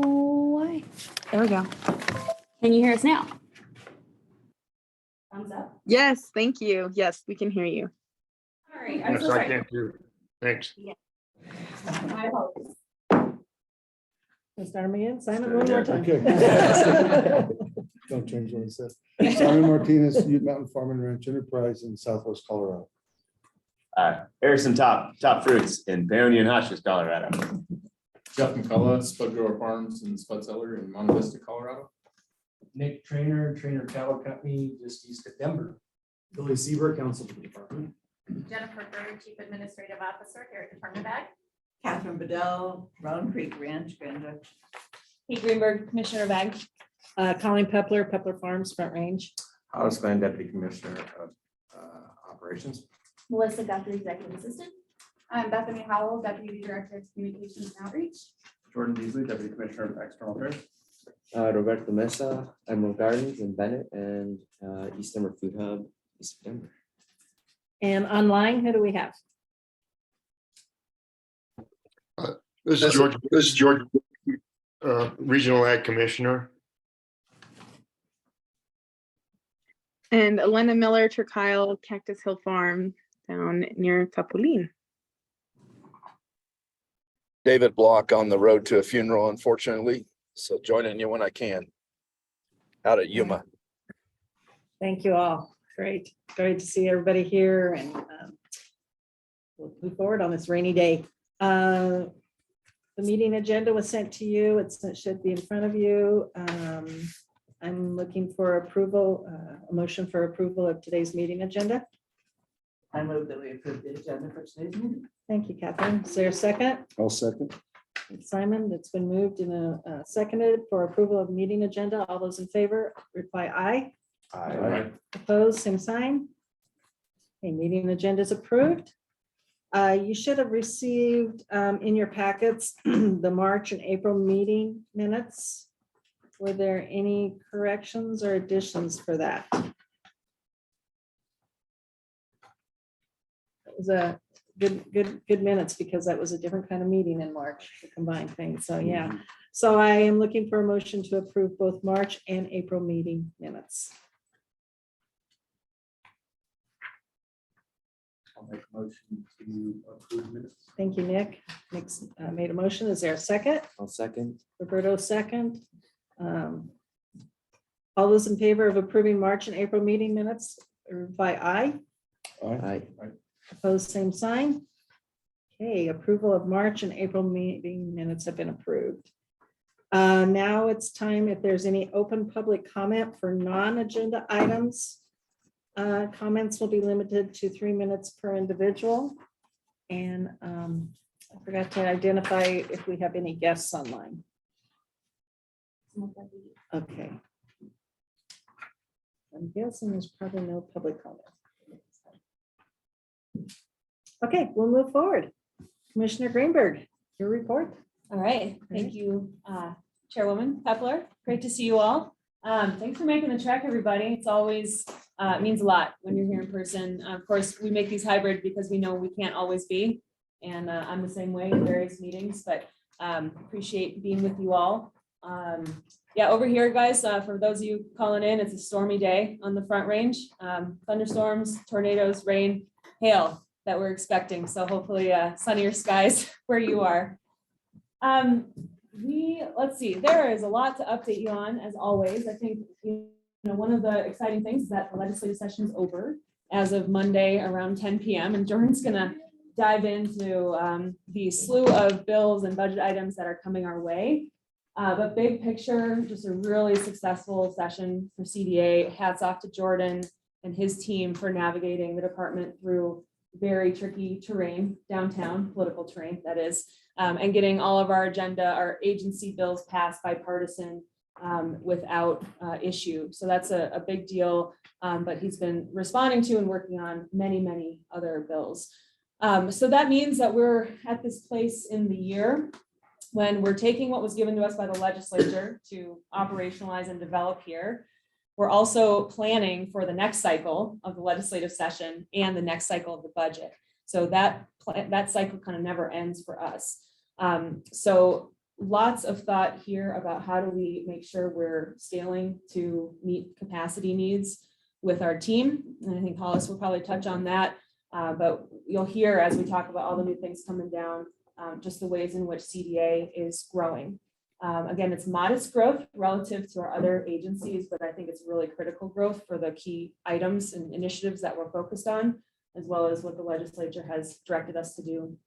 Oh, there we go. Can you hear us now? Thumbs up. Yes, thank you. Yes, we can hear you. All right. I'm Yes, so I sorry. can too. Thanks. My apologies. Can I start them again? Simon, one more time. Okay. Don't change what it says. Simon Martinez, Ute Mountain Farm and Ranch Enterprise in Southwest Colorado. Harrison Top Fruits in Paonia and Hotchkiss, Colorado. Jeff McCullough, Spud Grower Farms and Spud Cellar in Monte Vista, Colorado. Nick Trainer, Trainer Cattle Company, just east of Denver. Billy Seaver, Council for the Department. Jennifer Berger, Chief Administrative Officer here at Department Ag. Catherine Bedell, Round Creek Ranch, Grand Junction. Kate Greenberg, Commissioner of Ag. Colleen Pepler, Pepler Farms, Front Range. Hollis Glenn, Deputy Commissioner of Operations. Melissa Guthrie, Executive Assistant. I'm Bethany Howell, Deputy Director of Communications and Outreach. Jordan Beasley, Deputy Commissioner of External Affairs. Roberto Mesa, Emerald Gardens in Bennett, and East Denver Food Hub, East Denver. And online, who do we have? This is George, Regional Ag Commissioner. And Elena Miller, Turkile, Cactus Hill Farm down near Capulin. David Block on the road to a funeral, unfortunately. So joining you when I can. Out at Yuma. Thank you all. Great to see everybody here and we'll move forward on this rainy day. The meeting agenda was sent to you. It should be in front of you. I'm looking for approval, a motion for approval of today's meeting agenda. I move that we approve the agenda for today's meeting. Thank you, Catherine. Is there a second? I'll second. Simon, that's been moved and seconded for approval of meeting agenda. All those in favor, reply aye. Aye. Opposed, same sign. Okay, meeting agenda is approved. You should have received in your packets the March and April meeting minutes. Were there any corrections or additions for that? It was a good minutes because that was a different kind of meeting in March, the combined thing. So yeah. So I am looking for a motion to approve both March and April meeting minutes. I'll make a motion to approve minutes. Thank you, Nick. Nick's made a motion. Is there a second? I'll second. Roberto, second. All those in favor of approving March and April meeting minutes, reply aye. Aye. Opposed, same sign. Okay, approval of March and April meeting minutes have been approved. Now it's time, if there's any open public comment for non-agenda items. Comments will be limited to 3 minutes per individual. And I forgot to identify if we have any guests online. Okay. I'm guessing there's probably no public comment. Okay, we'll move forward. Commissioner Greenberg, your report. All right. Thank you, Chairwoman Pepler. Great to see you all. Thanks for making the trek, everybody. It's always means a lot when you're here in person. Of course, we make these hybrid because we know we can't always be. And I'm the same way in various meetings, but appreciate being with you all. Yeah, over here, guys, for those of you calling in, it's a stormy day on the Front Range. Thunderstorms, tornadoes, rain, hail that we're expecting. So hopefully sunnier skies where you are. Let's see, there is a lot to update you on, as always. I think, one of the exciting things is that the legislative session is over as of Monday around 10 p.m. And Jordan's gonna dive into the slew of bills and budget items that are coming our way. But big picture, just a really successful session for CDA. Hats off to Jordan and his team for navigating the department through very tricky terrain, downtown political terrain, that is, and getting all of our agenda, our agency bills passed bipartisan without issue. So that's a big deal, but he's been responding to and working on many, many other bills. So that means that we're at this place in the year when we're taking what was given to us by the legislature to operationalize and develop here. We're also planning for the next cycle of the legislative session and the next cycle of the budget. So that cycle kind of never ends for us. So lots of thought here about how do we make sure we're scaling to meet capacity needs with our team. And I think Hollis will probably touch on that. But you'll hear as we talk about all the new things coming down, just the ways in which CDA is growing. Again, it's modest growth relative to our other agencies, but I think it's really critical growth for the key items and initiatives that we're focused on, as well as what the legislature has directed us to do.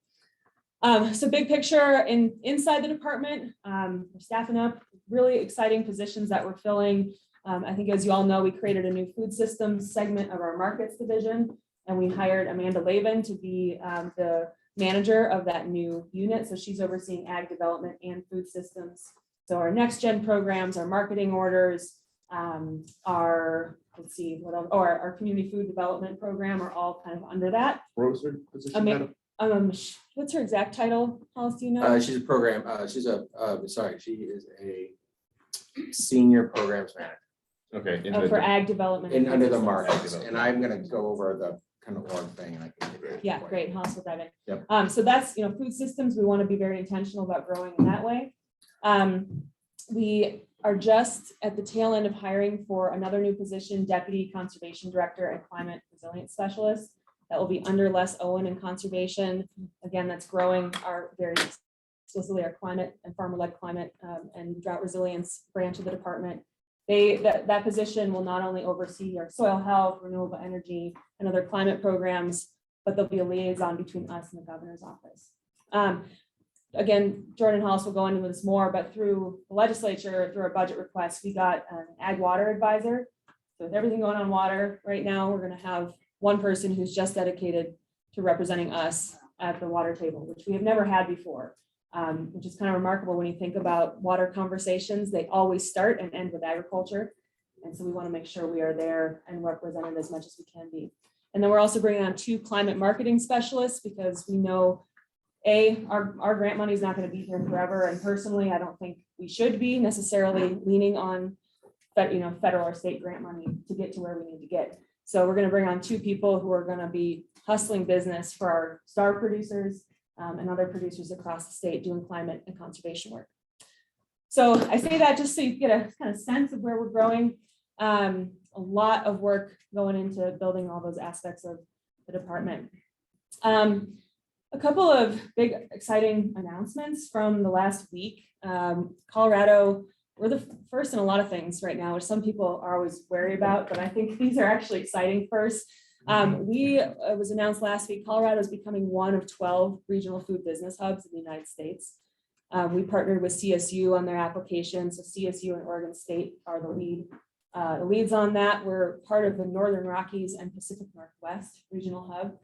So big picture inside the department, we're staffing up really exciting positions that we're filling. I think as you all know, we created a new food systems segment of our markets division, and we hired Amanda Lavin to be the manager of that new unit. So she's overseeing ag development and food systems. So our next gen programs, our marketing orders, our, let's see, what else, or our community food development program are all kind of under that. What was her position? What's her exact title? Hollis, do you know? She's a program, she is a senior programs manager Okay. Oh, for ag development. in, and under food the systems. markets, and I'm gonna go over the kind of org thing and I can. give you- Yeah, great. Hollis will dive in. Yep. So that's, food systems, we want to be very intentional about growing in that way. We are just at the tail end of hiring for another new position, Deputy Conservation Director and Climate Resilience Specialist. That will be under Les Owen in conservation. Again, that's growing our very explicitly our climate and farmer-led climate and drought resilience branch of the department. That position will not only oversee our soil health, renewable energy, and other climate programs, but there'll be a liaison between us and the governor's office. Again, Jordan Hollis will go into this more, but through the legislature, through our budget request, we got an ag water advisor. So with everything going on water right now, we're going to have one person who's just dedicated to representing us at the water table, which we have never had before, which is kind of remarkable when you think about water conversations. They always start and end with agriculture. And so we want to make sure we are there and represented as much as we can be. And then we're also bringing on 2 climate marketing specialists because we know our grant money is not going to be here forever. And personally, I don't think we should be necessarily leaning on federal or state grant money to get to where we need to get. So we're going to bring on 2 people who are going to be hustling business for our star producers and other producers across the state doing climate and conservation work. So I say that just so you get a kind of sense of where we're growing. A lot of work going into building all those aspects of the department. A couple of big exciting announcements from the last week. Colorado, we're the first in a lot of things right now, which some people are always wary about, but I think these are actually exciting first. It was announced last week, Colorado is becoming one of 12 regional food business hubs in the United States. We partnered with CSU on their application. So CSU and Oregon State are the leads on that. We're part of the Northern Rockies and Pacific Northwest regional hub.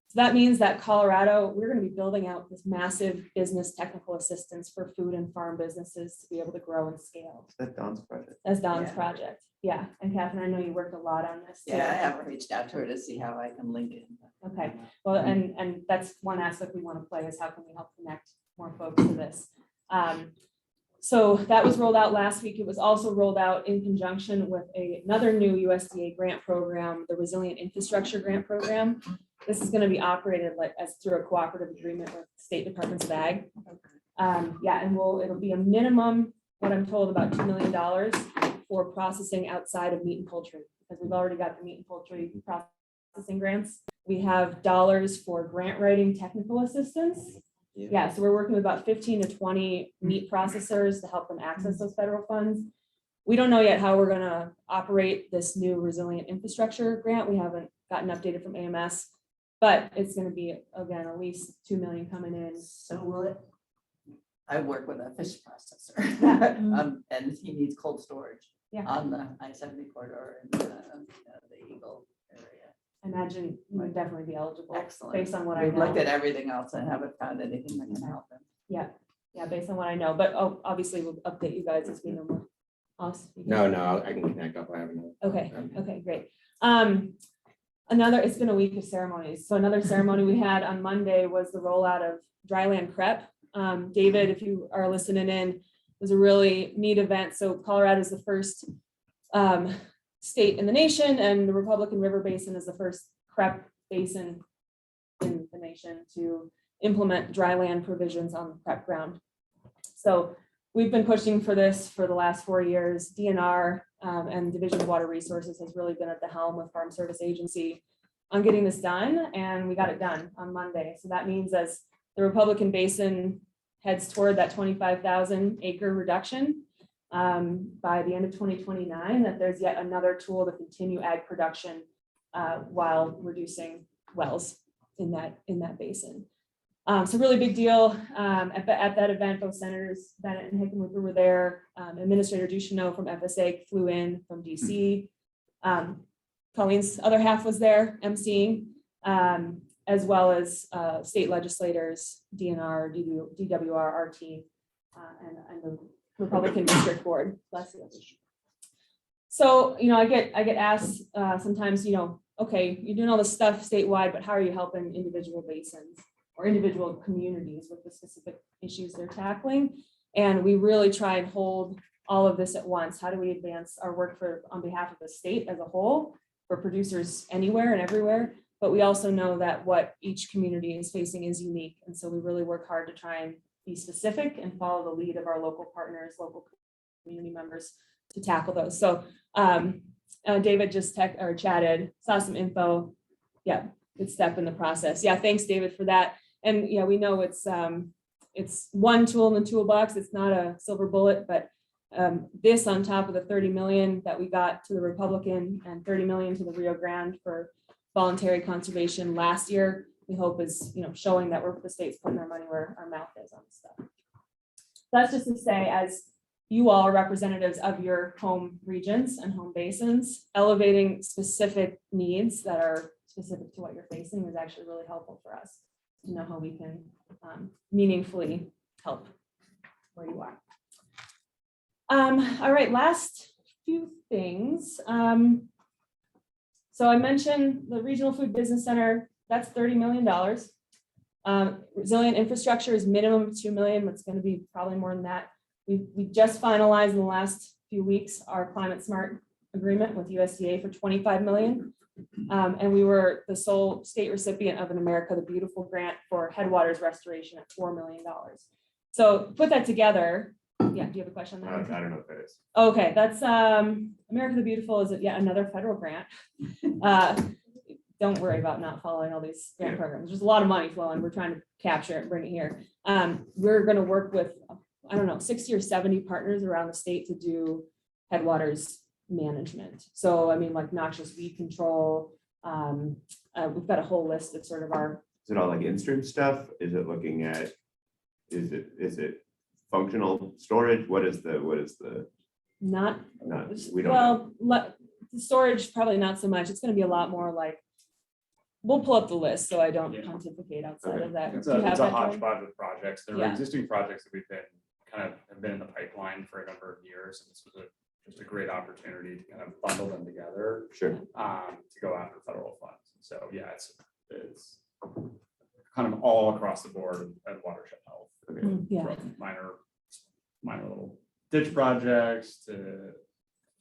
So that means that Colorado, we're going to be building out this massive business technical assistance for food and farm businesses to be able to grow and scale. Is that Don's project? That's Don's Yeah. project. Yeah. And Catherine, I know you worked a lot on this too. Yeah, I haven't reached out to her to see how I can link it. Okay. Well, and that's one aspect we want to play is how can we help connect more folks to this. So that was rolled out last week. It was also rolled out in conjunction with another new USDA grant program, the Resilient Infrastructure Grant Program. This is going to be operated as through a cooperative agreement with state departments of ag. And it'll be a minimum, what I'm told, about $2 million for processing outside of meat and poultry, because we've already got the meat and poultry processing grants. We have dollars for grant writing technical assistance. Yeah, so we're working with about 15 to 20 meat processors to help them access those federal funds. We don't know yet how we're going to operate this new resilient infrastructure grant. We haven't gotten updated from AMS, but it's going to be, again, at least 2 million coming in. So will it? I work with a fish processor and he needs cold storage on the I-70 corridor in the Eagle area. I imagine you would definitely be eligible. Excellent. Based on what I We've know. looked at everything else and haven't found anything that can help them. Yeah, based on what I know, but obviously we'll update you guys as we know more. No, I can connect up. I haven't. Okay, great. It's been a week of ceremonies. So another ceremony we had on Monday was the rollout of Dryland Crep. David, if you are listening in, it was a really neat event. So Colorado is the first state in the nation, and the Republican River Basin is the first crep basin in the nation to implement dry land provisions on the prep ground. So we've been pushing for this for the last 4 years. DNR and Division of Water Resources has really been at the helm with Farm Service Agency on getting this done, and we got it done on Monday. So that means as the Republican Basin heads toward that 25,000 acre reduction by the end of 2029, that there's yet another tool to continue ag production while reducing wells in that basin. So really big deal. At that event, both Senators Bennett and Hickenlooper were there. Administrator Ducheneau from FSA flew in from DC. Colleen's other half was there emceeing, as well as state legislators, DNR, DWR, our team, and the Republican District Board. Bless you. So, I get asked sometimes, okay, you're doing all this stuff statewide, but how are you helping individual basins or individual communities with the specific issues they're tackling? And we really try and hold all of this at once. How do we advance our work on behalf of the state as a whole, for producers anywhere and everywhere? But we also know that what each community is facing is unique. And so we really work hard to try and be specific and follow the lead of our local partners, local community members to tackle those. So David just chatted, saw some info. Yeah, good step in the process. Yeah, thanks, David, for that. And yeah, we know it's one tool in the toolbox. It's not a silver bullet, but this on top of the 30 million that we got to the Republican and 30 million to the Rio Grande for voluntary conservation last year, we hope is showing that the state's putting their money where our mouth is on this stuff. That's just to say, as you all are representatives of your home regions and home basins, elevating specific needs that are specific to what you're facing is actually really helpful for us to know how we can meaningfully help where you are. All right, last few things. So I mentioned the Regional Food Business Center, that's $30 million. Resilient infrastructure is minimum of $2 million, but it's going to be probably more than that. We just finalized in the last few weeks our Climate Smart agreement with USDA for $25 million. And we were the sole state recipient of an America the Beautiful grant for headwaters restoration at $4 million. So put that together. Yeah, do you have a question on that? I don't know if it is. Okay, that's America the Beautiful is yet another federal grant. Don't worry about not following all these grant programs. There's a lot of money flowing. We're trying to capture it and bring it here. We're going to work with, 60 or 70 partners around the state to do headwaters management. So, like noxious weed control. We've got a whole list of sort of our. Is it all like in-stream stuff? Is it looking at, is it functional storage? What is the? Not, we don't know. The storage, probably not so much. It's going to be a lot more like, we'll pull up the list so I don't pontificate outside of that. It's Do you a have that, Joey? hodgepodge of projects. There are Yeah. existing projects that we've been have been in the pipeline for a number of years. And this was just a great opportunity to kind of bundle them together. Sure. To go after federal funds. So yeah, it's kind of all across the board at watershed health. Yeah. From minor little ditch projects to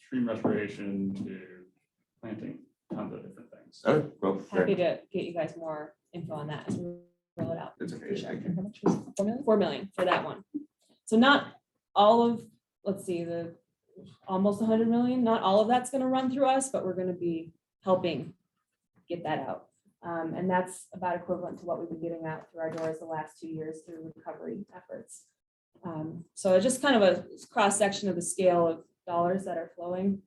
stream restoration to planting tons of different things. Okay, well, Happy to get you guys more info on that as we roll it out. it's okay. For sure. Thank you. How much was it? 4 million? 4 million for that one. So not all of, let's see, the almost 100 million, not all of that's going to run through us, but we're going to be helping get that out. And that's about equivalent to what we've been getting out through our doors the last 2 years through recovery efforts. So it's just kind of a cross section of the scale of dollars that are flowing.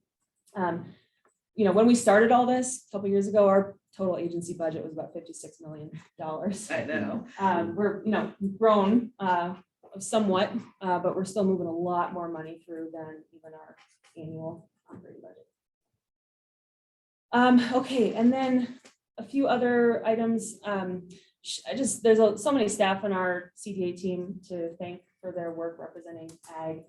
When we started all this a couple years ago, our total agency budget was about $56 million. I know. We've grown somewhat, but we're still moving a lot more money through than even our annual operating budget. Okay, and then a few other items. There's so many staff on our CDA team to thank for their work representing ag.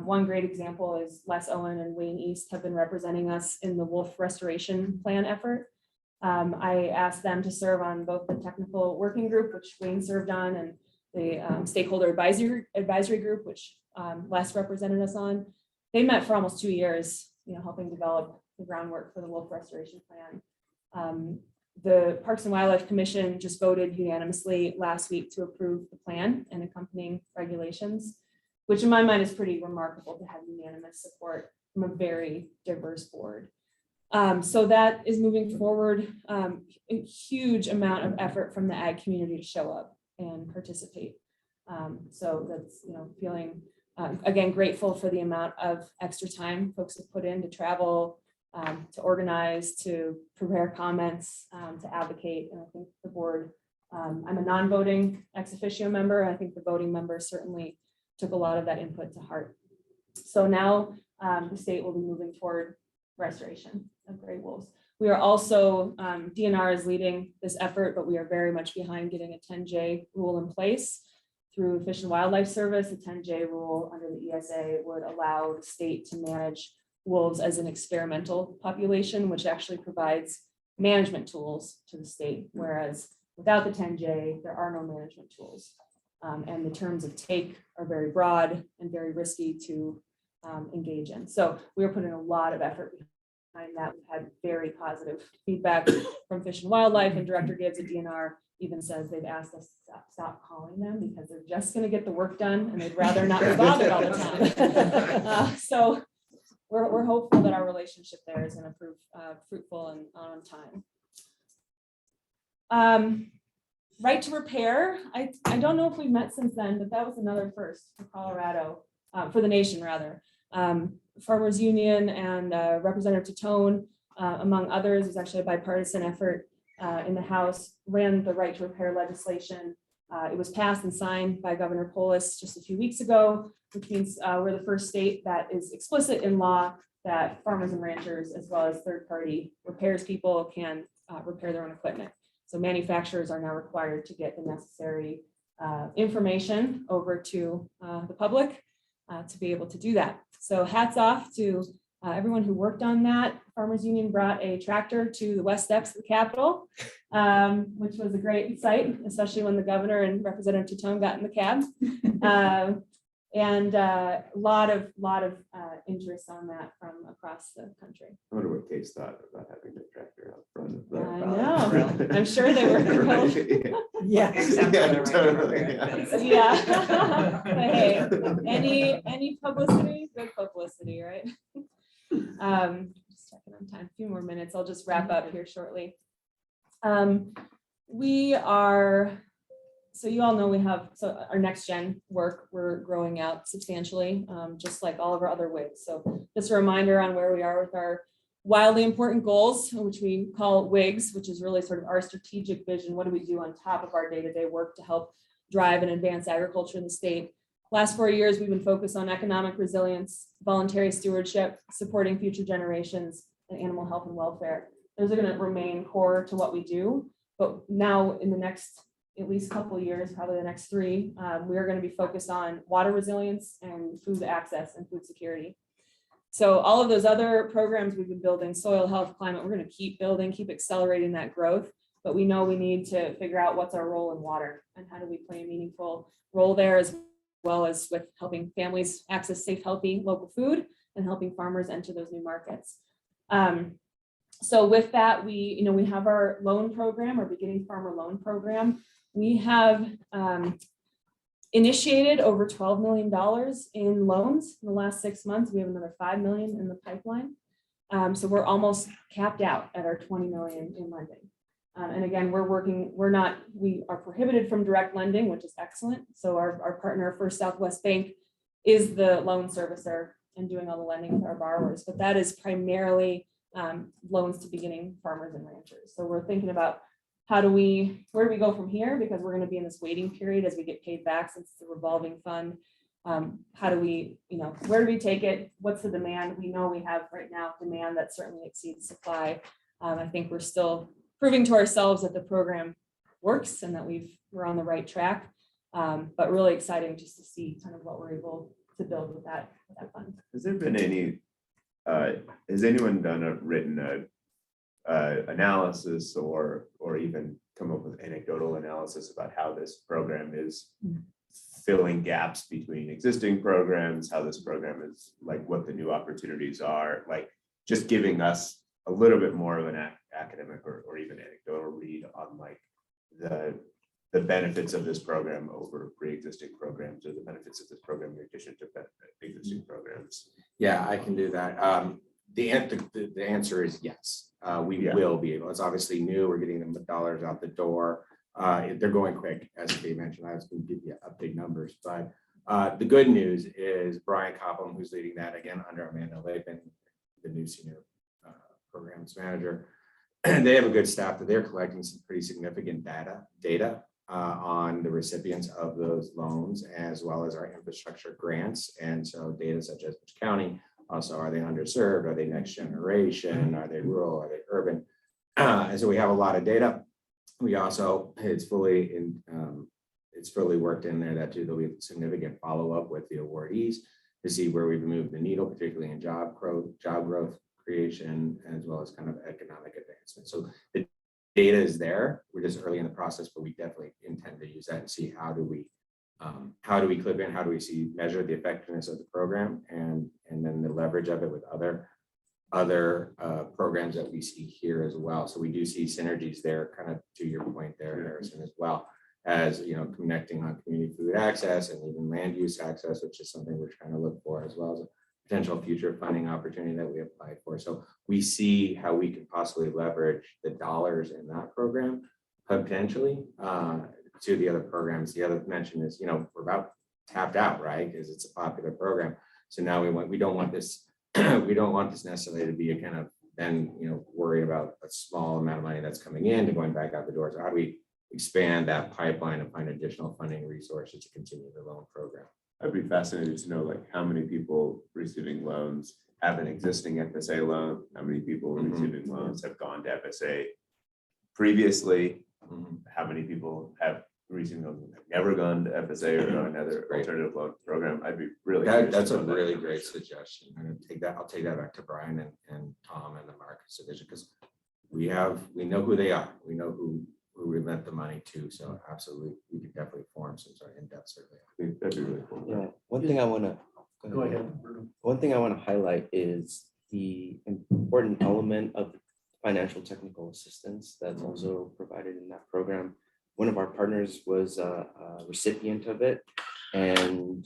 One great example is Les Owen and Wayne East have been representing us in the wolf restoration plan effort. I asked them to serve on both the technical working group, which Wayne served on, and the stakeholder advisory group, which Les represented us on. They met for almost 2 years, helping develop the groundwork for the wolf restoration plan. The Parks and Wildlife Commission just voted unanimously last week to approve the plan and accompanying regulations, which in my mind is pretty remarkable to have unanimous support from a very diverse board. So that is moving forward. A huge amount of effort from the ag community to show up and participate. So that's, feeling, again, grateful for the amount of extra time folks have put in to travel, to organize, to prepare comments, to advocate. And I think the board, I'm a non-voting ex officio member. I think the voting members certainly took a lot of that input to heart. So now the state will be moving toward restoration of gray wolves. We are also, DNR is leading this effort, but we are very much behind getting a 10J rule in place through Fish and Wildlife Service. The 10J rule under the ESA would allow the state to manage wolves as an experimental population, which actually provides management tools to the state, whereas without the 10J, there are no management tools. And the terms of take are very broad and very risky to engage in. So we are putting a lot of effort behind that. We've had very positive feedback from Fish and Wildlife, and Director Gibbs at DNR even says they've asked us to stop calling them because they're just going to get the work done and they'd rather not be bothered all the time. So we're hopeful that our relationship there is going to prove fruitful and on time. Right to repair. I don't know if we've met since then, but that was another first for Colorado, for the nation rather. Farmers Union and Representative Tatone, among others, was actually a bipartisan effort in the House, ran the right to repair legislation. It was passed and signed by Governor Polis just a few weeks ago, which means we're the first state that is explicit in law that farmers and ranchers, as well as third-party repairs people, can repair their own equipment. So manufacturers are now required to get the necessary information over to the public to be able to do that. So hats off to everyone who worked on that. Farmers Union brought a tractor to the west steps of the Capitol, which was a great sight, especially when the governor and Representative Tatone got in the cab. And a lot of interest on that from across the country. I wonder what Case thought about having the tractor out front of the. I know. I'm sure they were thrilled. Yeah. Yeah. But hey, any publicity, good publicity, right? Just checking on time, a few more minutes. I'll just wrap up here shortly. We are, so you all know we have, so our next gen work, we're growing out substantially, just like all of our other WIGs. So just a reminder on where we are with our wildly important goals, which we call WIGs, which is really sort of our strategic vision. What do we do on top of our day-to-day work to help drive and advance agriculture in the state? Last 4 years, we've been focused on economic resilience, voluntary stewardship, supporting future generations, and animal health and welfare. Those are going to remain core to what we do. But now in the next, at least couple of years, probably the next 3, we are going to be focused on water resilience and food access and food security. So all of those other programs we've been building, soil health, climate, we're going to keep building, keep accelerating that growth. But we know we need to figure out what's our role in water and how do we play a meaningful role there, as well as with helping families access safe, healthy local food and helping farmers enter those new markets. So with that, we have our loan program, our beginning farmer loan program. We have initiated over $12 million in loans in the last 6 months. We have another $5 million in the pipeline. So we're almost capped out at our $20 million in lending. And again, we are prohibited from direct lending, which is excellent. So our partner, First Southwest Bank, is the loan servicer and doing all the lending with our borrowers. But that is primarily loans to beginning farmers and ranchers. So we're thinking about where do we go from here? Because we're going to be in this waiting period as we get paid back, since it's a revolving fund. How do we, where do we take it? What's the demand? We know we have right now demand that certainly exceeds supply. I think we're still proving to ourselves that the program works and that we're on the right track. But really exciting just to see kind of what we're able to build with that fund. Has there been any, has anyone written analysis or even come up with anecdotal analysis about how this program is filling gaps between existing programs, how this program is, like, what the new opportunities are, like just giving us a little bit more of an academic or even anecdotal read on like the benefits of this program over pre-existing programs, or the benefits of this program in addition to existing programs. Yeah, I can do that. The answer is yes. We will be able, it's obviously new. We're getting the dollars out the door. They're going quick, as Dave mentioned. I was going to give you update numbers, but the good news is Brian Copeland, who's leading that again under Amanda Latham, the new senior programs manager. And they have a good staff that they're collecting some pretty significant data on the recipients of those loans, as well as our infrastructure grants. And so data such as which county, also, are they underserved? Are they next generation? Are they rural? Are they urban? And so we have a lot of data. We also, it's fully worked in there that too, there'll be significant follow-up with the awardees to see where we've moved the needle, particularly in job growth creation, as well as kind of economic advancement. So the data is there. We're just early in the process, but we definitely intend to use that and see how do we clip in, how do we measure the effectiveness of the program, and then the leverage of it with other programs that we see here as well. So we do see synergies there, kind of to your point there, Harrison, as well as, you know, connecting on community food access and even land use access, which is something we're trying to look for, as well as a potential future funding opportunity that we applied for. So we see how we could possibly leverage the dollars in that program potentially to the other programs. The other mention is, you know, we're about tapped out, right? Because it's a popular program. So now we don't want this necessarily to be a kind of then, you know, worried about a small amount of money that's coming in and going back out the door. So how do we expand that pipeline and find additional funding resources to continue the loan program? I'd be fascinated to know like how many people receiving loans have an existing FSA loan, how many people receiving loans have gone to FSA previously, how many people have receiving loans have never gone to FSA or another alternative loan program. I'd be really That's a really great suggestion. I'm gonna take that. I'll take that back to Brian and Tom and the markets division, because we know who they are. We know who we lent the money to. So absolutely, we could definitely form some sort of in-depth survey. I think that'd be really cool. Yeah, one thing I want to Go ahead. One thing I want to highlight is the important element of financial technical assistance that's also provided in that program. One of our partners was a recipient of it, and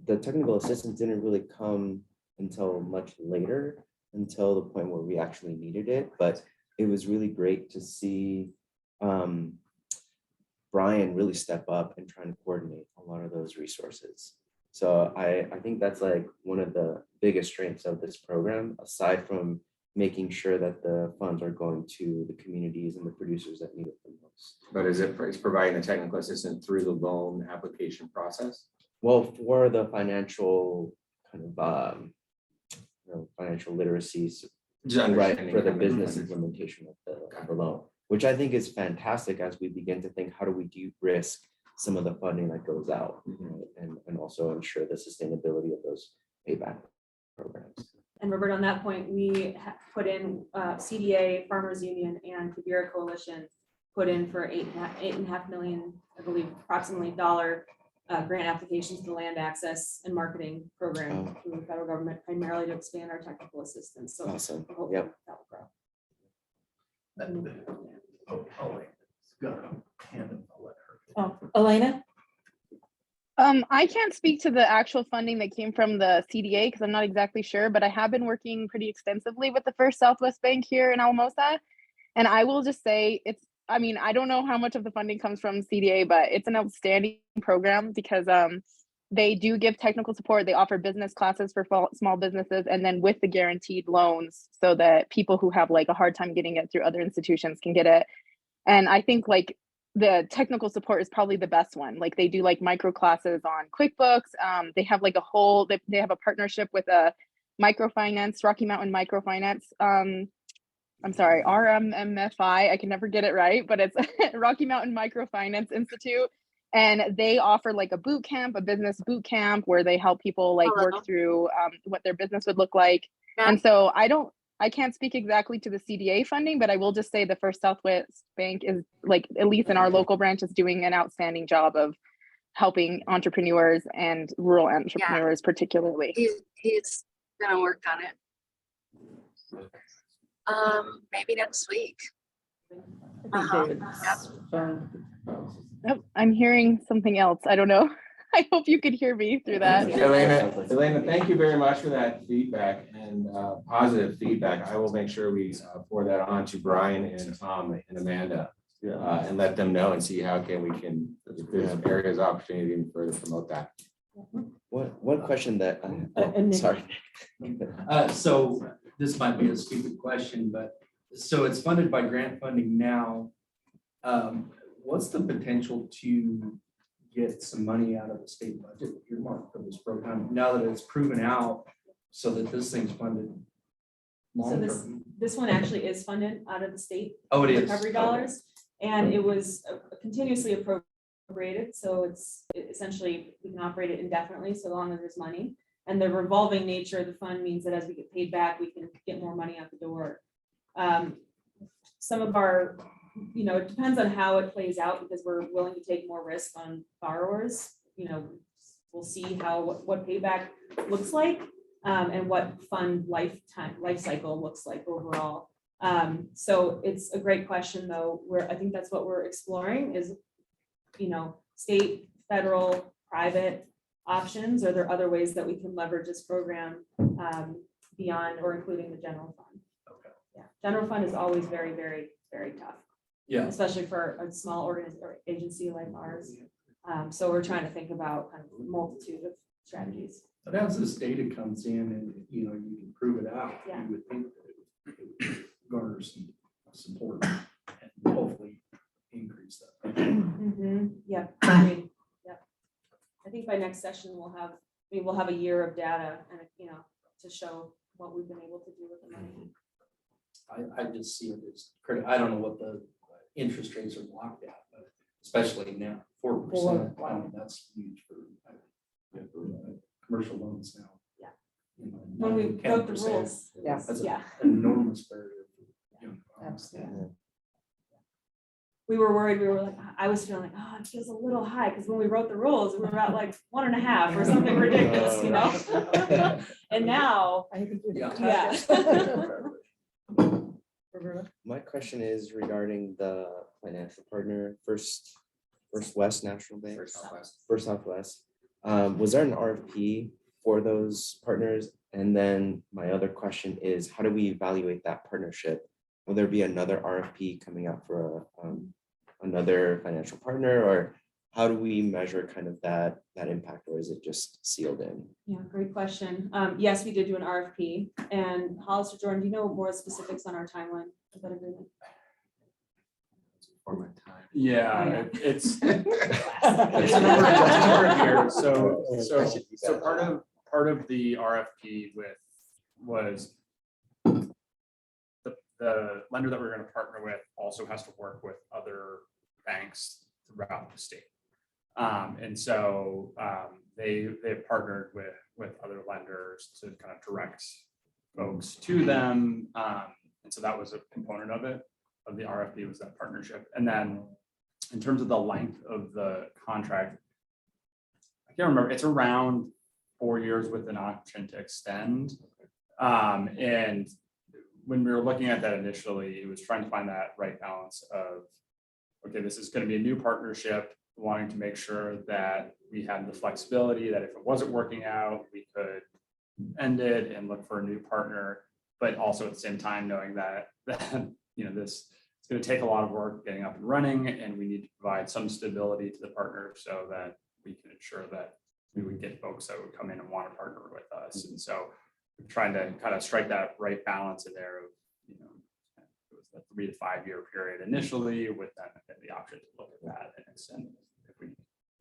the technical assistance didn't really come until much later, until the point where we actually needed it. But it was really great to see Brian really step up and try and coordinate a lot of those resources. So I think that's like one of the biggest strengths of this program, aside from making sure that the funds are going to the communities and the producers that need it the most. But it's providing the technical assistance through the loan application process? Well, for the financial kind of financial literacies, right, for the business implementation of the loan, which I think is fantastic as we begin to think, how do we de-risk some of the funding that goes out, right? and also ensure the sustainability of those payback programs. And Robert, on that point, we put in CDA, Farmers Union, and Kibera Coalition put in for $8.5 million, I believe, approximately grant applications to the land access and marketing program through the federal government, primarily to expand our technical assistance. So awesome. Hopefully Yep. that will grow. Elena? I can't speak to the actual funding that came from the CDA because I'm not exactly sure, but I have been working pretty extensively with the First Southwest Bank here in Alamosa. And I will just say I don't know how much of the funding comes from CDA, but it's an outstanding program because they do give technical support. They offer business classes for small businesses, and then with the guaranteed loans so that people who have like a hard time getting it through other institutions can get it. And I think like the technical support is probably the best one. Like they do like micro classes on QuickBooks. They have like they have a partnership with a microfinance, Rocky Mountain Microfinance. I'm sorry, RMMFI. I can never get it right, but it's Rocky Mountain Microfinance Institute. And they offer like a boot camp, a business boot camp where they help people like work through what their business would look like. Yeah. And so I can't speak exactly to the CDA funding, but I will just say the First Southwest Bank is like, at least in our local branch, is doing an outstanding job of helping entrepreneurs and rural entrepreneurs particularly. He's gonna work on it. Maybe next week. I think David's phone. Oh, I'm hearing something else. I don't know. I hope you could hear me through that. Elena, thank you very much for that feedback and positive feedback. I will make sure we forward that on to Brian and Tom and Amanda. And let them know and see how we can, if there's areas of opportunity to further promote that. One question that, Nick. sorry. So this might be a stupid question, but so it's funded by grant funding now. What's the potential to get some money out of the state budget earmarked for this program now that it's proven out so that this thing's funded So long this, term? this one actually is funded out of the state Oh, it is. recovery dollars. And it was continuously appropriated, so it's essentially, we can operate it indefinitely so long as there's money. And the revolving nature of the fund means that as we get paid back, we can get more money out the door. Some of our, it depends on how it plays out because we're willing to take more risk on borrowers. We'll see what payback looks like and what fund life cycle looks like overall. So it's a great question though, I think that's what we're exploring is, state, federal, private options. Are there other ways that we can leverage this program beyond or including the general fund? Okay. Yeah, general fund is always very, very, very tough. Yeah. Especially for a small organization or agency like ours. So we're trying to think about kind of a multitude of strategies. But as this data comes in and, you can prove it out, Yeah. you would think that it would garner some support and hopefully increase that. Yep, agreed. Yep. I think by next session, we'll have a year of data and, to show what we've been able to do with the money. I just see it as critical. I don't know what the interest rates are locked at, but especially now, 4%, I mean, that's huge for commercial loans now. Yeah. When we wrote the rules. Yeah. That's Yeah. an enormous barrier. for young farmers. Absolutely. We were worried, I was feeling like, it feels a little high, because when we wrote the rules, we were at like 1.5 or something ridiculous, And now, I think we Yeah. yeah. My question is regarding the financial partner, First West National Bank. First Southwest. Was there an RFP for those partners? And then my other question is, how do we evaluate that partnership? Will there be another RFP coming out for another financial partner, or how do we measure kind of that impact, or is it just sealed in? Yeah, great question. Yes, we did do an RFP, and Hollister, Jordan, do you know more specifics on our timeline of that agreement? For my time. Yeah, Oh, it's a number of years. So part of the RFP was the lender that we're going to partner with also has to work with other banks throughout the state. And so they've partnered with other lenders to kind of direct folks to them. And so that was a component of the RFP, was that partnership. And then in terms of the length of the contract, I can't remember, it's around 4 years with an option to extend. And when we were looking at that initially, it was trying to find that right balance of, okay, this is going to be a new partnership, wanting to make sure that we had the flexibility that if it wasn't working out, we could end it and look for a new partner, but also at the same time knowing that this it's going to take a lot of work getting up and running, and we need to provide some stability to the partner so that we can ensure that we would get folks that would come in and want to partner with us. And so we're trying to kind of strike that right balance in there of, it was a 3 to 5 year period initially, with then the option to look at that and extend if we.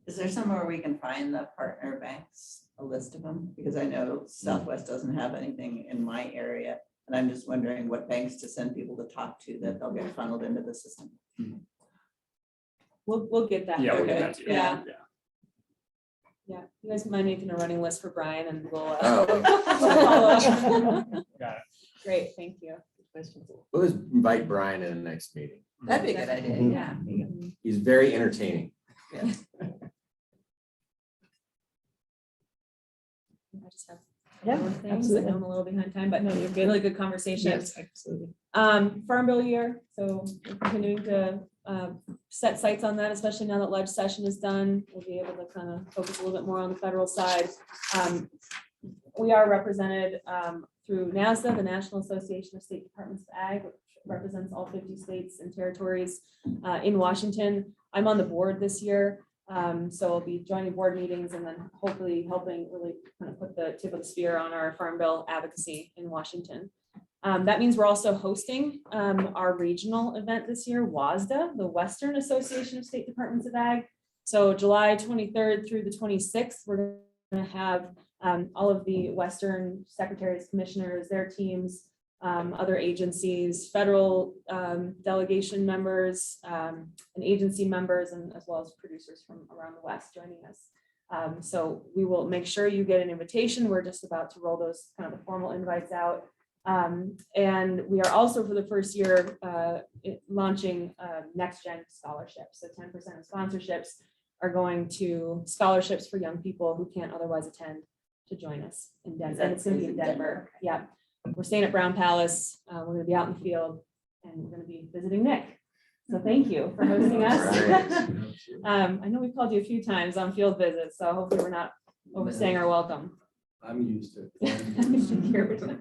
Is there somewhere we can find the partner banks, a list of them? Because I know Southwest doesn't have anything in my area. And I'm just wondering what banks to send people to talk to that they'll get funneled into the system. We'll get that. Yeah, we'll get Okay. that to you. Yeah. Yeah. Yeah, you guys mind making a running list for Brian and we'll. Oh. Got it. Great, thank you. We'll just invite Brian in the next meeting. That'd be a good idea, yeah. He's very entertaining. I just have Yeah, things. I absolutely. know I'm a little behind time, but No, you're good. really good conversation. Yes, absolutely. Farm Bill year, so we're continuing to set sights on that, especially now that ledge session is done. We'll be able to kind of focus a little bit more on the federal side. We are represented through NASDA, the National Association of State Departments of Ag, which represents all 50 states and territories in Washington. I'm on the board this year, so I'll be joining board meetings and then hopefully helping really kind of put the tip of the spear on our Farm Bill advocacy in Washington. That means we're also hosting our regional event this year, WASDA, the Western Association of State Departments of Ag. So July 23rd through the 26th, we're going to have all of the Western secretaries, commissioners, their teams, other agencies, federal delegation members, and agency members, and as well as producers from around the West joining us. So we will make sure you get an invitation. We're just about to roll those kind of the formal invites out. And we are also for the first year launching next gen scholarships. So 10% of sponsorships are going to scholarships for young people who can't otherwise attend to join us in Denver. And it's going to be in Denver. Yeah, we're staying at Brown Palace. We're going to be out in the field and we're going to be visiting Nick. So thank you for hosting us. I know we've called you a few times on field visits, so hopefully we're not overstaying our welcome. I'm used to it.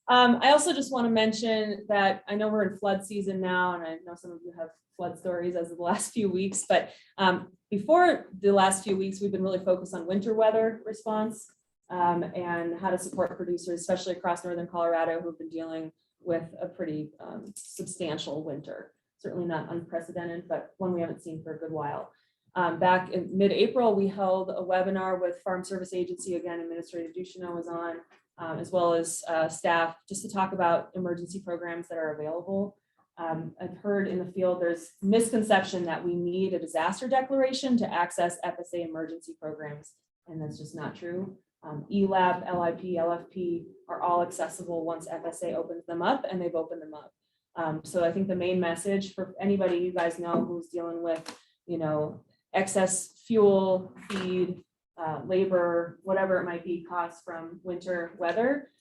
I also just want to mention that I know we're in flood season now, and I know some of you have flood stories as of the last few weeks, but before the last few weeks, we've been really focused on winter weather response and how to support producers, especially across northern Colorado, who've been dealing with a pretty substantial winter. Certainly not unprecedented, but one we haven't seen for a good while. Back in mid-April, we held a webinar with Farm Service Agency, again, Administrator Ducheneau was on, as well as staff, just to talk about emergency programs that are available. I've heard in the field, there's misconception that we need a disaster declaration to access FSA emergency programs, and that's just not true. ELAP, LIP, LFP are all accessible once FSA opens them up, and they've opened them up. So I think the main message for anybody you guys know who's dealing with, you know, excess fuel, feed, labor, whatever it might be, costs from winter weather,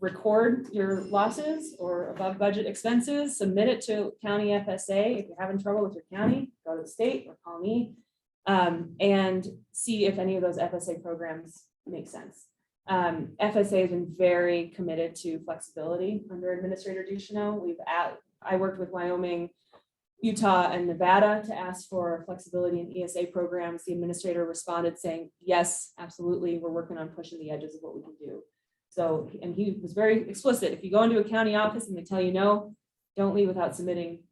record your losses or above budget expenses, submit it to county FSA. If you're having trouble with your county, go to the state or call me, and see if any of those FSA programs make sense. FSA has been very committed to flexibility under Administrator Ducheneau. I worked with Wyoming, Utah, and Nevada to ask for flexibility in ESA programs. The administrator responded saying, yes, absolutely, we're working on pushing the edges of what we can do. So, and he was very explicit. If you go into a county office and they tell you no, don't leave without submitting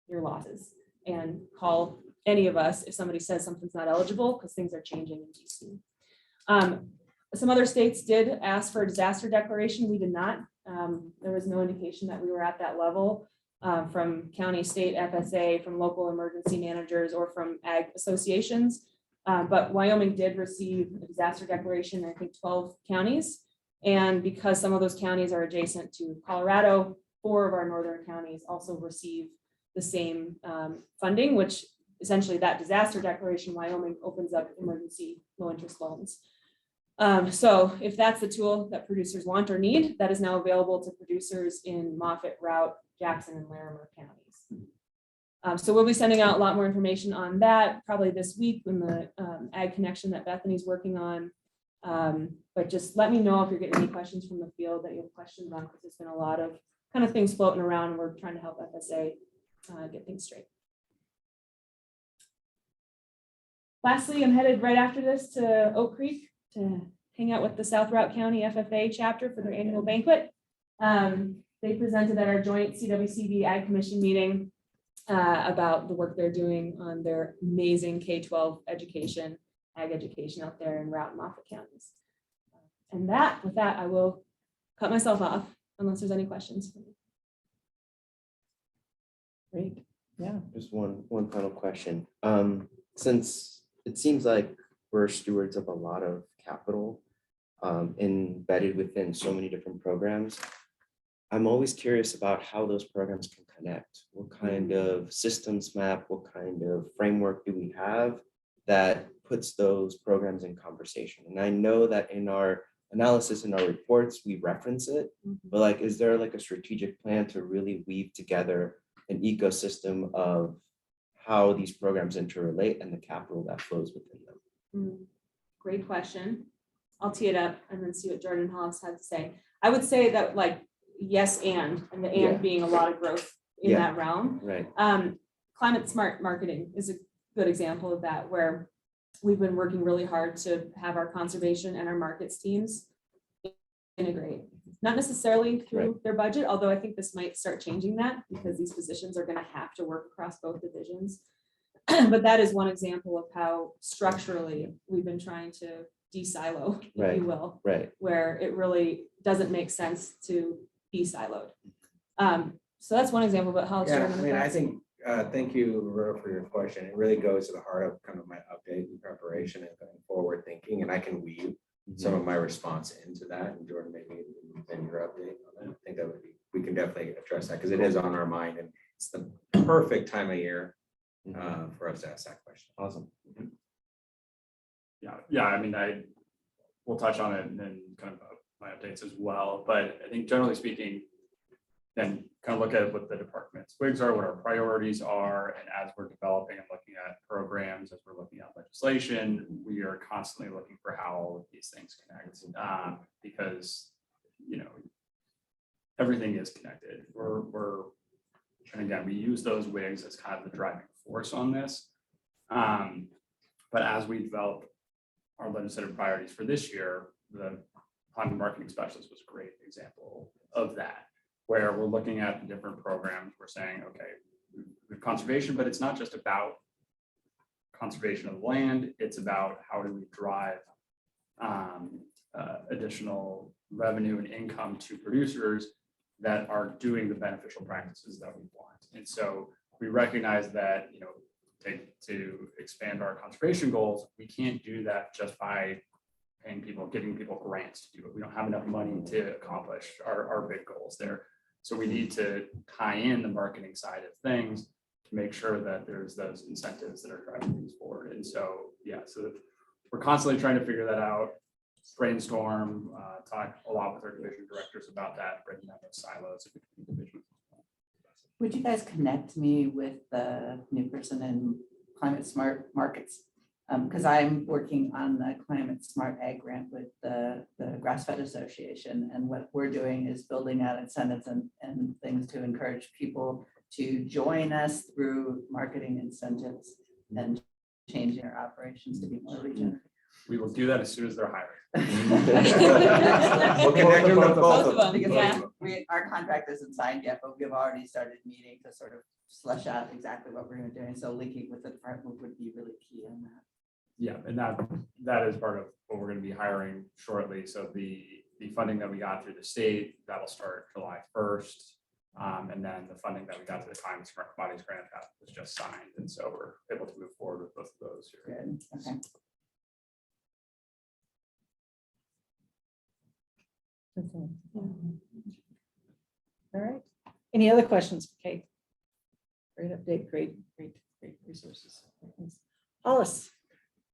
your losses, and call any of us if somebody says something's not eligible, because things are changing in DC. Some other states did ask for a disaster declaration. We did not. There was no indication that we were at that level from county, state, FSA, from local emergency managers, or from ag associations. But Wyoming did receive a disaster declaration in, I think, 12 counties. And because some of those counties are adjacent to Colorado, 4 of our northern counties also receive the same funding, which essentially that disaster declaration, Wyoming opens up emergency low interest loans. So if that's the tool that producers want or need, that is now available to producers in Moffett, Routt, Jackson, and Larimer counties. So we'll be sending out a lot more information on that probably this week in the Ag Connection that Bethany's working on. But just let me know if you're getting any questions from the field that you have questions on, because there's been a lot of kind of things floating around, and we're trying to help FSA get things straight. Lastly, I'm headed right after this to Oak Creek to hang out with the South Routt County FFA chapter for their annual banquet. They presented at our joint CWCB Ag Commission meeting about the work they're doing on their amazing K-12 education, ag education out there in Routt and Moffett counties. And with that, I will cut myself off unless there's any questions for me. Great. Yeah. Just one final question. Since it seems like we're stewards of a lot of capital embedded within so many different programs, I'm always curious about how those programs can connect. What kind of systems map, what kind of framework do we have that puts those programs in conversation? And I know that in our analysis in our reports, we reference it. Mhm. But like, is there like a strategic plan to really weave together an ecosystem of how these programs interrelate and the capital that flows within them? Great question. I'll tee it up and then see what Jordan Hollis had to say. I would say that like, yes, and the Yeah. and being a lot of growth in Yeah. that realm. Right. Climate smart marketing is a good example of that, where we've been working really hard to have our conservation and our markets teams integrate. Not necessarily through their budget, although I think this might start changing that because these positions are gonna have to work across both divisions. But that is one example of how structurally we've been trying to de-silo, if Right. you will, Right. where it really doesn't make sense to be siloed. So that's one example, but how. Yeah, I mean, I think, thank you, Roberta, for your question. It really goes to the heart of kind of my update and preparation and going forward thinking, and I can weave some of my response into that. And Jordan, maybe then your update on that. I think that would be, we can definitely address that because it is on our mind and it's the perfect time of year for us to ask that question. Awesome. Yeah, I mean, we'll touch on it and then kind of my updates as well, but I think generally speaking, then kind of look at what the department's wigs are, what our priorities are, and as we're developing and looking at programs, as we're looking at legislation, we are constantly looking for how all of these things connect, because, you know, everything is connected. And again, we use those wigs as kind of the driving force on this. But as we develop our legislative priorities for this year, the climate marketing specialist was a great example of that, where we're looking at the different programs. We're saying, okay, we have conservation, but it's not just about conservation of land. It's about how do we drive additional revenue and income to producers that are doing the beneficial practices that we want. And so we recognize that, you know, to expand our conservation goals, we can't do that just by paying people, giving people grants to do it. We don't have enough money to accomplish our big goals there. So we need to tie in the marketing side of things to make sure that there's those incentives that are driving things forward. And so, yeah, so we're constantly trying to figure that out, brainstorm, talk a lot with our division directors about that, breaking down those silos between divisions. Would you guys connect me with the new person in Climate Smart Markets? Because I'm working on the Climate Smart Ag Grant with the Grass-Fed Association, and what we're doing is building out incentives and things to encourage people to join us through marketing incentives and changing our operations to be more regenerative. We will do that as soon as they're hired. We'll connect you with both of them. Because our contract isn't signed yet, but we've already started meeting to sort of flesh out exactly what we're going to do. And so linking with the department would be really key on that. Yeah, and that is part of what we're going to be hiring shortly. So the funding that we got through the state, that'll start July 1st. And then the funding that we got through the Climate Smart Commodities Grant that was just signed. And so we're able to move forward with both of those here. Good, okay. All right. Any other questions for Kate? Great update, great resources. Hollis.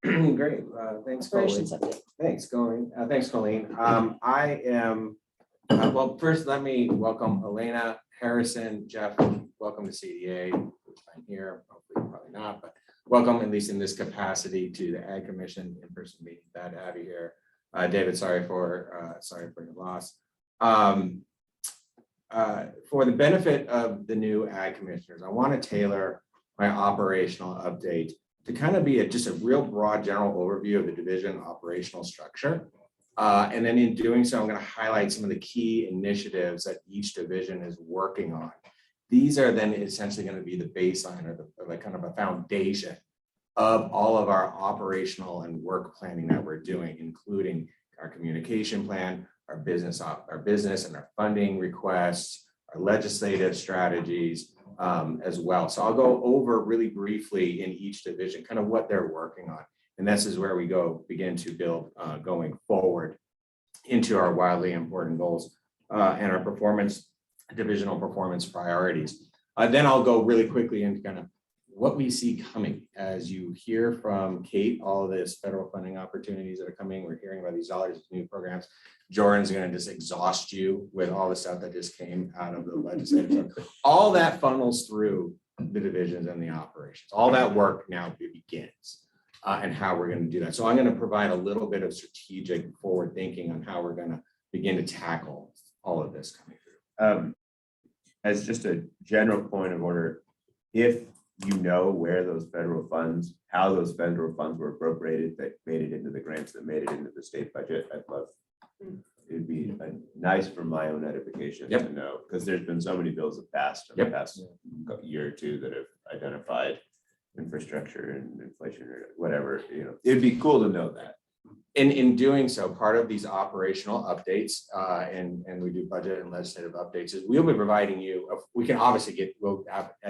Great, thanks, Colleen. Operations update. Thanks, Colleen. Thanks, Colleen. I am, well, first, let me welcome Elena Harrison. Jeff, welcome to CDA. I'm here, hopefully probably not, but welcome, at least in this capacity, to the Ag Commission in-person meeting. Glad to have you here. David, sorry for your loss. For the benefit of the new Ag Commissioners, I want to tailor my operational update to kind of be just a real broad general overview of the division operational structure. And then in doing so, I'm going to highlight some of the key initiatives that each division is working on. These are then essentially going to be the baseline or the kind of a foundation of all of our operational and work planning that we're doing, including our communication plan, our business and our funding requests, our legislative strategies as well. So I'll go over really briefly in each division, kind of what they're working on. And this is where we begin to build going forward into our wildly important goals and our divisional performance priorities. Then I'll go really quickly into kind of what we see coming. As you hear from Kate, all of this federal funding opportunities that are coming, we're hearing about these dollars, new programs. Jordan's gonna just exhaust you with all the stuff that just came out of the legislature. So all that funnels through the divisions and the operations. All that work now begins. And how we're going to do that. So I'm going to provide a little bit of strategic forward thinking on how we're going to begin to tackle all of this coming through. As just a general point of order, if you know where those federal funds, how those federal funds were appropriated, that made it into the grants, that made it into the state budget, I'd love. It'd be nice for my own edification to know, because there's been so many bills that passed in the past year or two that have identified infrastructure and inflation or whatever, it'd be cool to know that. In doing so, part of these operational updates, and we do budget and legislative updates, is we'll be providing you, we can obviously we'll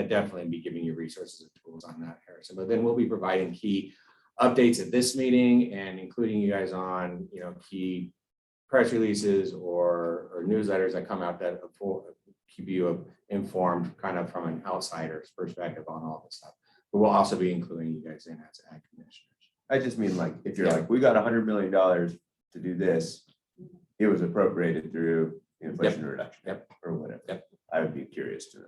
definitely be giving you resources and tools on that, Harrison, but then we'll be providing key updates at this meeting and including you guys on, key press releases or newsletters that come out that keep you informed kind of from an outsider's perspective on all this stuff. But we'll also be including you guys in as ag commissioners. I just mean, like, if you're like, we got $100 million to do this, it was appropriated through inflation reduction or whatever. I would be curious to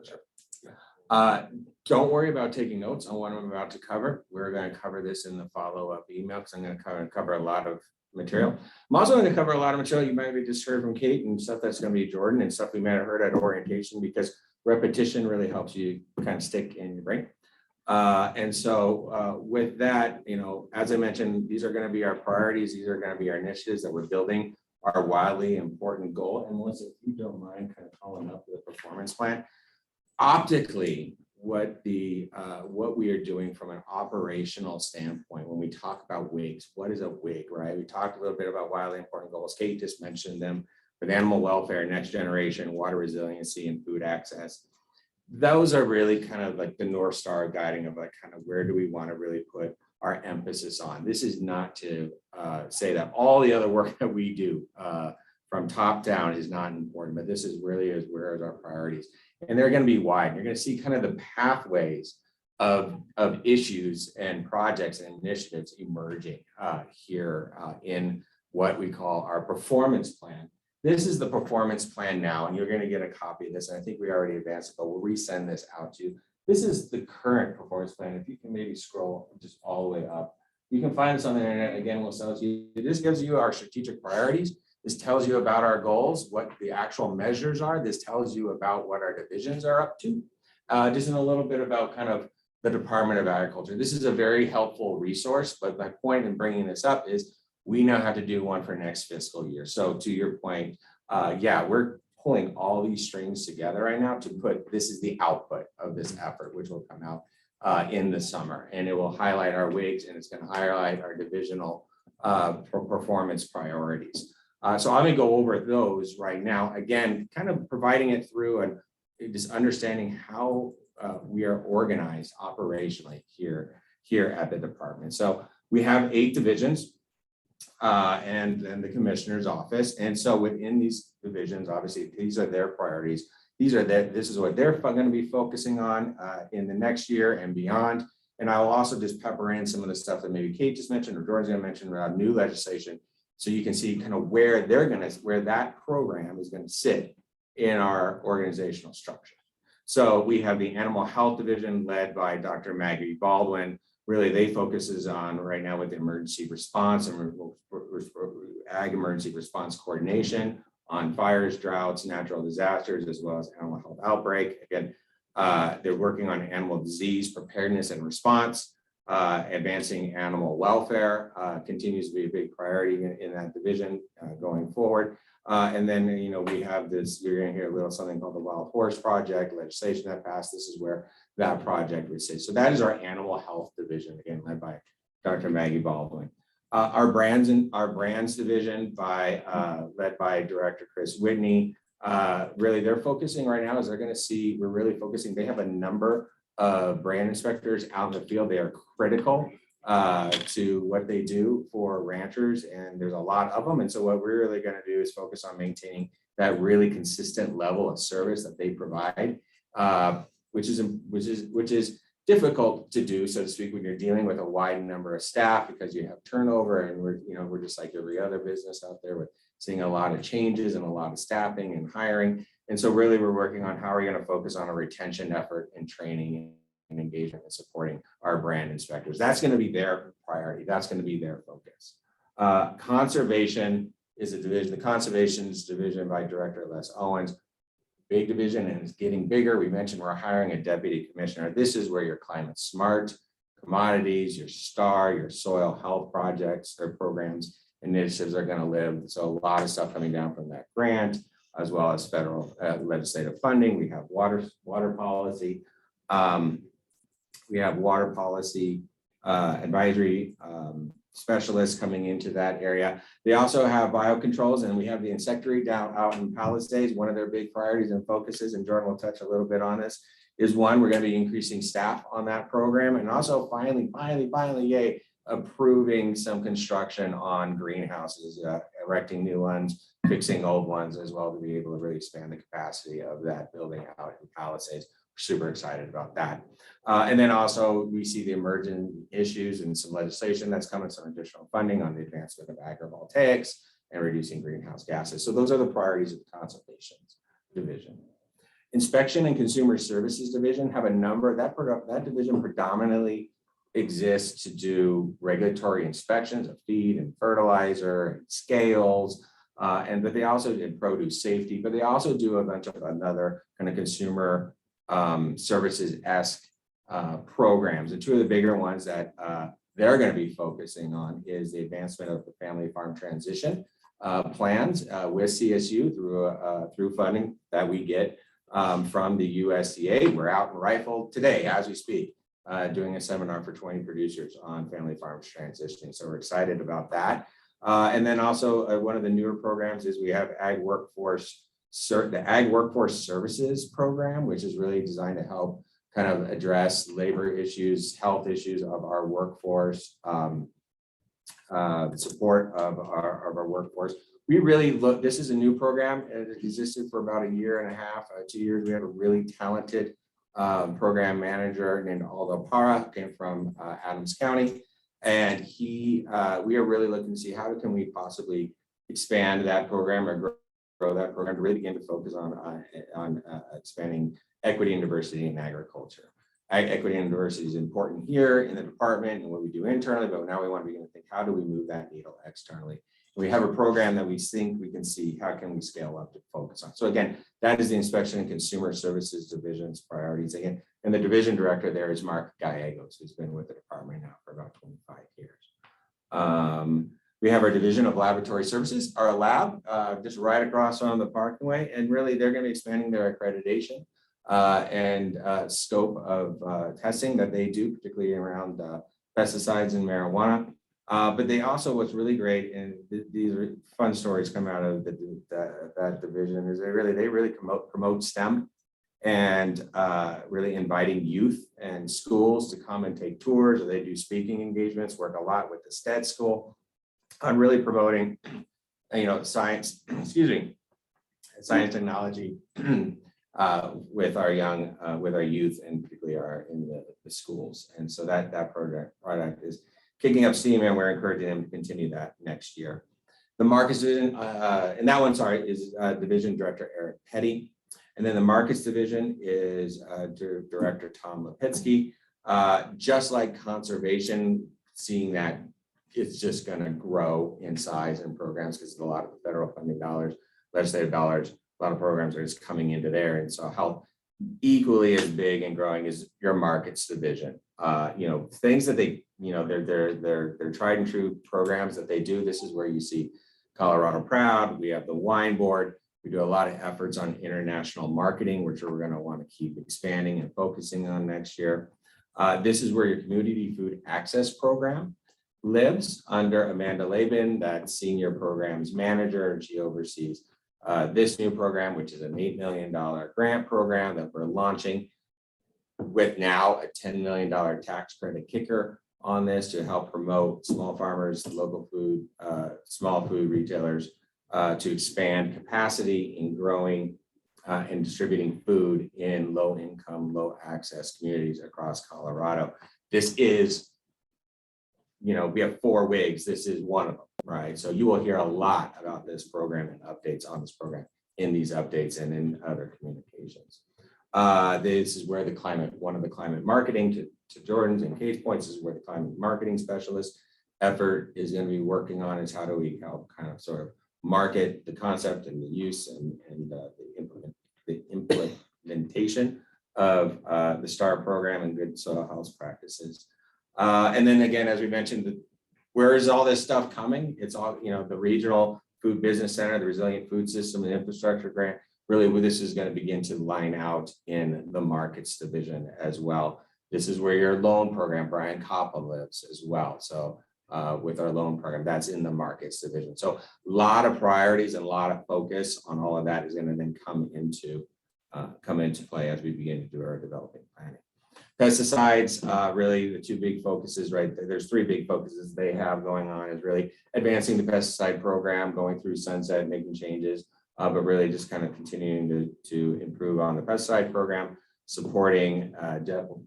know. Don't worry about taking notes on what I'm about to cover. We're going to cover this in the follow-up email because I'm going to cover a lot of material. I'm also going to cover a lot of material you might have just heard from Kate and stuff that's going to be Jordan and stuff we might have heard at orientation, because repetition really helps you kind of stick in your brain. And so with that, as I mentioned, these are going to be our priorities. These are going to be our initiatives that we're building, our wildly important goal. And Melissa, if you don't mind kind of calling up the performance plan, optically, what we are doing from an operational standpoint, when we talk about WIGs, what is a WIG, right? We talked a little bit about wildly important goals. Kate just mentioned them with animal welfare, next generation, water resiliency, and food access. Those are really kind of like the North Star guiding of like kind of where do we want to really put our emphasis on. This is not to say that all the other work that we do from top down is not important, but this is really where are our priorities. And they're going to be wide. You're going to see kind of the pathways of issues and projects and initiatives emerging here in what we call our performance plan. This is the performance plan now, and you're going to get a copy of this. And I think we already advanced it, but we'll resend this out to you. This is the current performance plan. If you can maybe scroll just all the way up, you can find this on the internet. Again, we'll sell it to you. This gives you our strategic priorities. This tells you about our goals, what the actual measures are. This tells you about what our divisions are up to. Just in a little bit about kind of the Department of Agriculture. This is a very helpful resource, but my point in bringing this up is we now have to do one for next fiscal year. So to your point, we're pulling all these strings together right now to put, this is the output of this effort, which will come out in the summer, and it will highlight our WIGs, and it's going to highlight our divisional performance priorities. So I'm going to go over those right now. Again, kind of providing it through and just understanding how we are organized operationally here at the department. So we have 8 divisions and then the commissioner's office. And so within these divisions, obviously, these are their priorities. This is what they're going to be focusing on in the next year and beyond. And I will also just pepper in some of the stuff that maybe Kate just mentioned or Jordan's going to mention around new legislation. So you can see kind of where that program is going to sit in our organizational structure. So we have the Animal Health Division led by Dr. Maggie Baldwin. Really, they focuses on right now with the emergency response and ag emergency response coordination on fires, droughts, natural disasters, as well as animal health outbreak. Again, they're working on animal disease preparedness and response. Advancing animal welfare continues to be a big priority in that division going forward. And then, we have this, you're going to hear a little something called the Wild Horse Project, legislation that passed. This is where that project would sit. So that is our animal health division, again, led by Dr. Maggie Baldwin. Our brands division led by Director Chris Whitney. Really, they're focusing right now, as they're going to see, we're really focusing. They have a number of brand inspectors out in the field. They are critical to what they do for ranchers, and there's a lot of them. And so what we're really going to do is focus on maintaining that really consistent level of service that they provide, which is difficult to do, so to speak, when you're dealing with a wide number of staff because you have turnover, and we're just like every other business out there with seeing a lot of changes and a lot of staffing and hiring. And so really we're working on how are we going to focus on a retention effort and training and engagement and supporting our brand inspectors. That's going to be their priority. That's going to be their focus. Conservation is a division. The conservation's division by Director Les Owens. Big division, and it's getting bigger. We mentioned we're hiring a deputy commissioner. This is where your climate smart commodities, your STAR, your soil health projects or programs, initiatives are going to live. So a lot of stuff coming down from that grant, as well as federal legislative funding. We have water policy. We have water policy advisory specialists coming into that area. They also have biocontrols, and we have the insectary down out in Palisades. One of their big priorities and focuses, and Jordan will touch a little bit on this, is one, we're going to be increasing staff on that program, and also finally, yay, approving some construction on greenhouses, erecting new ones, fixing old ones as well, to be able to really expand the capacity of that building out in Palisades. Super excited about that. And then also we see the emerging issues and some legislation that's coming, some additional funding on the advancement of agrivoltaics and reducing greenhouse gases. So those are the priorities of the Conservation Division. Inspection and Consumer Services Division have a number, that division predominantly exists to do regulatory inspections of feed and fertilizer and scales. But they also did produce safety, but they also do a bunch of another kind of consumer services-esque programs. And two of the bigger ones that they're going to be focusing on is the advancement of the family farm transition plans with CSU through funding that we get from the USDA. We're out in Rifle today as we speak, doing a seminar for 20 producers on family farms transitioning. So we're excited about that. And then also one of the newer programs is we have the Ag Workforce Services program, which is really designed to help kind of address labor issues, health issues of our workforce, support of our workforce. We really look, this is a new program. It existed for about a year and a half, 2 years. We have a really talented program manager named Aldo Parra, came from Adams County. And we are really looking to see how can we possibly expand that program or grow that program to really begin to focus on expanding equity and diversity in agriculture. Equity and diversity is important here in the department and what we do internally, but now we want to begin to think, how do we move that needle externally? And we have a program that we think we can see, how can we scale up to focus on? So again, that is the Inspection and Consumer Services Division's priorities. Again, and the division director there is Mark Gallegos, who's been with the department now for about 25 years. We have our Division of Laboratory Services, our lab, just right across from the Parkway, and really they're going to be expanding their accreditation and scope of testing that they do, particularly around pesticides and marijuana. But they also, what's really great, and these are fun stories come out of that division, is they really promote STEM and really inviting youth and schools to come and take tours, or they do speaking engagements, work a lot with the STED school on really promoting, science, science technology with our youth, and particularly in the schools. And so that product is kicking up steam, and we're encouraging them to continue that next year. The Markets Division, and that one, is Division Director Eric Petty. And then the Markets Division is Director Tom Lipitsky. Just like conservation, seeing that it's just going to grow in size and programs because a lot of federal funding dollars, legislative dollars, a lot of programs are just coming into there. And so how equally as big and growing is your Markets Division. Things that they, they're tried and true programs that they do. This is where you see Colorado Proud. We have the Wine Board. We do a lot of efforts on international marketing, which we're going to want to keep expanding and focusing on next year. This is where your Community Food Access Program lives under Amanda Laban, that's Senior Programs Manager, and she oversees this new program, which is an $8 million grant program that we're launching with now a $10 million tax credit kicker on this to help promote small farmers, local food, small food retailers to expand capacity in growing and distributing food in low income, low access communities across Colorado. This is, we have 4 WIGs. This is one of them, right? So you will hear a lot about this program and updates on this program in these updates and in other communications. This is where one of the climate marketing to Jordan's and Kate's points is where the climate marketing specialist effort is going to be working on is how do we help kind of sort of market the concept and the use and the implementation of the STAR program and good soil health practices. And then again, as we mentioned, where is all this stuff coming? It's all, the Regional Food Business Center, the Resilient Food System and Infrastructure Grant. Really, this is going to begin to line out in the markets division as well. This is where your loan program, Brian Coppa, lives as well. So with our loan program, that's in the markets division. So a lot of priorities and a lot of focus on all of that is going to then come into play as we begin to do our developing planning. Pesticides, really the 2 big focuses, right? There's 3 big focuses they have going on is really advancing the pesticide program, going through sunset, making changes, but really just kind of continuing to improve on the pesticide program, supporting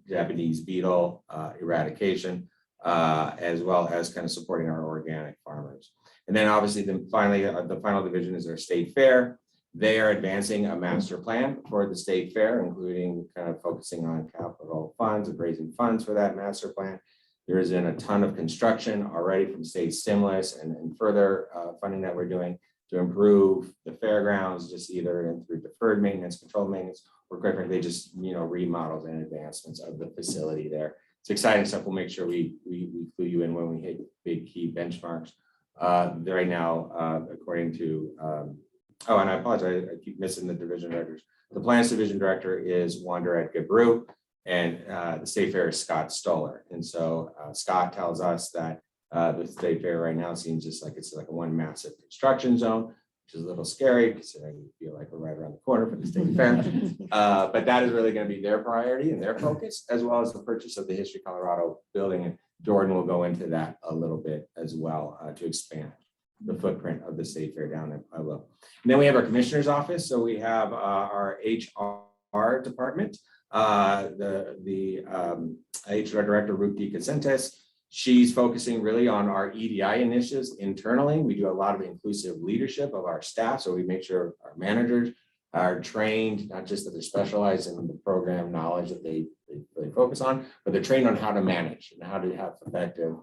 Japanese beetle eradication, as well as kind of supporting our organic farmers. And then obviously finally, the final division is our state fair. They are advancing a master plan for the state fair, including kind of focusing on capital funds and raising funds for that master plan. There is a ton of construction already from state stimulus and further funding that we're doing to improve the fairgrounds, just either through deferred maintenance, controlled maintenance, or quite frankly, just remodels and advancements of the facility there. It's exciting stuff. We'll make sure we clue you in when we hit big key benchmarks. Right now, according to and I apologize, I keep missing the division directors. The plans division director is Wander at Gabru, and the state fair is Scott Stoller. And so Scott tells us that the state fair right now seems just like it's like one massive construction zone, which is a little scary considering we feel like we're right around the corner for the state fair. But that is really going to be their priority and their focus, as well as the purchase of the History Colorado building. And Jordan will go into that a little bit as well to expand the footprint of the state fair down in Pueblo. And then we have our commissioner's office. So we have our HR department, the HR director, Ruth DeCasentes. She's focusing really on our EDI initiatives internally. We do a lot of inclusive leadership of our staff. So we make sure our managers are trained, not just that they're specialized in the program knowledge that they focus on, but they're trained on how to manage and how to have effective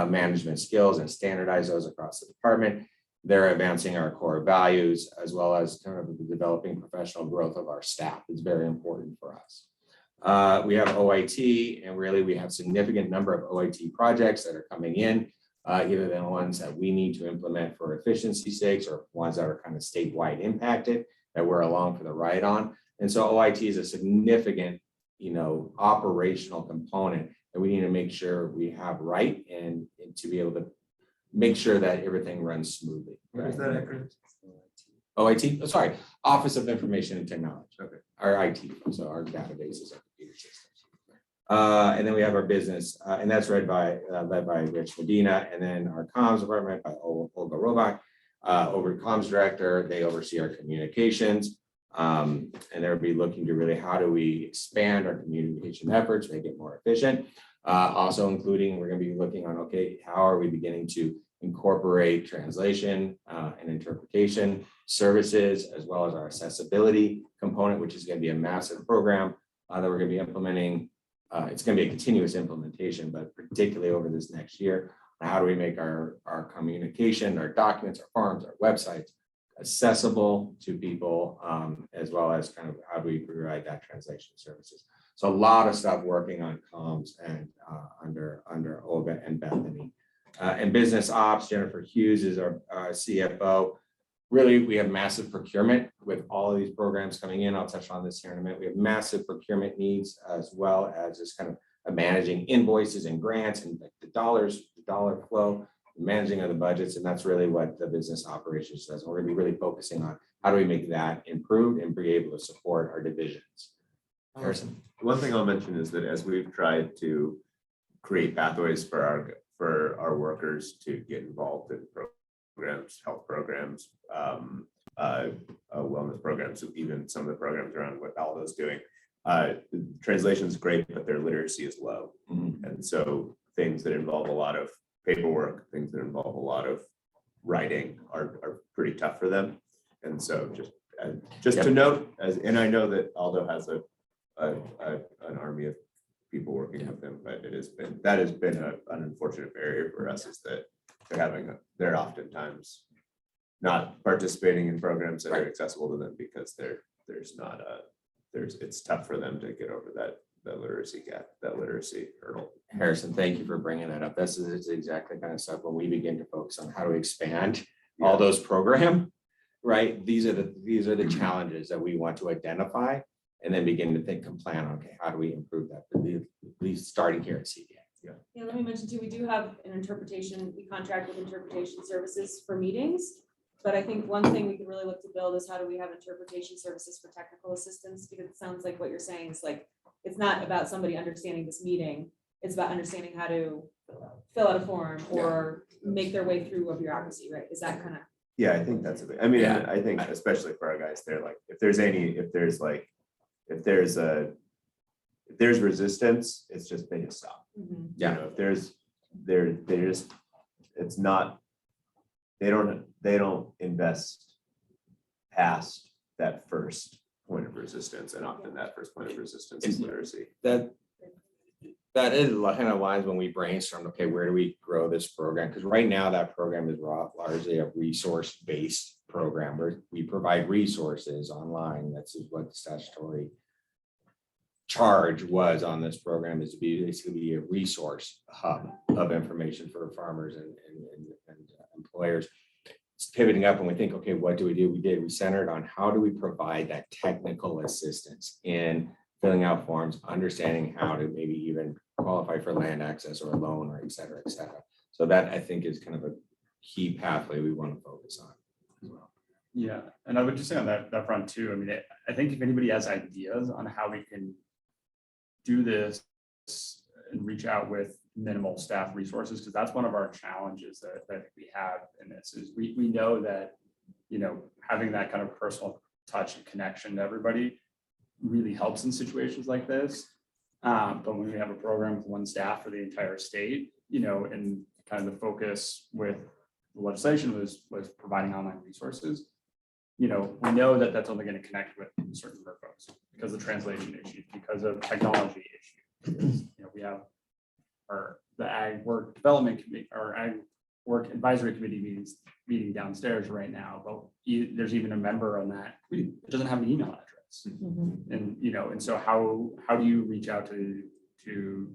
management skills and standardize those across the department. They're advancing our core values as well as kind of the developing professional growth of our staff. It's very important for us. We have OIT, and really we have significant number of OIT projects that are coming in, either the ones that we need to implement for efficiency sakes or ones that are kind of statewide impacted that we're along for the ride on. And so OIT is a significant, operational component that we need to make sure we have right and to be able to make sure that everything runs smoothly. What is that acronym? OIT, oh, sorry, Office of Information and Technology. Okay. Our IT, so our databases and computer systems. And then we have our business, and that's led by Rich Medina, and then our comms department by Olga Robach. Over comms director, they oversee our communications. And they'll be looking to really how do we expand our communication efforts, make it more efficient. Also including, we're going to be looking on, okay, how are we beginning to incorporate translation and interpretation services, as well as our accessibility component, which is going to be a massive program that we're going to be implementing. It's going to be a continuous implementation, but particularly over this next year, how do we make our communication, our documents, our forms, our websites accessible to people, as well as kind of how do we provide that translation services. So a lot of stuff working on comms and under Olga and Bethany. And business ops, Jennifer Hughes is our CFO. Really, we have massive procurement with all of these programs coming in. I'll touch on this here in a minute. We have massive procurement needs, as well as just kind of managing invoices and grants and the dollar flow, managing of the budgets. And that's really what the business operations does. We're going to be really focusing on how do we make that improved and be able to support our divisions. Harrison. One thing I'll mention is that as we've tried to create pathways for our workers to get involved in programs, health programs, wellness programs, even some of the programs around what Aldo's doing. Translation is great, but their literacy is low. And so things that involve a lot of paperwork, things that involve a lot of writing are pretty tough for them. And so just to note, and I know that Aldo has an army of people working with them, but that has been an unfortunate barrier for us, is that they're oftentimes not participating in programs that are accessible to them because it's tough for them to get over that literacy gap, that literacy hurdle. Harrison, thank you for bringing that up. This is exactly kind of stuff when we begin to focus on how to expand all those programs, right? These are the challenges that we want to identify and then begin to think and plan, okay, how do we improve that? At least starting here at CDA. Yeah, let me mention too, we do have an interpretation, we contract with interpretation services for meetings. But I think one thing we could really look to build is how do we have interpretation services for technical assistance? Because it sounds like what you're saying is like, it's not about somebody understanding this meeting. It's about understanding how to fill out a form or make their way through a bureaucracy, right? Is that kind of? Yeah, I think that's a bit, I mean, I think especially for our guys, they're like, if there's resistance, it's just, they just stop. Yeah. You know, if it's not, they don't invest past that first point of resistance, and often that first point of resistance is literacy. That is kind of lines when we brainstorm, okay, where do we grow this program? Because right now that program is largely a resource-based program where we provide resources online. That's what the statutory charge was on this program, is to be basically a resource hub of information for farmers and employers. It's pivoting up when we think, okay, what do? We centered on how do we provide that technical assistance in filling out forms, understanding how to maybe even qualify for land access or a loan, or et cetera, et cetera. So that, I think, is kind of a key pathway we want to focus on as well. Yeah, and I would just say on that front too, I mean, I think if anybody has ideas on how we can do this and reach out with minimal staff resources, because that's one of our challenges that we have in this, is we know that, you know, having that kind of personal touch and connection to everybody really helps in situations like this. But when we have a program with one staff for the entire state, you know, and kind of the focus with the legislation was providing online resources, you know, we know that that's only going to connect with a certain number of folks because of translation issues, because of technology issues. Because, you know, we have the Ag Work Development Committee, or Ag Work Advisory Committee meeting downstairs right now, but there's even a member on that that doesn't have an email address. And, you know, and so how do you reach out to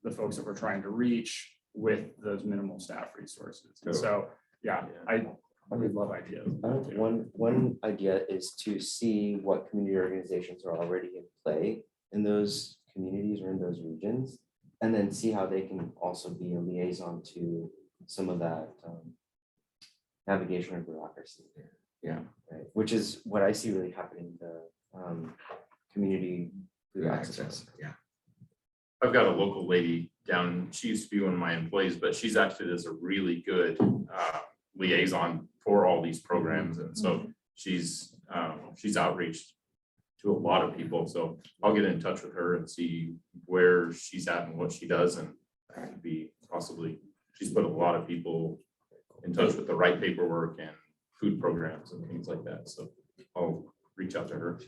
the folks that we're trying to reach with those minimal staff resources? And so, yeah, I would love ideas. One idea is to see what community organizations are already in play in those communities or in those regions, and then see how they can also be a liaison to some of that navigation or bureaucracy. Yeah. Right. Which is what I see really happening, the community food access. Yeah. I've got a local lady down, she used to be one of my employees, but she's actually does a really good liaison for all these programs. And so she's outreached to a lot of people. So I'll get in touch with her and see where she's at and what she does. And that could be possibly, she's put a lot of people in touch with the right paperwork and food programs and things like that. So I'll reach out to her.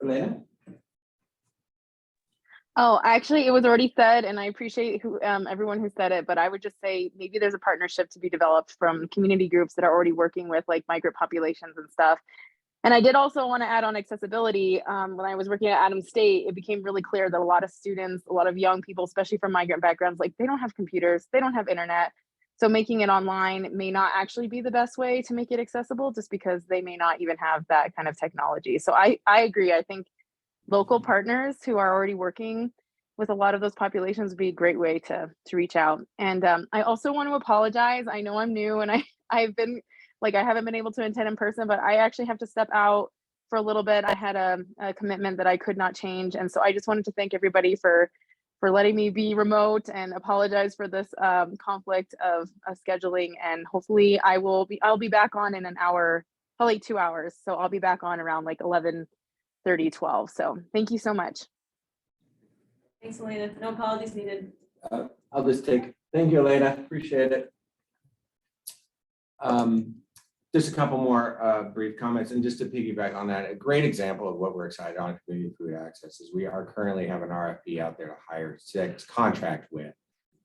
Elena? Oh, actually, it was already said, and I appreciate everyone who said it, but I would just say maybe there's a partnership to be developed from community groups that are already working with like migrant populations and stuff. And I did also want to add on accessibility. When I was working at Adams State, it became really clear that a lot of students, a lot of young people, especially from migrant backgrounds, like they don't have computers, they don't have internet. So making it online may not actually be the best way to make it accessible, just because they may not even have that kind of technology. So I agree. I think local partners who are already working with a lot of those populations would be a great way to reach out. And I also want to apologize. I know I'm new and I haven't been able to attend in person, but I actually have to step out for a little bit. I had a commitment that I could not change. And so I just wanted to thank everybody for letting me be remote, and apologize for this conflict of scheduling. And hopefully I'll be back on in an hour probably 2 hours. So I'll be back on around like 11:30, 12. So thank you so much. Thanks, Elena. No apologies needed. I'll just thank you, Elena, appreciate it. Just a couple more brief comments, and just to piggyback on that, a great example of what we're excited on community food access is we are currently have an RFP out there to hire contract with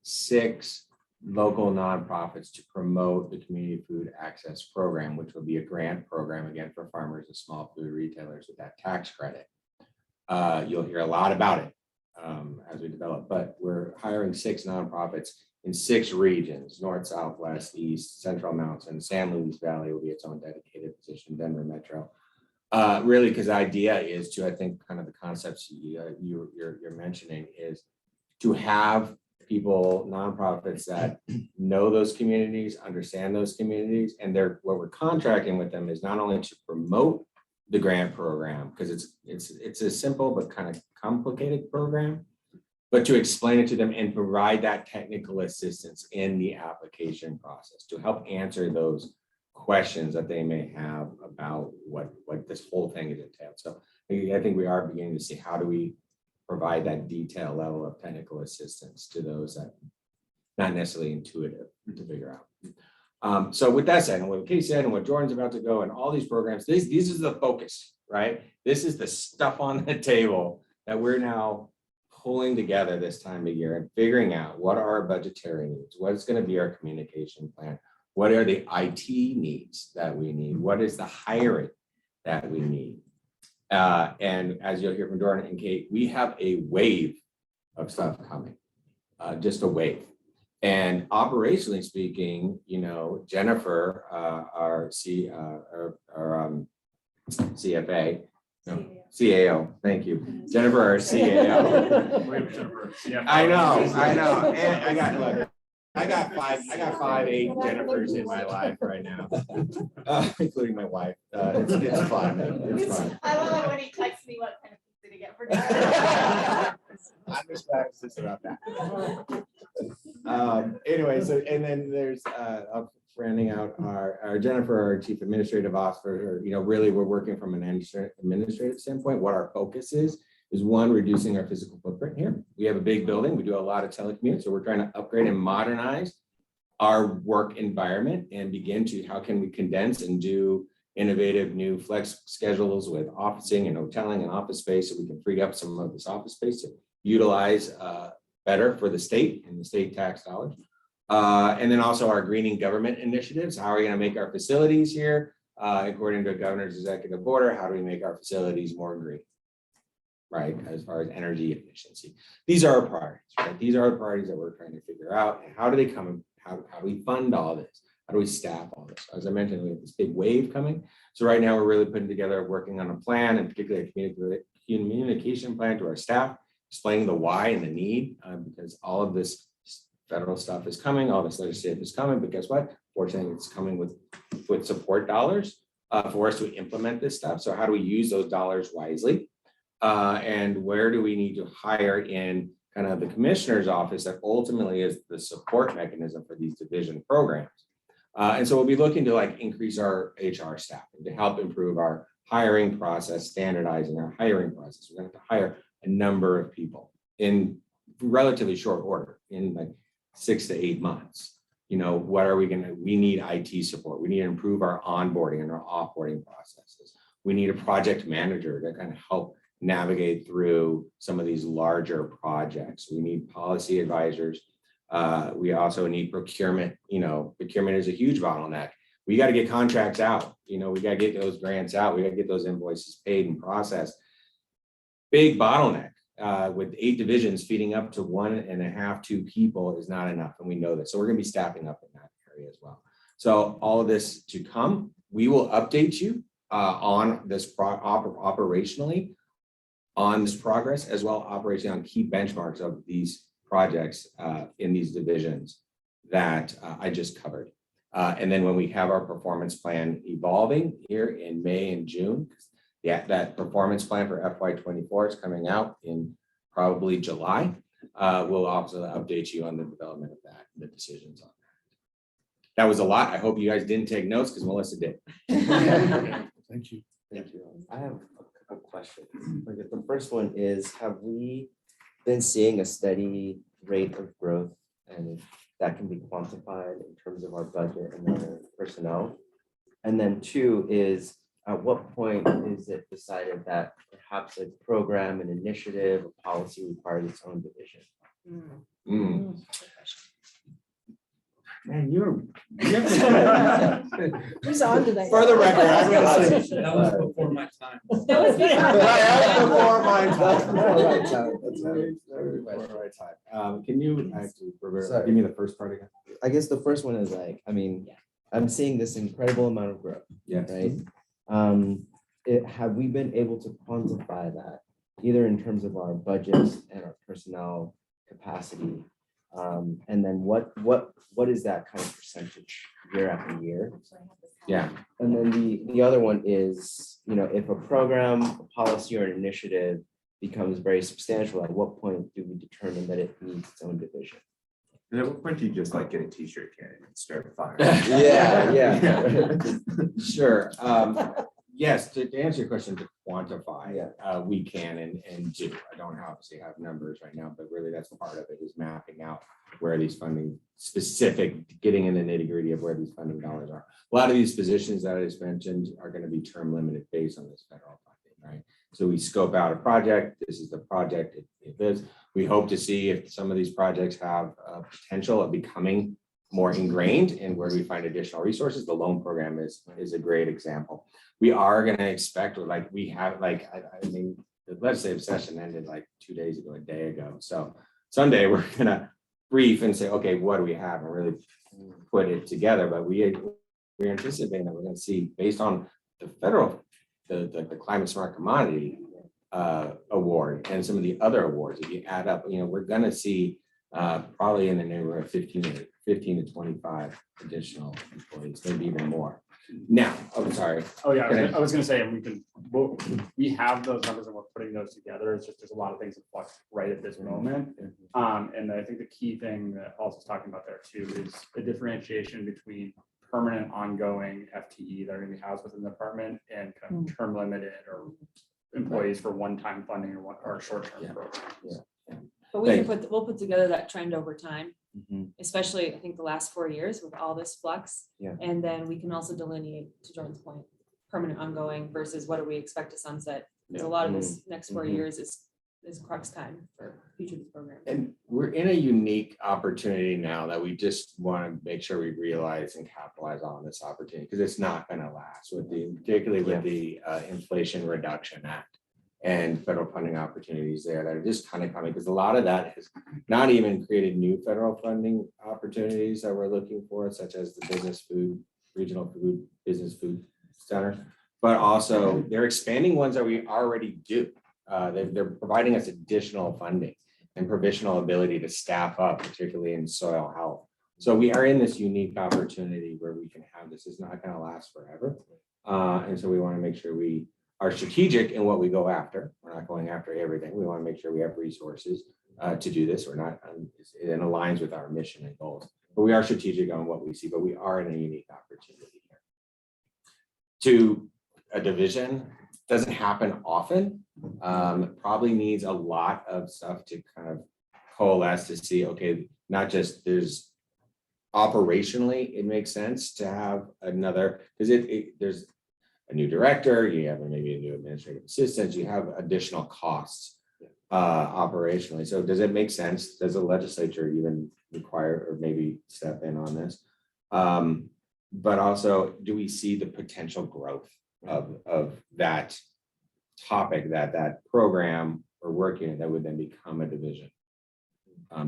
6 local nonprofits to promote the community food access program, which will be a grant program again for farmers and small food retailers with that tax credit. You'll hear a lot about it as we develop, but we're hiring 6 nonprofits in 6 regions: North, South, West, East, Central Mountain, San Luis Valley will be its own dedicated position, Denver Metro. Really, because the idea is to, I think, kind of the concepts you're mentioning is to have people, nonprofits that know those communities, understand those communities, and what we're contracting with them is not only to promote the grant program, because it's a simple but kind of complicated program, but to explain it to them and provide that technical assistance in the application process to help answer those questions that they may have about what this whole thing is entailed. So I think we are beginning to see how do we provide that detail level of technical assistance to those that not necessarily intuitive to figure out. So with that said, and what Kate said, and what Jordan's about to go, and all these programs, this is the focus, right? This is the stuff on the table that we're now pulling together this time of year and figuring out what are our budgetary needs, what's going to be our communication plan, what are the IT needs that we need, what is the hiring that we need. And as you'll hear from Jordan and Kate, we have a wave of stuff coming, just a wave. And operationally speaking, you know, Jennifer, our CFA, no, CAO, thank you. Jennifer, our CAO. I know. And I got 8 Jennifers in my life right now, including my wife. It's fun. It's fun. I love it when he texts me what kind of pizza to get for dinner. I'm just practicing about that. Anyway, so and then there's rounding out our Jennifer, our Chief Administrative Officer. You know, really we're working from an administrative standpoint. What our focus is one, reducing our physical footprint here. We have a big building. We do a lot of telecommute, so we're trying to upgrade and modernize our work environment and begin to how can we condense and do innovative new flex schedules with officing and hoteling and office space, so we can free up some of this office space to utilize better for the state and the state tax dollars. And then also our greening government initiatives. How are we going to make our facilities here, according to the governor's executive order, how do we make our facilities more green, right? As far as energy efficiency. These are our priorities, right? These are our priorities that we're trying to figure out. And how do they come? How do we fund all this? How do we staff all this? As I mentioned, we have this big wave coming. So right now we're really putting together, working on a plan, and particularly a communication plan to our staff, explaining the why and the need, because all of this federal stuff is coming, all this legislation is coming, but guess what? Fortunately, it's coming with support dollars for us to implement this stuff. So how do we use those dollars wisely? And where do we need to hire in kind of the commissioner's office that ultimately is the support mechanism for these division programs? And so we'll be looking to like increase our HR staff and to help improve our hiring process, standardizing our hiring process. We're going to have to hire a number of people in relatively short order, in like 6 to 8 months. You know, what are we we need IT support. We need to improve our onboarding and our offboarding processes. We need a project manager to kind of help navigate through some of these larger projects. We need policy advisors. We also need procurement. You know, procurement is a huge bottleneck. We got to get contracts out. You know, we got to get those grants out. We got to get those invoices paid and processed. Big bottleneck. With 8 divisions, feeding up to 1.5, 2 people is not enough. And we know that. So we're going to be staffing up in that area as well. So all of this to come, we will update you on this operationally on this progress, as well operationally on key benchmarks of these projects in these divisions that I just covered. And then when we have our performance plan evolving here in May and June, that performance plan for FY24 is coming out in probably July. We'll also update you on the development of that, the decisions on That was a lot. I hope you guys didn't take notes because Melissa did. Thank you. Thank you. I have a question. Like, the first one is, have we been seeing a steady rate of growth, and that can be quantified in terms of our budget and our personnel? And then two is, at what point is it decided that perhaps a program, an initiative, a policy requires its own division? Mm. Man, Who's on today? For the record, I'm gonna say. That was before my time. That was Before my That's time. before my time. That's Before my time. Can you actually, Sorry. give me the first part again? I guess the first one is like, I mean, I'm seeing this incredible amount of growth, Yeah. right? Have we been able to quantify that, either in terms of our budgets and our personnel capacity? And then what is that kind of percentage year after year? Yeah. And then the other one is, if a program, a policy, or an initiative becomes very substantial, at what point do we determine that it needs its own division? And at what point do you just like get a t-shirt cannon and start firing? Yeah. Sure. Yes, to answer your question, to quantify, Yeah. we can and do. I don't obviously have numbers right now, but really that's part of it, is mapping out where these funding specific, getting in the nitty gritty of where these funding dollars are. A lot of these positions that I just mentioned are going to be term limited based on this federal funding, right? So we scope out a project. This is the project. It is. We hope to see if some of these projects have a potential of becoming more ingrained, and where we find additional resources. The loan program is a great example. We are going to expect, like we have, like, I mean, the legislative session ended like 2 days ago, a day ago. So someday we're going to brief and say, okay, what do we have, and really put it together. But we're anticipating that we're going to see, based on the federal, the climate smart commodity award and some of the other awards, if you add up, we're going to see probably in the neighborhood of 15 to 25 additional employees, maybe even more. Now, I'm sorry. Oh, yeah, I was gonna say, we have those numbers and we're putting those together. It's just, there's a lot of things in flux right at this moment. And I think the key thing that Paul's talking about there too is the differentiation between permanent ongoing FTE that are gonna be housed within the department and kind of term limited or employees for one-time funding or short-term programs. But we'll put together that trend over time, especially I think the last 4 years with all this flux. Yeah. And then we can also delineate, to Jordan's point, permanent ongoing versus what do we expect to sunset? Because a lot of this next 4 years is crux time for future of the program. And we're in a unique opportunity now that we just want to make sure we realize and capitalize on this opportunity, because it's not going to last, particularly with the Inflation Reduction Act and federal funding opportunities there that are just kind of coming, because a lot of that has not even created new federal funding opportunities that we're looking for, such as the regional food, business food center, but also they're expanding ones that we already do. They're providing us additional funding and provisional ability to staff up, particularly in soil health. So we are in this unique opportunity where we can have this. It's not going to last forever. And so we want to make sure we are strategic in what we go after. We're not going after everything. We want to make sure we have resources to do this. We're not, it aligns with our mission and goals, but we are strategic on what we see, but we are in a unique opportunity here. To a division, doesn't happen often. Probably needs a lot of stuff to kind of coalesce to see, okay, not just there's operationally, it makes sense to have another, because there's a new director, you have maybe a new administrative assistant, you have additional costs operationally. So does it make sense? Does the legislature even require or maybe step in on this? But also, do we see the potential growth of that topic, that program or work unit that would then become a division?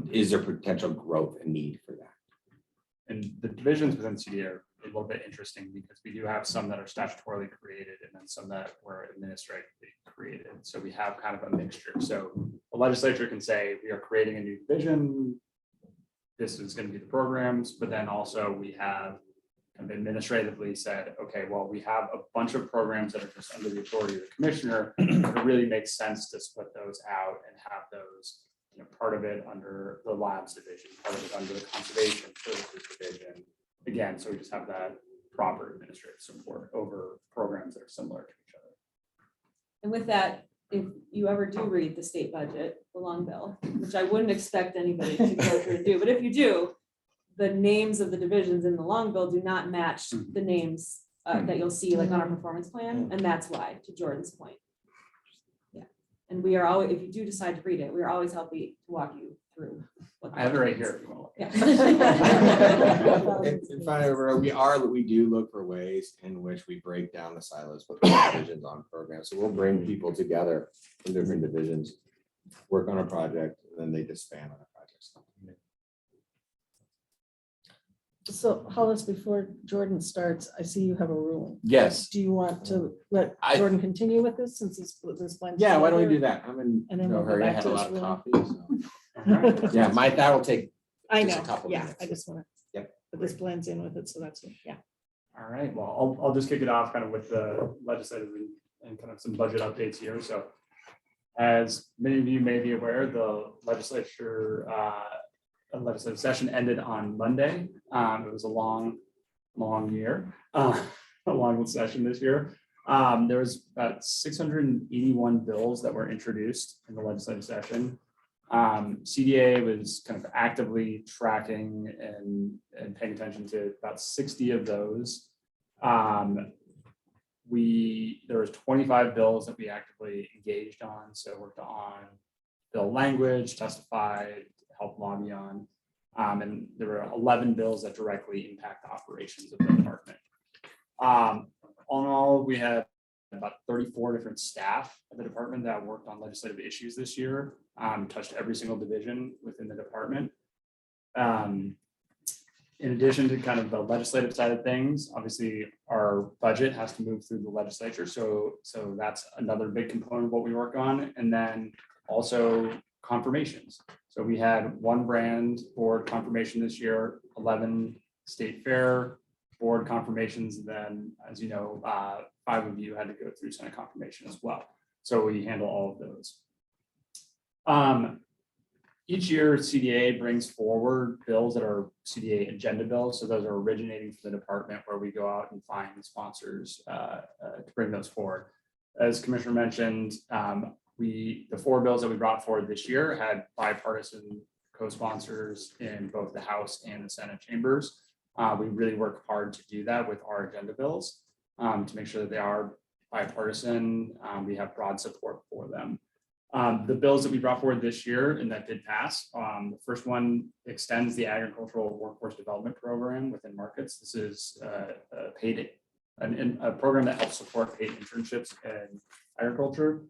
Is there potential growth and need for that? And the divisions within CDA are a little bit interesting because we do have some that are statutorily created and then some that were administratively created. So we have kind of a mixture. So the legislature can say, we are creating a new division. This is going to be the programs, but then also we have kind of administratively said, okay, well, we have a bunch of programs that are just under the authority of the commissioner. It really makes sense to split those out and have those, part of it under the labs division, part of it under the conservation services division, again, so we just have that proper administrative support over programs that are similar to each other. And with that, if you ever do read the state budget, the long bill, which I wouldn't expect anybody to go through and do, but if you do, the names of the divisions in the long bill do not match the names that you'll see like on our performance plan, and that's why, to Jordan's point. Yeah, and we are always, if you do decide to read it, we are always happy to walk you through. what the I have it right budget here if you want. is. And finally, we do look for ways in which we break down the silos with the divisions on programs. So we'll bring people together in different divisions, work on a project, and then they disband on a project. So Hollis, before Jordan starts, I see you have a ruling. Yes. Do you want to let I- Jordan continue with this since this blends? Yeah, why don't we together? do that? I'm in And then no we'll go hurry. I back had to a this lot of room. coffee. So. Yeah, that will take I just know, a couple yeah, minutes. I just want to. Yep. But this blends in with it, so that's, yeah. All right, well, I'll just kick it off kind of with the legislative and kind of some budget updates here. So as many of you may be aware, the legislative session ended on Monday. It was a long year, a long session this year. There was about 681 bills that were introduced in the legislative session. CDA was kind of actively tracking and paying attention to about 60 of those. There was 25 bills that we actively engaged on, so worked on bill language, testified, helped lobby on, and there were 11 bills that directly impact the operations of the department. All in all, we had about 34 different staff at the department that worked on legislative issues this year, touched every single division within the department. In addition to kind of the legislative side of things, obviously our budget has to move through the legislature. So that's another big component of what we work on. And then also confirmations. So we had one brand board confirmation this year, 11 state fair board confirmations. And then, as you know, 5 of you had to go through Senate confirmation as well. So we handle all of those. Each year, CDA brings forward bills that are CDA agenda bills. So those are originating from the department where we go out and find sponsors to bring those forward. As Commissioner mentioned, the 4 bills that we brought forward this year had bipartisan co-sponsors in both the House and the Senate chambers. We really work hard to do that with our agenda bills to make sure that they are bipartisan. We have broad support for them. The bills that we brought forward this year and that did pass, the first one extends the agricultural workforce development program within markets. This is a program that helps support paid internships in agriculture.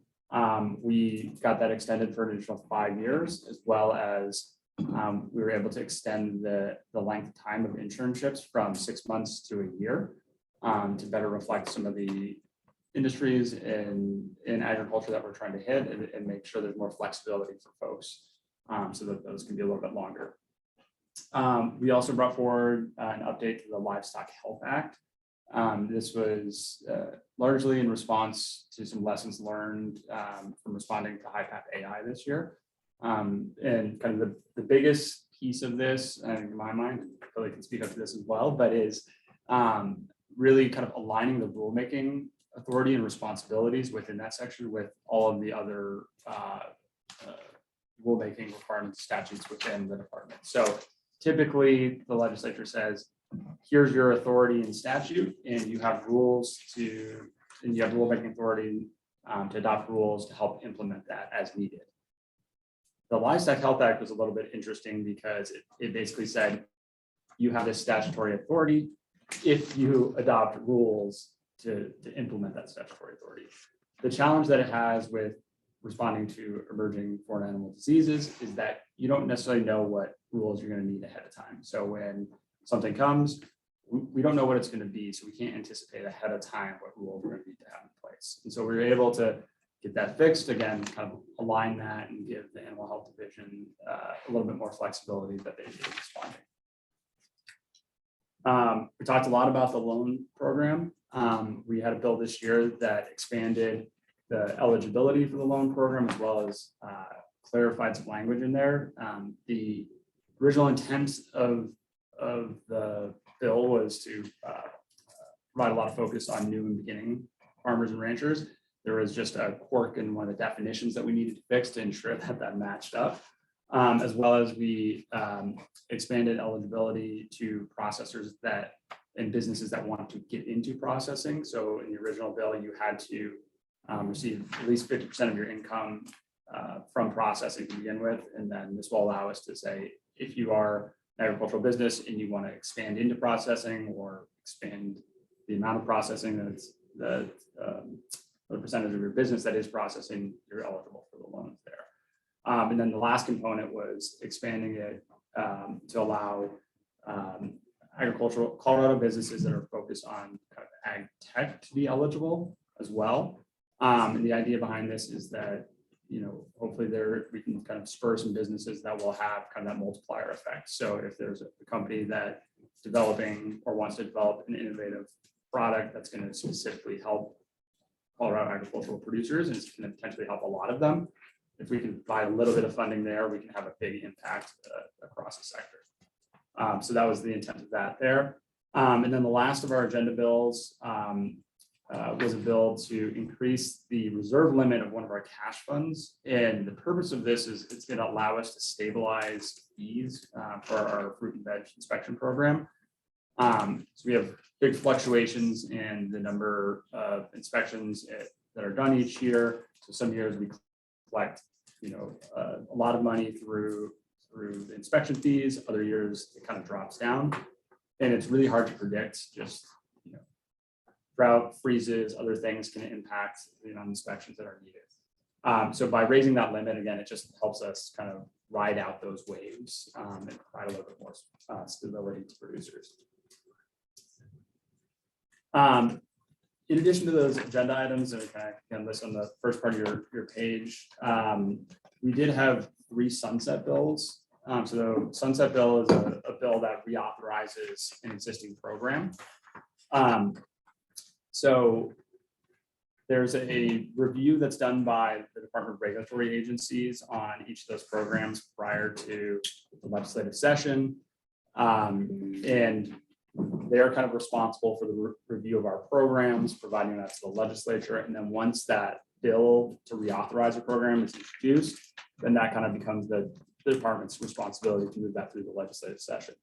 We got that extended for an additional 5 years, as well as we were able to extend the length of time of internships from 6 months to a year to better reflect some of the industries in agriculture that we're trying to hit and make sure there's more flexibility for folks so that those can be a little bit longer. We also brought forward an update to the Livestock Health Act. This was largely in response to some lessons learned from responding to HiPath AI this year. And kind of the biggest piece of this, in my mind, Billy can speak up to this as well, but is really kind of aligning the rulemaking authority and responsibilities within that section with all of the other rulemaking requirements, statutes within the department. So typically the legislature says, here's your authority in statute, and you have rulemaking authority to adopt rules to help implement that as needed. The Livestock Health Act was a little bit interesting because it basically said you have this statutory authority if you adopt rules to implement that statutory authority. The challenge that it has with responding to emerging foreign animal diseases is that you don't necessarily know what rules you're going to need ahead of time. So when something comes, we don't know what it's going to be, so we can't anticipate ahead of time what rules we're going to need to have in place. And so we were able to get that fixed, again, kind of align that and give the Animal Health Division a little bit more flexibility that they need responding. We talked a lot about the loan program. We had a bill this year that expanded the eligibility for the loan program, as well as clarified some language in there. The original intent of the bill was to provide a lot of focus on new and beginning farmers and ranchers. There was just a quirk in one of the definitions that we needed to fix to ensure that that matched up. As well as we expanded eligibility to processors that and businesses that want to get into processing. So in the original bill, you had to receive at least 50% of your income from processing to begin with. And then this will allow us to say, if you are an agricultural business and you want to expand into processing or expand the amount of processing that's the percentage of your business that is processing, you're eligible for the loans there. And then the last component was expanding it to allow agricultural Colorado businesses that are focused on kind of ag tech to be eligible as well. And the idea behind this is that, hopefully we can kind of spur some businesses that will have kind of that multiplier effect. So if there's a company that is developing or wants to develop an innovative product that's going to specifically help Colorado agricultural producers, and it's going to potentially help a lot of them. If we can provide a little bit of funding there, we can have a big impact across the sector. So that was the intent of that there. And then the last of our agenda bills was a bill to increase the reserve limit of one of our cash funds. And the purpose of this is it's going to allow us to stabilize fees for our fruit and veg inspection program. So we have big fluctuations in the number of inspections that are done each year. So some years we collect, a lot of money through the inspection fees. Other years it kind of drops down, and it's really hard to predict. Just drought, freezes, other things can impact the amount of inspections that are needed. So by raising that limit again, it just helps us kind of ride out those waves and provide a little bit more stability to producers. In addition to those agenda items that I can list on the first part of your page, we did have 3 sunset bills. So the sunset bill is a bill that reauthorizes an existing program. So there's a review that's done by the Department of Regulatory Agencies on each of those programs prior to the legislative session. And they're kind of responsible for the review of our programs, providing that to the legislature. And then once that bill to reauthorize a program is introduced, then that kind of becomes the department's responsibility to move that through the legislative session.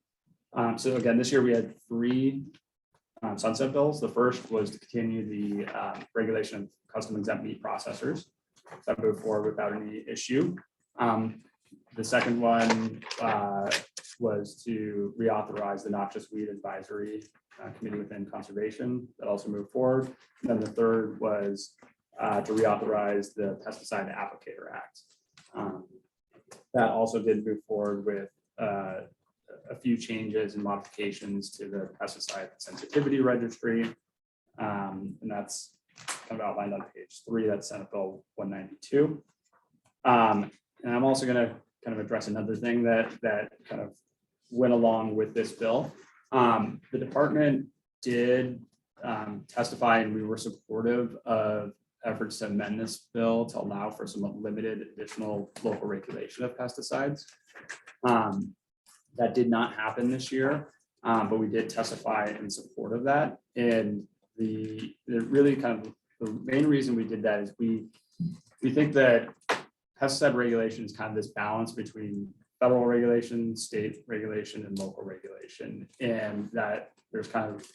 So again, this year we had 3 sunset bills. The first was to continue the regulation of custom exempt meat processors. That moved forward without any issue. The second one was to reauthorize the Noxious Weed Advisory Committee within Conservation. That also moved forward. And then the third was to reauthorize the Pesticide Applicator Act. That also did move forward with a few changes and modifications to the pesticide sensitivity registry. And that's kind of outlined on page 3. That's Senate Bill 192. And I'm also going to kind of address another thing that kind of went along with this bill. The department did testify, and we were supportive of efforts to amend this bill to allow for some limited additional local regulation of pesticides. That did not happen this year, but we did testify in support of that. And the really kind of the main reason we did that is we think that pesticide regulation is kind of this balance between federal regulation, state regulation, and local regulation, and that there's kind of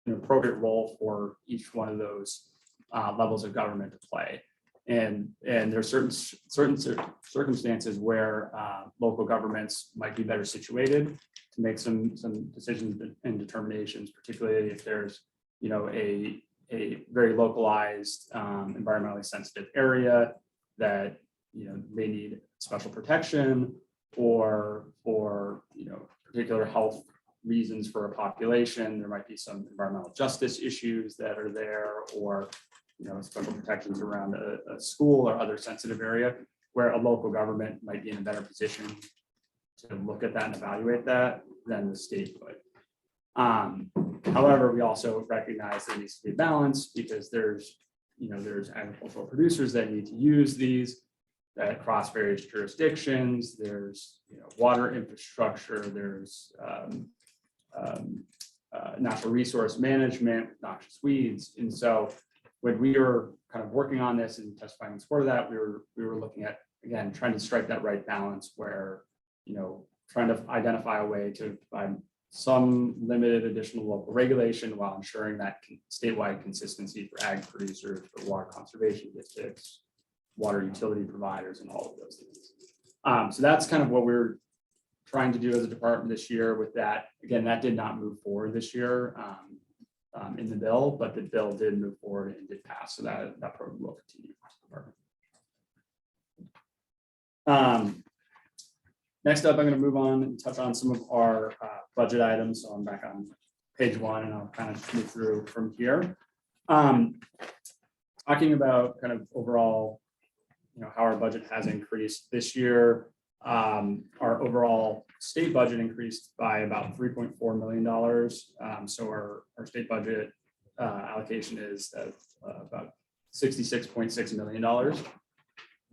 an appropriate role for each one of those levels of government to play. And there's certain circumstances where local governments might be better situated to make some decisions and determinations, particularly if there's a very localized environmentally sensitive area that may need special protection or particular health reasons for a population. There might be some environmental justice issues that are there, or special protections around a school or other sensitive area where a local government might be in a better position to look at that and evaluate that than the state would. However, we also recognize there needs to be a balance, because there's agricultural producers that need to use these that cross various jurisdictions. There's water infrastructure, there's natural resource management, noxious weeds. And so when we were kind of working on this and testifying in support of that, we were looking at, again, trying to strike that right balance where, trying to identify a way to provide some limited additional local regulation while ensuring that statewide consistency for ag producers, for water conservation districts, water utility providers, and all of those things. So that's kind of what we're trying to do as a department this year with that. Again, that did not move forward this year in the bill, but the bill did move forward and did pass. So that program will continue. Next up, I'm going to move on and touch on some of our budget items. So I'm back on page 1 and I'll kind of move through from here. Talking about kind of overall, how our budget has increased this year. Our overall state budget increased by about $3.4 million. So our state budget allocation is about $66.6 million.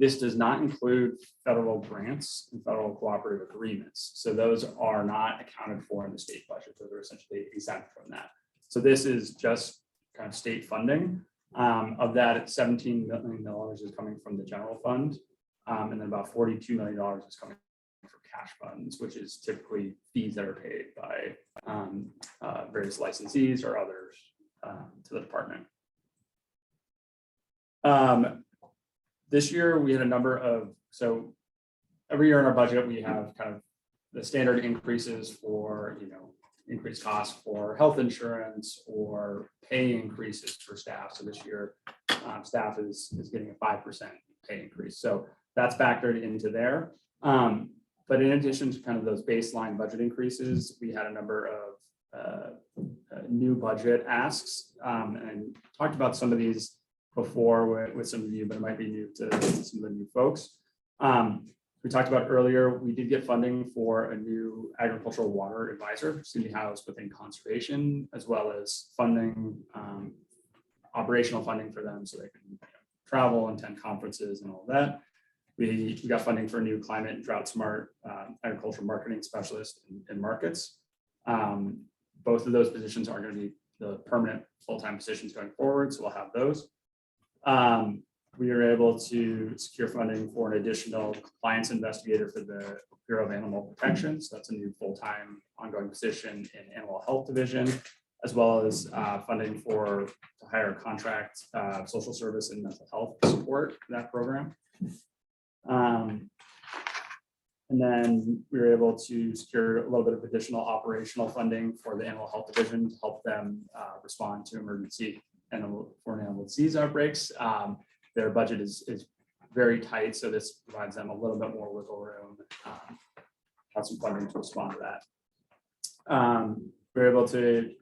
This does not include federal grants and federal cooperative agreements. So those are not accounted for in the state budget. Those are essentially exempt from that. So this is just kind of state funding. Of that, $17 million is coming from the general fund. And then about $42 million is coming from cash funds, which is typically fees that are paid by various licensees or others to the department. This year we had a number of, so every year in our budget, we have kind of the standard increases for, increased costs for health insurance or pay increases for staff. So this year staff is getting a 5% pay increase. So that's factored into there. But in addition to kind of those baseline budget increases, we had a number of new budget asks and talked about some of these before with some of you, but it might be new to some of the new folks. We talked about earlier, we did get funding for a new agricultural water advisor to be housed within conservation, as well as funding, operational funding for them so they can travel, attend conferences and all of that. We got funding for a new climate and drought smart agricultural marketing specialist in markets. Both of those positions are going to be the permanent full-time positions going forward, so we'll have those. We were able to secure funding for an additional compliance investigator for the Bureau of Animal Protection. So that's a new full-time ongoing position in Animal Health Division, as well as funding to hire a contract social service and mental health support for that program. And then we were able to secure a little bit of additional operational funding for the Animal Health Division to help them respond to emergency foreign animal disease outbreaks. Their budget is very tight, so this provides them a little bit more wiggle room, have some funding to respond to that. We're able to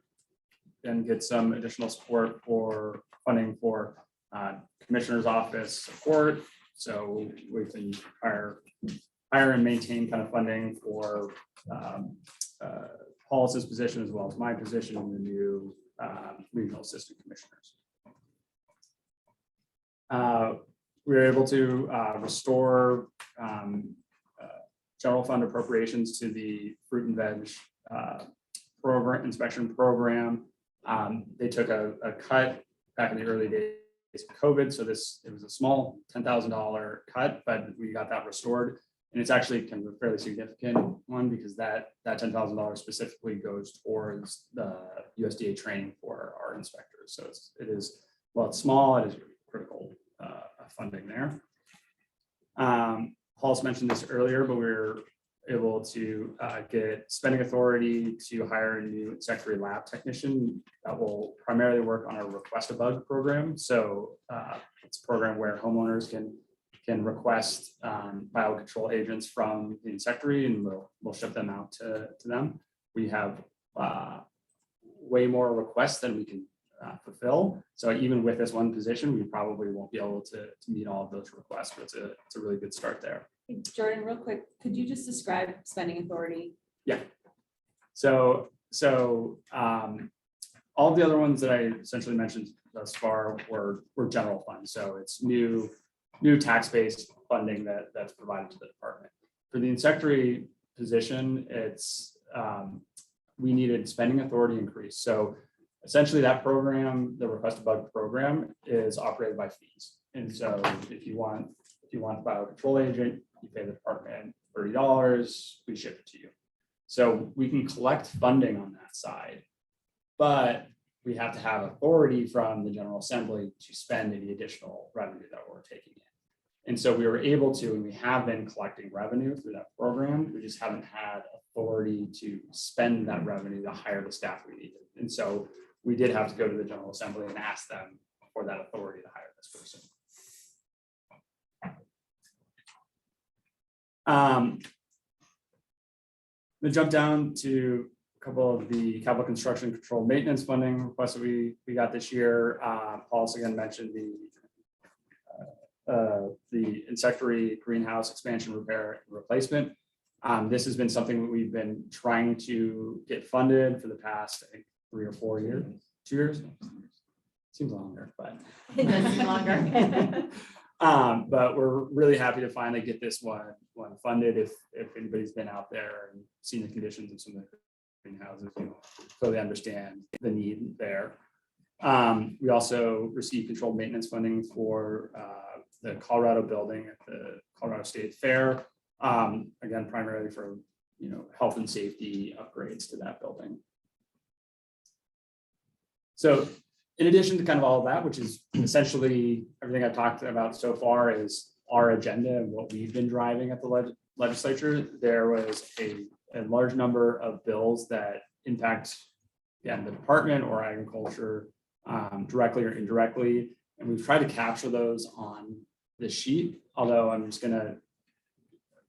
then get some additional support for funding for Commissioner's Office support. So we can hire and maintain kind of funding for Paul's position as well as my position in the new regional assistant commissioners. We were able to restore general fund appropriations to the fruit and veg inspection program. They took a cut back in the early days of COVID. So it was a small $10,000 cut, but we got that restored. And it's actually kind of a fairly significant one because that $10,000 specifically goes towards the USDA training for our inspectors. So it is, while it's small, it is critical funding there. Paul's mentioned this earlier, but we're able to get spending authority to hire a new insectary lab technician that will primarily work on our Request a Bug program. So it's a program where homeowners can request biocontrol agents from the insectary, and we'll ship them out to them. We have way more requests than we can fulfill. So even with this one position, we probably won't be able to meet all of those requests, but it's a really good start there. Jordan, real quick, could you just describe spending authority? Yeah. So all the other ones that I essentially mentioned thus far were general funds. So it's new tax-based funding that's provided to the department. For the insectary position, it's we needed spending authority increase. So essentially that program, the requested budget program is operated by fees. And so if you want a bio control agent, you pay the department $30, we ship it to you. So we can collect funding on that side, but we have to have authority from the General Assembly to spend any additional revenue that we're taking in. And so we were able to, and we have been collecting revenue through that program. We just haven't had authority to spend that revenue to hire the staff we needed. And so we did have to go to the General Assembly and ask them for that authority to hire this person. We jump down to a couple of the capital construction control maintenance funding requests that we got this year. Paul also again mentioned the insectary greenhouse expansion, repair, and replacement. This has been something that we've been trying to get funded for the past, I think, 3 or 4 years, 2 years. Seems longer, but It does seem longer. but we're really happy to finally get this one funded. If anybody's been out there and seen the conditions of some of the greenhouses, you totally understand the need there. We also received controlled maintenance funding for the Colorado building at the Colorado State Fair. Again, primarily for health and safety upgrades to that building. So in addition to kind of all of that, which is essentially everything I've talked about so far, is our agenda and what we've been driving at the legislature. There was a large number of bills that impact the department or agriculture directly or indirectly. And we've tried to capture those on the sheet, although I'm just gonna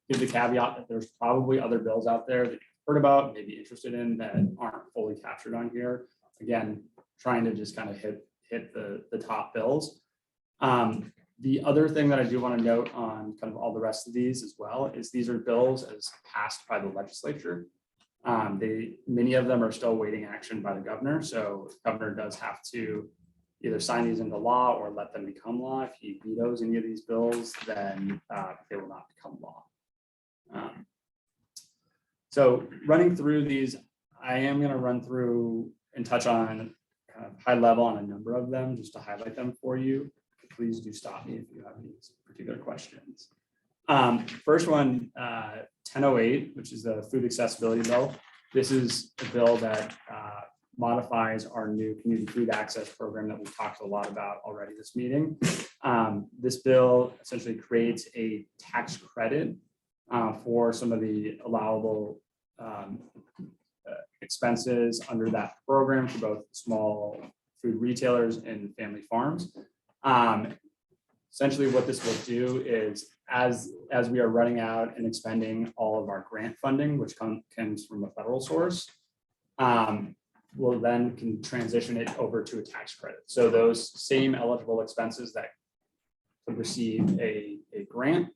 give the caveat that there's probably other bills out there that you've heard about, maybe interested in, that aren't fully captured on here. Again, trying to just kind of hit the top bills. The other thing that I do want to note on kind of all the rest of these as well is these are bills as passed by the legislature. Many of them are still waiting action by the governor. So the governor does have to either sign these into law or let them become law. If he vetoes any of these bills, then they will not become law. So running through these, I am going to run through and touch on kind of high level on a number of them just to highlight them for you. Please do stop me if you have any particular questions. First one, 1008, which is the food accessibility bill. This is a bill that modifies our new community food access program that we've talked a lot about already this meeting. This bill essentially creates a tax credit for some of the allowable expenses under that program for both small food retailers and family farms. Essentially what this will do is as we are running out and expending all of our grant funding, which comes from a federal source, we'll then can transition it over to a tax credit. So those same eligible expenses that could receive a grant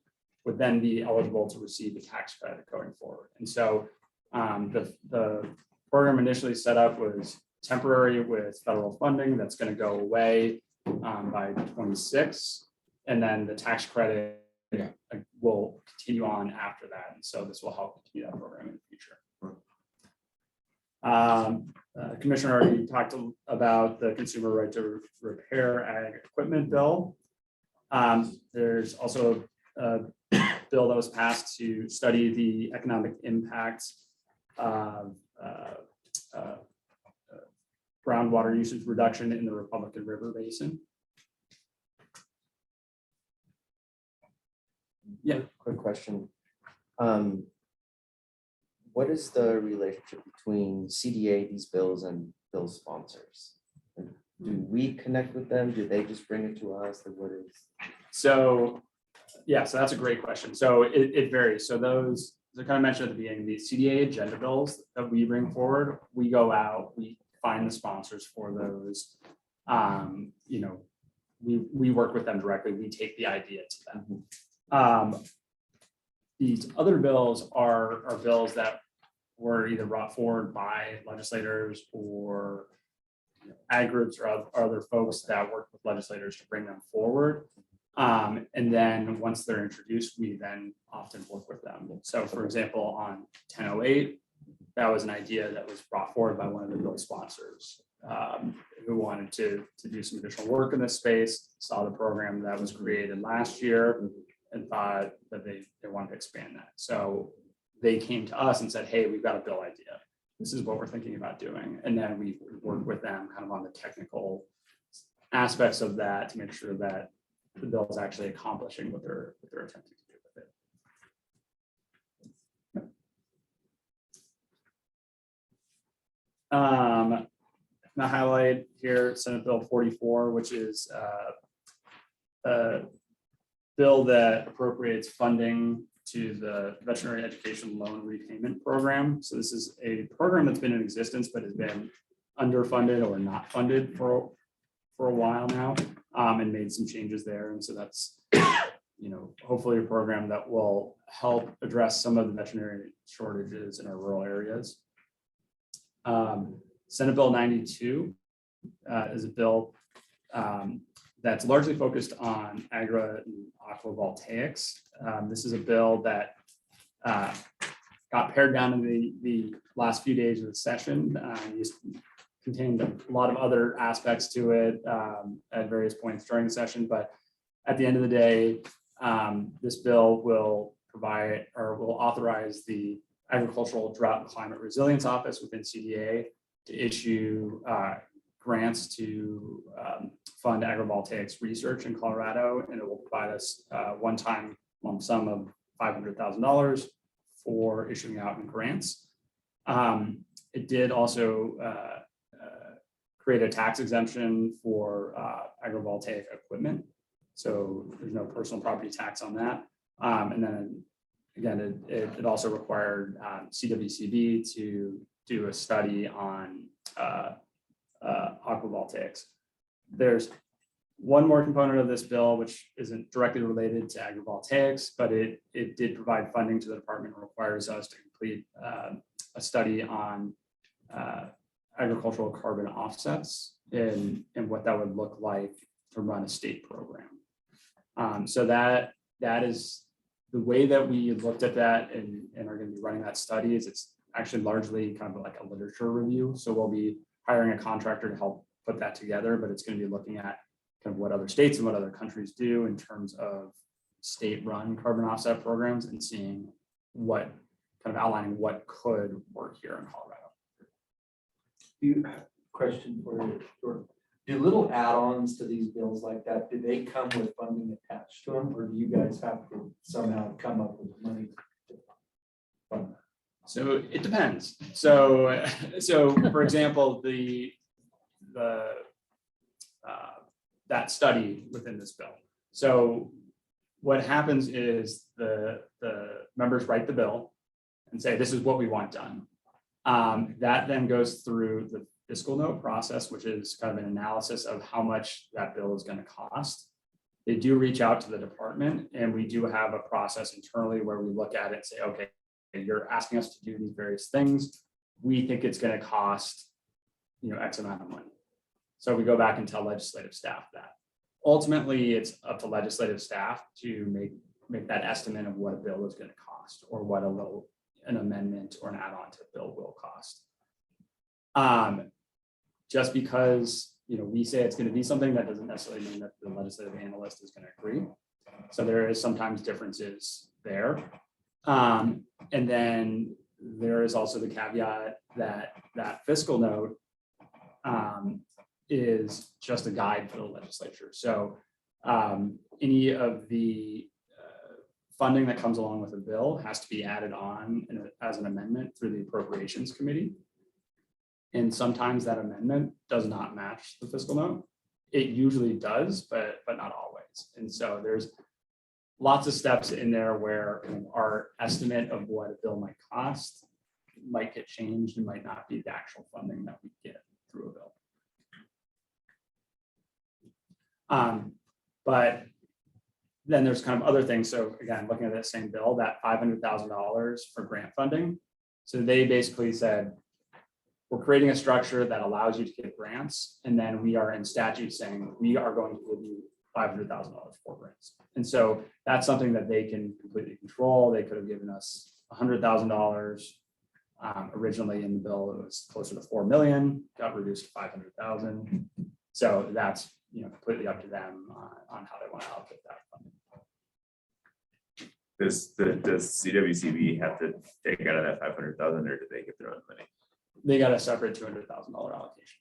would then be eligible to receive a tax credit going forward. And so the program initially set up was temporary with federal funding that's going to go away by 26, and then the tax credit will continue on after that. And so this will help continue that program in the future. Commissioner already talked about the consumer right to repair ag equipment bill. There's also a bill that was passed to study the economic impact of groundwater usage reduction in the Republican River Basin. Yeah. Quick question. What is the relationship between CDA, these bills, and bill sponsors? And do we connect with them? Do they just bring it to us? Or what is? So, yeah, so that's a great question. So it varies. So those, as I kind of mentioned at the beginning, the CDA agenda bills that we bring forward, we go out, we find the sponsors for those. We work with them directly. We take the idea to them. These other bills are bills that were either brought forward by legislators or ag groups or other folks that work with legislators to bring them forward. And then once they're introduced, we then often work with them. So for example, on 1008, that was an idea that was brought forward by one of the bill sponsors, who wanted to do some additional work in this space, saw the program that was created last year and thought that they wanted to expand that. So they came to us and said, hey, we've got a bill idea. This is what we're thinking about doing. And then we worked with them kind of on the technical aspects of that to make sure that the bill is actually accomplishing what they're attempting to do with it. I'm gonna highlight here Senate Bill 44, which is a bill that appropriates funding to the Veterinary Education Loan Repayment Program. So this is a program that's been in existence, but has been underfunded or not funded for a while now, and made some changes there. And so that's, hopefully a program that will help address some of the veterinary shortages in our rural areas. Senate Bill 92 is a bill that's largely focused on agri and aquavoltaics. This is a bill that got pared down in the last few days of the session. It contained a lot of other aspects to it at various points during the session, but at the end of the day, this bill will provide or will authorize the Agricultural Drought and Climate Resilience Office within CDA to issue grants to fund agrivoltaics research in Colorado, and it will provide us one-time lump sum of $500,000 for issuing out in grants. It did also create a tax exemption for agrivoltaic equipment, so there's no personal property tax on that. And then again, it also required CWCB to do a study on aquavoltaics. There's one more component of this bill, which isn't directly related to agrivoltaics, but it did provide funding to the department, requires us to complete a study on agricultural carbon offsets and what that would look like to run a state program. So that is the way that we looked at that and are going to be running that study. Is it's actually largely kind of like a literature review. So we'll be hiring a contractor to help put that together, but it's going to be looking at kind of what other states and what other countries do in terms of state-run carbon offset programs and seeing what kind of outlining what could work here in Colorado. Question for you, Jordan. Do little add-ons to these bills like that, do they come with funding attached to them, or do you guys have to somehow come up with money to fund that? So it depends. So for example, that study within this bill. So what happens is the members write the bill and say, this is what we want done. That then goes through the fiscal note process, which is kind of an analysis of how much that bill is going to cost. They do reach out to the department, and we do have a process internally where we look at it and say, okay, you're asking us to do these various things. We think it's going to cost, X amount of money. So we go back and tell legislative staff that. Ultimately, it's up to legislative staff to make that estimate of what a bill is going to cost or what an amendment or an add-on to a bill will cost. Just because we say it's going to be something, that doesn't necessarily mean that the legislative analyst is going to agree. So there is sometimes differences there. And then there is also the caveat that that fiscal note is just a guide for the legislature. So any of the funding that comes along with a bill has to be added on as an amendment through the Appropriations Committee. And sometimes that amendment does not match the fiscal note. It usually does, but not always. And so there's lots of steps in there where our estimate of what a bill might cost might get changed and might not be the actual funding that we get through a bill. But then there's kind of other things. So again, looking at that same bill, that $500,000 for grant funding. So they basically said, we're creating a structure that allows you to get grants. And then we are in statute saying we are going to give you $500,000 for grants. And so that's something that they can completely control. They could have given us $100,000 Originally in the bill, it was closer to 4 million, got reduced to 500,000. So that's, completely up to them on how they want to allocate that funding. Does CWCB have to take out of that 500,000 or do they get their own money? They got a separate $200,000 allocation.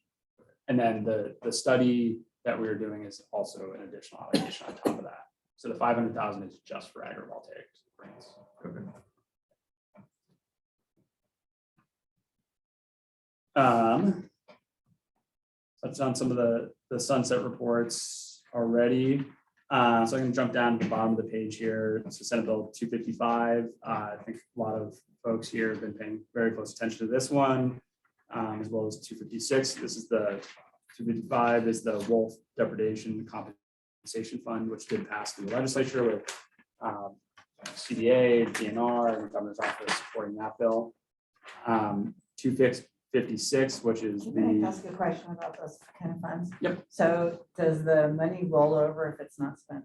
And then the study that we were doing is also an additional allocation on top of that. So the 500,000 is just for agrivoltaic grants. Okay. That's on some of the sunset reports already. So I'm going to jump down to the bottom of the page here. So Senate Bill 255. I think a lot of folks here have been paying very close attention to this one, as well as 256. This is the 255 is the Wolf Depredation Compensation Fund, which did pass through the legislature with CDA, DNR, and the governor's office supporting that bill. 256, which is Can I the ask a question about those kind of funds? Yep. So does the money roll over if it's not spent?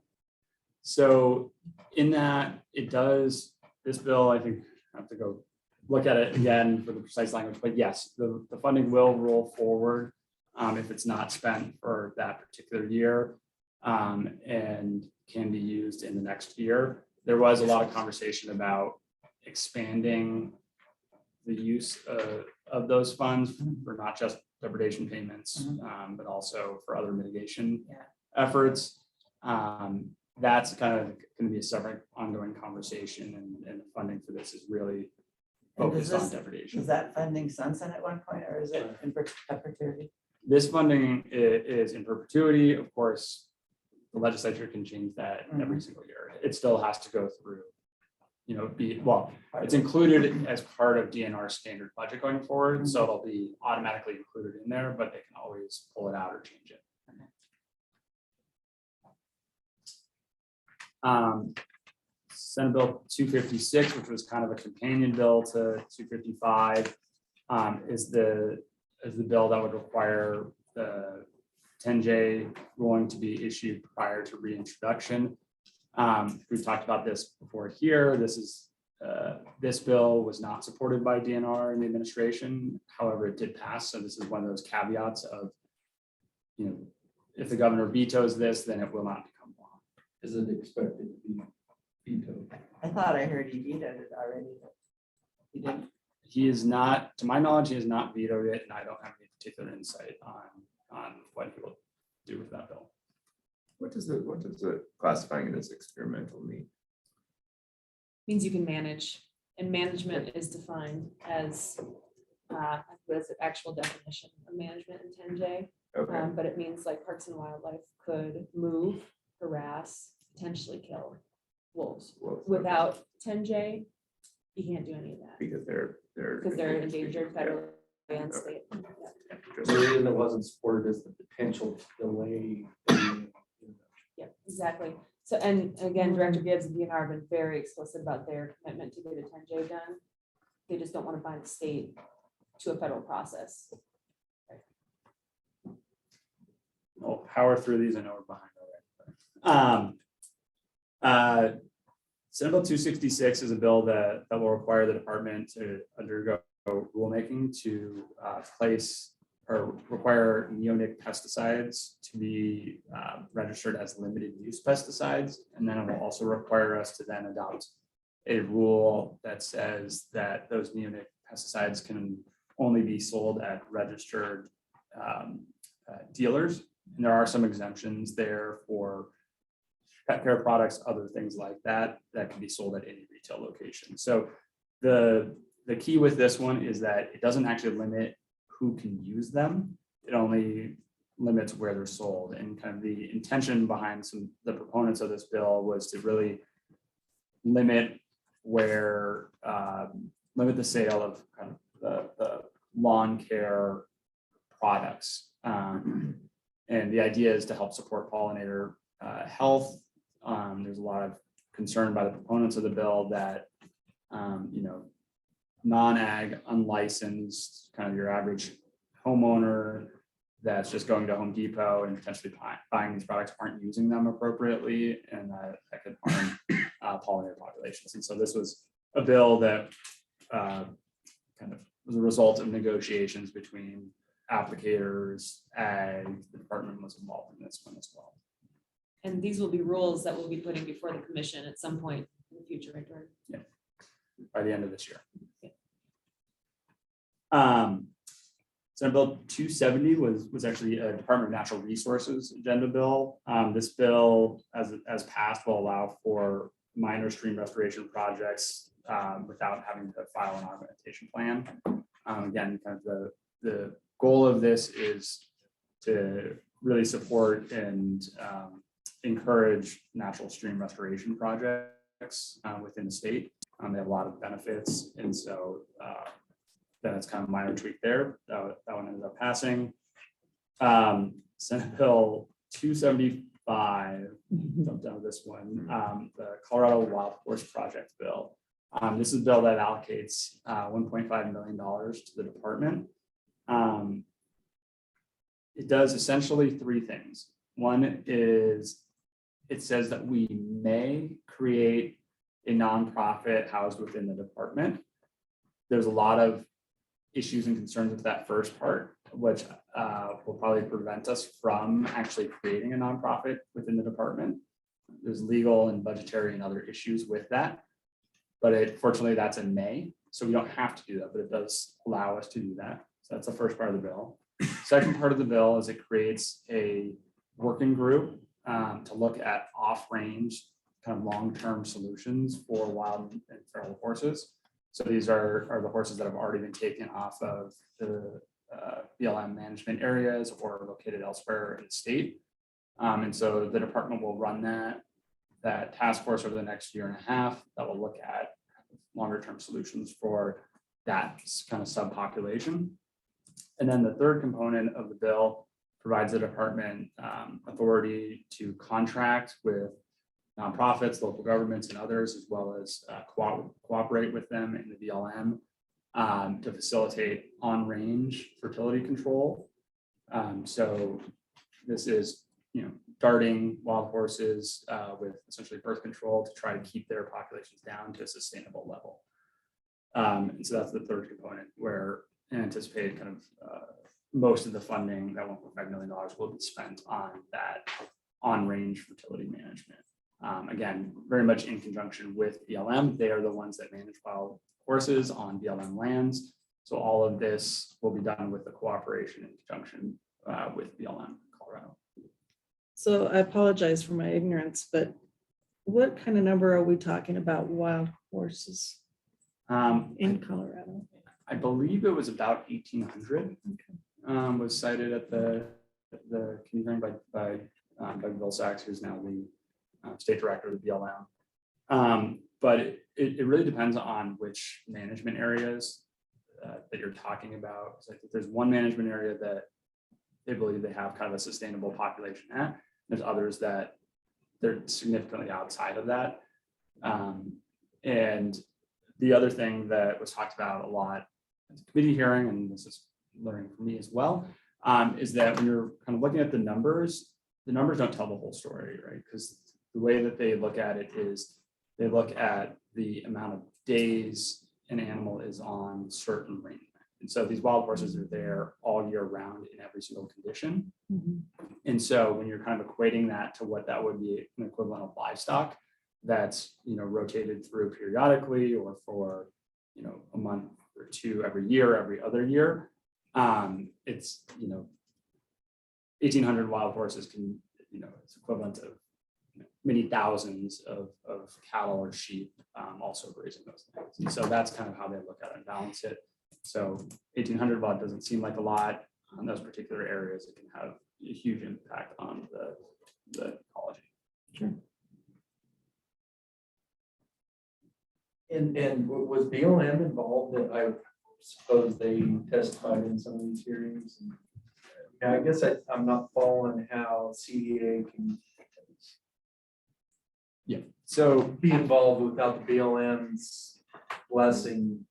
So in that, it does, this bill, I think, I have to go look at it again for the precise language, but yes, the funding will roll forward if it's not spent for that particular year and can be used in the next year. There was a lot of conversation about expanding the use of those funds for not just depredation payments, but also for other mitigation efforts. That's kind of going to be a separate ongoing conversation, and the funding for this is really focused on depredation. Is that funding sunset at one point, or is it in perpetuity? This funding is in perpetuity. Of course, the legislature can change that every single year. It still has to go through, it's included as part of DNR's standard budget going forward. So it'll be automatically included in there, but they can always pull it out or change it. Senate Bill 256, which was kind of a companion bill to 255, is the bill that would require the 10J ruling to be issued prior to reintroduction. We've talked about this before here. This bill was not supported by DNR and the administration. However, it did pass. So this is one of those caveats of, if the governor vetoes this, then it will not become law. Is it expected to be vetoed? I thought I heard he vetoed it already, but he didn't. He is not, to my knowledge, he has not vetoed it, and I don't have any particular insight on what he will do with that bill. What does the classifying it as experimental mean? Means you can manage, and management is defined as, what is the actual definition of management in 10J? Okay. But it means like Parks and Wildlife could move, harass, potentially kill wolves. Without 10J, you can't do any of that. Because they're endangered federally and state. Yeah. The reason it wasn't supported is the potential to delay. Yeah, exactly. So, and again, Director Gibbs and DNR have been very explicit about their commitment to get a 10J done. They just don't want to bind the state to a federal process. We'll power through these. I know we're behind already. Senate Bill 266 is a bill that will require the department to undergo rulemaking to place or require neonic pesticides to be registered as limited use pesticides. And then it will also require us to then adopt a rule that says that those neonic pesticides can only be sold at registered dealers. And there are some exemptions there for pet care products, other things like that, that can be sold at any retail location. So the key with this one is that it doesn't actually limit who can use them. It only limits where they're sold. And kind of the intention behind the proponents of this bill was to really limit where, limit the sale of kind of the lawn care products. And the idea is to help support pollinator health. There's a lot of concern by the proponents of the bill that, non-ag, unlicensed, kind of your average homeowner that's just going to Home Depot and potentially buying these products aren't using them appropriately, and that could harm pollinator populations. And so this was a bill that kind of was a result of negotiations between applicators, and the department was involved in this one as well. And these will be rules that we'll be putting before the commission at some point in the future, right, Jordan? By the end of this year. Senate Bill 270 was actually a Department of Natural Resources agenda bill. This bill, as passed, will allow for minor stream restoration projects without having to file an augmentation plan. Again, kind of the goal of this is to really support and encourage natural stream restoration projects within the state. They have a lot of benefits, and so that's kind of a minor tweak there. That one ended up passing. Senate Bill 275, jump down to this one, the Colorado Wild Horse Project bill. This is a bill that allocates $1.5 million to the department. It does essentially three things. One is it says that we may create a nonprofit housed within the department. There's a lot of issues and concerns with that first part, which will probably prevent us from actually creating a nonprofit within the department. There's legal and budgetary and other issues with that. But fortunately, that's in May, so we don't have to do that, but it does allow us to do that. So that's the first part of the bill. Second part of the bill is it creates a working group to look at off-range kind of long-term solutions for wild and feral horses. So these are the horses that have already been taken off of the BLM management areas or located elsewhere in the state. And so the department will run that task force over the next year and a half that will look at longer term solutions for that kind of subpopulation. And then the third component of the bill provides the department authority to contract with nonprofits, local governments, and others, as well as cooperate with them in the BLM to facilitate on-range fertility control. So this is, darting wild horses with essentially birth control to try to keep their populations down to a sustainable level. And so that's the third component where I anticipate kind of most of the funding, that $1.5 million, will be spent on that on-range fertility management. Again, very much in conjunction with BLM. They are the ones that manage wild horses on BLM lands. So all of this will be done with the cooperation in conjunction with BLM Colorado. So I apologize for my ignorance, but what kind of number are we talking about wild horses in Colorado? I believe it was about 1,800 was cited at the committee hearing by Doug Vilsack, who's now the state director of the BLM. But it really depends on which management areas that you're talking about. So I think there's one management area that they believe they have kind of a sustainable population at. There's others that they're significantly outside of that. And the other thing that was talked about a lot at the committee hearing, and this is learning for me as well, is that when you're kind of looking at the numbers don't tell the whole story, right? Because the way that they look at it is they look at the amount of days an animal is on certain range. And so these wild horses are there all year round in every single condition. And so when you're kind of equating that to what that would be an equivalent of livestock that's, rotated through periodically or for, a month or two every year, every other year, it's, 1,800 wild horses can, it's equivalent of many thousands of cattle or sheep also grazing those things. And so that's kind of how they look at it and balance it. So 1,800 watt doesn't seem like a lot on those particular areas. It can have a huge impact on the ecology. Sure. And was BLM involved? I suppose they testified in some of these hearings. And I guess I'm not following how CDA can So be involved without the BLM's blessing.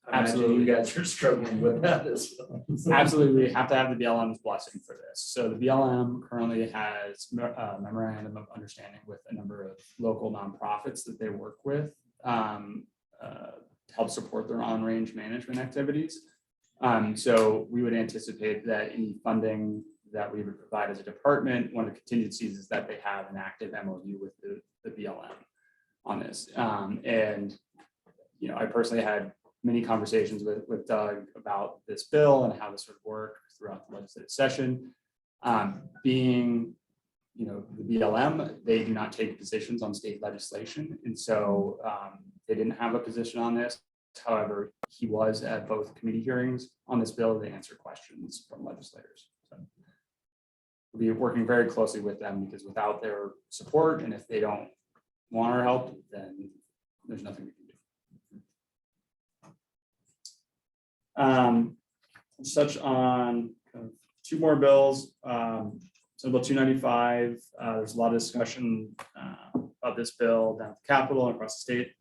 I imagine Absolutely. you guys are struggling with that as well. absolutely, we have to have the BLM's blessing for this. So the BLM currently has a memorandum of understanding with a number of local nonprofits that they work with, help support their on-range management activities. So we would anticipate that any funding that we would provide as a department, one of the contingencies is that they have an active MOU with the BLM on this. And, you know, I personally had many conversations with Doug about this bill and how this would work throughout the legislative session. Being, you know, the BLM, they do not take positions on state legislation. And so they didn't have a position on this. However, he was at both committee hearings on this bill to answer questions from legislators. So we'll be working very closely with them because without their support and if they don't want our help, then there's nothing we can do. Let's touch on kind of two more bills. So Bill 295, there's a lot of discussion of this bill down at the Capitol and across the state.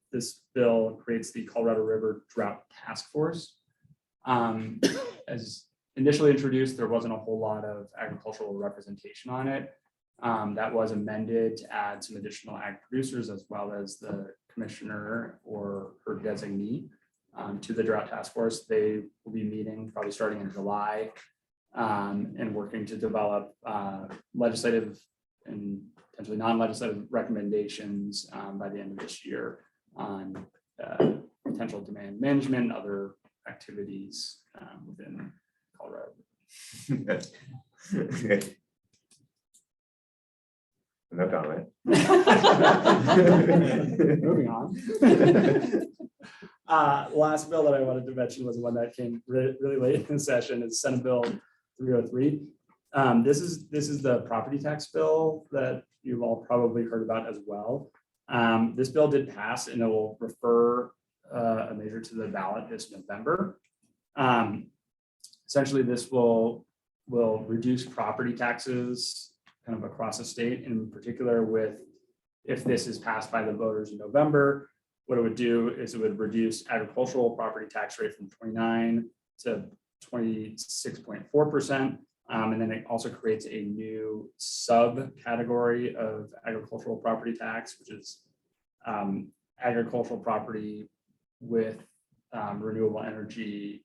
This bill creates the Colorado River Drought Task Force. As initially introduced, there wasn't a whole lot of agricultural representation on it. That was amended to add some additional ag producers as well as the commissioner or her designee to the Drought Task Force. They will be meeting probably starting in July and working to develop legislative and potentially non-legislative recommendations by the end of this year on potential demand management and other activities within Colorado. No comment. Moving on. Last bill that I wanted to mention was the one that came really late in the session. Is Senate Bill 303. This is the property tax bill that you've all probably heard about as well. This bill did pass and it will refer a measure to the ballot this November. Essentially, this will reduce property taxes kind of across the state, in particular with, if this is passed by the voters in November, what it would do is it would reduce agricultural property tax rate from 29 to 26.4%. And then it also creates a new subcategory of agricultural property tax, which is agricultural property with renewable energy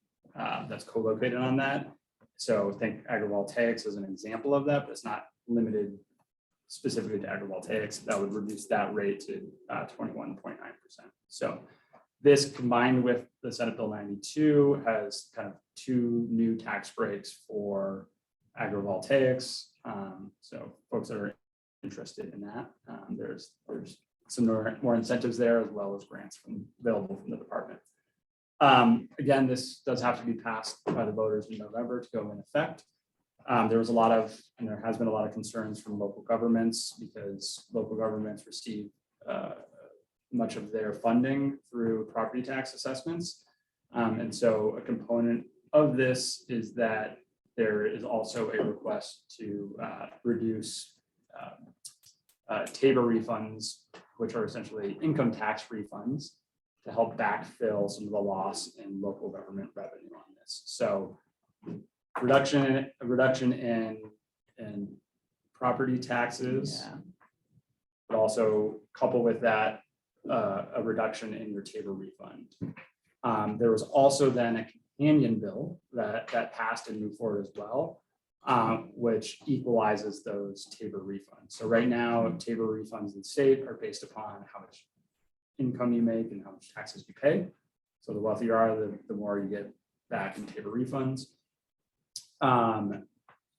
that's co-located on that. So think agrivoltaics as an example of that, but it's not limited specifically to agrivoltaics. That would reduce that rate to 21.9%. So this combined with the Senate Bill 92 has kind of two new tax breaks for agrivoltaics. So folks that are interested in that, there's some more incentives there as well as grants available from the department. Again, this does have to be passed by the voters in November to go in effect. There was a lot of, and there has been a lot of concerns from local governments because local governments receive much of their funding through property tax assessments. And so a component of this is that there is also a request to reduce TABOR refunds, which are essentially income tax refunds, to help backfill some of the loss in local government revenue on this. So a reduction in property taxes, but also coupled with that, a reduction in your TABOR refund. There was also then a companion bill that passed and moved forward as well, which equalizes those TABOR refunds. So right now, TABOR refunds in the state are based upon how much income you make and how much taxes you pay. So the wealthier you are, the more you get back in TABOR refunds.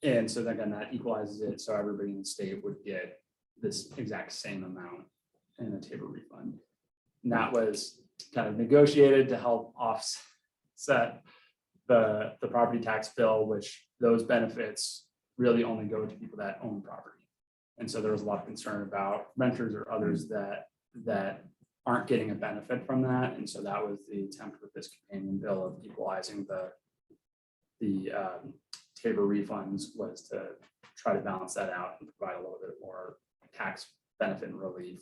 And so then again, that equalizes it. So everybody in the state would get this exact same amount in a TABOR refund. And that was kind of negotiated to help offset the property tax bill, which those benefits really only go to people that own property. And so there was a lot of concern about renters or others that aren't getting a benefit from that. And so that was the attempt with this companion bill of equalizing the TABOR refunds, was to try to balance that out and provide a little bit more tax benefit and relief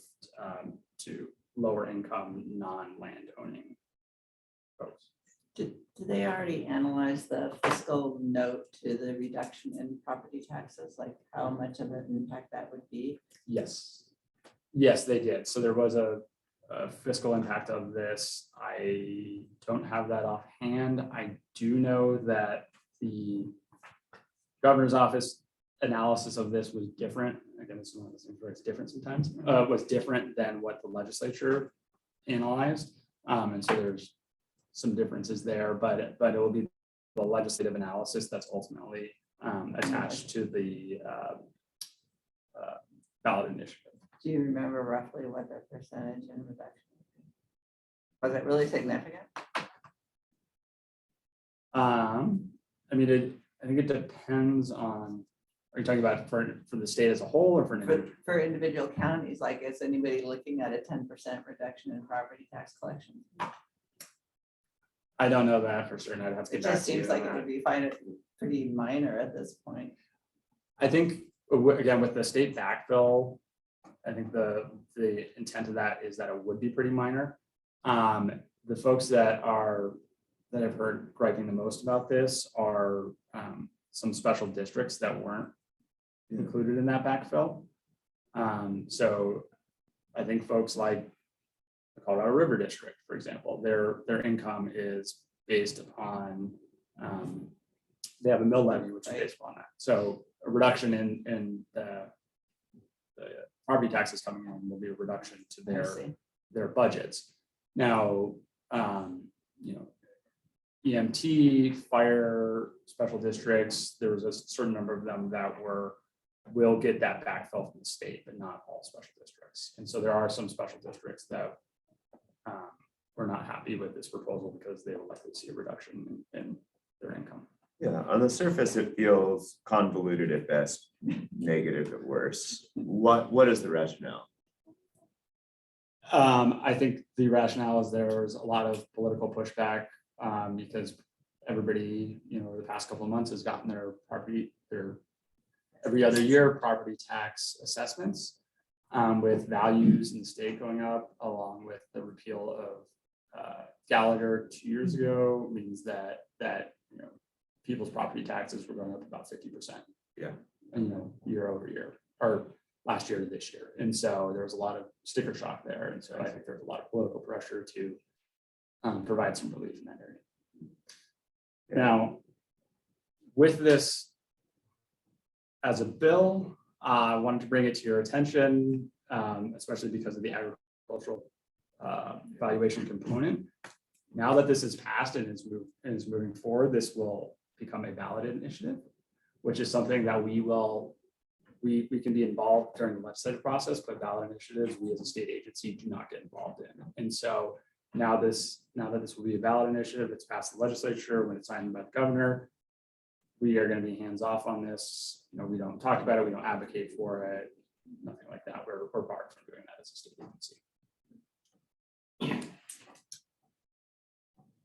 to lower income, non-land owning folks. Did they already analyze the fiscal note to the reduction in property taxes, like how much of an impact that would be? Yes, they did. So there was a fiscal impact of this, I don't have that offhand. I do know that the governor's office analysis of this was different. Again, this is one of those things where it's different sometimes, was different than what the legislature analyzed. And so there's some differences there, but it will be the legislative analysis that's ultimately attached to the ballot initiative. Do you remember roughly what the percentage in reduction? Was it really significant? I mean, I think it depends on, are you talking about for the state as a whole or for an individual? For individual counties, like is anybody looking at a 10% reduction in property tax collection? I don't know that for certain. I'd have to It get back just to you seems on like it that. would be pretty minor at this point. I think, again, with the state backfill, I think the intent of that is that it would be pretty minor. The folks that I've heard griping the most about this are some special districts that weren't included in that backfill. So I think folks like the Colorado River District, for example, their income is based upon, they have a mill levy, which is based upon that. So a reduction in the property taxes coming in will be a reduction to their budgets. Now, you know, EMT, fire, special districts, there was a certain number of them that will get that backfill from the state, but not all special districts. And so there are some special districts that were not happy with this proposal because they will likely see a reduction in their income. Yeah, on the surface, it feels convoluted at best, negative at worst. What is the rationale? I think the rationale is there's a lot of political pushback because everybody, you know, the past couple of months has gotten their every other year property tax assessments with values in the state going up, along with the repeal of Gallagher 2 years ago, means that you know, people's property taxes were going up about 50%. Yeah. And, you know, year over year, or last year to this year. And so there was a lot of sticker shock there. And so I think there's a lot of political pressure to provide some relief in that area. Now, with this as a bill, I wanted to bring it to your attention, especially because of the agricultural valuation component. Now that this is passed and is moving forward, this will become a ballot initiative, which is something that we can be involved during the legislative process, but ballot initiatives, we as a state agency do not get involved in. And so now that this will be a ballot initiative, it's passed the legislature, when it's signed by the governor, we are going to be hands off on this. You know, we don't talk about it, we don't advocate for it, nothing like that. We're barred from doing that as a state agency.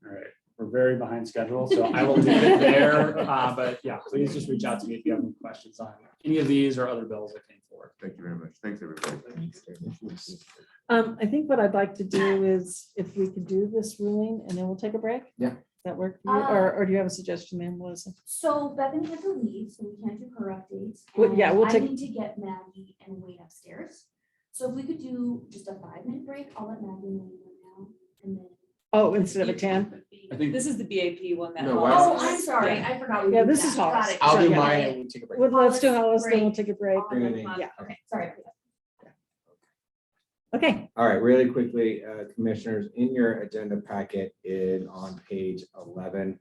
All right, we're very behind schedule, so I will leave it there. But yeah, please just reach out to me if you have any questions on any of these or other bills that came forward. Thank you very much. Thanks, everybody. I think what I'd like to do is if we could do this ruling and then we'll take a break. Yeah. Does that work for you? Or do you have a suggestion, ma'am, Melissa? So Bethany had to leave, so we can't do her updates. Well, yeah, and we'll I take- need to get Maggie and Wade upstairs. So if we could do just a 5-minute break, I'll let Maggie and Wade know now, and then. Oh, instead of a 10? I think This is the BAP one that. No, Hollis why- Oh, I'm sorry, Yeah. I forgot. we Yeah, did this that. is Got Hollis. it. I'll do Yeah. mine and we take a break. Well, let's do Hollis, then we'll break. take a break. Yeah, Yeah. okay, sorry. Okay, All right, really quickly, commissioners, in your agenda packet on page 11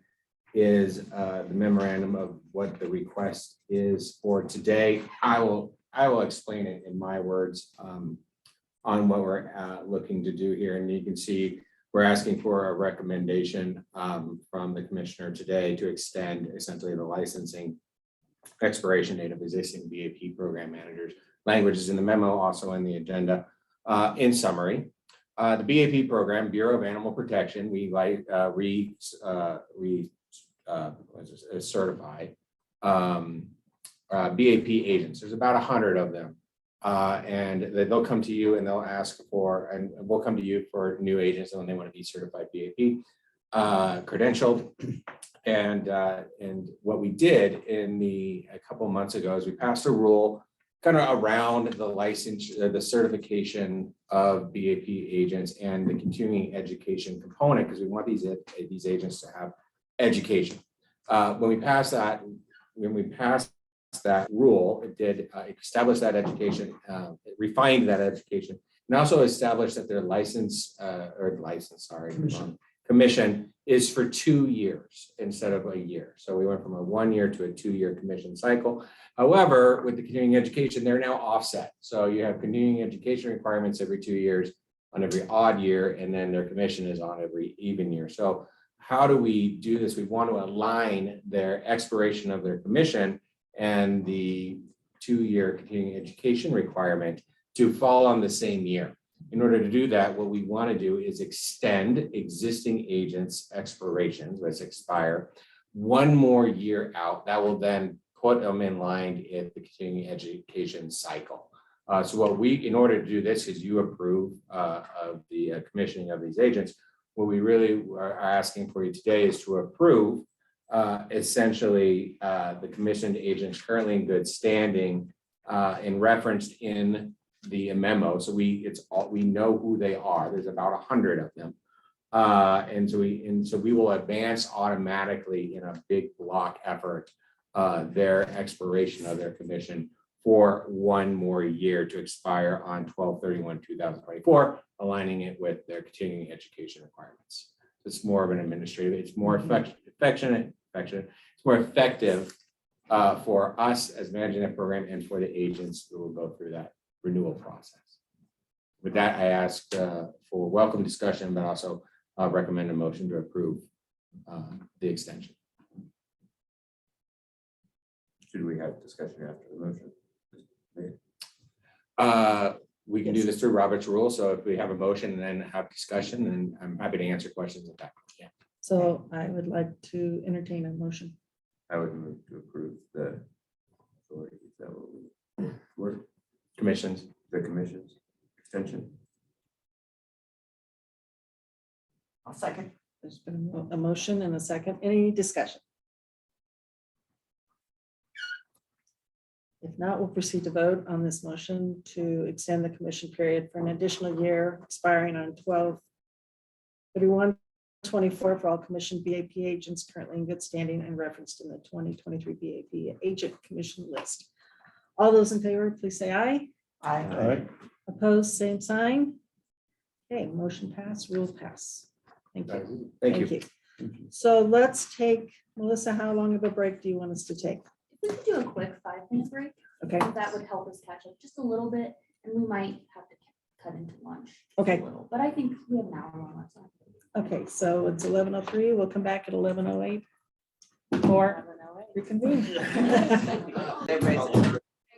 is the memorandum of what the request is for today. I will explain it in my words on what we're looking to do here. And you can see we're asking for a recommendation from the commissioner today to extend essentially the licensing expiration date of existing BAP program managers. Language is in the memo, also in the agenda. In summary, the BAP program, Bureau of Animal Protection, we certify BAP agents. There's about 100 of them. And they'll come to you and they'll ask for, and we'll come to you for new agents when they want to be certified BAP credentialed. And what we did a couple months ago is we passed a rule kind of around the license, the certification of BAP agents and the continuing education component, because we want these agents to have education. When we passed that rule, it did establish that education, it refined that education, and also established that their commission is for 2 years instead of a year. So we went from a 1 year to a 2-year commission cycle. However, with the continuing education, they're now offset. So you have continuing education requirements every 2 years on every odd year, and then their commission is on every even year. So how do we do this? We want to align their expiration of their commission and the 2-year continuing education requirement to fall on the same year. In order to do that, what we want to do is extend existing agents' expirations, let's expire, 1 more year out. That will then put them in line in the continuing education cycle. So what in order to do this, is you approve of the commissioning of these agents. What we really are asking for you today is to approve essentially the commissioned agents currently in good standing and referenced in the memo. So we know who they are. There's about 100 of them. And so we will advance automatically in a big block effort their expiration of their commission for 1 more year to expire on 12/31/2024, aligning it with their continuing education requirements. It's more of an administrative, it's more it's more effective for us as managing that program and for the agents who will go through that renewal process. With that, I ask for welcome discussion, but also recommend a motion to approve the extension. Should we have discussion after the motion? We can do this through Robert's rule. So if we have a motion and then have discussion, then I'm happy to answer questions at that point. Yeah. So I would like to entertain a motion. I would move to approve the authority. Is that what we Commissions. the commission's extension? I'll second. There's been a motion and a second. Any discussion? If not, we'll proceed to vote on this motion to extend the commission period for an additional year expiring on 12/31/24 for all commissioned BAP agents currently in good standing and referenced in the 2023 BAP agent commission list. All those in favor, please say aye. Aye. All right. Opposed, same sign. Okay, motion passed, rules pass. Thank you. Thank you. So let's take, Melissa, how long of a break do you want us to take? If we could do a quick 5-minute break, Okay, that would help us catch up just a little bit, and we might have to cut into lunch. Okay. A little, but I think we have an hour long left. okay, so it's 11:03. We'll come back at 11:08 or reconvene.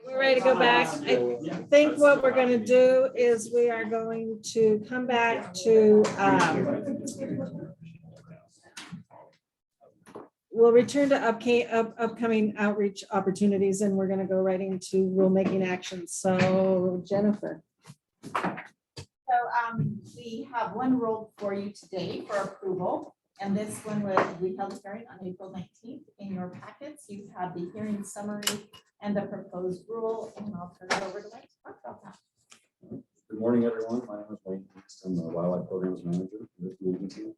We're ready to go back. I think what we're going to do is we are going to come back to, we'll return to upcoming outreach opportunities, and we're going to go right into rulemaking actions. So Jennifer. So we have one rule for you today for approval. And this one we held a hearing on April 19th. In your packets, you have the hearing summary and the proposed rule, and I'll turn it over to Mike to talk about that. Good morning, everyone. My name is Wayne East. I'm the Wildlife Programs Manager with the agency.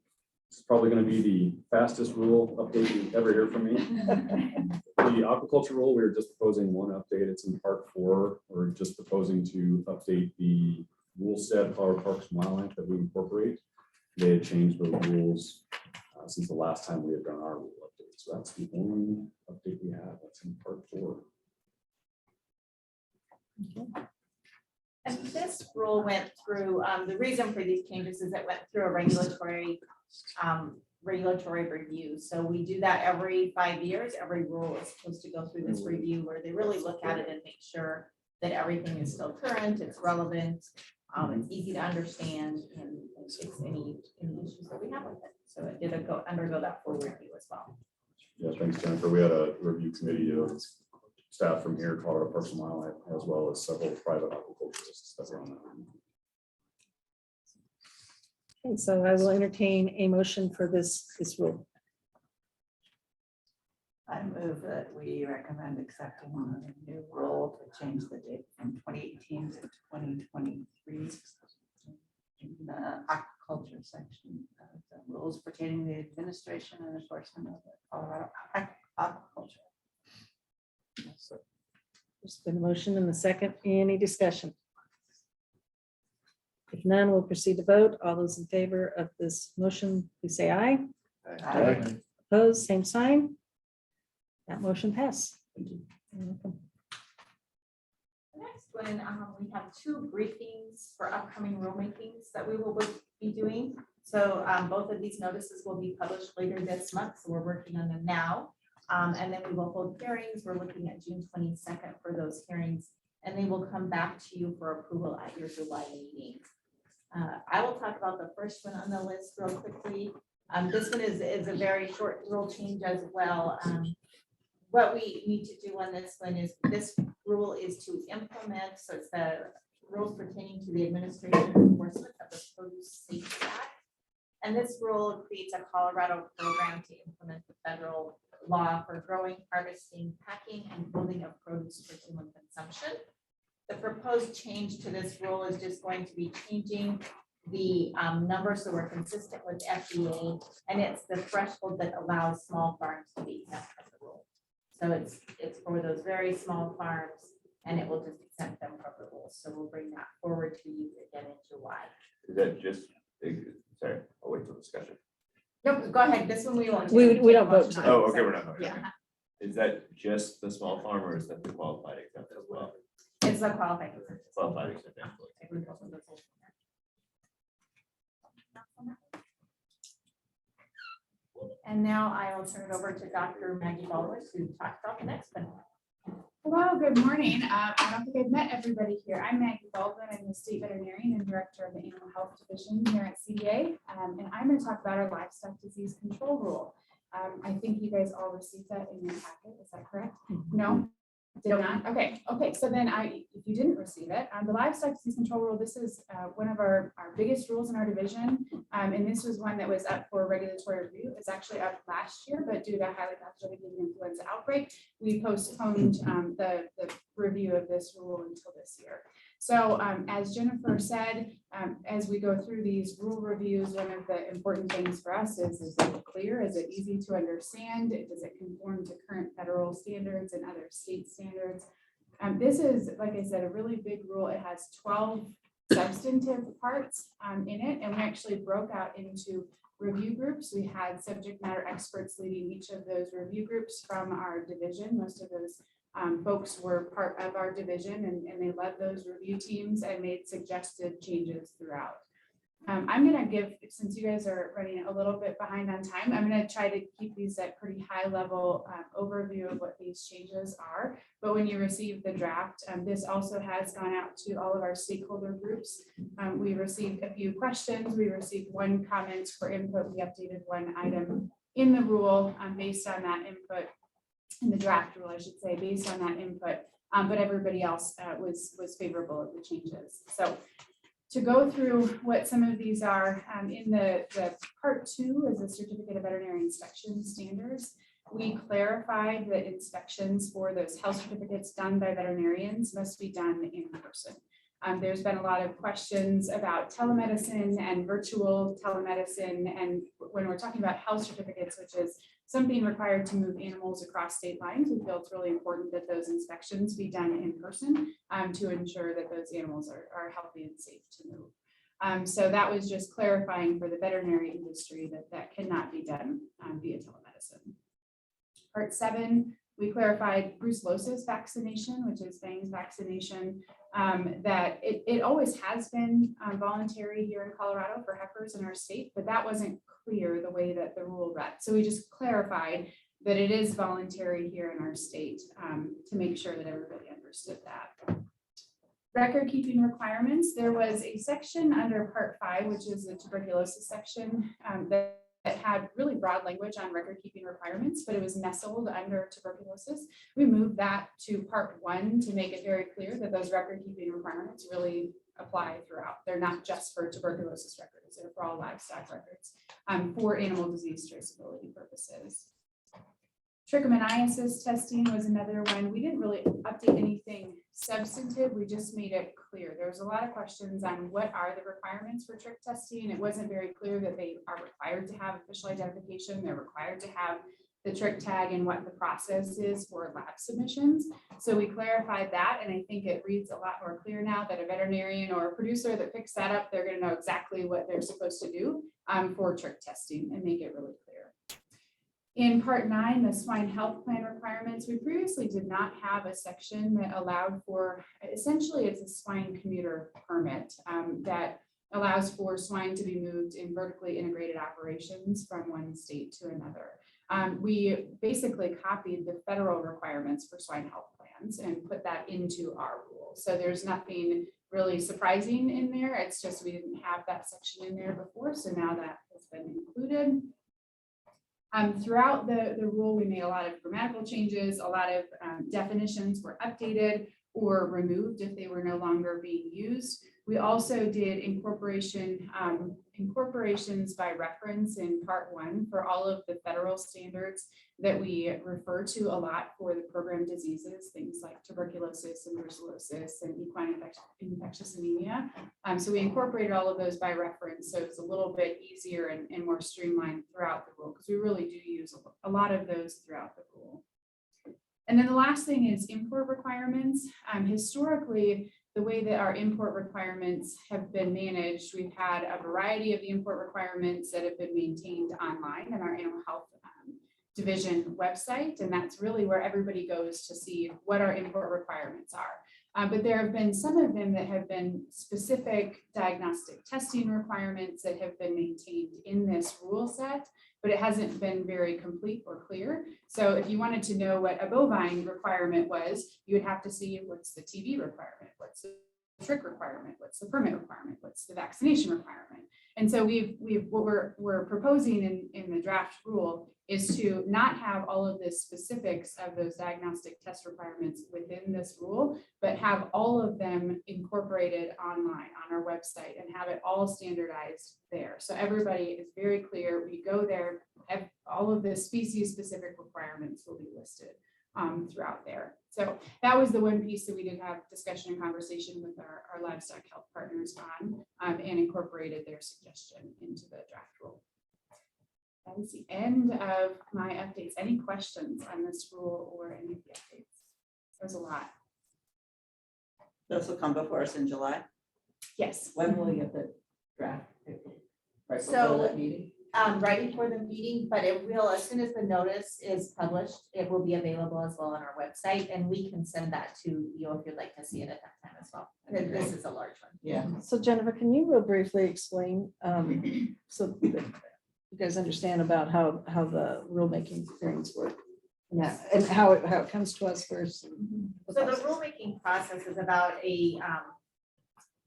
This is probably going to be the fastest rule update you ever hear from me. The aquaculture rule, we were just proposing one update. It's in part 4. We're just proposing to update the rule set of our Parks and Wildlife that we incorporate. They had changed those rules since the last time we had done our rule update. So that's the only update we have. That's in part 4. And this rule went through, the reason for these changes is it went through a regulatory review. So we do that every 5 years. Every rule is supposed to go through this review where they really look at it and make sure that everything is still current, it's relevant, it's easy to understand, and fix any issues that we have with it. So it did undergo that full review as well. Yeah, thanks, Jennifer. We had a review committee of staff from here, Colorado Parks and Wildlife, as well as several private aquaculturists that were on that. Okay, so I will entertain a motion for this rule. I move that we recommend accepting the new rule to change the date from 2018 to 2023. In the aquaculture section of the rules pertaining to the administration and enforcement of the Colorado aquaculture. There's been a motion and the second. Any discussion? If none, we'll proceed to vote. All those in favor of this motion, please say aye. Aye. Opposed, same sign. That motion passed. You're welcome. The next one, we have two briefings for upcoming rulemakings that we will be doing. So both of these notices will be published later this month, so we're working on them now. And then we will hold hearings. We're looking at June 22nd for those hearings, and they will come back to you for approval at your July meeting. I will talk about the first one on the list real quickly. This one is a very short rule change as well. What we need to do on this one is, this rule is to implement, so it's the rules pertaining to the administration and enforcement of the Produce Safety Act. And this rule creates a Colorado program to implement the federal law for growing, harvesting, packing, and holding of produce for human consumption. The proposed change to this rule is just going to be changing the numbers so we're consistent with FDA, and it's the threshold that allows small farms to be exempt from the rule. So it's for those very small farms, and it will just exempt them from the rules. So we'll bring that forward to you again in July. Is that just, sorry, I'll wait till discussion. Nope, go ahead. This one we won't. We don't vote tonight. Oh, okay, we're not. voting, Yeah. okay. Is that just the small farm or is that the qualified exempt as well? It's a qualified. Qualified exempt. And now I will turn it over to Dr. Maggie Baldwin to talk about the next one. Hello, good morning. I don't think I've met everybody here. I'm Maggie Baldwin. I'm the state veterinarian and director of the animal health division here at CDA. And I'm going to talk about our livestock disease control rule. I think you guys all received that in your packet. Is that correct? No? Did not? Okay. So then if you didn't receive it, the livestock disease control rule, this is one of our biggest rules in our division. And this was one that was up for regulatory review. It's actually up last year, but due to highly pathogenic influenza outbreak, we postponed the review of this rule until this year. So as Jennifer said, as we go through these rule reviews, one of the important things for us is it clear? Is it easy to understand? Does it conform to current federal standards and other state standards? This is, like I said, a really big rule. It has 12 substantive parts in it, and we actually broke out into review groups. We had subject matter experts leading each of those review groups from our division. Most of those folks were part of our division, and they led those review teams and made suggested changes throughout. I'm going to give, since you guys are running a little bit behind on time, I'm going to try to keep these at pretty high level overview of what these changes are. But when you receive the draft, this also has gone out to all of our stakeholder groups. We received a few questions. We received one comment for input. We updated one item in the rule based on that input, in the draft rule, I should say, based on that input. But everybody else was favorable of the changes. So to go through what some of these are, in the part 2 is a certificate of veterinary inspection standards. We clarified that inspections for those health certificates done by veterinarians must be done in person. There's been a lot of questions about telemedicine and virtual telemedicine. And when we're talking about health certificates, which is something required to move animals across state lines, we feel it's really important that those inspections be done in person to ensure that those animals are healthy and safe to move. So that was just clarifying for the veterinary industry that cannot be done via telemedicine. Part 7, we clarified brucellosis vaccination, which is Fangs vaccination, that it always has been voluntary here in Colorado for heifers in our state, but that wasn't clear the way that the rule read. So we just clarified that it is voluntary here in our state to make sure that everybody understood that. Record keeping requirements. There was a section under part 5, which is the tuberculosis section that had really broad language on record keeping requirements, but it was nestled under tuberculosis. We moved that to part 1 to make it very clear that those record keeping requirements really apply throughout. They're not just for tuberculosis records, they're for all livestock records for animal disease traceability purposes. Trichomoniasis testing was another one. We didn't really update anything substantive. We just made it clear. There was a lot of questions on what are the requirements for trick testing. It wasn't very clear that they are required to have official identification. They're required to have the trick tag and what the process is for lab submissions. So we clarified that, and I think it reads a lot more clear now that a veterinarian or a producer that picks that up, they're gonna know exactly what they're supposed to do for trick testing and make it really clear. In part 9, the swine health plan requirements, we previously did not have a section that allowed for, essentially it's a swine commuter permit that allows for swine to be moved in vertically integrated operations from one state to another. We basically copied the federal requirements for swine health plans and put that into our rule. So there's nothing really surprising in there. It's just we didn't have that section in there before. So now that has been included. Throughout the rule, we made a lot of grammatical changes, a lot of definitions were updated or removed if they were no longer being used. We also did incorporations by reference in part 1 for all of the federal standards that we refer to a lot for the program diseases, things like tuberculosis and brucellosis and equine infectious anemia. So we incorporated all of those by reference. So it's a little bit easier and more streamlined throughout the rule because we really do use a lot of those throughout the rule. And then the last thing is import requirements. Historically, the way that our import requirements have been managed, we've had a variety of the import requirements that have been maintained online in our animal health division website. And that's really where everybody goes to see what our import requirements are. But there have been some of them that have been specific diagnostic testing requirements that have been maintained in this rule set, but it hasn't been very complete or clear. So if you wanted to know what a bovine requirement was, you would have to see what's the TB requirement, what's the trick requirement, what's the permit requirement, what's the vaccination requirement. And so what we're proposing in the draft rule is to not have all of the specifics of those diagnostic test requirements within this rule, but have all of them incorporated online on our website and have it all standardized there. So everybody is very clear. We go there, all of the species specific requirements will be listed throughout there. So that was the one piece that we did have discussion and conversation with our livestock health partners on and incorporated their suggestion into the draft rule. That is the end of my updates. Any questions on this rule or any of the updates? There's a lot. This will come before us in July. Yes. When will we get the draft? Right before So, that meeting? Right before the meeting, but it will, as soon as the notice is published, it will be available as well on our website, and we can send that to you if you'd like to see it at that time as well. This is a large one. Yeah. So Jennifer, can you real briefly explain, so that you guys understand about how the rulemaking hearings work? Yeah, and how it comes to us first. So the rulemaking process is about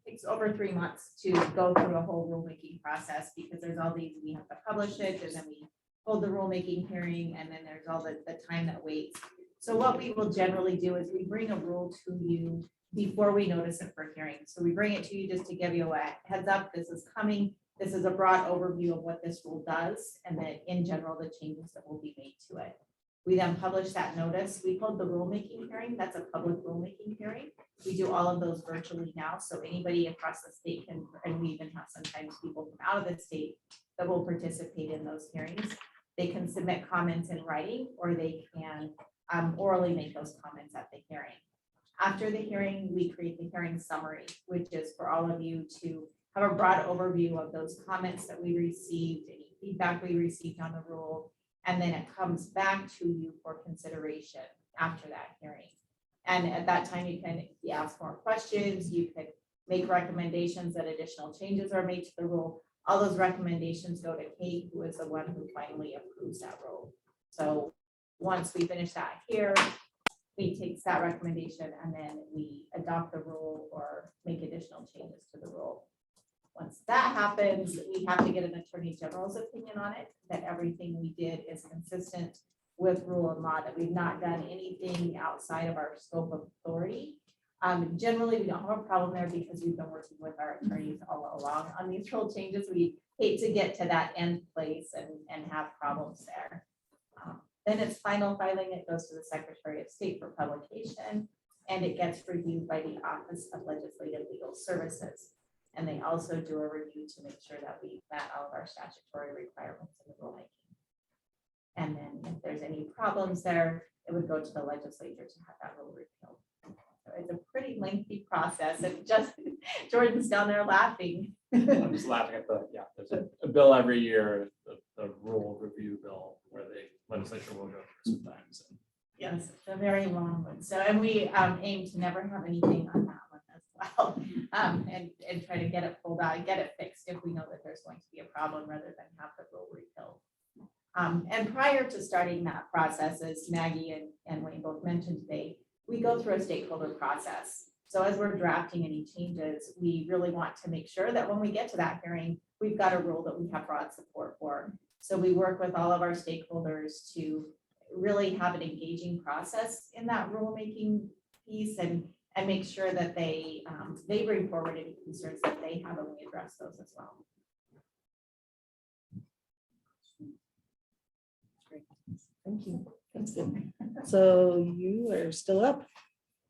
takes over 3 months to go through a whole rulemaking process because there's all these, we have to publish it and then we hold the rulemaking hearing and then there's all the time that waits. So what we will generally do is we bring a rule to you before we notice it for hearing. So we bring it to you just to give you a heads up, this is coming. This is a broad overview of what this rule does and then in general, the changes that will be made to it. We then publish that notice. We hold the rulemaking hearing. That's a public rulemaking hearing. We do all of those virtually now. So anybody across the state can, and we even have sometimes people from out of the state that will participate in those hearings. They can submit comments in writing or they can orally make those comments at the hearing. After the hearing, we create the hearing summary, which is for all of you to have a broad overview of those comments that we received, any feedback we received on the rule, and then it comes back to you for consideration after that hearing. And at that time, you can ask more questions, you could make recommendations that additional changes are made to the rule. All those recommendations go to Kate, who is the one who finally approves that rule. So once we finish that here, we take that recommendation and then we adopt the rule or make additional changes to the rule. Once that happens, we have to get an attorney general's opinion on it, that everything we did is consistent with rule and law, that we've not done anything outside of our scope of authority. Generally, we don't have a problem there because we've been working with our attorneys all along on these rule changes. We hate to get to that end place and have problems there. Then it's final filing, it goes to the Secretary of State for publication, and it gets reviewed by the Office of Legislative Legal Services. And they also do a review to make sure that we met all of our statutory requirements in the rulemaking. And then if there's any problems there, it would go to the legislature to have that rule repealed. So it's a pretty lengthy process, and just Jordan's down there laughing. I'm just laughing at there's a bill every year, the rule review bill, where the legislature will go through sometimes. Yes, it's a very long one. So, and we aim to never have anything on that one as well. And try to get it pulled out and get it fixed if we know that there's going to be a problem, rather than have the rule repealed. And prior to starting that process, as Maggie and Wayne both mentioned today, we go through a stakeholder process. So as we're drafting any changes, we really want to make sure that when we get to that hearing, we've got a rule that we have broad support for. So we work with all of our stakeholders to really have an engaging process in that rulemaking piece, and make sure that they bring forward any concerns that they have, and we address those as well. Thank you. That's good. So you are still up.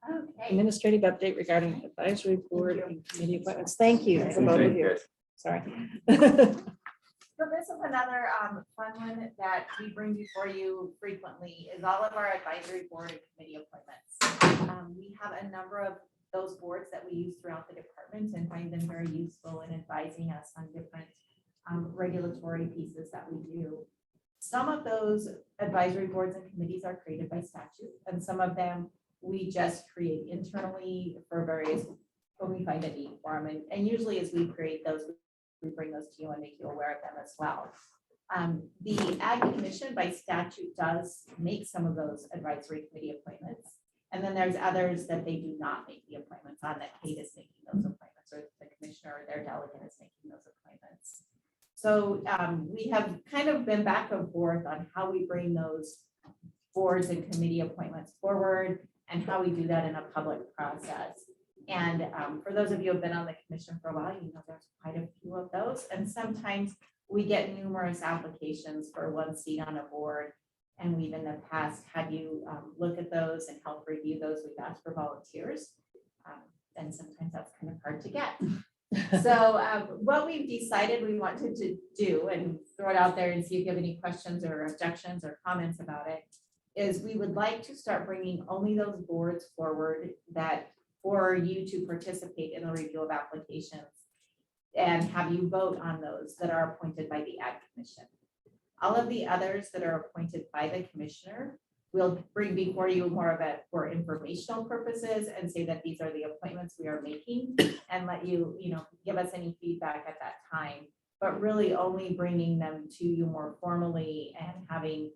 Okay. Administrative update regarding advisory board and committee appointments. Thank you. for both of you. Sorry. So this is another fun one that we bring before you frequently, is all of our advisory board and committee appointments. We have a number of those boards that we use throughout the department and find them very useful in advising us on different regulatory pieces that we do. Some of those advisory boards and committees are created by statute, and some of them we just create internally for various, when we find a need for them. And usually as we create those, we bring those to you and make you aware of them as well. The Ag Commission by statute does make some of those advisory committee appointments. And then there's others that they do not make the appointments on, that Kate is making those appointments, or the commissioner or their delegate is making those appointments. So we have kind of been back and forth on how we bring those boards and committee appointments forward, and how we do that in a public process. And for those of you who have been on the commission for a while, you know there's quite a few of those. And sometimes we get numerous applications for one seat on a board. And we've in the past had you look at those and help review those. We've asked for volunteers. And sometimes that's kind of hard to get. So what we've decided we wanted to do, and throw it out there and see if you have any questions or objections or comments about it, is we would like to start bringing only those boards forward that for you to participate in the review of applications, and have you vote on those that are appointed by the Ag Commission. All of the others that are appointed by the commissioner, we'll bring before you more of it for informational purposes, and say that these are the appointments we are making, and let you, give us any feedback at that time, but really only bringing them to you more formally and having,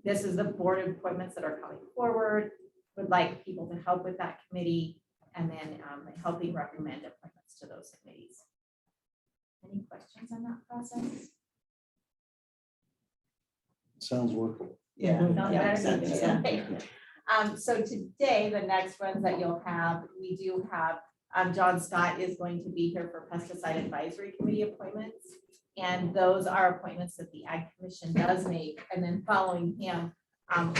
this is the board appointments that are coming forward, would like people to help with that committee, and then helping recommend appointments to those committees. Any questions on that process? Sounds workable. Yeah. No, Yeah, that's makes easy. sense, Okay. So today, the next ones that you'll have, we do have, John Scott is going to be here for pesticide advisory committee appointments. And those are appointments that the Ag Commission does make. And then following him,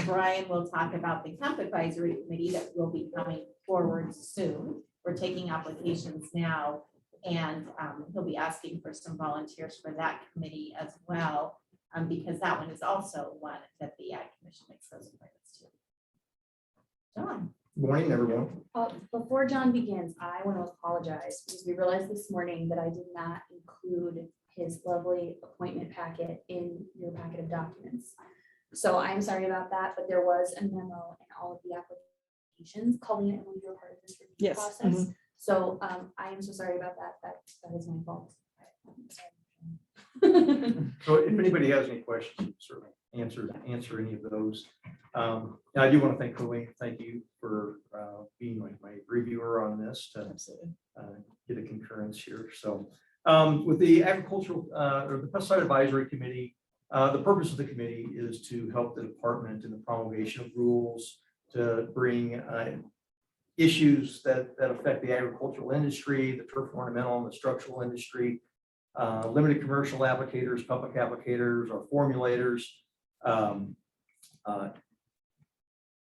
Brian will talk about the Hemp Advisory Committee that will be coming forward soon. We're taking applications now, and he'll be asking for some volunteers for that committee as well, because that one is also one that the Ag Commission makes those appointments to. John. Morning, everyone. Before John begins, I want to apologize because we realized this morning that I did not include his lovely appointment packet in your packet of documents. So I'm sorry about that, but there was a memo in all of the applications. Colleen, and you were part of this review process. So I am so sorry about that. That is my fault. So if anybody has any questions, certainly answer any of those. I do want to thank Colleen. Thank you for being my reviewer on this to get a concurrence here. So with the agricultural or the pesticide advisory committee, the purpose of the committee is to help the department in the promulgation of rules, to bring issues that affect the agricultural industry, the turf ornamental and the structural industry, limited commercial applicators, public applicators, or formulators,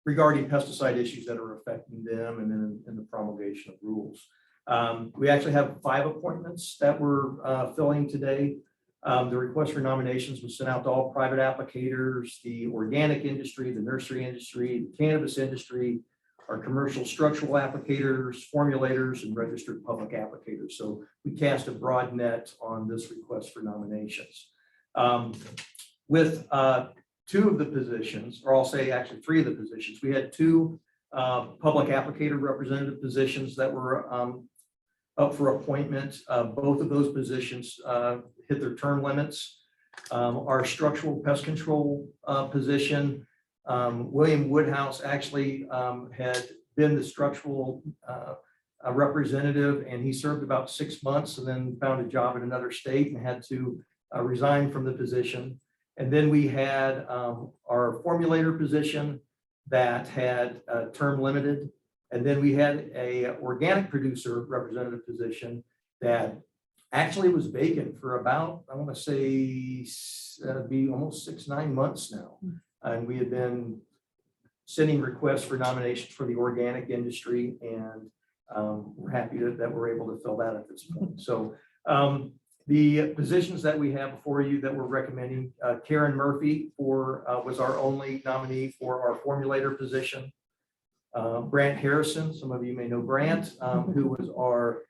regarding pesticide issues that are affecting them and then in the promulgation of rules. We actually have 5 appointments that we're filling today. The request for nominations was sent out to all private applicators, the organic industry, the nursery industry, the cannabis industry, our commercial structural applicators, formulators, and registered public applicators. So we cast a broad net on this request for nominations. With 2 of the positions, or I'll say actually 3 of the positions, we had 2 public applicator representative positions that were up for appointment. Both of those positions hit their term limits. Our structural pest control position, William Woodhouse actually had been the structural representative, and he served about 6 months and then found a job in another state and had to resign from the position. And then we had our formulator position that had term limited. And then we had a organic producer representative position that actually was vacant for about, I want to say, be almost 6-9 months now. And we had been sending requests for nominations for the organic industry, and we're happy that we're able to fill that at this point. So the positions that we have before you that we're recommending, Karen Murphy was our only nominee for our formulator position. Brant Harrison, some of you may know Brant, who was our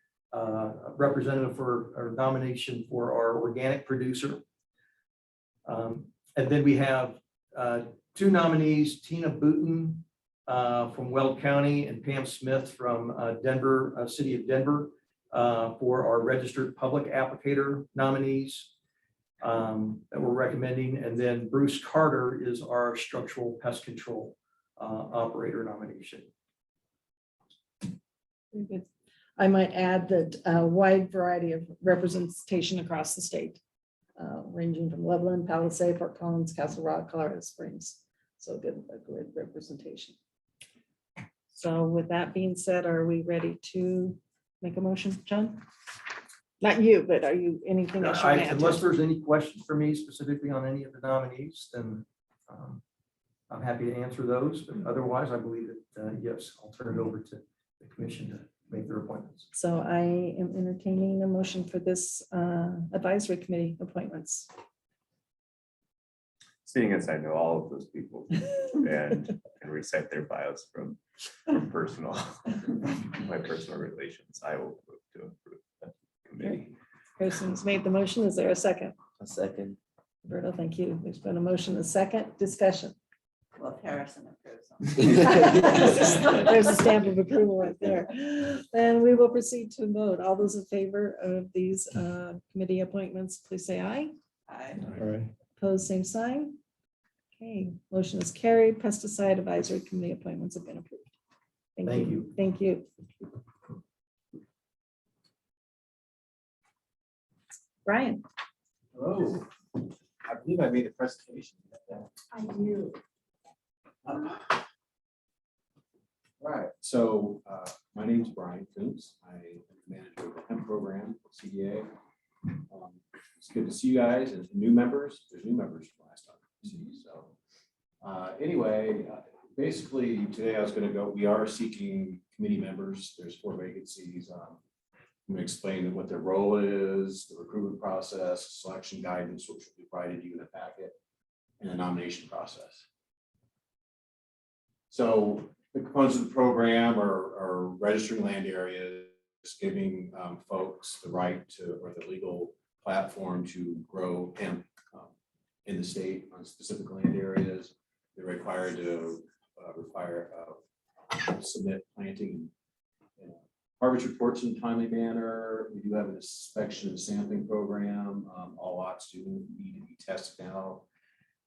representative for our nomination for our organic producer. And then we have 2 nominees, Tina Booten from Weld County and Pam Smith from Denver, City of Denver, for our registered public applicator nominees that we're recommending. And then Bruce Carter is our structural pest control operator nomination. Very good. I might add that a wide variety of representation across the state, ranging from Loveland, Palisade, Fort Collins, Castle Rock, Colorado Springs. So a good representation. So with that being said, are we ready to make a motion, John? Not you, but are you anything else? Unless there's any questions for me specifically on any of the nominees, then I'm happy to answer those. But otherwise, I believe that, yes, I'll turn it over to the commission to make their appointments. So I am entertaining a motion for this advisory committee appointments. Seeing as I know all of those people and can recite their bios from personal, my personal relations, I will move to approve that committee. Person's made the motion. Is there a second? A second. Roberto, thank you. There's been a motion, a second discussion. Well, Harrison approves. There's a stamp of approval right there. Then we will proceed to vote. All those in favor of these committee appointments, please say aye. Aye. All right. Opposed, same sign. Okay, motion is carried. Pesticide Advisory Committee appointments have been approved. Thank you. Thank you. Brian. Hello. I believe I made a presentation. I do. All right, so my name is Brian Coombs. I am the manager of the hemp program, CDA. It's good to see you guys and new members. There's new members from last time. So anyway, basically today I was going to go, we are seeking committee members. There's 4 vacancies. I'm going to explain what their role is, the recruitment process, selection guidance, which will be provided to you in a packet, and the nomination process. So the components of the program are registering land areas, giving folks the right to, or the legal platform to grow hemp in the state on specific land areas. They're required to submit planting and harvest reports in a timely manner. We do have an inspection and sampling program. All lots do need to be tested now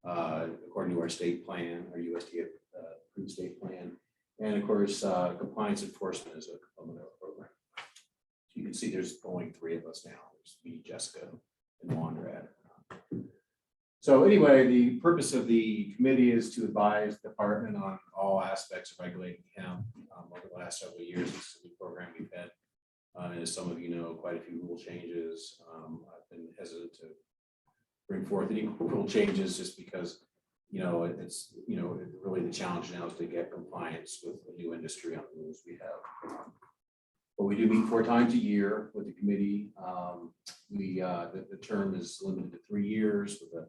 according to our state plan, our USDA approved state plan. And of course, compliance enforcement is a component of our program. So you can see there's only 3 of us now. There's me, Jessica, and Wandrad. So anyway, the purpose of the committee is to advise the department on all aspects of regulating hemp. Over the last several years, this is a new program we've had. And as some of you know, quite a few rule changes. I've been hesitant to bring forth any rule changes just because it's, really the challenge now is to get compliance with the new industry on the rules we have. But we do meet 4 times a year with the committee. The term is limited to 3 years with a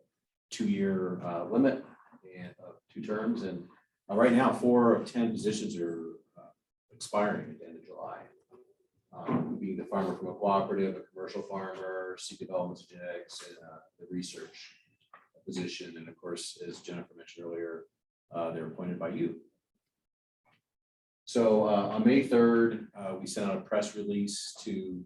2-year limit and 2 terms. And right now, 4 of 10 positions are expiring at the end of July. Being the farmer from a cooperative, a commercial farmer, seed development genetics, and the research position. And of course, as Jennifer mentioned earlier, they're appointed by you. So on May 3rd, we sent out a press release to,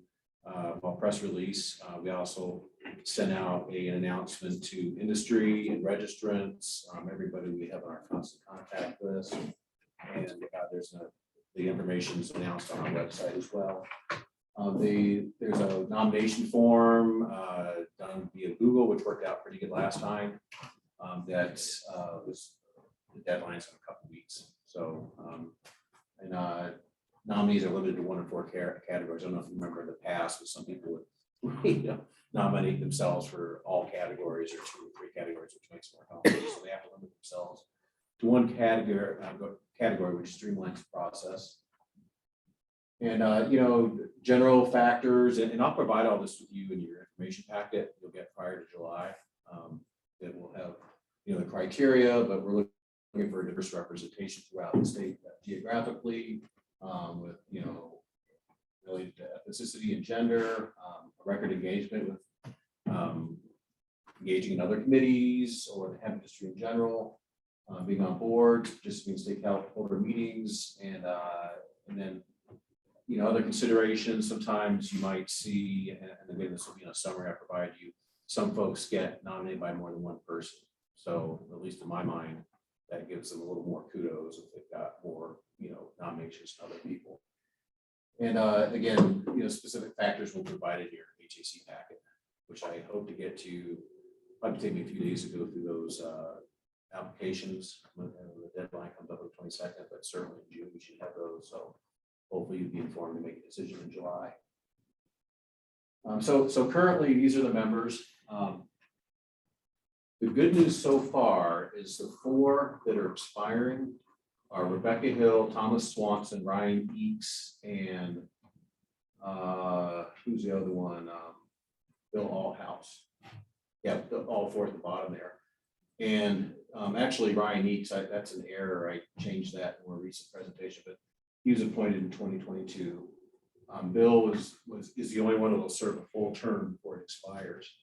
we also sent out an announcement to industry and registrants, everybody we have on our constant contact list. And the information is announced on our website as well. There's a nomination form done via Google, which worked out pretty good last time. That was the deadline's in a couple weeks. So, nominees are limited to 1 or 4 categories. I don't know if you remember in the past, but some people would nominate themselves for all categories or 2 or 3 categories, which makes it more complicated. So they have to limit themselves to 1 category, which streamlines the process. And, general factors, and I'll provide all this with you in your information packet you'll get prior to July. That will have, the criteria, but we're looking for diverse representation throughout the state geographically, with, related to ethnicity and gender, a record engagement with engaging in other committees or the hemp industry in general, being on board, participating in stakeholder meetings, and then other considerations. Sometimes you might see, and again, this will be in a summary I provide you, some folks get nominated by more than 1 person. So at least in my mind, that gives them a little more kudos if they've got more, nominations than other people. And again, specific factors will be provided in your HAC packet, which I hope to get to. Might take me a few days to go through those applications. The deadline comes up on the 22nd, but certainly in June we should have those. So hopefully you'll be informed to make a decision in July. So currently these are the members. The good news so far is the 4 that are expiring are Rebecca Hill, Thomas Swanson, Ryan Eakes, and who's the other one? Bill Allhouse. Yeah, all 4 at the bottom there. And actually Ryan Eakes, that's an error. I changed that in a more recent presentation, but he was appointed in 2022. Bill is the only one that will serve a full term before it expires.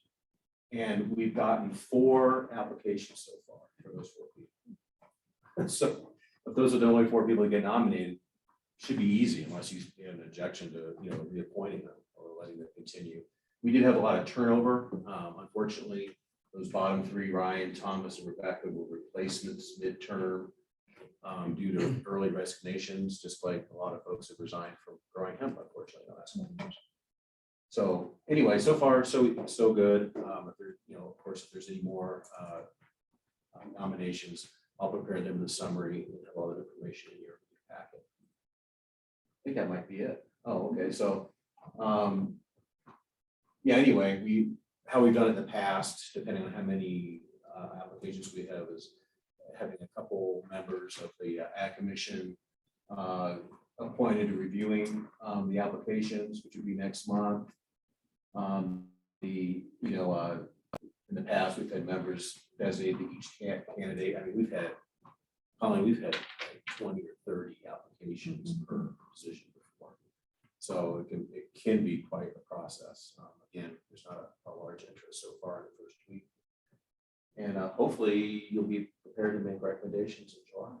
And we've gotten 4 applications so far for those 4 people. So if those are the only 4 people that get nominated, it should be easy unless you have an objection to reappointing them or letting them continue. We did have a lot of turnover. Unfortunately, those bottom 3, Ryan, Thomas, and Rebecca, were replacements midterm due to early resignations, just like a lot of folks have resigned from growing hemp, unfortunately, in the last couple of years. So anyway, so far so good. If there, of course, if there's any more nominations, I'll prepare them in the summary and have all the information in your packet. I think that might be it. Oh, okay. So yeah, anyway, how we've done it in the past, depending on how many applications we have, is having a couple members of the Ag Commission appointed to reviewing the applications, which would be next month. In the past, we've had members designated to each candidate. I mean, we've had like 20 or 30 applications per position before. So it can be quite a process. Again, there's not a large interest so far in the first week. And hopefully you'll be prepared to make recommendations in July.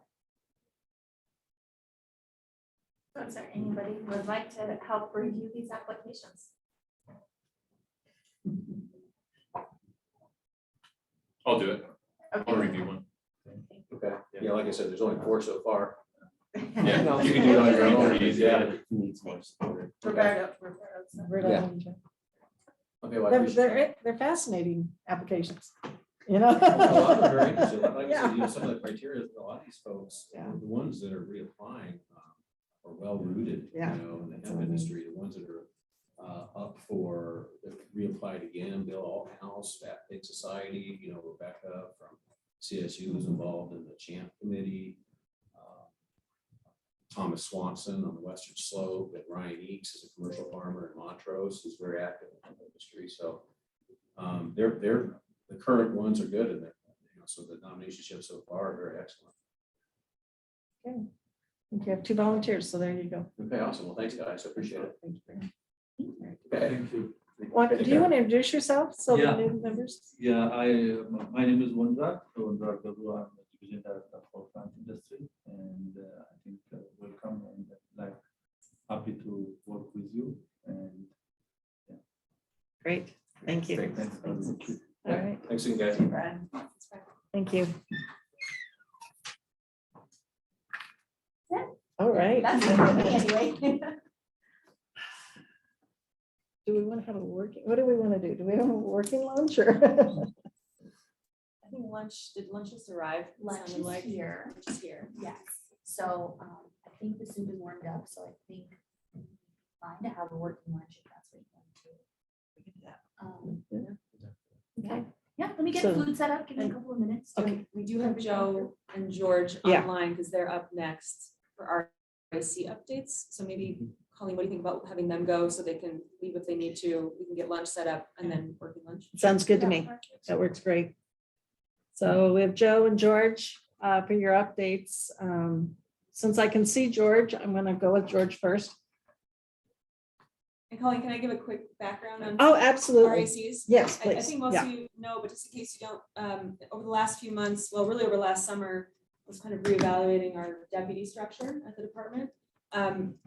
So is there anybody who would like to help review these applications? I'll do it. Okay. I'll review one. Okay. Yeah, like I said, there's only 4 so far. Yeah, No, you can do it on your own. Pretty easy. Yeah. Roberto. Yeah. Okay, well, I appreciate They're fascinating applications, A lot of them are very interesting. Like I Yeah. said, some of the criteria that a lot of these folks, the ones that are reapplying are well rooted, in the hemp industry. The ones that are up for reapplied again, Bill Allhouse, Fat Pig Society, Rebecca from CSU was involved in the Champ Committee. Thomas Swanson on the Western Slope, and Ryan Eakes is a commercial farmer in Montrose, who's very active in the industry. So they're the current ones are good, and so the nominationship so far are very excellent. Okay. I think you have 2 volunteers, so there you go. Okay, awesome. Well, thanks, guys. I appreciate it. Thank you. Okay. Thank you. Do you want to introduce yourself? So the Yeah. new members. Yeah, my name is Wandrag Dabu. I'm the division director for plant industry, and I think welcome and like happy to work with you. And Great. Thank you. thanks for the All right. Thanks again, guys. Brad. Thank you. All right. That's it for me anyway. Do we want to have a working, what do we want to do? Do we have a working lunch or? I think did lunch just arrive? It Lunch sounded is like. here. Lunch is here. Yes, so I think the soup is warmed up, so I think fine to have a working lunch if that's what you want to do. Okay, yeah, let me get So- food set up, give me a couple of minutes. Okay, we do have Joe and George Yeah. online because they're up next for our RIC updates. So maybe Colleen, what do you think about having them go so they can leave if they need to? We can get lunch set up and then working lunch. Sounds good to me. That works great. So we have Joe and George for your updates. Since I can see George, I'm going to go with George first. And Colleen, can I give a quick background on? Oh, absolutely. RICs? Yes, I please. think most Yeah. of you know, but just in case you don't, over the last few months, well, really over last summer, I was kind of reevaluating our deputy structure at the department.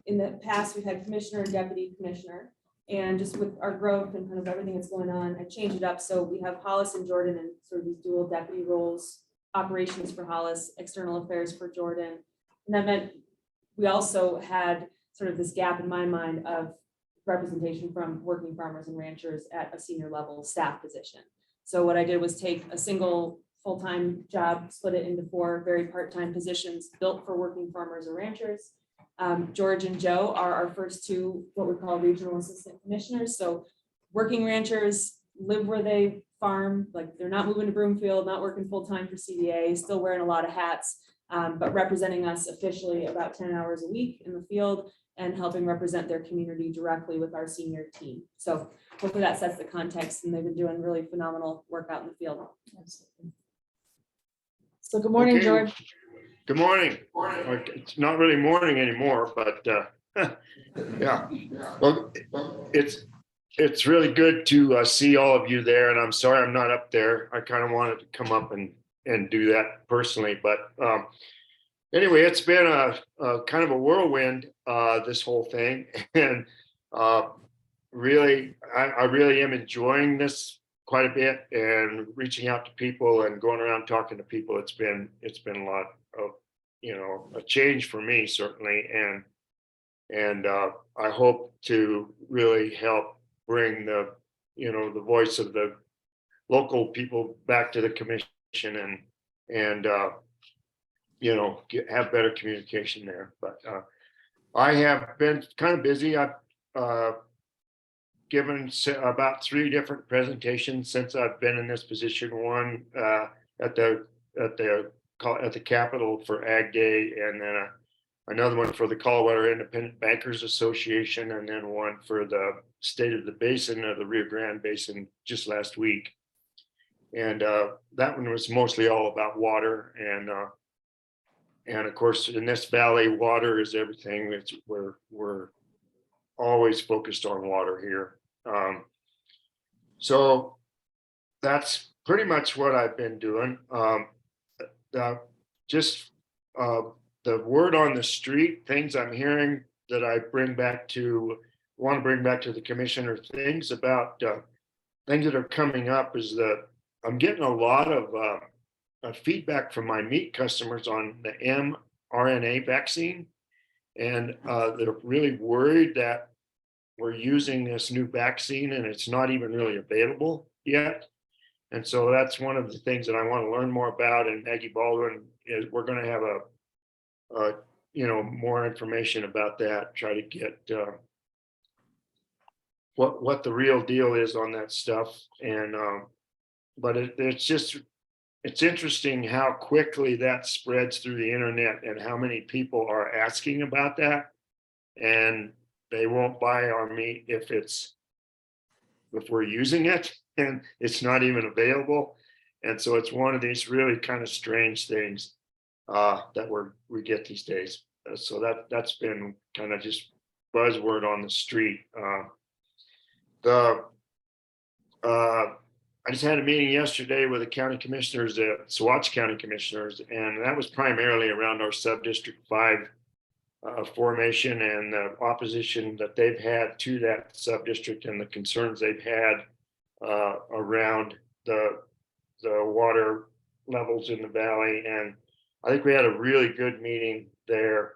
In the past, we've had commissioner and deputy commissioner, and just with our growth and kind of everything that's going on, I changed it up. So we have Hollis and Jordan and sort of these dual deputy roles, operations for Hollis, external affairs for Jordan. And that meant we also had sort of this gap in my mind of representation from working farmers and ranchers at a senior level staff position. So what I did was take a single full-time job, split it into 4 very part-time positions built for working farmers or ranchers. George and Joe are our first 2, what we call regional assistant commissioners. So working ranchers live where they farm, like they're not moving to Broomfield, not working full-time for CDA, still wearing a lot of hats, but representing us officially about 10 hours a week in the field and helping represent their community directly with our senior team. So hopefully that sets the context, and they've been doing really phenomenal work out in the field. So good morning, Okay. George. Good morning. It's not really morning anymore, but yeah. Well, it's really good to see all of you there, and I'm sorry I'm not up there. I kind of wanted to come up and do that personally, but anyway, it's been a kind of a whirlwind, this whole thing, and really, I really am enjoying this quite a bit and reaching out to people and going around talking to people. It's been a lot of, a change for me certainly, and I hope to really help bring the voice of the local people back to the commission and have better communication there. But I have been kind of busy. I've given about 3 different presentations since I've been in this position. One at the Capitol for Ag Day, and then another one for the Colorado Independent Bankers Association, and then one for the State of the Basin of the Rio Grande Basin just last week. And that one was mostly all about water, and of course in this valley, water is everything. We're always focused on water here. So that's pretty much what I've been doing. The word on the street, things I'm hearing that I want to bring back to the commissioner, things about things that are coming up is that I'm getting a lot of feedback from my meat customers on the mRNA vaccine, and they're really worried that we're using this new vaccine and it's not even really available yet. And so that's one of the things that I want to learn more about. And Maggie Baldwin is, we're going to have more information about that, try to get what the real deal is on that stuff. And but it's just it's interesting how quickly that spreads through the internet and how many people are asking about that. And they won't buy our meat if we're using it and it's not even available. And so it's one of these really kind of strange things that we get these days. So that's been kind of just buzzword on the street. I just had a meeting yesterday with the county commissioners, the Saguache County commissioners, and that was primarily around our sub-district 5 formation and the opposition that they've had to that sub-district and the concerns they've had around the water levels in the valley. And I think we had a really good meeting there.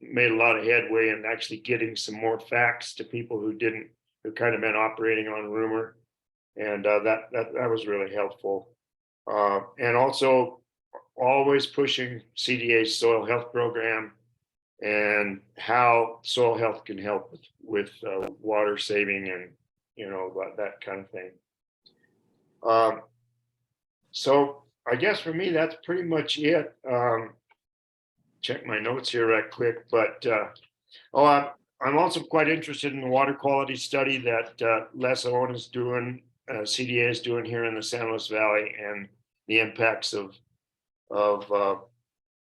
Made a lot of headway in actually getting some more facts to people who kind of been operating on rumor. And that was really helpful. And also always pushing CDA's soil health program and how soil health can help with water saving and, that kind of thing. So I guess for me, that's pretty much it. Check my notes here right quick, but I'm also quite interested in the water quality study that Les Owen is doing, CDA is doing here in the San Luis Valley, and the impacts of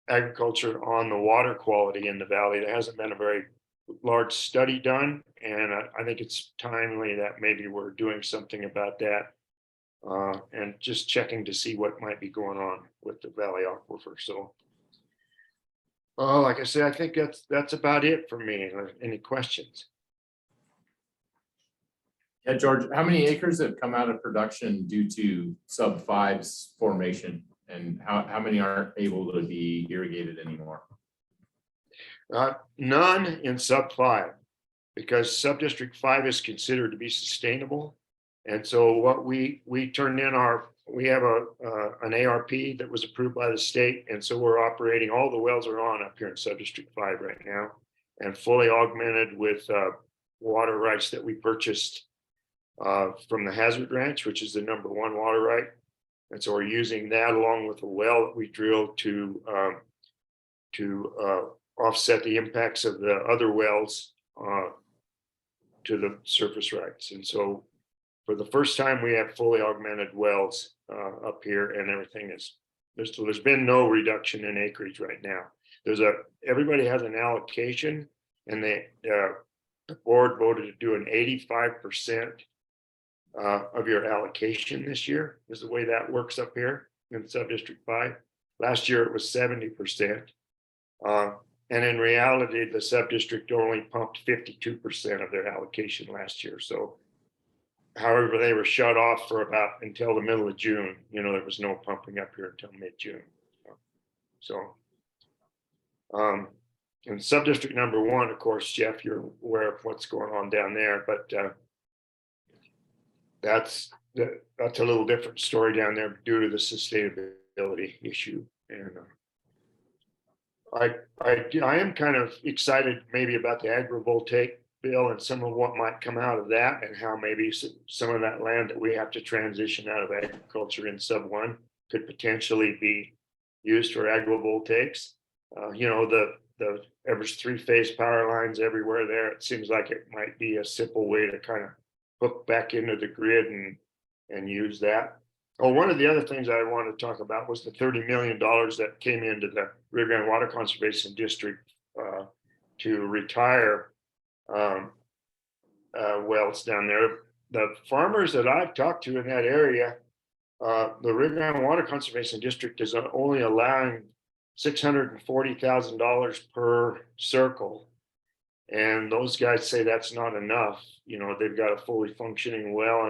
agriculture on the water quality in the valley. There hasn't been a very large study done, and I think it's timely that maybe we're doing something about that, and just checking to see what might be going on with the valley aquifer. So, like I said, I think that's about it for me. Any questions? Yeah, George, how many acres have come out of production due to sub-5's formation? And how many aren't able to be irrigated anymore? None in sub-5, because sub-district 5 is considered to be sustainable. And so what we turned in we have an ARP that was approved by the state. And so we're operating, all the wells are on up here in sub-district 5 right now, and fully augmented with water rights that we purchased from the Hazard Ranch, which is the #1 water right. And so we're using that along with a well that we drilled to offset the impacts of the other wells to the surface rights. And so for the first time, we have fully augmented wells up here, and everything there's been no reduction in acreage right now. Everybody has an allocation, and the board voted to do an 85% of your allocation this year, is the way that works up here in sub-district 5. Last year it was 70%. And in reality, the sub-district only pumped 52% of their allocation last year. So however, they were shut off for about until the middle of June. There was no pumping up here until mid-June. So and sub-district #1, of course, Jeff, you're aware of what's going on down there, but that's a little different story down there due to the sustainability issue. And I am kind of excited maybe about the agrivoltaic bill and some of what might come out of that, and how maybe some of that land that we have to transition out of agriculture in sub-1 could potentially be used for agrivoltaics. There's 3-phase power lines everywhere there. It seems like it might be a simple way to kind of hook back into the grid and use that. Oh, one of the other things I wanted to talk about was the $30 million that came into the Rio Grande Water Conservation District to retire wells down there. The farmers that I've talked to in that area, the Rio Grande Water Conservation District is only allowing $640,000 per circle. And those guys say that's not enough. They've got a fully functioning well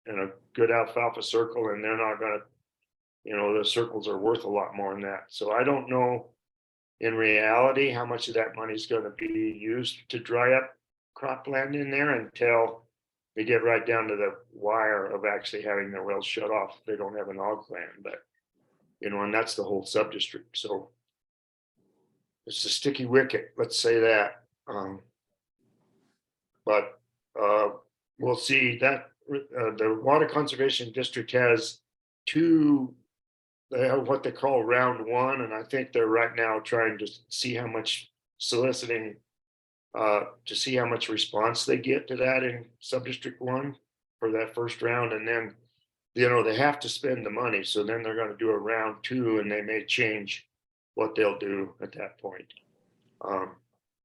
and a good alfalfa circle, and they're not gonna, the circles are worth a lot more than that. So I don't know in reality how much of that money is going to be used to dry up cropland in there until they get right down to the wire of actually having their wells shut off. They don't have an og land, but and that's the whole sub-district. So it's a sticky wicket, let's say that. But we'll see that the Water Conservation District has 2 they have what they call round one, and I think they're right now trying to see how much soliciting to see how much response they get to that in sub-district one for that first round, and then, you know, they have to spend the money, so then they're gonna do a round two, and they may change what they'll do at that point.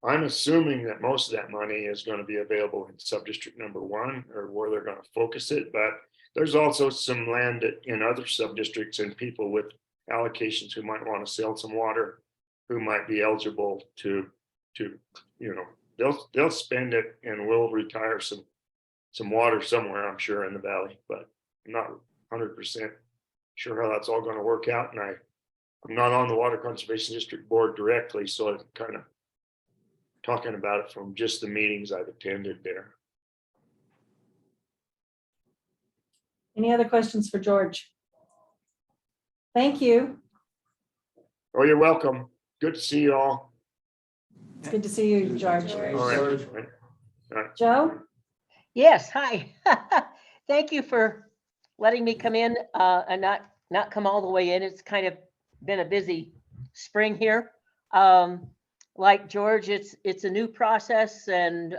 I'm assuming that most of that money is gonna be available in sub-district number one, or where they're gonna focus it, but there's also some land in other sub-districts and people with allocations who might wanna sell some water, who might be eligible to, you know, they'll spend it and we'll retire some water somewhere, I'm sure, in the valley, but I'm not 100% sure how that's all gonna work out, and I'm not on the Water Conservation District Board directly, so I'm kind of talking about it from just the meetings I've attended there. Any other questions for George? Thank you. Oh, you're welcome. Good to see you all. It's good to see you, George. All right. Joe? Yes, hi. Thank you for letting me come in and not come all the way in. It's kind of been a busy spring here. Like George, it's a new process and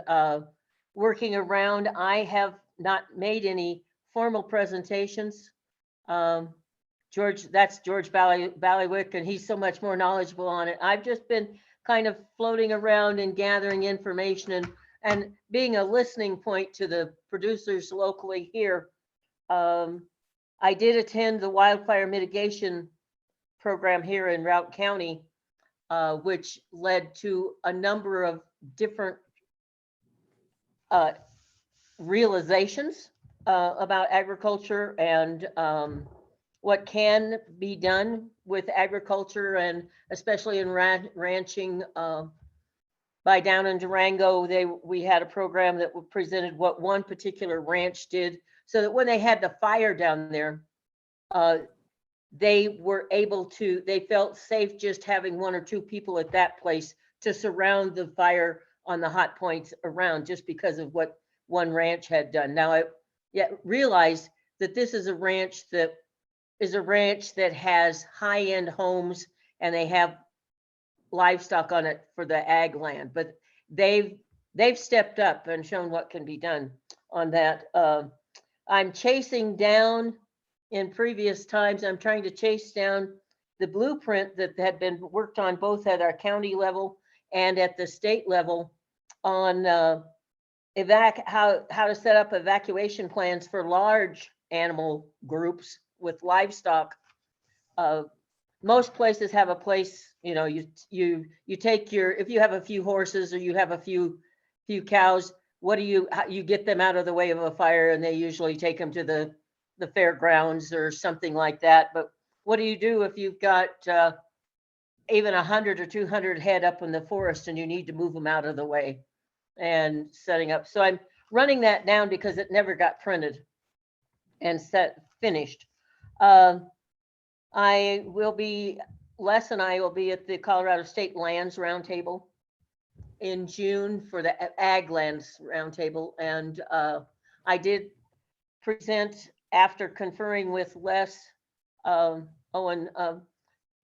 working around. I have not made any formal presentations. George, that's George Ballywick, and he's so much more knowledgeable on it. I've just been kind of floating around and gathering information and being a listening point to the producers locally here. I did attend the wildfire mitigation program here in Routt County, which led to a number of different realizations about agriculture and what can be done with agriculture, and especially in ranching. By down in Durango, we had a program that presented what one particular ranch did, so that when they had the fire down there, they felt safe just having one or two people at that place to surround the fire on the hot points around, just because of what one ranch had done. Now I realized that this is a ranch that has high-end homes, and they have livestock on it for the ag land, but they've stepped up and shown what can be done on that. I'm chasing down, in previous times, I'm trying to chase down the blueprint that had been worked on both at our county level and at the state level on how to set up evacuation plans for large animal groups with livestock. Most places have a place, you know, you take if you have a few horses or you have a few cows, you get them out of the way of a fire, and they usually take them to the fairgrounds or something like that. But what do you do if you've got even 100 or 200 head up in the forest and you need to move them out of the way and setting up? So I'm running that down because it never got printed and finished. Les and I will be at the Colorado State Lands Roundtable in June for the Ag Lands Roundtable. And I did present, after conferring with Les Owen,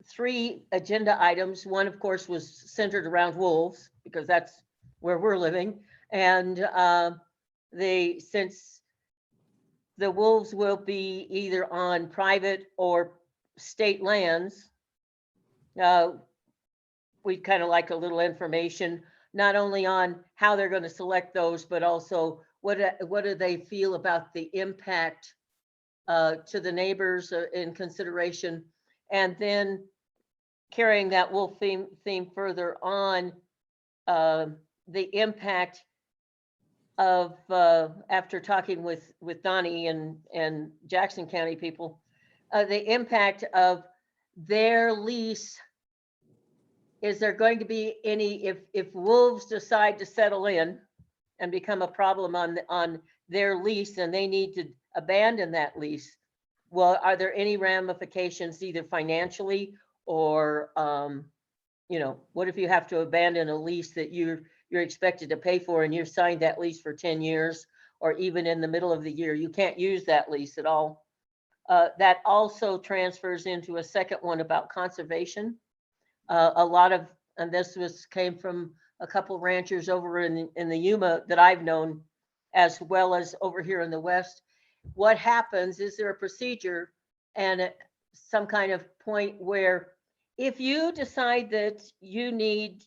3 agenda items. One, of course, was centered around wolves, because that's where we're living. And since the wolves will be either on private or state lands, we'd kind of like a little information, not only on how they're going to select those, but also what do they feel about the impact to the neighbors in consideration. And then carrying that wolf theme further on, the impact of, after talking with Donnie and Jackson County people, the impact of their lease. Is there going to be any, if wolves decide to settle in and become a problem on their lease and they need to abandon that lease? Well, are there any ramifications either financially or, what if you have to abandon a lease that you're expected to pay for, and you've signed that lease for 10 years, or even in the middle of the year, you can't use that lease at all. that also transfers into a second one about conservation. A lot of, and came from a couple ranchers over in the Yuma that I've known, as well as over here in the West. What happens, is there a procedure and some kind of point where if you decide that you need,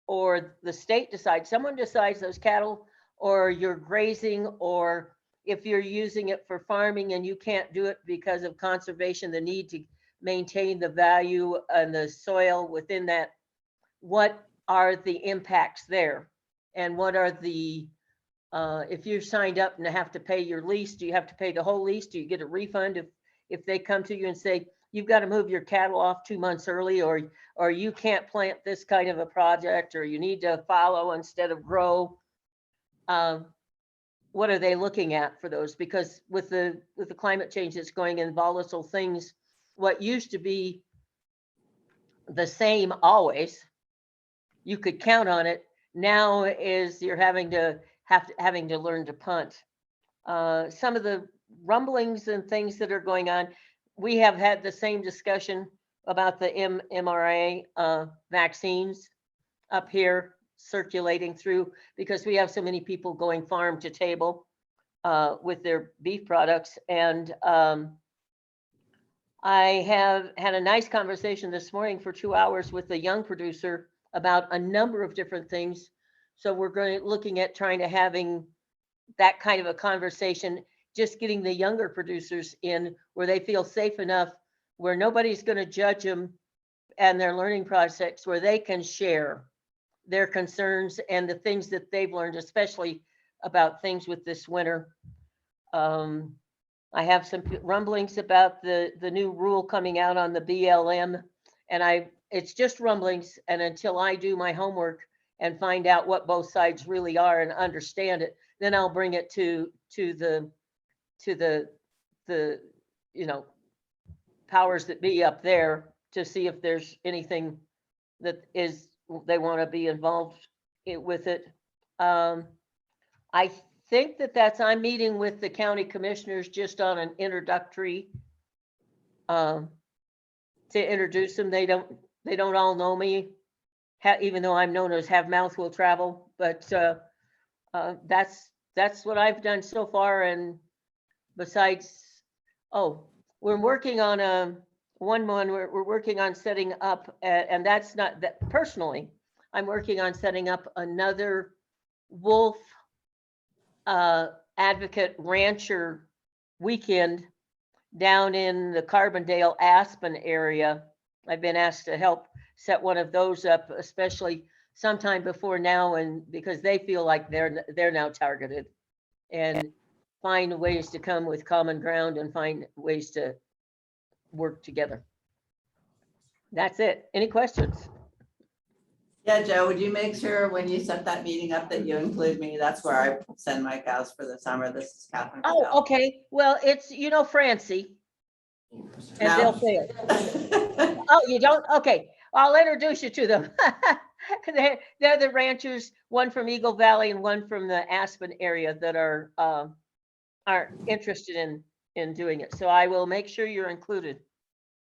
or the state decides, someone decides those cattle, or you're grazing, or if you're using it for farming and you can't do it because of conservation, the need to maintain the value and the soil within that, what are the impacts there? And what are the, if you're signed up and have to pay your lease, do you have to pay the whole lease? Do you get a refund if they come to you and say, you've got to move your cattle off 2 months early, or you can't plant this kind of a project, or you need to follow instead of grow? What are they looking at for those? Because with the climate change that's going in, volatile things, what used to be the same always, you could count on it, now is you're having to learn to punt. Some of the rumblings and things that are going on, we have had the same discussion about the mRNA vaccines up here circulating through, because we have so many people going farm to table with their beef products. And I have had a nice conversation this morning for 2 hours with a young producer about a number of different things. So we're looking at trying to having that kind of a conversation, just getting the younger producers in where they feel safe enough, where nobody's going to judge them and their learning projects, where they can share their concerns and the things that they've learned, especially about things with this winter. I have some rumblings about the new rule coming out on the BLM, and it's just rumblings. And until I do my homework and find out what both sides really are and understand it, then I'll bring it to the powers that be up there to see if there's anything that they want to be involved with it. I think I'm meeting with the county commissioners just on an introductory to introduce them. They don't all know me, even though I'm known as Have Mouth Will Travel, but that's what I've done so far. And besides, we're working on we're working on setting up, and that's not that personally, I'm working on setting up another wolf advocate rancher weekend down in the Carbondale Aspen area. I've been asked to help set one of those up, especially sometime before now, and because they feel like they're now targeted, and find ways to come with common ground and find ways to work together. That's it. Any questions? Yeah, Joe, would you make sure when you set that meeting up that you include me? That's where I send my cows for the summer. This is Catherine. Oh, okay. Well, it's, Francie. And they'll say it. Oh, you don't? Okay. I'll introduce you to them. They're the ranchers, one from Eagle Valley and one from the Aspen area, that are interested in doing it. So I will make sure you're included.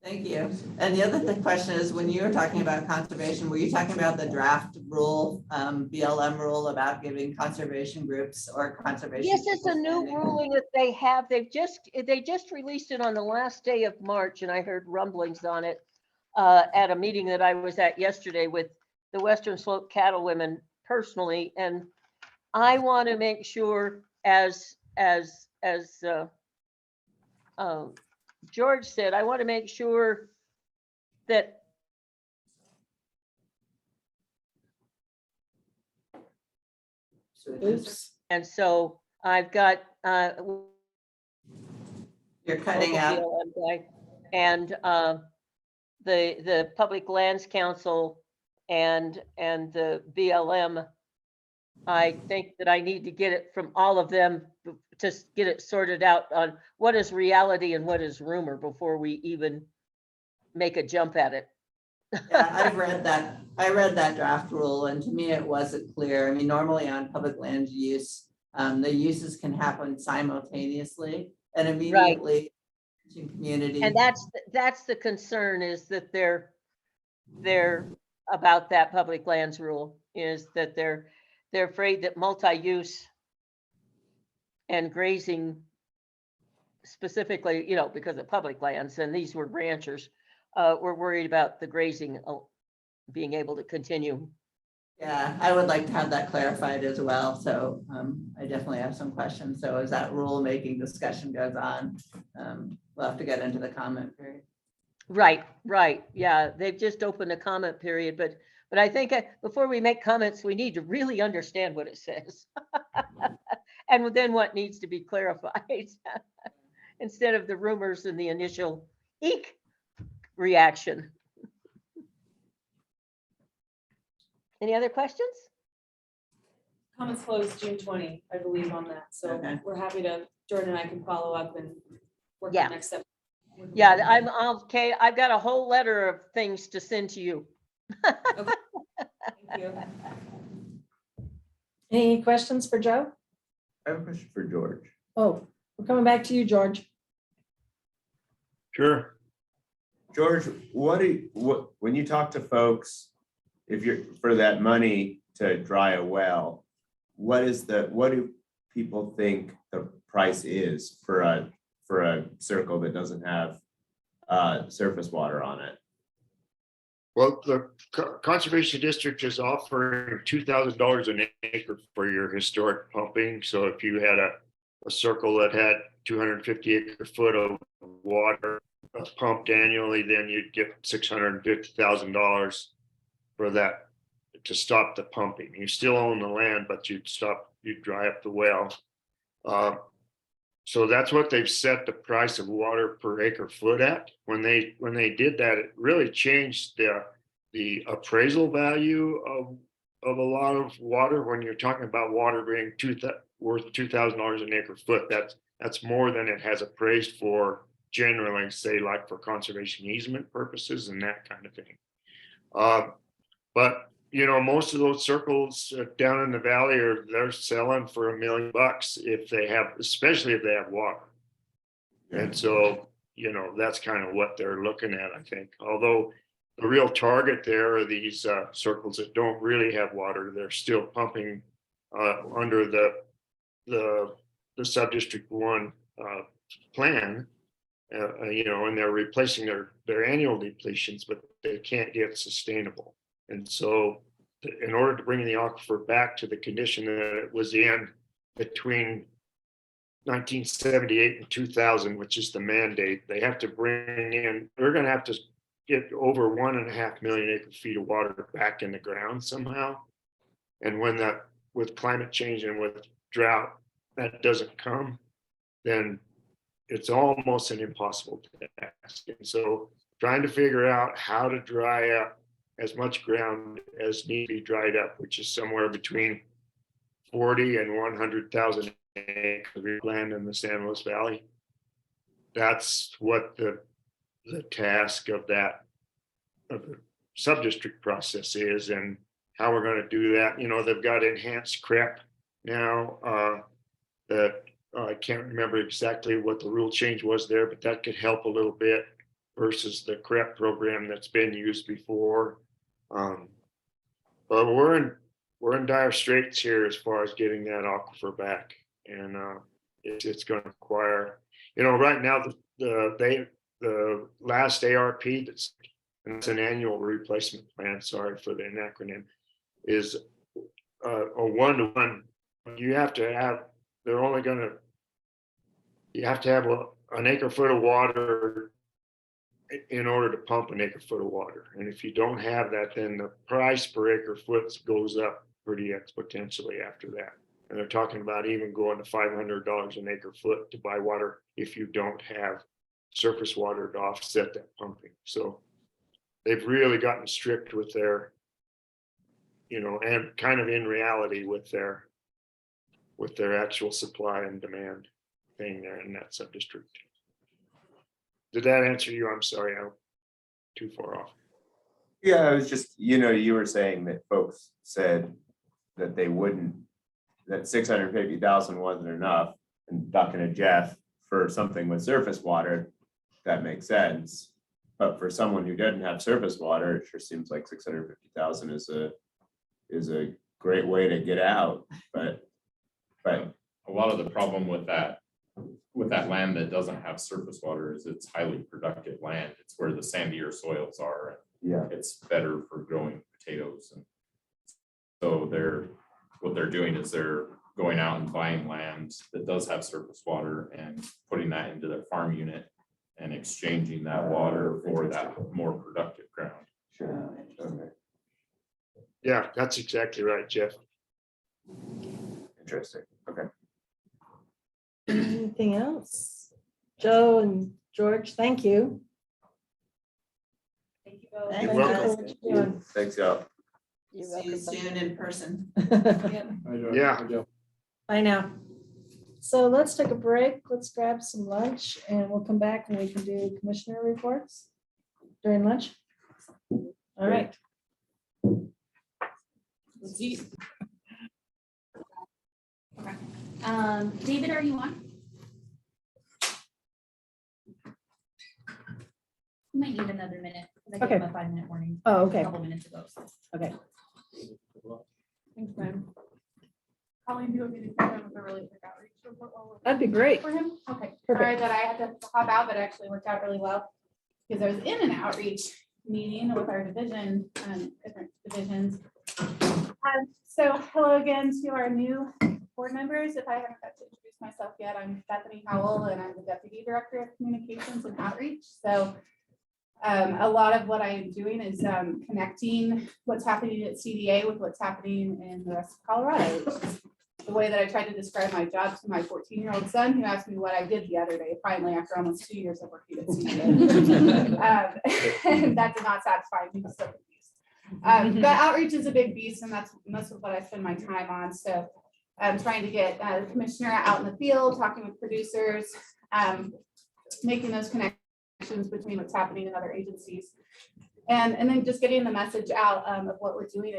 Thank you. And the other question is, when you were talking about conservation, were you talking about the draft rule, BLM rule about giving conservation groups or conservation? Yes, it's a new ruling that they have. They just released it on the last day of March, and I heard rumblings on it at a meeting that I was at yesterday with the Western Slope Cattlewomen personally. And I want to make sure, as George said, I want to make sure that Oops. And so I've got you're cutting out. And the Public Lands Council and the BLM. I think that I need to get it from all of them to get it sorted out on what is reality and what is rumor before we even make a jump at it. Yeah, I've read that. I read that draft rule, and to me, it wasn't clear. I mean, normally on public land use, the uses can happen simultaneously, and immediately Community. And that's the concern, is that they're about that public lands rule, is that they're afraid that multi-use and grazing specifically, because of public lands, and these were ranchers, were worried about the grazing being able to continue. Yeah, I would like to have that clarified as well. So I definitely have some questions. So as that rulemaking discussion goes on, we'll have to get into the comment period. Right. Yeah, they've just opened a comment period, but I think before we make comments, we need to really understand what it says. And then what needs to be clarified instead of the rumors and the initial eek reaction. Any other questions? Comments closed June 20, I believe, on that. So Okay. we're happy to, Jordan and I can follow up and work Yeah. on next step. Yeah, I'm okay. I've got a whole letter of things to send to you. Thank you. Any questions for Joe? I have a question for George. Oh, we're coming back to you, George. Sure. George, when you talk to folks, if you're for that money to dry a well, what do people think the price is for a circle that doesn't have surface water on it? Well, the Conservation District is offering $2,000 an acre for your historic pumping. So if you had a circle that had 250 acre foot of water pumped annually, then you'd get $650,000 for that to stop the pumping. You still own the land, but you'd dry up the well. So that's what they've set the price of water per acre foot at. When they did that, it really changed the appraisal value of a lot of water. When you're talking about water being worth $2,000 an acre foot, that's more than it has appraised for generally, say, like for conservation easement purposes and that kind of thing. But most of those circles down in the valley they're selling for $1 million especially if they have water. And so, that's kind of what they're looking at, I think. Although the real target there are these circles that don't really have water. They're still pumping under the sub-district 1 plan, and they're replacing their annual depletions, but they can't get sustainable. And so in order to bring the aquifer back to the condition that it was in between 1978 and 2000, which is the mandate, they're going to have to get over 1.5 million acre feet of water back in the ground somehow. And when with climate change and with drought, that doesn't come, then it's almost an impossible task. And so trying to figure out how to dry up as much ground as need to be dried up, which is somewhere between 40 and 100,000 acres of land in the San Luis Valley. That's what the task of the sub-district process is, and how we're going to do that. They've got enhanced CREP now that I can't remember exactly what the rule change was there, but that could help a little bit versus the CREP program that's been used before. But we're in dire straits here as far as getting that aquifer back, and it's going to require, right now the last ARP that's an annual replacement plan. Sorry for the acronym, is a 1-to-1. You have to have an acre foot of water in order to pump an acre foot of water. And if you don't have that, then the price per acre foot goes up pretty exponentially after that. And they're talking about even going to $500 an acre foot to buy water if you don't have surface water to offset that pumping. So they've really gotten strict with their, and kind of in reality with their actual supply and demand thing there in that sub-district. Did that answer you? I'm sorry, I'm too far off. Yeah, I was just, you were saying that folks said that that 650,000 wasn't enough, and talking to Jeff for something with surface water, that makes sense. But for someone who doesn't have surface water, it sure seems like 650,000 is a great way to get out, but a lot of the problem with that land that doesn't have surface water is it's highly productive land. It's where the sandier soils are. Yeah. It's better for growing potatoes. And so what they're doing is they're going out and buying land that does have surface water and putting that into their farm unit and exchanging that water for that more productive ground. Sure. Okay. Yeah, that's exactly right, Jeff. Interesting. Okay. Anything else? Joe and George, thank you. Thank you both. Thank You're you. welcome. What you're doing. Thanks, y'all. See you soon in person. Yeah. Bye now. So let's take a break. Let's grab some lunch and we'll come back and we can do commissioner reports during lunch. All right. Let's eat. Okay. David, are you on? You might need another minute, because I gave him a 5-minute warning. Oh, okay. A couple minutes ago. So. Okay. Thanks, Brian. Colleen, do you want me to give him a really quick outreach report while we're That'd be great. for him? Okay, Perfect. sorry that I had to hop out, but it actually worked out really well. Because I was in an outreach meeting with our division, different divisions. So hello again to our new board members. If I haven't got to introduce myself yet, I'm Bethany Howell and I'm the Deputy Director of Communications and Outreach. So a lot of what I am doing is connecting what's happening at CDA with what's happening in the rest of Colorado, which is the way that I tried to describe my job to my 14-year-old son, who asked me what I did the other day, finally, after almost 2 years of working at CDA. And that did not satisfy me. So confused. But outreach is a big beast, and that's most of what I spend my time on. So I'm trying to get the commissioner out in the field, talking with producers, making those connections between what's happening in other agencies. And then just getting the message out of what we're doing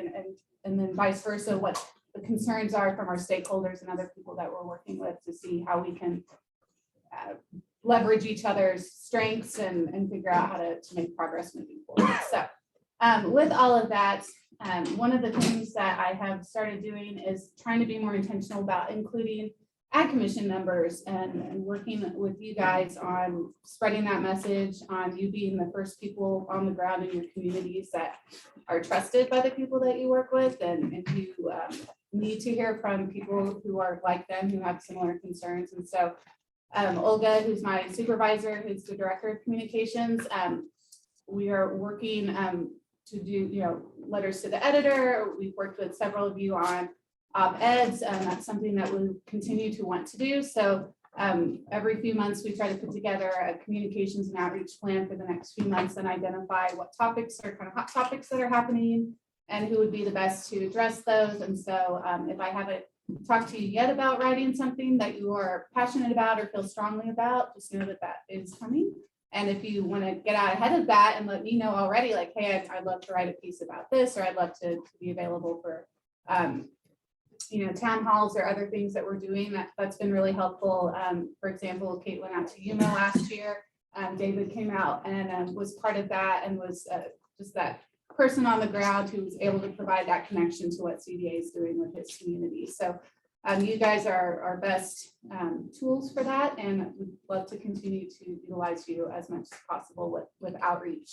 and then vice versa, what the concerns are from our stakeholders and other people that we're working with to see how we can leverage each other's strengths and figure out how to make progress moving forward. So with all of that, one of the things that I have started doing is trying to be more intentional about including Ag Commission members and working with you guys on spreading that message, on you being the first people on the ground in your communities that are trusted by the people that you work with, and you need to hear from people who are like them, who have similar concerns. And so Olga, who's my supervisor, who's the Director of Communications, we are working to do letters to the editor. We've worked with several of you on op-eds, and that's something that we continue to want to do. So every few months, we try to put together a communications and outreach plan for the next few months and identify what topics are kind of hot topics that are happening and who would be the best to address those. And so if I haven't talked to you yet about writing something that you are passionate about or feel strongly about, just know that that is coming. And if you want to get out ahead of that and let me know already, like, hey, I'd love to write a piece about this, or I'd love to be available for town halls or other things that we're doing, that's been really helpful. For example, Kate went out to Yuma last year. David came out and was part of that and was just that person on the ground who was able to provide that connection to what CDA is doing with his community. So you guys are our best tools for that, and we'd love to continue to utilize you as much as possible with outreach.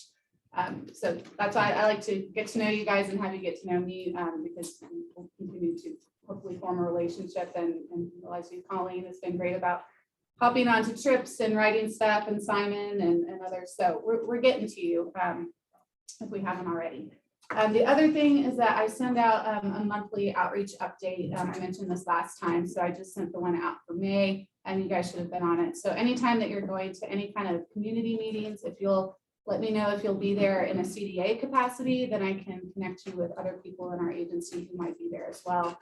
So that's why I like to get to know you guys and have you get to know me, because we'll continue to hopefully form a relationship, and realize you, Colleen, has been great about hopping onto trips and writing stuff, and Simon and others. So we're getting to you if we haven't already. The other thing is that I send out a monthly outreach update. I mentioned this last time, so I just sent the one out for May, and you guys should have been on it. So anytime that you're going to any kind of community meetings, if you'll let me know if you'll be there in a CDA capacity, then I can connect you with other people in our agency who might be there as well.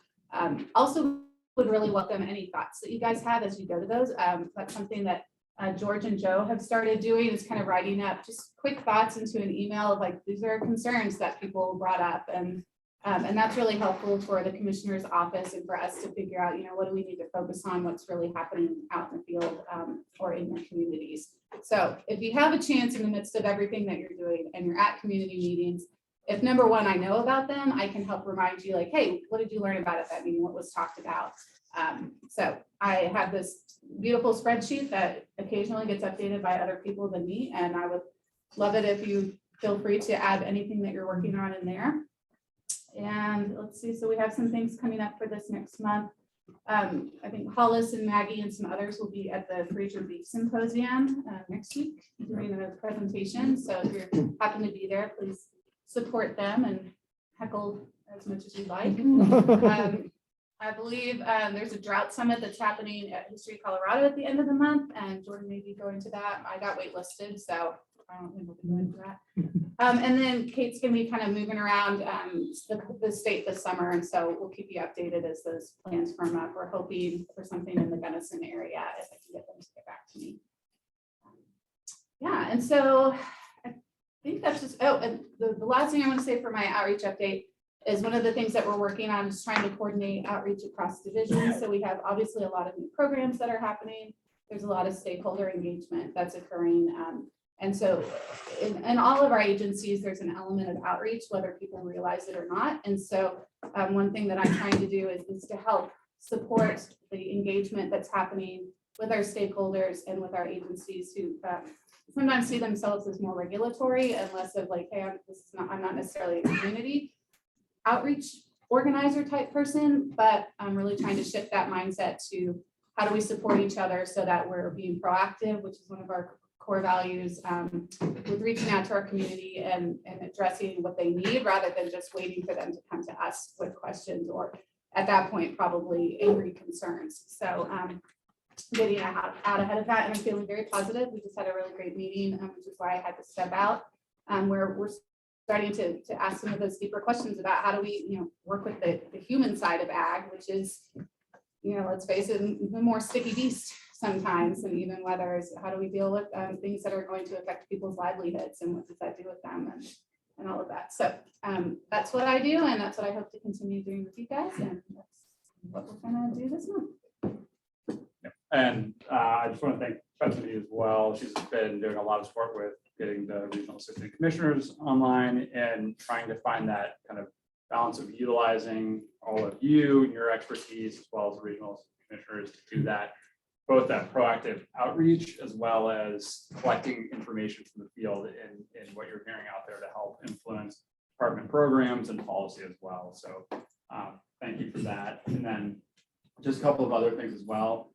Also would really welcome any thoughts that you guys have as you go to those. That's something that George and Joe have started doing, is kind of writing up just quick thoughts into an email of like, these are concerns that people brought up, and And that's really helpful for the commissioner's office and for us to figure out, what do we need to focus on, what's really happening out in the field or in your communities. So if you have a chance in the midst of everything that you're doing and you're at community meetings, if number one, I know about them, I can help remind you like, hey, what did you learn about at that meeting? What was talked about? So I have this beautiful spreadsheet that occasionally gets updated by other people than me, and I would love it if you feel free to add anything that you're working on in there. And let's see, so we have some things coming up for this next month. I think Hollis and Maggie and some others will be at the Fraser Beef Symposium next week doing a presentation. So if you happen to be there, please support them and heckle as much as you like. I believe there's a drought summit that's happening at History Colorado at the end of the month, and Jordan may be going to that. I got waitlisted, so I don't think we'll be going to that. And then Kate's gonna be kind of moving around the state this summer, and so we'll keep you updated as those plans firm up. We're hoping for something in the Gunnison area if I can get them to get back to me. Yeah, and so I think that's just, and the last thing I want to say for my outreach update is one of the things that we're working on is trying to coordinate outreach across divisions. So we have obviously a lot of new programs that are happening. There's a lot of stakeholder engagement that's occurring. And so in all of our agencies, there's an element of outreach, whether people realize it or not. And so one thing that I'm trying to do is to help support the engagement that's happening with our stakeholders and with our agencies who sometimes see themselves as more regulatory and less of like, hey, I'm not necessarily a community outreach organizer type person, but I'm really trying to shift that mindset to how do we support each other so that we're being proactive, which is one of our core values, with reaching out to our community and addressing what they need rather than just waiting for them to come to us with questions or at that point, probably angry concerns. So getting out ahead of that, and I'm feeling very positive. We just had a really great meeting, which is why I had to step out, where we're starting to ask some of those deeper questions about how do we, work with the human side of ag, which is, let's face it, the more sticky beast sometimes, and even whether is how do we deal with things that are going to affect people's livelihoods and what does that do with them and all of that. So that's what I do, and that's what I hope to continue doing with you guys, and that's what we're gonna do this month. And I just want to thank Bethany as well. She's been doing a lot of support with getting the regional assistant commissioners online and trying to find that kind of balance of utilizing all of you and your expertise as well as the regional commissioners to do that, both that proactive outreach as well as collecting information from the field in what you're hearing out there to help influence department programs and policy as well. So thank you for that. And then just a couple of other things as well.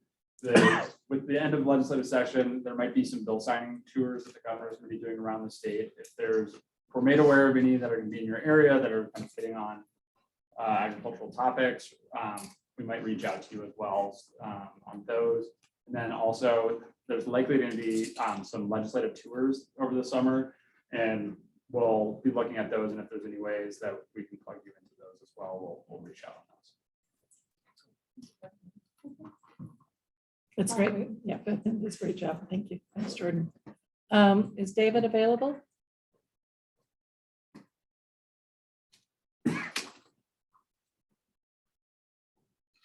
With the end of legislative session, there might be some bill signing tours that the governor is going to be doing around the state. If we're made aware of any that are going to be in your area that are kind of hitting on agricultural topics, we might reach out to you as well on those. And then also there's likely going to be some legislative tours over the summer, and we'll be looking at those. And if there's any ways that we can plug you into those as well, we'll reach out on those. That's great. Yeah, that's a great job. Thank you. Thanks, Jordan. Is David available?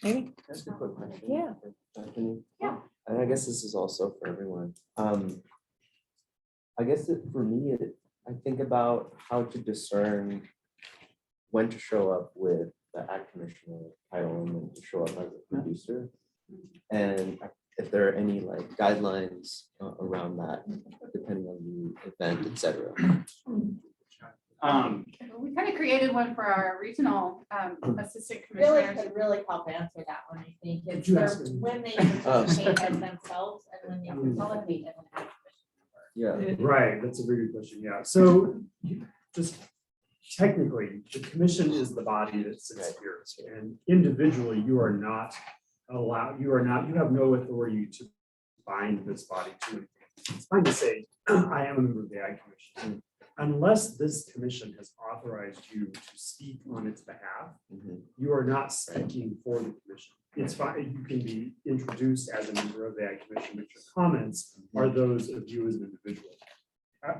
Maybe? That's a quick question. Yeah. Yeah. And I guess this is also for everyone. I guess for me, I think about how to discern when to show up with the ag commissioner title and when to show up as a producer. And if there are any like guidelines around that, depending on the event, et cetera. We kind of created one for our regional assistant Really commissioners. could really help answer that one, I think. It's you ask me? when they participate as themselves and when they consolidate as an ag Yeah. Right, that's a very good question, yeah. So just technically, the commission is the body that sits here. And individually, you are not allowed, you have no authority to bind this body to anything. It's fine to say, I am a member of the Ag Commission. Unless this commission has authorized you to speak on its behalf, you are not speaking for the commission. It's fine, you can be introduced as a member of the Ag Commission, but your comments are those of you as an individual.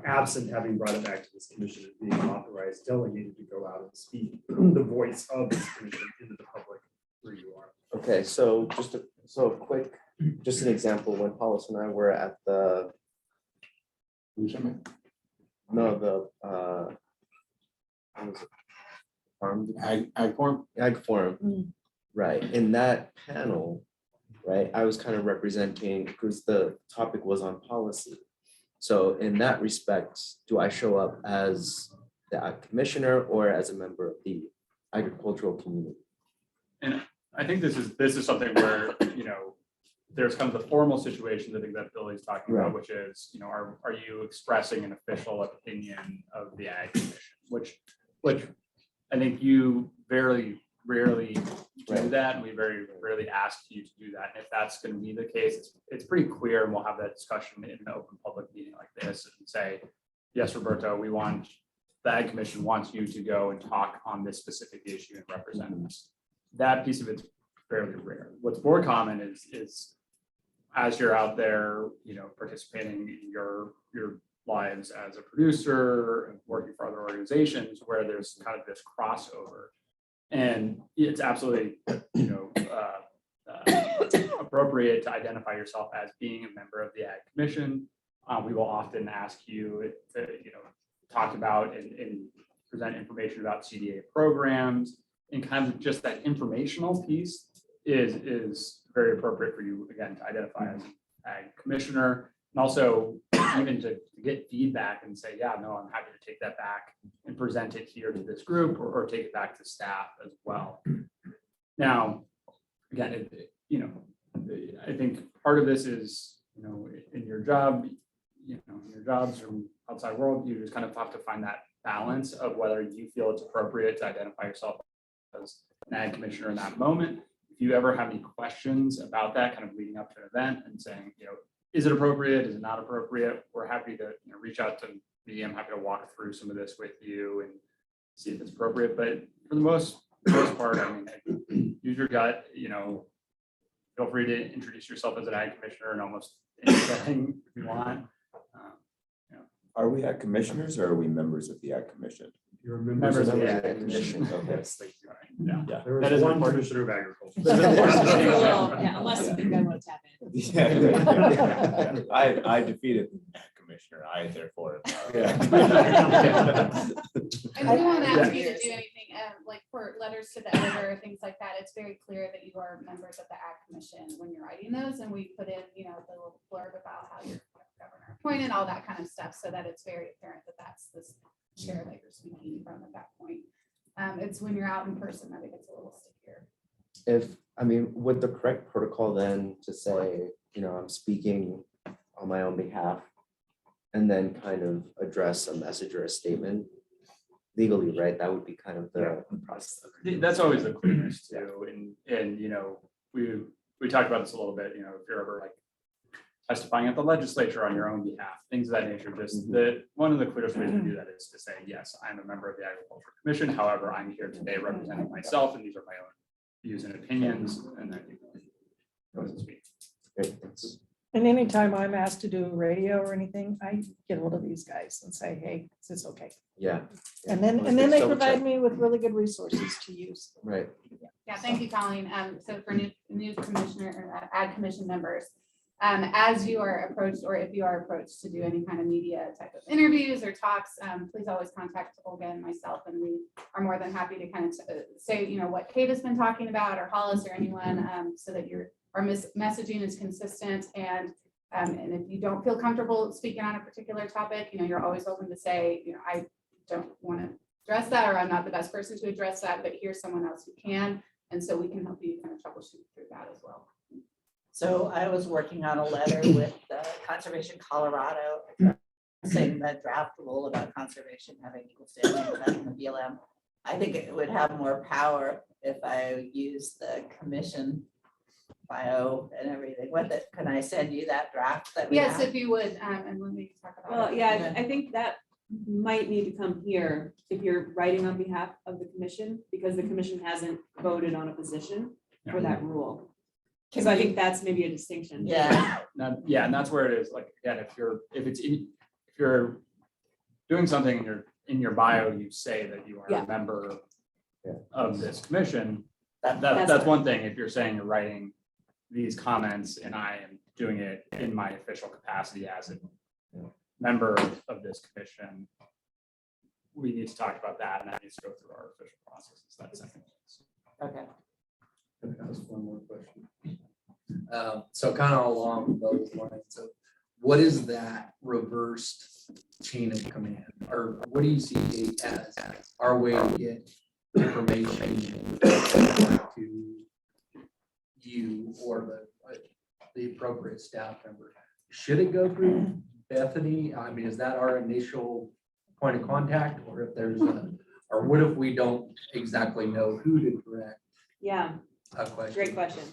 absent having brought it back to this commission and being authorized, delegated to go out and speak the voice of this commission into the public where you are. Okay, so so quick, just an example, when Paulus and I were at the, no, the, what was it? Ag Forum, right, in that panel, right, I was kind of representing, because the topic was on policy. So in that respect, do I show up as the ag commissioner or as a member of the agricultural community? And I think this is something where, you know, there's kind of the formal situations I think that Billy's talking about, Right. which is, you know, are you expressing an official opinion of the Ag Commission, which I think you very rarely do Right. that, and we very rarely ask you to do that. And if that's going to be the case, it's pretty clear, and we'll have that discussion in an open public meeting like this and say, yes, Roberto, the Ag Commission wants you to go and talk on this specific issue and represent us. That piece of it's fairly rare. What's more common is as you're out there, you know, participating in your lives as a producer and working for other organizations where there's kind of this crossover. And it's absolutely, you know, appropriate to identify yourself as being a member of the Ag Commission. We will often ask you to, you know, talk about and present information about CDA programs, and kind of just that informational piece is very appropriate for you, again, to identify as an Ag Commissioner, and also even to get feedback and say, yeah, no, I'm happy to take that back and present it here to this group, or take it back to staff as well. Now, again, you know, I think part of this is, you know, in your job, you know, in your jobs or outside world, you just kind of have to find that balance of whether you feel it's appropriate to identify yourself as an Ag Commissioner in that moment. If you ever have any questions about that, kind of leading up to an event and saying, you know, is it appropriate? Is it not appropriate? We're happy to, you know, reach out to me. I'm happy to walk through some of this with you and see if it's appropriate. But for the most part, I mean, use your gut. You know, feel free to introduce yourself as an Ag Commissioner in almost anything if you want. Are we Ag Commissioners or are we members of the Ag Commission? You're Members of the Ag Commission. Commission. Okay. Yes, thank you. Yeah. Yeah. There That is is one important. Commissioner of Agriculture. Yeah, unless you think I want to tap in. Yeah. I defeated the Ag Commissioner. I therefore. And we won't ask you to Yes. do anything, like for letters to the editor, things like that. It's very clear that you are members of the Ag Commission when you're writing those, and we put in, you know, the little blurb about how you're governor appointed, all that kind of stuff, so that it's very apparent that that's the chair that you're speaking from at that point. It's when you're out in person that it gets a little stickier. I mean, would the correct protocol then to say, you know, I'm speaking on my own behalf and then kind of address a message or a statement legally, right? That would be kind of the process. That's always the clearest too. And, you know, we talked about this a little bit, you know, if you're ever like testifying at the legislature on your own behalf, things of that nature, just one of the clearest ways to do that is to say, yes, I'm a member of the Agricultural Commission. However, I'm here today representing myself, and these are my own views and opinions, and then goes and speak. And anytime I'm asked to do radio or anything, I get hold of these guys and say, hey, is this okay? Yeah. And then they provide me with really good resources to use. Right. Yeah, thank you, Colleen. So for new commissioner or Ag Commission members, as you are approached, or if you are approached to do any kind of media type of interviews or talks, please always contact Olga and myself, and we are more than happy to kind of say, you know, what Kate has been talking about, or Hollis, or anyone, so that our messaging is consistent. And if you don't feel comfortable speaking on a particular topic, you know, you're always open to say, you know, I don't want to address that, or I'm not the best person to address that, but here's someone else who can. And so we can help you kind of troubleshoot through that as well. So I was working on a letter with Conservation Colorado saying the draft rule about conservation having equal standing with that in the BLM. I think it would have more power if I use the commission bio and everything. Can I send you that draft that we Yes, have? if you would, and when we talk about Well, it. yeah, I think that might need to come here if you're writing on behalf of the commission, because the commission hasn't voted on a position for that rule. So I think that's maybe a distinction. Yeah. Yeah, and that's where it is. Like, again, if you're doing something in your bio, you say that you are Yeah. a member of this commission. That's That's one thing. If you're saying you're writing these comments and I am doing it in my official capacity as a member of this commission, we need to talk about that, and that needs to go through our official processes. That's second. Okay. Can I ask one more question? So kind of along those lines, so what is that reversed chain of command? Or what do you see as our way to get information to you or the appropriate staff member? Should it go through Bethany? I mean, is that our initial point of contact, or if there's or what if we don't exactly know who to direct Yeah, a question? great question.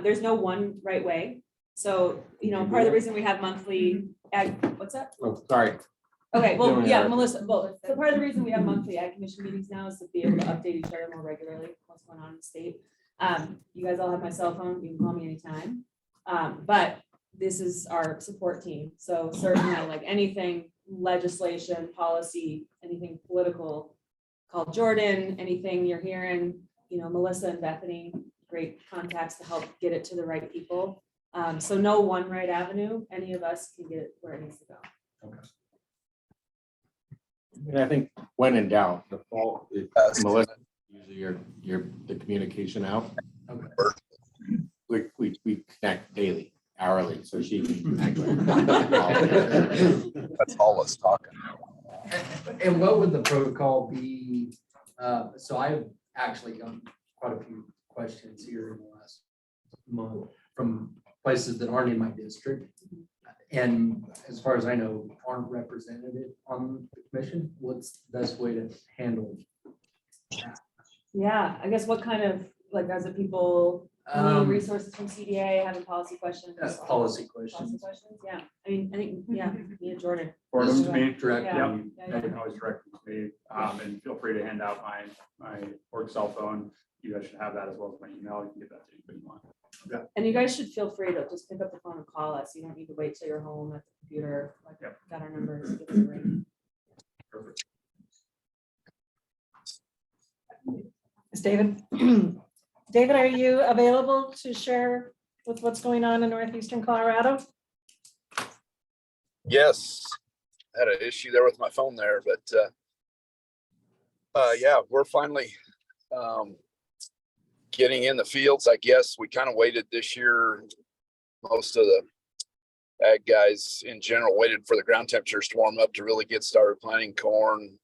There's no one right way. So, part of the reason we have monthly what's that? Oh, sorry. Okay, well, Doing yeah, it. Melissa, well, so part of the reason we have monthly ag commission meetings now is to be able to update each other more regularly, what's going on in the state. You guys all have my cell phone, you can call me anytime. But this is our support team. So certainly like anything legislation, policy, anything political, call Jordan, anything you're hearing, Melissa and Bethany, great contacts to help get it to the right people. So no one right avenue, any of us can get it where it needs to go. And I think when in doubt, the fault is Melissa, usually the communication out. We connect daily, hourly, so she can actually. That's all us talking. And what would the protocol be? So I've actually gotten quite a few questions here in the last month from places that aren't in my district. And as far as I know, aren't represented on the commission. What's the best way to handle that? Yeah, I guess what kind of, like, as a people, needing resources from CDA, having policy questions? Policy questions. Yeah, I mean, I think, yeah, me and Jordan. Forward them to me. Direct. Yeah. Yep, Yeah, you can always direct them to me, and feel free to hand out my work cell phone. You guys should have that as well as my email. You can get that to anybody you want. Yeah. And you guys should feel free to just pick up the phone and call us. You don't need to wait till you're home at the computer. Like, got our numbers. Give us a ring. Perfect. David. David, are you available to share with what's going on in northeastern Colorado? Yes, had an issue there with my phone there, but yeah, we're finally getting in the fields. I guess we kind of waited this year. Most of the ag guys in general waited for the ground temperatures to warm up to really get started planting corn,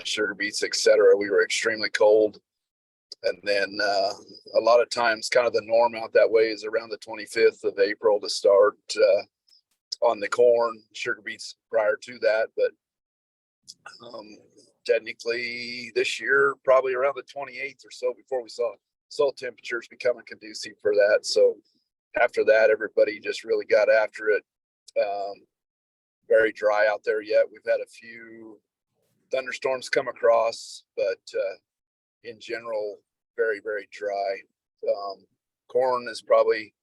sugar beets, etc. We were extremely cold. And then a lot of times kind of the norm out that way is around the 25th of April to start on the corn, sugar beets prior to that. But technically this year, probably around the 28th or so before we saw soil temperatures becoming conducive for that. So after that, everybody just really got after it. Very dry out there yet. We've had a few thunderstorms come across, but in general, very, very dry. Corn is probably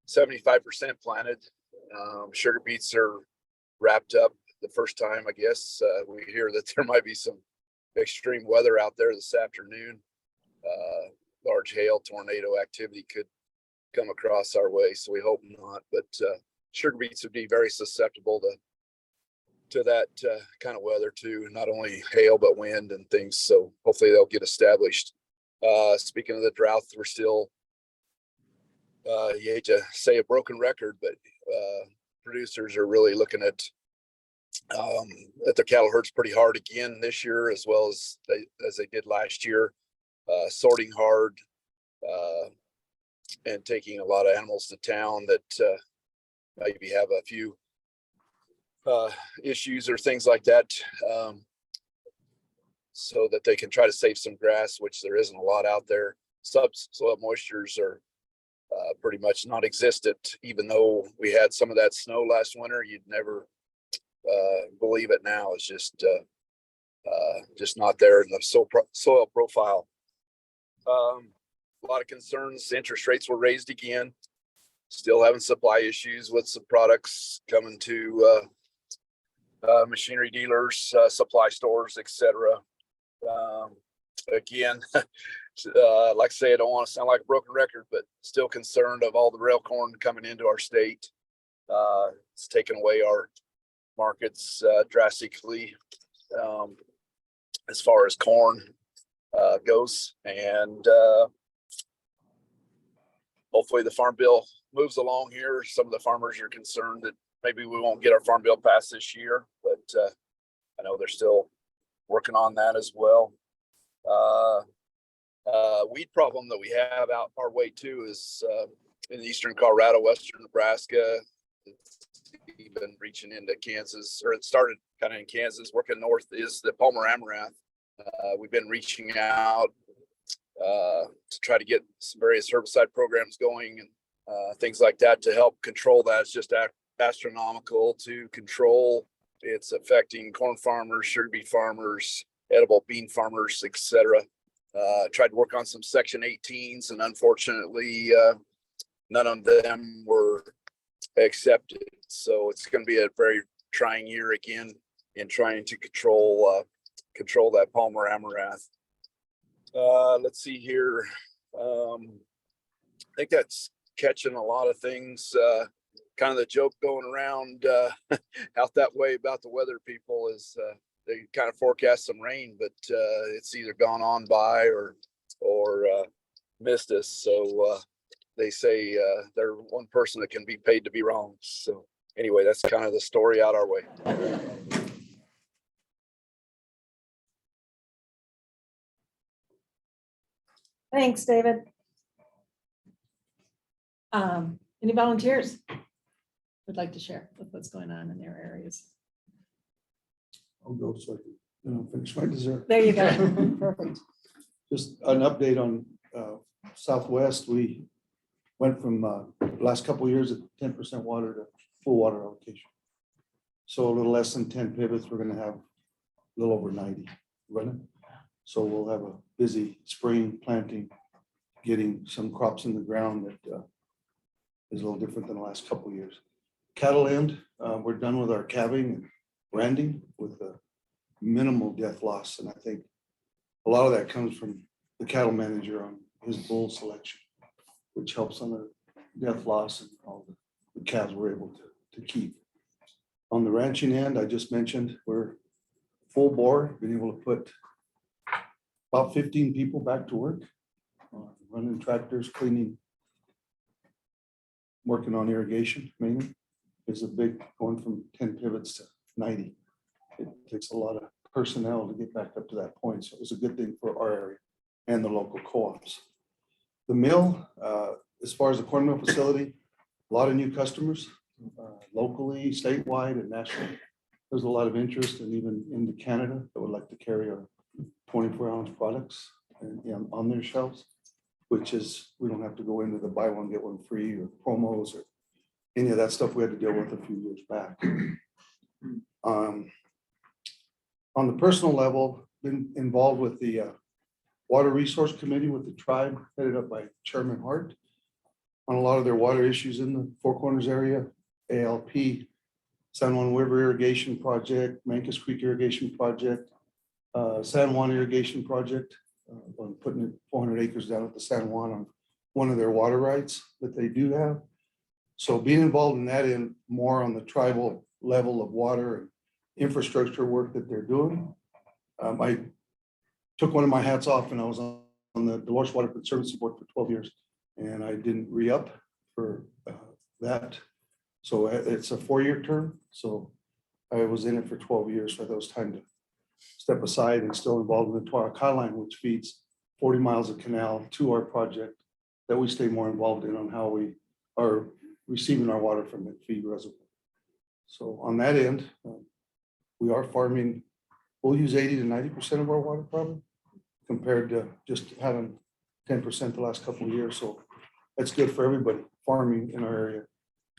75% planted. Sugar beets are wrapped up the first time, I guess. We hear that there might be some extreme weather out there this afternoon. Large hail, tornado activity could come across our way, so we hope not. But sugar beets would be very susceptible to that kind of weather too, not only hail but wind and things. So hopefully they'll get established. Speaking of the drought, we're still, you hate to say a broken record, but producers are really looking at their cattle herds pretty hard again this year, as well as they did last year, sorting hard and taking a lot of animals to town that maybe have a few issues or things like that, so that they can try to save some grass, which there isn't a lot out there. Subsoil moistures are pretty much non-existent. Even though we had some of that snow last winter, you'd never believe it now. It's just not there in the soil profile. A lot of concerns. Interest rates were raised again. Still having supply issues with some products coming to machinery dealers, supply stores, etc. Again, like I say, I don't want to sound like a broken record, but still concerned of all the rail corn coming into our state. It's taken away our markets drastically as far as corn goes, and hopefully the farm bill moves along here. Some of the farmers are concerned that maybe we won't get our farm bill passed this year, but I know they're still working on that as well. Weed problem that we have out our way too is in eastern Colorado, western Nebraska. It's even reaching into Kansas, or it started kind of in Kansas, working north, is the Palmer Amaranth. We've been reaching out to try to get some various herbicide programs going and things like that to help control that. It's just astronomical to control. It's affecting corn farmers, sugar beet farmers, edible bean farmers, etc. Tried to work on some Section 18s, and unfortunately, none of them were accepted. So it's going to be a very trying year again in trying to control that Palmer Amaranth. Let's see here. I think that's catching a lot of things. Kind of the joke going around out that way about the weather people is they kind of forecast some rain, but it's either gone on by or missed us. So they say they're one person that can be paid to be wrong. So anyway, that's kind of the story out our way. Thanks, David. Any volunteers would like to share with what's going on in their areas? I'll go so I can finish my dessert. There you go. Perfect. Just an update on Southwest. We went from last couple of years at 10% water to full water allocation. So a little less than 10 pivots. We're going to have a little over 90 running. So we'll have a busy spring planting, getting some crops in the ground that is a little different than the last couple of years. Cattle end, we're done with our calving and branding with a minimal death loss. And I think a lot of that comes from the cattle manager on his bull selection, which helps on the death loss and all the calves we're able to keep. On the ranching end, I just mentioned, we're full bore, been able to put about 15 people back to work, running tractors, cleaning, working on irrigation mainly. Is a big, going from 10 pivots to 90. It takes a lot of personnel to get back up to that point. So it was a good thing for our area and the local co-ops. The mill, as far as the corn mill facility, a lot of new customers locally, statewide, and nationally. There's a lot of interest, and even into Canada that would like to carry our 24-ounce products on their shelves, which is, we don't have to go into the buy one, get one free or promos or any of that stuff we had to deal with a few years back. On the personal level, been involved with the Water Resource Committee with the tribe, headed up by Chairman Hart, on a lot of their water issues in the Four Corners area, ALP, San Juan River Irrigation Project, Mancos Creek Irrigation Project, San Juan Irrigation Project, on putting 400 acres down at the San Juan on one of their water rights that they do have. So being involved in that and more on the tribal level of water and infrastructure work that they're doing. I took one of my hats off and I was on the Dolores Water Conservancy Board for 12 years and I didn't re-up for that. So it's a 4-year term. So I was in it for 12 years. So that was time to step aside and still involved in the Tuaracá line, which feeds 40 miles of canal to our project that we stay more involved in on how we are receiving our water from the feed reservoir. So on that end, we are farming, we'll use 80 to 90% of our water probably, compared to just having 10% the last couple of years. So that's good for everybody farming in our area.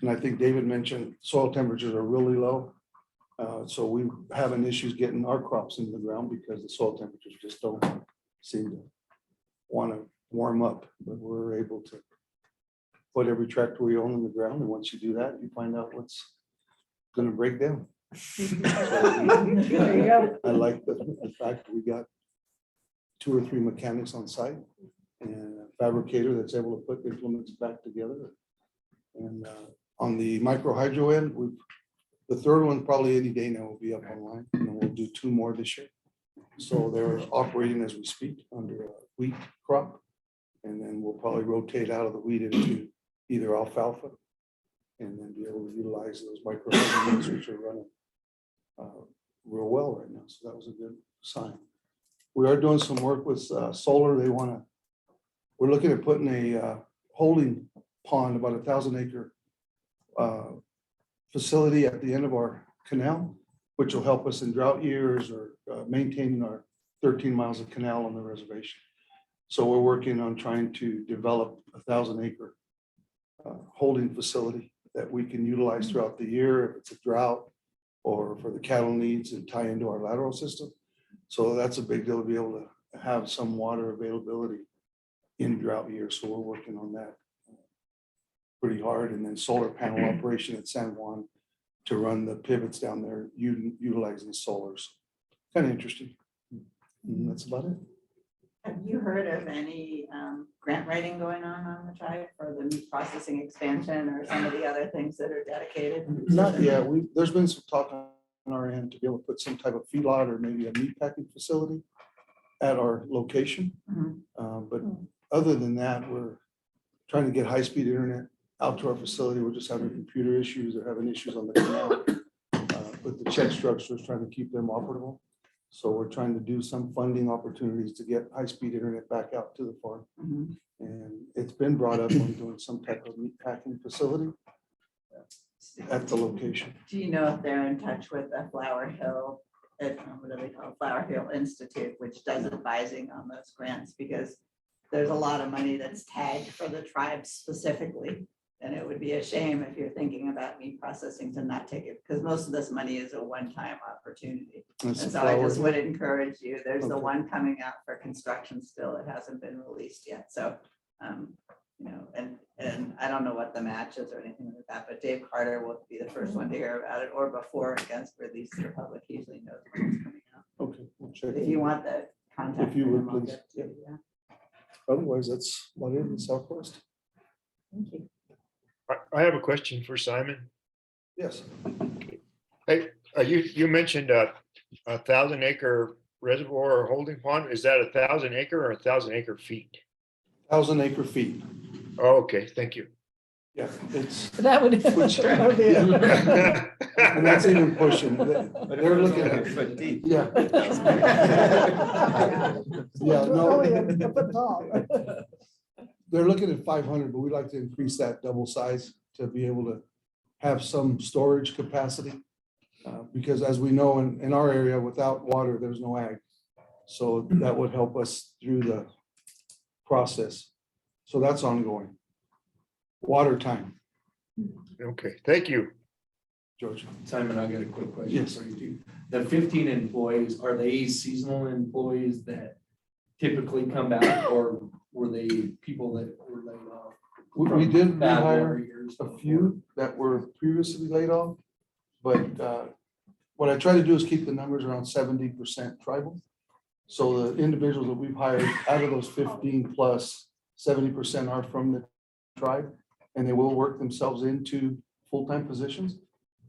And I think David mentioned soil temperatures are really low. So we having issues getting our crops into the ground because the soil temperatures just don't seem to want to warm up, but we're able to put every tractor we own in the ground. And once you do that, you find out what's going to break down. There you go. I like the fact we got 2 or 3 mechanics on site and a fabricator that's able to put implements back together. And on the micro hydro end, the third one probably any day now will be up online, and then we'll do 2 more this year. So they're operating as we speak under a wheat crop. And then we'll probably rotate out of the wheat into either alfalfa and then be able to utilize those micro hydro units which are running real well right now. So that was a good sign. We are doing some work with solar. We're looking at putting a holding pond, about 1,000-acre facility at the end of our canal, which will help us in drought years or maintaining our 13 miles of canal on the reservation. So we're working on trying to develop a 1,000-acre holding facility that we can utilize throughout the year if it's a drought or for the cattle needs and tie into our lateral system. So that's a big deal to be able to have some water availability in drought years. So we're working on that pretty hard. And then solar panel operation at San Juan to run the pivots down there utilizing solars. Kind of interesting. And that's about it. Have you heard of any grant writing going on the tribe for the meat processing expansion or some of the other things that are dedicated? Not yet. There's been some talk on our end to be able to put some type of feedlot or maybe a meat packing facility at our location. But other than that, we're trying to get high-speed internet out to our facility. We're just having computer issues. They're having issues on the canal with the check structures, trying to keep them operable. So we're trying to do some funding opportunities to get high-speed internet back out to the farm. And it's been brought up on doing some type of meat packing facility at the location. Do you know if they're in touch with the Flower Hill, what do they call it? Flower Hill Institute, which does advising on those grants? Because there's a lot of money that's tagged for the tribe specifically. And it would be a shame if you're thinking about meat processing to not take it, because most of this money is a one-time opportunity. And That's so I just Flower would encourage you, there's the Okay. one coming out for construction still, it hasn't been released yet, so, you know, and I don't know what the match is or anything like that, but Dave Carter will be the first one to hear about it, or before it gets released to the public, he usually knows when it's coming out. Okay, we'll check. If you want the contact. If you for would, him, I'll please. get it to you, yeah. Otherwise, that's what it is in Southwest. Thank you. I have a question for Simon. Yes. Hey, you mentioned a 1,000-acre reservoir or holding pond. Is that 1,000 acre or 1,000 acre feet? 1,000-acre feet. Oh, okay, thank you. Yeah, it's. That would. Which- that would be Yeah. And that's even pushing. They're looking at. Foot deep. Yeah. Yeah, no. Only a foot tall. They're looking at 500, but we'd like to increase that double size to be able to have some storage capacity. Because as we know, in our area, without water, there's no ag. So that would help us through the process. So that's ongoing. Water time, Okay, thank you. George. Simon, I got a quick question Yes. for you too. The 15 employees, are they seasonal employees that typically come back, or were they people that were laid off? We did from bad water rehire years a before? few that were previously laid off. But what I try to do is keep the numbers around 70% tribal. So the individuals that we've hired, out of those 15 plus, 70% are from the tribe. And they will work themselves into full-time positions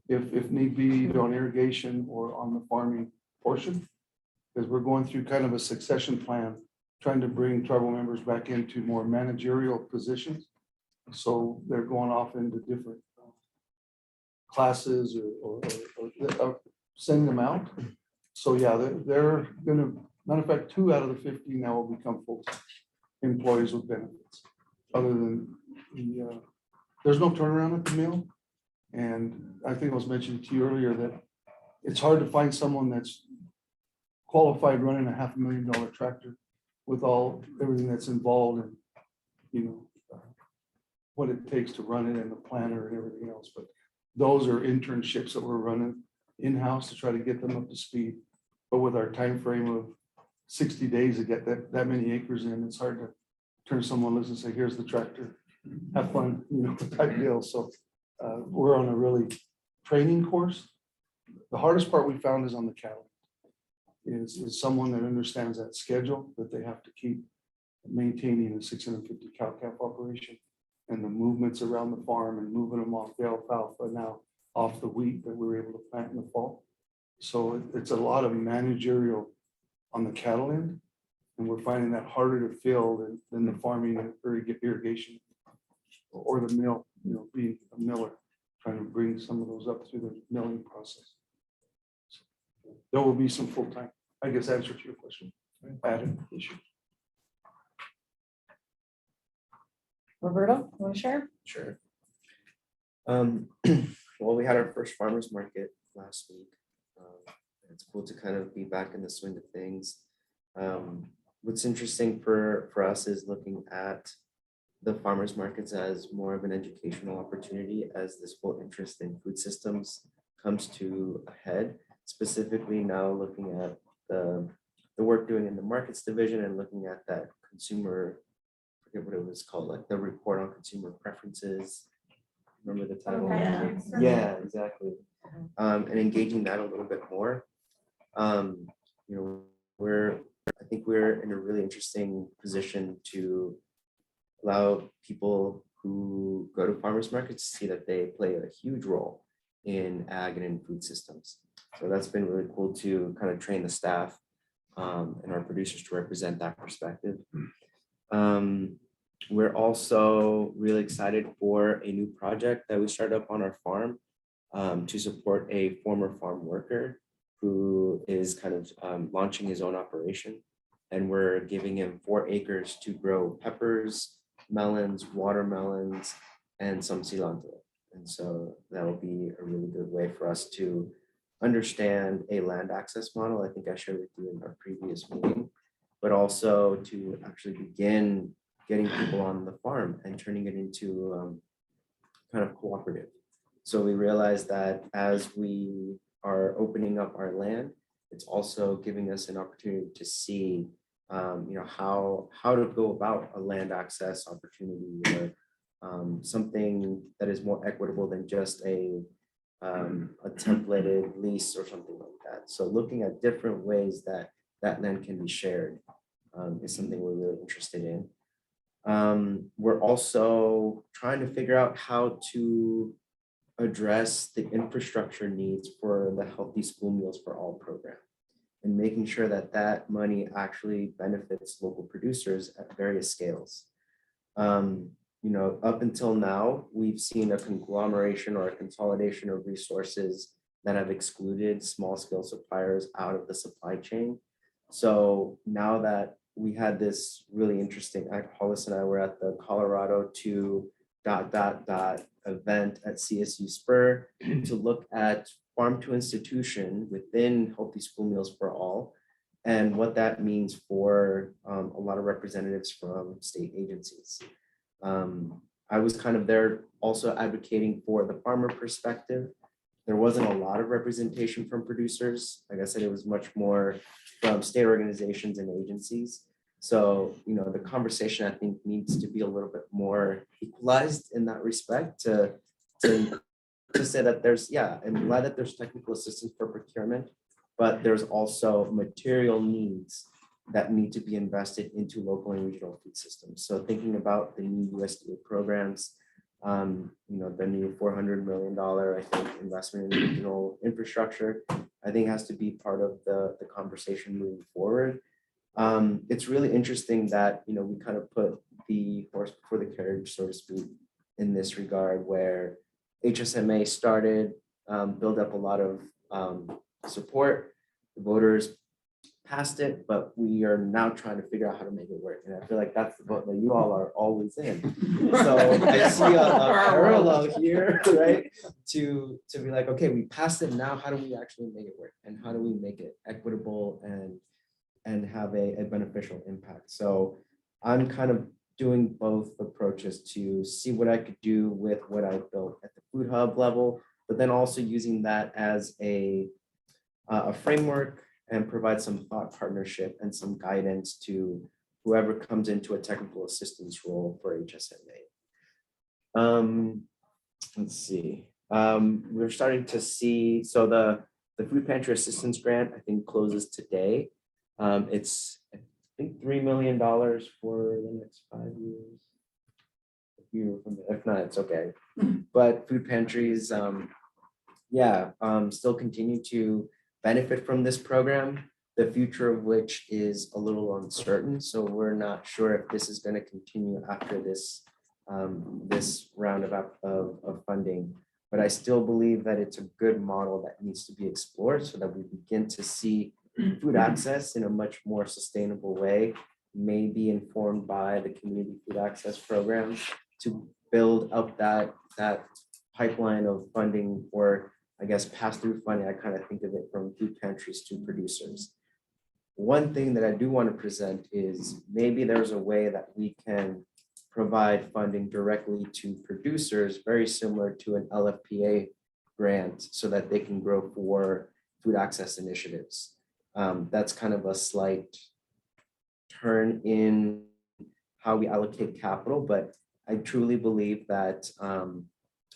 if need be, either on irrigation or on the farming portion. Because we're going through kind of a succession plan, trying to bring tribal members back into more managerial positions. So they're going off into different classes or sending them out. So yeah, they're gonna, matter of fact, 2 out of the 15 now will become full-time employees with benefits. Other than there's no turnaround at the mill. And I think I was mentioning to you earlier that it's hard to find someone that's qualified running a $500,000 tractor with everything that's involved and, what it takes to run it and the planner and everything else. But those are internships that we're running in-house to try to get them up to speed. But with our time frame of 60 days to get that many acres in, it's hard to turn someone loose and say, here's the tractor, have fun, type deal. So we're on a really training course The hardest part we found is on the cattle. Is someone that understands that schedule that they have to keep maintaining a 650 cow-calf operation and the movements around the farm and moving them off the alfalfa now off the wheat that we were able to plant in the fall. So it's a lot of managerial on the cattle end. And we're finding that harder to fill than the farming or irrigation or the mill, being a miller, trying to bring some of those up through the milling process. There will be some full-time, I guess, answer to your question, added issue. Roberto, want to share? Sure. Well, we had our first farmers market last week. It's cool to kind of be back in the swing of things. What's interesting for us is looking at the farmers markets as more of an educational opportunity as this whole interest in food systems comes to a head. Specifically now looking at the work doing in the markets division and looking at that consumer, I forget what it was called, like the report on consumer preferences. Remember the title? Yeah, exactly. And engaging that a little bit more. I think we're in a really interesting position to allow people who go to farmers markets to see that they play a huge role in ag and in food systems. So that's been really cool to kind of train the staff and our producers to represent that perspective. We're also really excited for a new project that we started up on our farm to support a former farm worker who is kind of launching his own operation. And we're giving him 4 acres to grow peppers, melons, watermelons, and some cilantro. And so that will be a really good way for us to understand a land access model. I think I shared with you in our previous meeting, but also to actually begin getting people on the farm and turning it into kind of cooperative. So we realized that as we are opening up our land, it's also giving us an opportunity to see, how to go about a land access opportunity or something that is more equitable than just a templated lease or something like that. So looking at different ways that land can be shared is something we're really interested in. We're also trying to figure out how to address the infrastructure needs for the Healthy School Meals for All program and making sure that that money actually benefits local producers at various scales. Up until now, we've seen a conglomeration or a consolidation of resources that have excluded small scale suppliers out of the supply chain. So now that we had this really interesting, Hollis and I were at the Colorado 2 ... event at CSU Spur to look at farm to institution within Healthy School Meals for All and what that means for a lot of representatives from state agencies. I was kind of there also advocating for the farmer perspective. There wasn't a lot of representation from producers. Like I said, it was much more from state organizations and agencies. So, the conversation I think needs to be a little bit more equalized in that respect to say that I'm glad that there's technical assistance for procurement, but there's also material needs that need to be invested into local and regional food systems. So thinking about the new USDA programs, the new $400 million, I think, investment in regional infrastructure, I think has to be part of the conversation moving forward. It's really interesting that, we kind of put the horse before the carriage, so to speak, in this regard, where HSMA started, build up a lot of support. The voters passed it, but we are now trying to figure out how to make it work. And I feel like that's the vote that you all are always in. So I see a parallel here, right? To be like, okay, we passed it, now how do we actually make it work? And how do we make it equitable and have a beneficial impact? So I'm kind of doing both approaches to see what I could do with what I built at the Food Hub level, but then also using that as a framework and provide some thought partnership and some guidance to whoever comes into a technical assistance role for HSMA. Let's see. We're starting to see, so The food pantry assistance grant, I think, closes today. It's, I think, $3 million for the next 5 years. If not, it's okay. But food pantries, still continue to benefit from this program, the future of which is a little uncertain. So we're not sure if this is going to continue after this this round of funding. But I still believe that it's a good model that needs to be explored so that we begin to see food access in a much more sustainable way, maybe informed by the community food access program to build up that pipeline of funding, or I guess pass-through funding. I kind of think of it from food pantries to producers. One thing that I do want to present is maybe there's a way that we can provide funding directly to producers, very similar to an LFPA grant, so that they can grow for food access initiatives. That's kind of a slight turn in how we allocate capital, but I truly believe that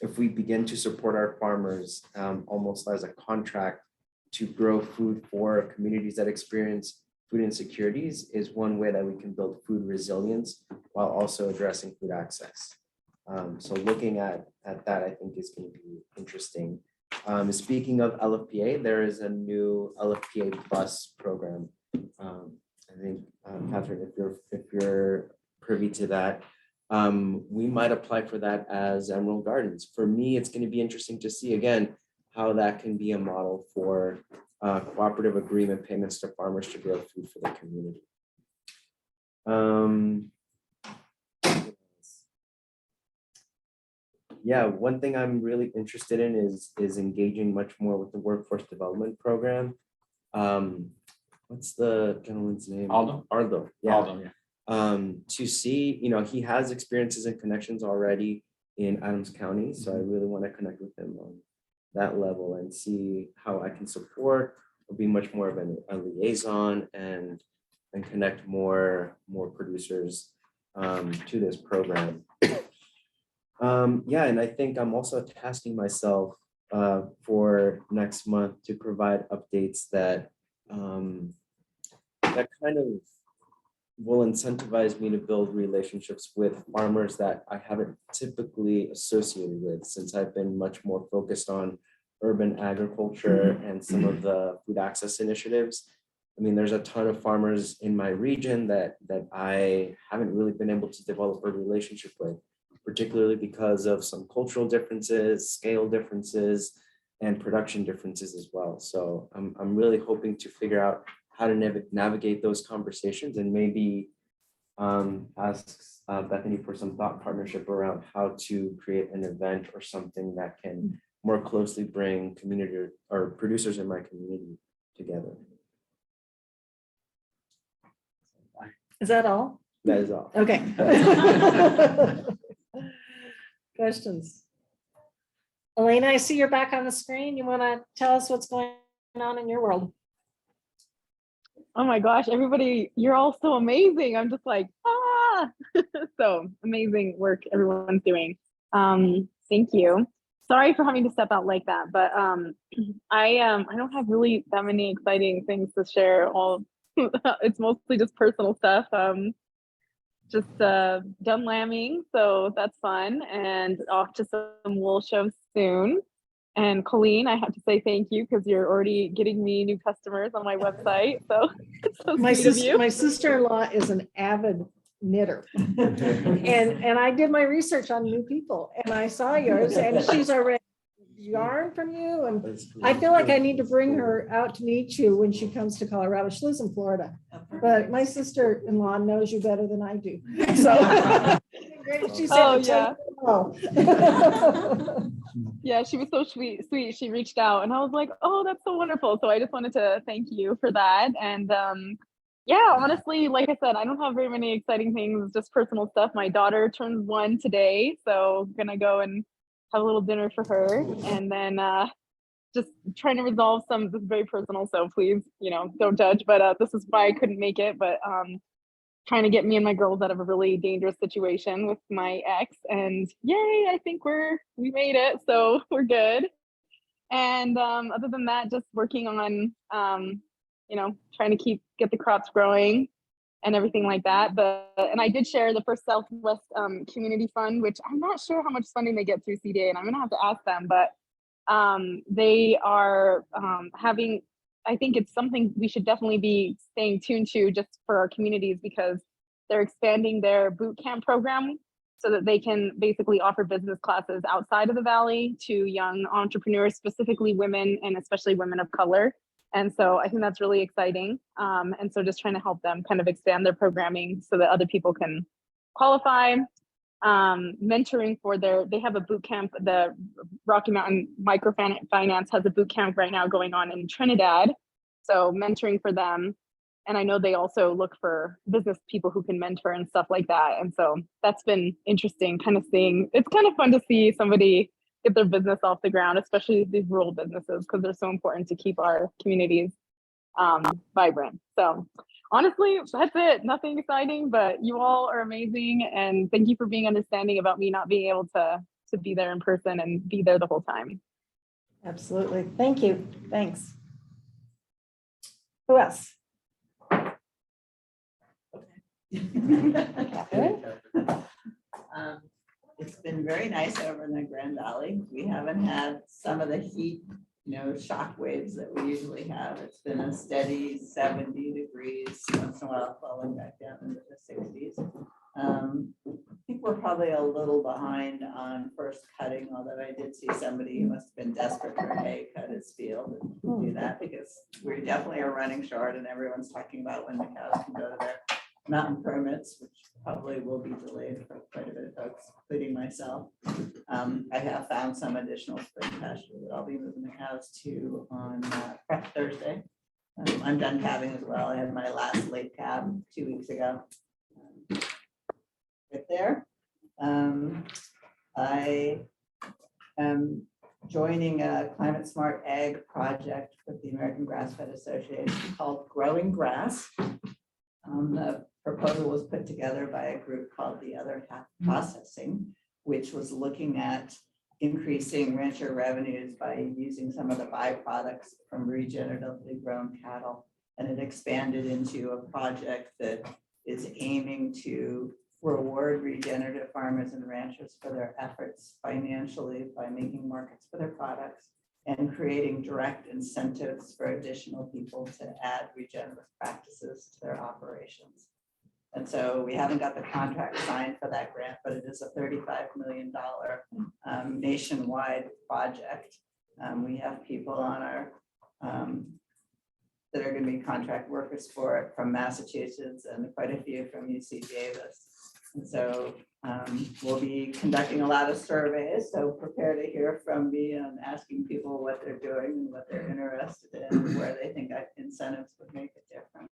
if we begin to support our farmers almost as a contract to grow food for communities that experience food insecurities, is one way that we can build food resilience while also addressing food access. So looking at that, I think is going to be interesting. Speaking of LFPA, there is a new LFPA Plus program. I think, Catherine, if you're privy to that, we might apply for that as Emerald Gardens. For me, it's going to be interesting to see again how that can be a model for cooperative agreement payments to farmers to grow food for the community. Yeah, one thing I'm really interested in is engaging much more with the workforce development program. What's the gentleman's name? Aldo. Yeah. Aldo, yeah. To see, he has experiences and connections already in Adams County, so I really want to connect with him on that level and see how I can support or be much more of a liaison and connect more producers to this program. And I think I'm also tasking myself for next month to provide updates that kind of will incentivize me to build relationships with farmers that I haven't typically associated with, since I've been much more focused on urban agriculture and some of the food access initiatives. I mean, there's a ton of farmers in my region that I haven't really been able to develop a relationship with, particularly because of some cultural differences, scale differences, and production differences as well. So I'm really hoping to figure out how to navigate those conversations, and maybe ask Bethany for some thought partnership around how to create an event or something that can more closely bring community or producers in my community together. Is that all? That is all. Okay. Questions? Elena, I see you're back on the screen. You want to tell us what's going on in your world? Oh my gosh, everybody, you're all so amazing. I'm just like, so amazing work everyone's doing. Thank you. Sorry for having to step out like that, but I don't have really that many exciting things to share. It's mostly just personal stuff. Just done lambing, so that's fun, and off to some wool shows soon. And Colleen, I have to say thank you, because you're already getting me new customers on my website. So it's so sweet of you. My sister-in-law is an avid knitter, and I did my research on new people, and I saw yours, and she's already yarn from you, and I feel like I need to bring her out to meet you when she comes to Colorado. She lives in Florida, but my sister-in-law knows you better than I do. So she said, Yeah, she was so sweet. She reached out, and I was like, oh, that's so wonderful. So I just wanted to thank you for that. And yeah, honestly, like I said, I don't have very many exciting things, just personal stuff. My daughter turns 1 today, so I'm gonna go and have a little dinner for her, and then just trying to resolve some. This is very personal, so please, don't judge. But this is why I couldn't make it. But trying to get me and my girls out of a really dangerous situation with my ex, and yay, I think we made it, so we're good. And other than that, just working on, trying to get the crops growing and everything like that. And I did share the First Southwest Community Fund, which I'm not sure how much funding they get through CDA, and I'm gonna have to ask them, but they are having, I think it's something we should definitely be staying tuned to just for our communities, because they're expanding their boot camp program so that they can basically offer business classes outside of the Valley to young entrepreneurs, specifically women and especially women of color. And so I think that's really exciting. And so just trying to help them kind of expand their programming so that other people can qualify. Mentoring for they have a boot camp, the Rocky Mountain Microfinance has a boot camp right now going on in Trinidad. So mentoring for them. And I know they also look for business people who can mentor and stuff like that. And so that's been interesting, kind of seeing, it's kind of fun to see somebody get their business off the ground, especially these rural businesses, because they're so important to keep our communities vibrant. So honestly, that's it. Nothing exciting, but you all are amazing. And thank you for being understanding about me not being able to be there in person and be there the whole time. Absolutely. Thank you. Thanks. Who else? Catherine? It's been very nice over in the Grand Valley. We haven't had some of the heat, shock waves that we usually have. It's been a steady 70 degrees, once in a while falling back down into the 60s. I think we're probably a little behind on first cutting, although I did see somebody who must have been desperate for hay cut his field and do that, because we definitely are running short and everyone's talking about when the cows can go to their mountain permits, which probably will be delayed for quite a bit of folks, including myself. I have found some additional spring pasture that I'll be moving the cows to on prep Thursday. I'm done calving as well. I had my last late calf 2 weeks ago. Right there. I am joining a climate smart ag project with the American Grass Fed Association called Growing Grass. The proposal was put together by a group called The Other Half Processing, which was looking at increasing rancher revenues by using some of the byproducts from regeneratively grown cattle. And it expanded into a project that is aiming to reward regenerative farmers and ranchers for their efforts financially by making markets for their products and creating direct incentives for additional people to add regenerative practices to their operations. And so we haven't got the contract signed for that grant, but it is a $35 million nationwide project. We have people on our that are going to be contract workers for it from Massachusetts and quite a few from UC Davis. And so we'll be conducting a lot of surveys, so prepare to hear from me on asking people what they're doing and what they're interested in, and where they think incentives would make a difference.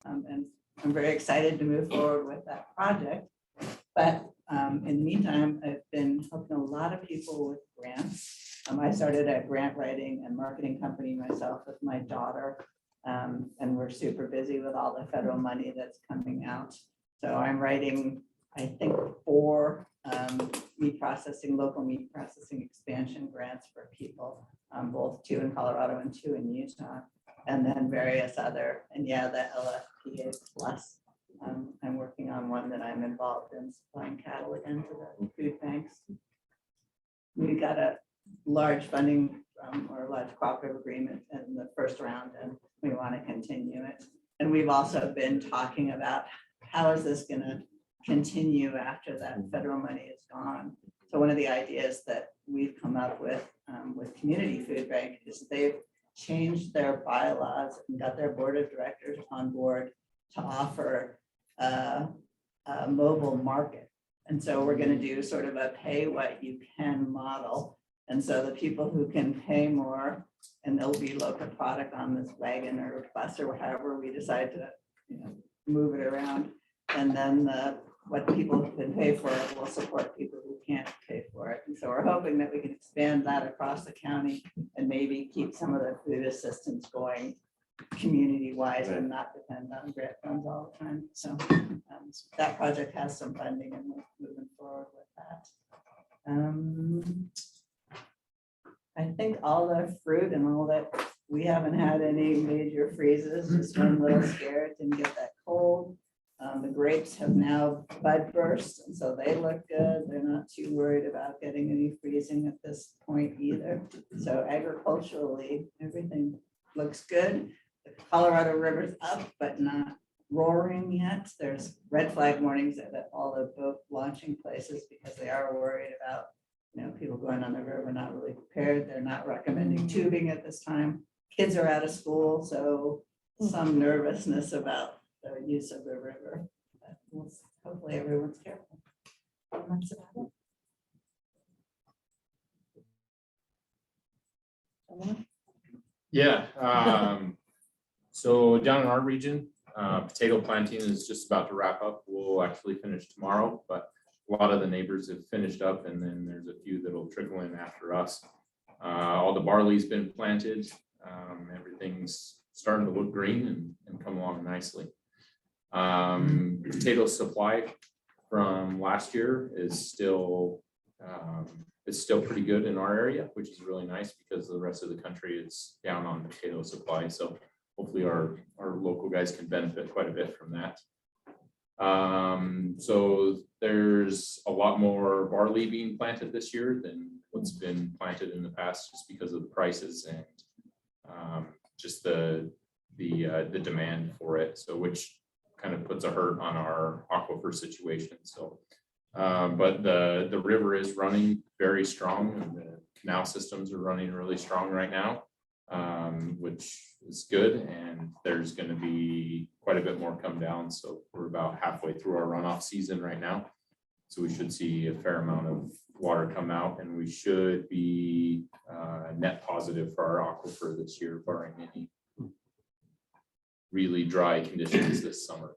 And I'm very excited to move forward with that project. But in the meantime, I've been helping a lot of people with grants. I started a grant writing and marketing company myself with my daughter, and we're super busy with all the federal money that's coming out. So I'm writing, I think, 4 local meat processing expansion grants for people, both 2 in Colorado and 2 in Utah, and then various other, and yeah, the LFPA plus. I'm working on one that I'm involved in supplying cattle again to the food banks. We got a large funding or a large cooperative agreement in the first round, and we want to continue it. And we've also been talking about how is this going to continue after that federal money is gone. So one of the ideas that we've come up with Community Food Bank is they've changed their bylaws and got their board of directors on board to offer a mobile market. And so we're going to do sort of a pay what you can model. And so the people who can pay more, and there'll be local product on this wagon or bus or however we decide to move it around. And then what people can pay for it will support people who can't pay for it. And so we're hoping that we can expand that across the county and maybe keep some of the food assistance going community-wise and not depend on grant funds all the time. So that project has some funding and we're moving forward with that. I think all the fruit and all that, we haven't had any major freezes, just one little scare, it didn't get that cold. The grapes have now bud burst, and so they look good. They're not too worried about getting any freezing at this point either. So agriculturally, everything looks good. The Colorado River's up, but not roaring yet. There's red flag warnings at all the boat launching places because they are worried about, people going on the river not really prepared. They're not recommending tubing at this time. Kids are out of school, so some nervousness about the use of the river. But hopefully everyone's careful. And that's about it. Yeah, so down in our region, potato planting is just about to wrap up. We'll actually finish tomorrow, but a lot of the neighbors have finished up, and then there's a few that'll trickle in after us. All the barley's been planted. Everything's starting to look green and come along nicely. Potato supply from last year is still pretty good in our area, which is really nice because the rest of the country is down on potato supply. So hopefully our local guys can benefit quite a bit from that. So there's a lot more barley being planted this year than what's been planted in the past, just because of the prices and just the demand for it. So which kind of puts a hurt on our aquifer situation. So, but the river is running very strong, and the canal systems are running really strong right now, which is good. And there's going to be quite a bit more come down. So we're about halfway through our runoff season right now. So we should see a fair amount of water come out, and we should be net positive for our aquifer this year, barring any really dry conditions this summer.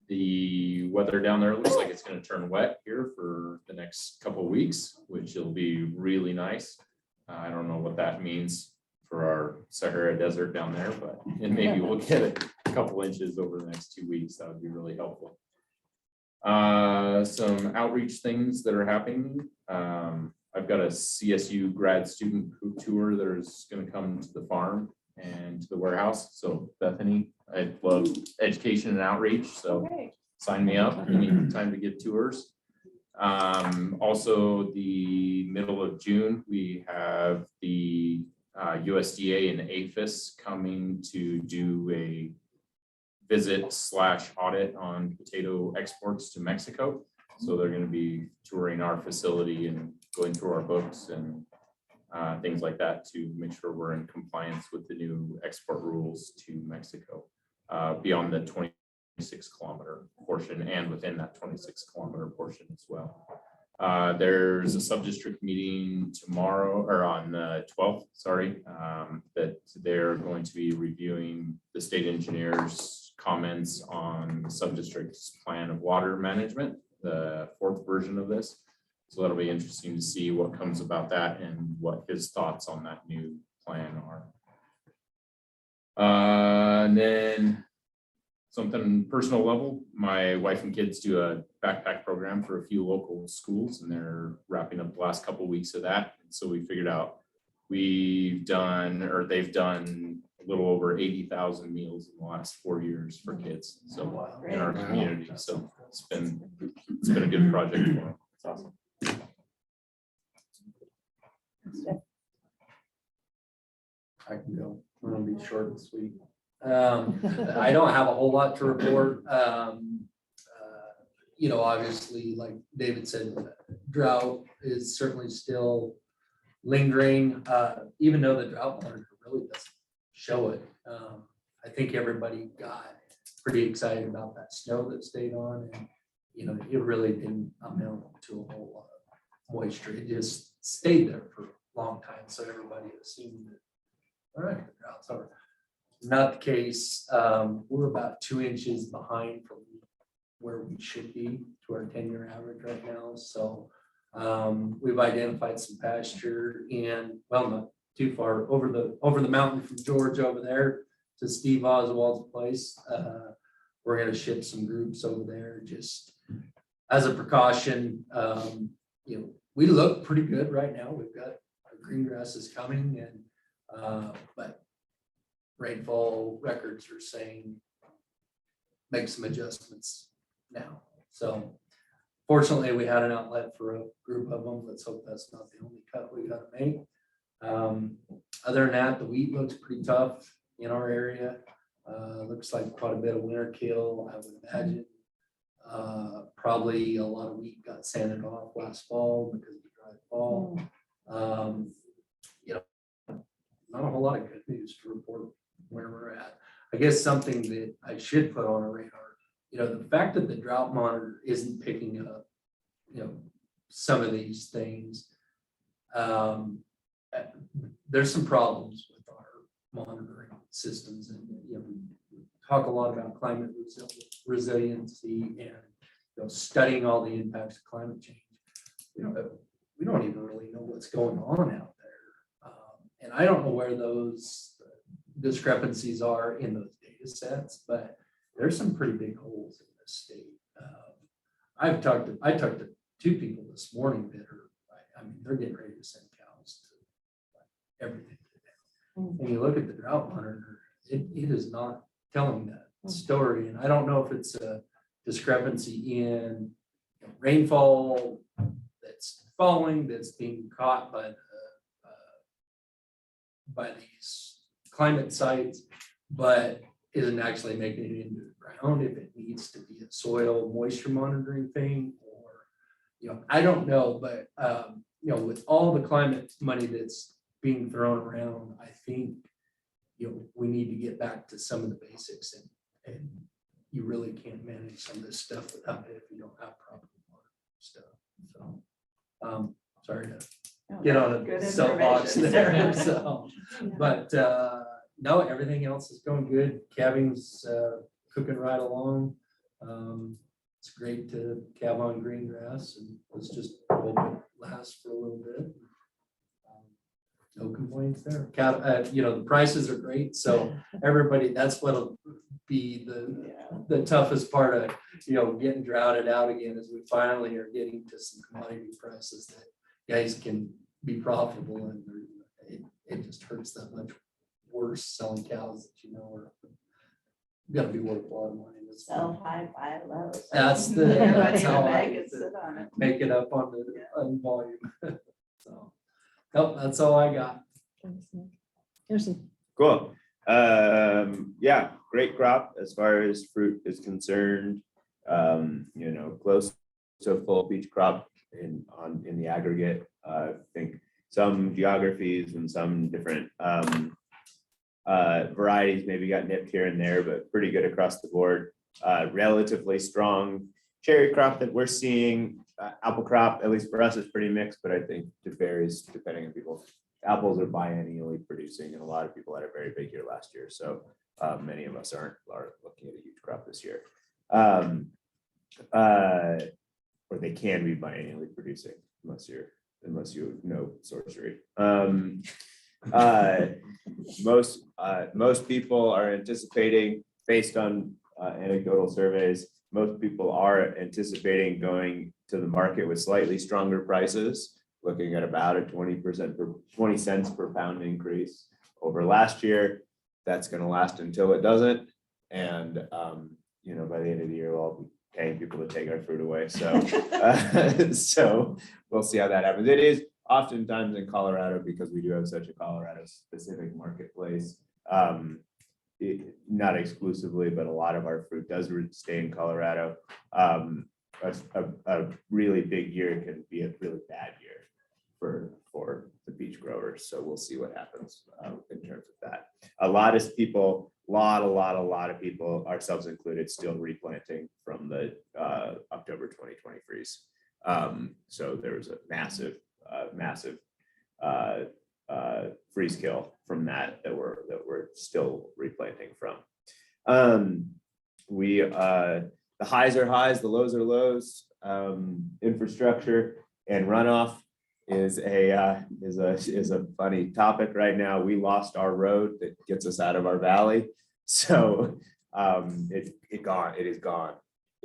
The weather down there looks like it's going to turn wet here for the next couple of weeks, which will be really nice. I don't know what that means for our Sahara Desert down there, but and maybe we'll get a couple inches over the next 2 weeks. That would be really helpful. Some outreach things that are happening. I've got a CSU grad student tour that is going to come to the farm and to the warehouse. So Bethany, I love education and outreach, so sign me up anytime to give tours. Also, the middle of June, we have the USDA and APHIS coming to do a visit/audit on potato exports to Mexico. So they're going to be touring our facility and going through our books and things like that to make sure we're in compliance with the new export rules to Mexico beyond the 26-kilometer portion and within that 26-kilometer portion as well. There's a sub-district meeting tomorrow, or on the 12th, sorry, that they're going to be reviewing the state engineer's comments on the sub-district's plan of water management, the 4th version of this. So that'll be interesting to see what comes about that and what his thoughts on that new plan are. And then something personal level, my wife and kids do a backpack program for a few local schools, and they're wrapping up the last couple of weeks of that. And so we figured out they've done a little over 80,000 meals in the last 4 years for kids. So in our community, so it's been a good project for them. It's awesome. I can go. I'm gonna be short and sweet. I don't have a whole lot to report. Obviously, like David said, drought is certainly still lingering, even though the drought monitor really doesn't show it. I think everybody got pretty excited about that snow that stayed on, and it really didn't amount to a whole lot of moisture. It just stayed there for a long time, so everybody assumed that, all right, the drought's over. Not the case. We're about 2 inches behind from where we should be to our 10-year average right now. So we've identified some pasture, and well, not too far over the mountain from George over there to Steve Oswald's place. We're going to ship some groups over there just as a precaution. we look pretty good right now. We've got our green grass is coming and, but rainfall records are saying make some adjustments now. So fortunately, we had an outlet for a group of them. Let's hope that's not the only cut we gotta make. Other than that, the wheat looks pretty tough in our area. Looks like quite a bit of winter kill, I would imagine. Probably a lot of wheat got sanded off last fall because of the dry fall. Not a whole lot of good news to report where we're at. I guess something that I should put on a radar, the fact that the drought monitor isn't picking up, some of these things. There's some problems with our monitoring systems, and we talk a lot about climate resiliency and studying all the impacts of climate change. We don't even really know what's going on out there, and I don't know where those discrepancies are in those data sets, but there's some pretty big holes in this state. I talked to 2 people this morning that are, they're getting ready to send cows to everything. And you look at the drought monitor, it is not telling that story. And I don't know if it's a discrepancy in rainfall that's falling, that's being caught by these climate sites, but isn't actually making it into the ground, if it needs to be a soil moisture monitoring thing, or, I don't know, but, with all the climate money that's being thrown around, I think, we need to get back to some of the basics, and you really can't manage some of this stuff without it if you don't have proper monitoring stuff. So, sorry to get on a soapbox there, so, but, no, everything else is going good. Calving's cooking right along. It's great to calve on green grass, and let's just hope it lasts for a little bit. No complaints there. The prices are great, so everybody, that's what'll be the toughest part of getting droughted out again, is we finally are getting to some commodity prices that guys can be profitable, and it just hurts that much worse selling cows that are gotta be worth a lot of money. Sell high, buy low. That's how I make it up on the volume. So, nope, that's all I got. Kirsten. Cool. Yeah, great crop as far as fruit is concerned. Close to a full peach crop in the aggregate. I think some geographies and some different varieties maybe got nipped here and there, but pretty good across the board. Relatively strong cherry crop that we're seeing. Apple crop, at least for us, is pretty mixed, but I think it varies depending on people. Apples are biennially producing, and a lot of people had a very big year last year, so many of us are looking at a huge crop this year. Or they can be biennially producing, unless you know sorcery. Most people are anticipating, based on anecdotal surveys, most people are anticipating going to the market with slightly stronger prices, looking at about a 20 cents per pound increase over last year. That's going to last until it doesn't, and by the end of the year, we'll all be paying people to take our fruit away. So, so we'll see how that happens. It is oftentimes in Colorado, because we do have such a Colorado-specific marketplace. Not exclusively, but a lot of our fruit does stay in Colorado. A really big year can be a really bad year for the peach growers. So we'll see what happens in terms of that. A lot of people, ourselves included, still replanting from the October 2020 freeze. So there was a massive freeze kill from that we're still replanting from. The highs are highs, the lows are lows. Infrastructure and runoff is a funny topic right now. We lost our road that gets us out of our valley, so it is gone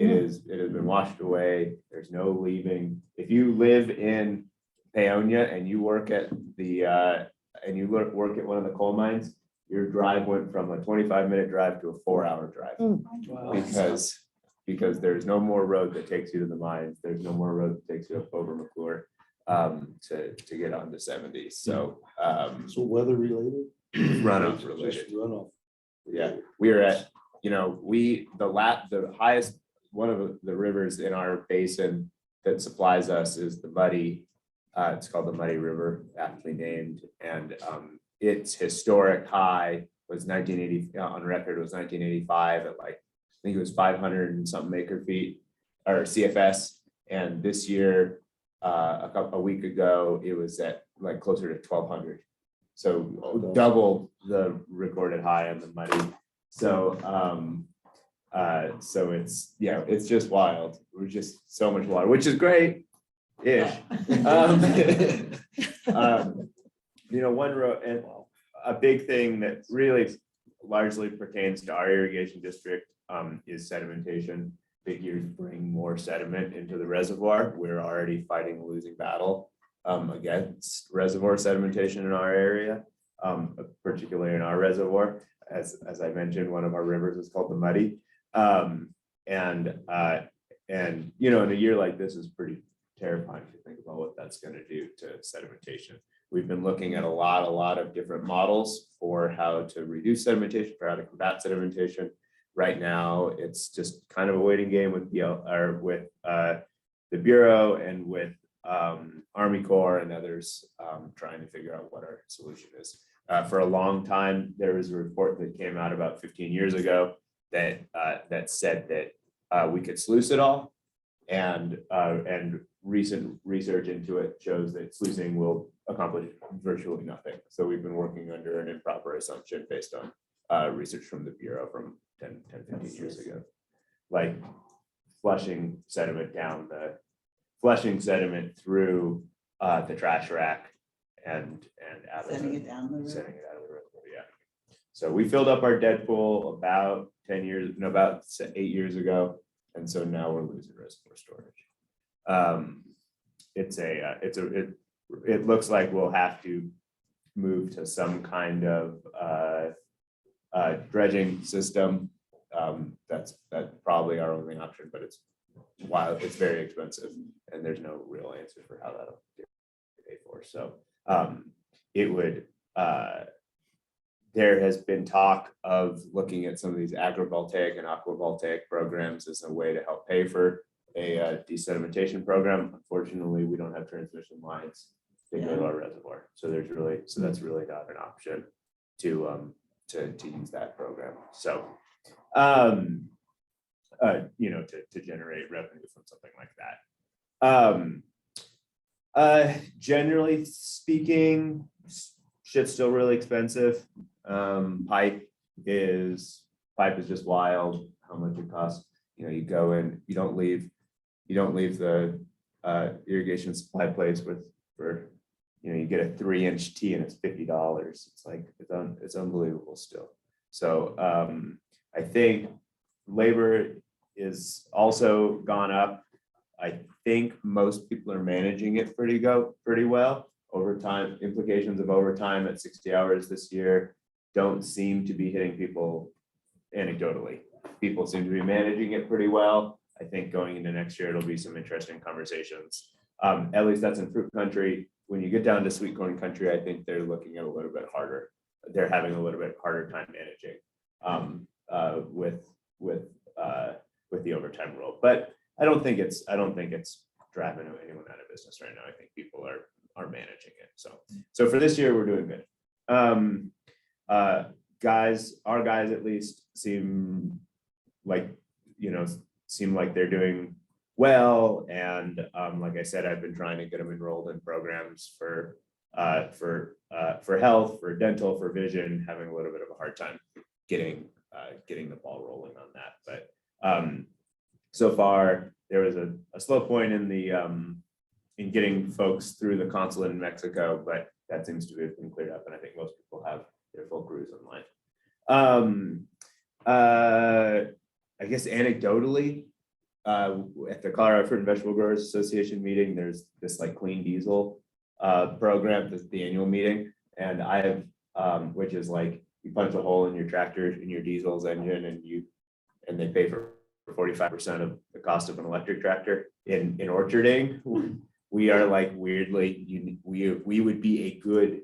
it has been washed away. There's no leaving. If you live in Paonia and you work at work at one of the coal mines, your drive went from a 25-minute drive to a 4-hour drive. Because there's no more road that takes you to the mines. There's no more road that takes you up over McClure to get onto 70. So So weather related? runoff related. Just runoff. Yeah, we are at, the highest, one of the rivers in our basin that supplies us is the Muddy. It's called the Muddy River, aptly named, and its historic high was 1980, on record was 1985 at like, I think it was 500 and something acre feet or CFS. And this year, a week ago, it was at like closer to 1200. So double the recorded high on the Muddy. So so it's just wild. We're just so much water, which is great ish. One road, and a big thing that really largely pertains to our irrigation district is sedimentation. Big years bring more sediment into the reservoir. We're already fighting a losing battle against reservoir sedimentation in our area, particularly in our reservoir. As I mentioned, one of our rivers is called the Muddy. In a year like this is pretty terrifying to think about what that's going to do to sedimentation. We've been looking at a lot of different models for how to reduce sedimentation, for how to combat sedimentation. Right now, it's just kind of a waiting game with the Bureau and with Army Corps and others trying to figure out what our solution is. For a long time, there was a report that came out about 15 years ago that said that we could sluice it all, and recent research into it shows that sluicing will accomplish virtually nothing. So we've been working under an improper assumption based on research from the Bureau from 15 years ago, like flushing sediment through the trash rack and out of Sending it down the river. Sending it out of the river, yeah. So we filled up our dead pool about 8 years ago, and so now we're losing reservoir storage. It looks like we'll have to move to some kind of dredging system. That's probably our only option, but it's very expensive, and there's no real answer for how that'll get paid for. So it would. There has been talk of looking at some of these agrivoltaic and aquavoltaic programs as a way to help pay for a desedimentation program. Unfortunately, we don't have transmission lines to go to our reservoir, so that's really not an option to use that program. So to generate revenue from something like that. Generally speaking, shit's still really expensive. Pipe is just wild how much it costs. You go in, you don't leave the irrigation supply place for you get a 3-inch tee and it's $50. It's like it's unbelievable still. So I think labor is also gone up. I think most people are managing it pretty well. Overtime, implications of overtime at 60 hours this year don't seem to be hitting people anecdotally. People seem to be managing it pretty well. I think going into next year, it'll be some interesting conversations. At least that's in fruit country. When you get down to sweet corn country, I think they're looking at a little bit harder. They're having a little bit harder time managing with the overtime rule. But I don't think it's driving anyone out of business right now. I think people are managing it. So for this year, we're doing good. Our guys at least seem like they're doing well. And like I said, I've been trying to get them enrolled in programs for health, for dental, for vision, having a little bit of a hard time getting the ball rolling on that. But so far there was a slow point in getting folks through the consulate in Mexico, but that seems to have been cleared up, and I think most people have their full crews online. I guess anecdotally, at the Colorado Fruit and Vegetable Growers Association meeting, there's this like clean diesel program, that's the annual meeting. And I have, which is like, you punch a hole in your tractor, in your diesel's engine, and they pay for 45% of the cost of an electric tractor. In orcharding, we are like weirdly, we would be a good,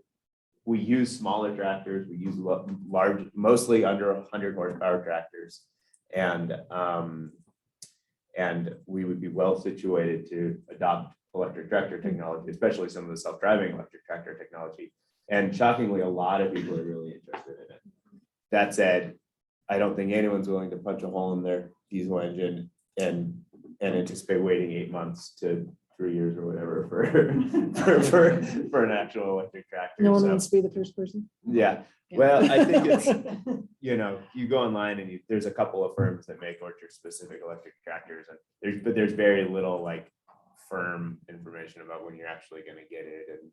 we use smaller tractors, we use large, mostly under 100 horsepower tractors. And we would be well situated to adopt electric tractor technology, especially some of the self-driving electric tractor technology. And shockingly, a lot of people are really interested in it. That said, I don't think anyone's willing to punch a hole in their diesel engine and anticipate waiting 8 months to 3 years or whatever for an actual electric tractor. No one So, wants to be the first person. yeah, well, I think it's, you go online and there's a couple of firms that make orchard specific electric tractors, and there's very little like firm information about when you're actually gonna get it and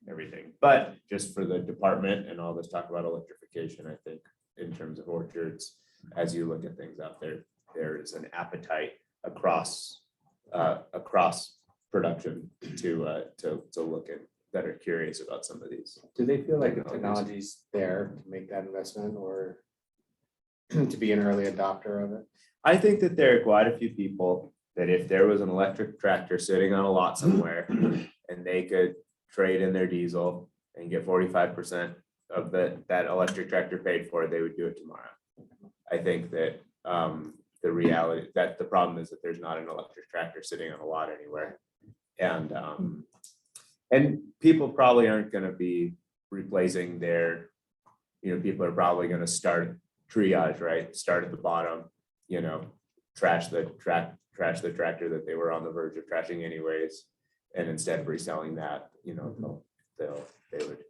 everything. But just for the department and all this talk about electrification, I think in terms of orchards, as you look at things out there, there is an appetite across production to look at, that are curious about some of these. Do they feel like the technologies. technology's there to make that investment or to be an early adopter of it? I think that there are quite a few people that if there was an electric tractor sitting on a lot somewhere and they could trade in their diesel and get 45% of that electric tractor paid for, they would do it tomorrow. I think that the reality that the problem is that there's not an electric tractor sitting on a lot anywhere. And people probably aren't going to be replacing their, people are probably going to start triage, right? Start at the bottom, trash the tractor that they were on the verge of trashing anyways. And instead of reselling that, they would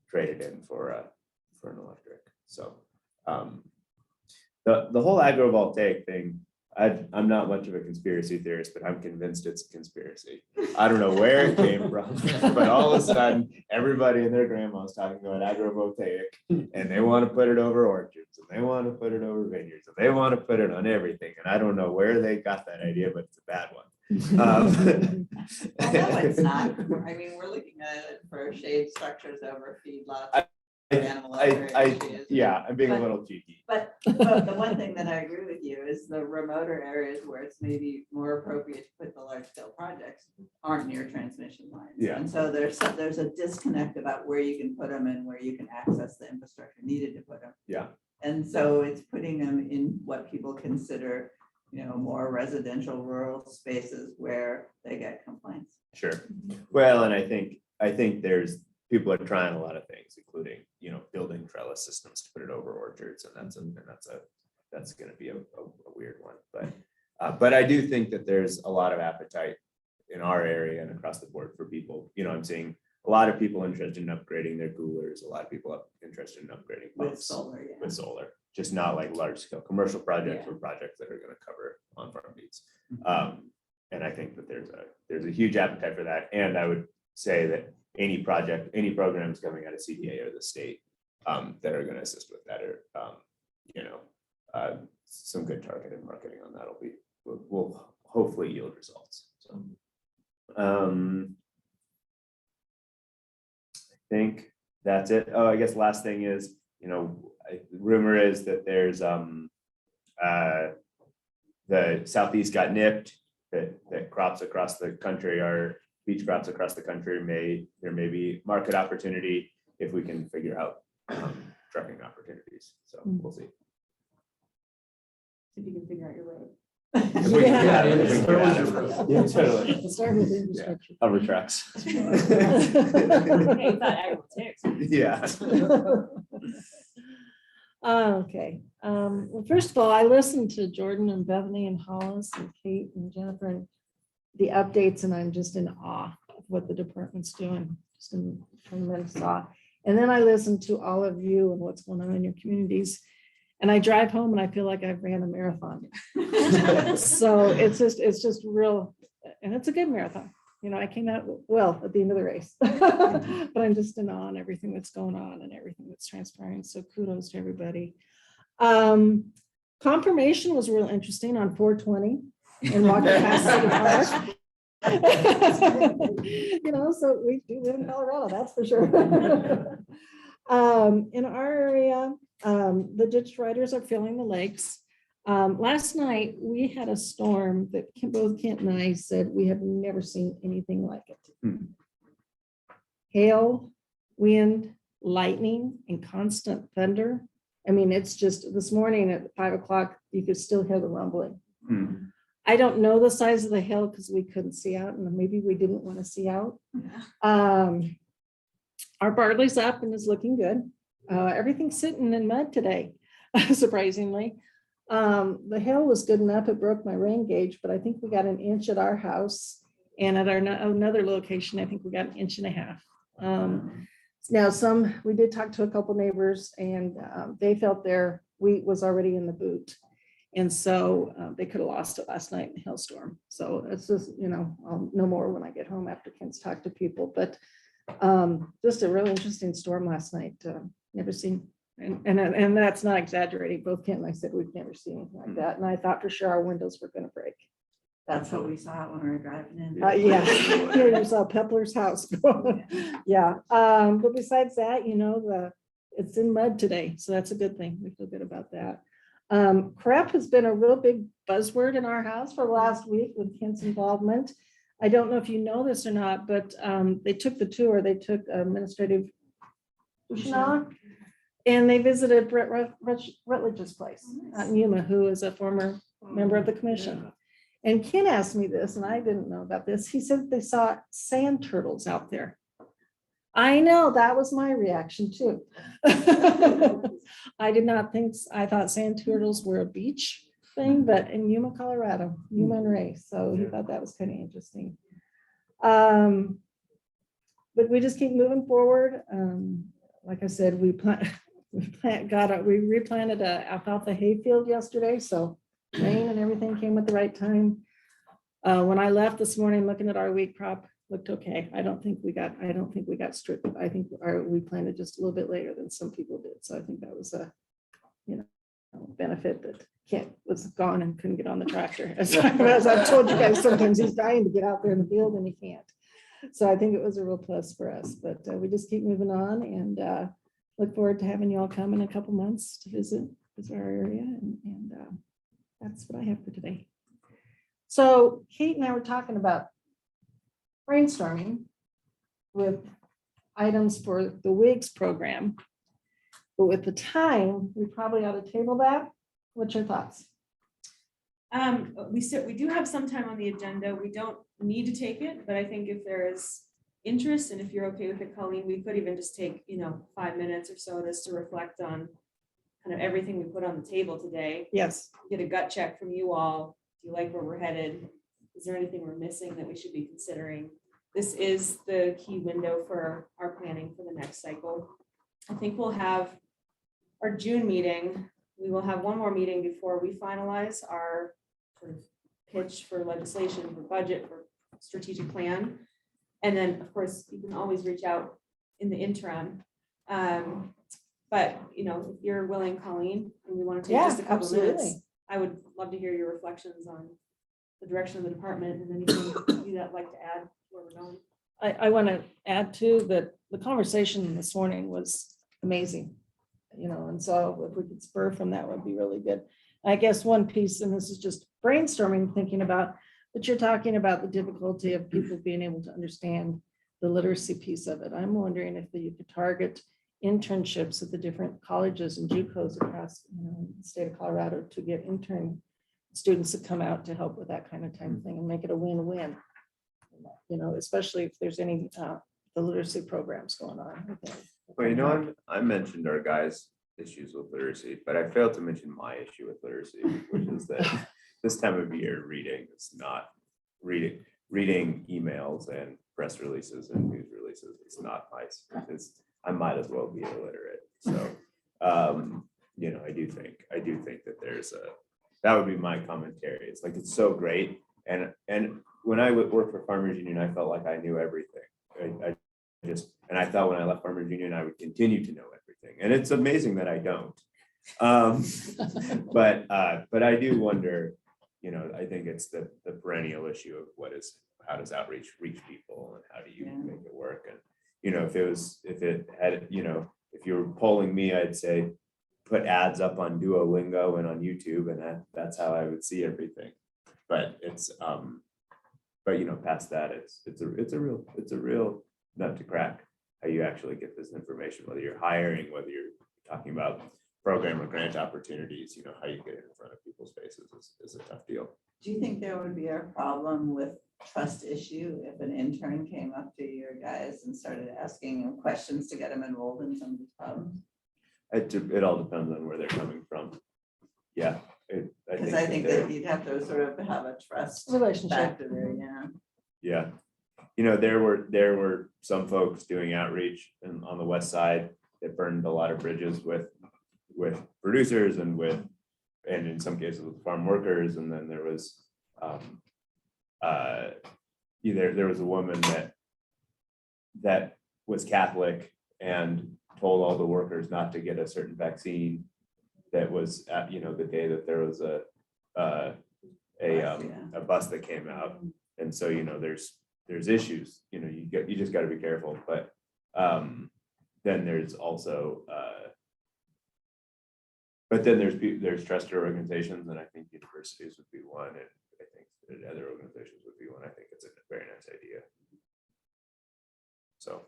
trade it in for an electric. So the whole agrivoltaic thing, I'm not much of a conspiracy theorist, but I'm convinced it's a conspiracy. I don't know where it came from, but all of a sudden, everybody and their grandma's talking about agrivoltaic, and they want to put it over orchards, and they want to put it over vineyards, and they want to put it on everything. And I don't know where they got that idea, but it's a bad one. Well, no, it's not. I mean, we're looking at it for shade structures over feedlots. Yeah, I'm being a But- little cheeky. But the one thing that I agree with you is the remoter areas where it's maybe more appropriate to put the large scale projects aren't near transmission lines. Yeah. And so there's a disconnect about where you can put them and where you can access the infrastructure needed to put them. Yeah. And so it's putting them in what people consider, more residential rural spaces where they get complaints. Sure. Well, and I think there's people are trying a lot of things, including, building trellis systems to put it over orchards, and that's going to be a weird one. But I do think that there's a lot of appetite in our area and across the board for people. I'm seeing a lot of people interested in upgrading their coolers, a lot of people interested in upgrading With pumps solar, yeah. with solar, just not like large scale commercial projects or projects that are going to cover on farm needs. And I think that there's a huge appetite for that. And I would say that any programs coming out of CDA or the state that are going to assist with that are, some good targeted marketing on that will hopefully yield results. So, I think that's it. Oh, I guess last thing is, rumor is that there's the Southeast got nipped, that crops across the country are beach crops across the country there may be market opportunity if we can figure out trucking opportunities. So we'll see. If you can figure out your road. If we can get out of it, if we can get out of it. Yeah, totally. Start with infrastructure. Hover tracks. Hey, you thought agrivoltaics. Yeah. Okay, well, first of all, I listened to Jordan and Bethany and Hollis and Kate and Jennifer and the updates, and I'm just in awe of what the department's doing, just in tremendous awe. And then I listened to all of you and what's going on in your communities. And I drive home and I feel like I've ran a marathon. So it's just real, and it's a good marathon. I came out well at the end of the race, but I'm just in awe on everything that's going on and everything that's transpiring. So kudos to everybody. Confirmation was real interesting on 420. and walking past City Park. You know, so we do live in Colorado, that's for sure. In our area, the ditch riders are filling the lakes. Last night, we had a storm that both Kent and I said we have never seen anything like it. Hail, wind, lightning, and constant thunder. I mean, it's just this morning at 5 o'clock, you could still hear the rumbling. I don't know the size of the hail because we couldn't see out, and maybe we didn't want to see out. Our barley's up and is looking good. Everything's sitting in mud today, surprisingly. The hail was good enough, it broke my rain gauge, but I think we got an inch at our house. And at our another location, I think we got 1.5 inches. Now we did talk to a couple neighbors and they felt their wheat was already in the boot. And so they could have lost it last night in the hailstorm. So it's just, you know, I'll know more when I get home after Ken's talked to people, but just a really interesting storm last night. Never seen, and that's not exaggerating. Both Kent and I said we've never seen anything like that. And I thought for sure our windows were going to break. That's what we saw when we were driving in. Yeah, here you saw Pepler's house. Yeah, but besides that, you know, it's in mud today, so that's a good thing. We feel good about that. CREP has been a real big buzzword in our house for the last week with Kent's involvement. I don't know if you know this or not, but they took the tour. They took administrative and they visited Brett Rutledge's place in Yuma, who is a former member of the commission. And Ken asked me this, and I didn't know about this. He said they saw sand turtles out there. I know, that was my reaction too. I did not think, I thought sand turtles were a beach thing, but in Yuma, Colorado, Yuma and Ray. So he thought that was kind of interesting. But we just keep moving forward. Like I said, we replanted a alfalfa hayfield yesterday, so rain and everything came at the right time. When I left this morning, looking at our wheat crop, looked okay. I don't think we got stripped. I think we planted just a little bit later than some people did. So I think that was a, you know, benefit that Kent was gone and couldn't get on the tractor. As I've told you guys, sometimes he's dying to get out there in the field and he can't. So I think it was a real plus for us, but we just keep moving on and look forward to having you all come in a couple months to visit our area. And that's what I have for today. So Kate and I were talking about brainstorming with items for the WIGS program. But with the time, we probably ought to table that. What's your thoughts? We do have some time on the agenda. We don't need to take it, but I think if there is interest and if you're okay with it, Colleen, we could even just take, 5 minutes or so just to reflect on kind of everything we put on the table today. Yes. Get a gut check from you all. Do you like where we're headed? Is there anything we're missing that we should be considering? This is the key window for our planning for the next cycle. I think we'll have our June meeting. We will have one more meeting before we finalize our sort of pitch for legislation, for budget, for strategic plan. And then, of course, you can always reach out in the interim. But, if you're willing, Colleen, and we want to take just a couple minutes, I would love to hear your reflections on the direction of the department and anything you'd like to add where we're going. I want to add too that the conversation this morning was amazing, and so if we could spur from that would be really good. I guess one piece, and this is just brainstorming, thinking about, but you're talking about the difficulty of people being able to understand the literacy piece of it. I'm wondering if you could target internships at the different colleges and JUCOs across the state of Colorado to get intern students to come out to help with that kind of time thing and make it a win-win. Especially if there's any the literacy programs going on. Well, I mentioned our guys' issues with literacy, but I failed to mention my issue with literacy, which is that this time of year reading is not reading emails and press releases and news releases. It's not nice because I might as well be illiterate. So, I do think that that would be my commentary. It's like, it's so great. And when I would work for Farmers Union, I felt like I knew everything. And I thought when I left Farmers Union, I would continue to know everything. And it's amazing that I don't. But I do wonder, you know, I think it's the perennial issue of how does outreach reach people and how do you make it work? And, you know, if it had, you know, if you were polling me, I'd say put ads up on Duolingo and on YouTube, and that's how I would see everything. But it's, but you know, past that, it's a real nut to crack, how you actually get this information, whether you're hiring, whether you're talking about program or grant opportunities, you know, how you get it in front of people's faces is a tough deal. Do you think there would be a problem with trust issue if an intern came up to your guys and started asking them questions to get them enrolled in some of these problems? It all depends on where they're coming from. Yeah. Because I think that you'd have to sort of have a trust Relationship. factor there, yeah. Yeah. You know, there were some folks doing outreach on the west side that burned a lot of bridges with producers and in some cases with farm workers. And then there was there was a woman that was Catholic and told all the workers not to get a certain vaccine that was at, you know, the day that there was a bus that came out. And so, you know, there's issues, you know, you just got to be careful. But then there's also but then there's trusted organizations, and I think universities would be one, and I think that other organizations would be one. I think it's a very nice idea. So.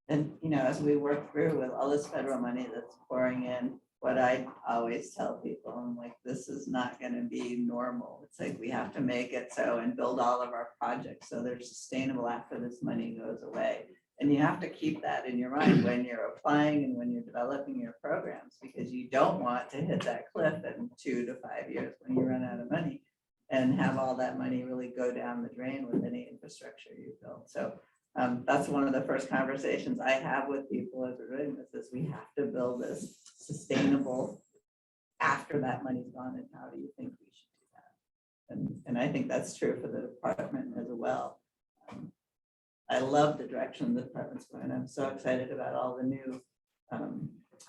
And, you know, as we work through with all this federal money that's pouring in, what I always tell people, I'm like, this is not going to be normal. It's like we have to make it so and build all of our projects so they're sustainable after this money goes away. And you have to keep that in your mind when you're applying and when you're developing your programs, because you don't want to hit that cliff in 2 to 5 years when you run out of money and have all that money really go down the drain with any infrastructure you build. So that's one of the first conversations I have with people as we're doing this, is we have to build this sustainable after that money's gone, and how do you think we should do that? And I think that's true for the department as well. I love the direction the department's going. I'm so excited about all the new,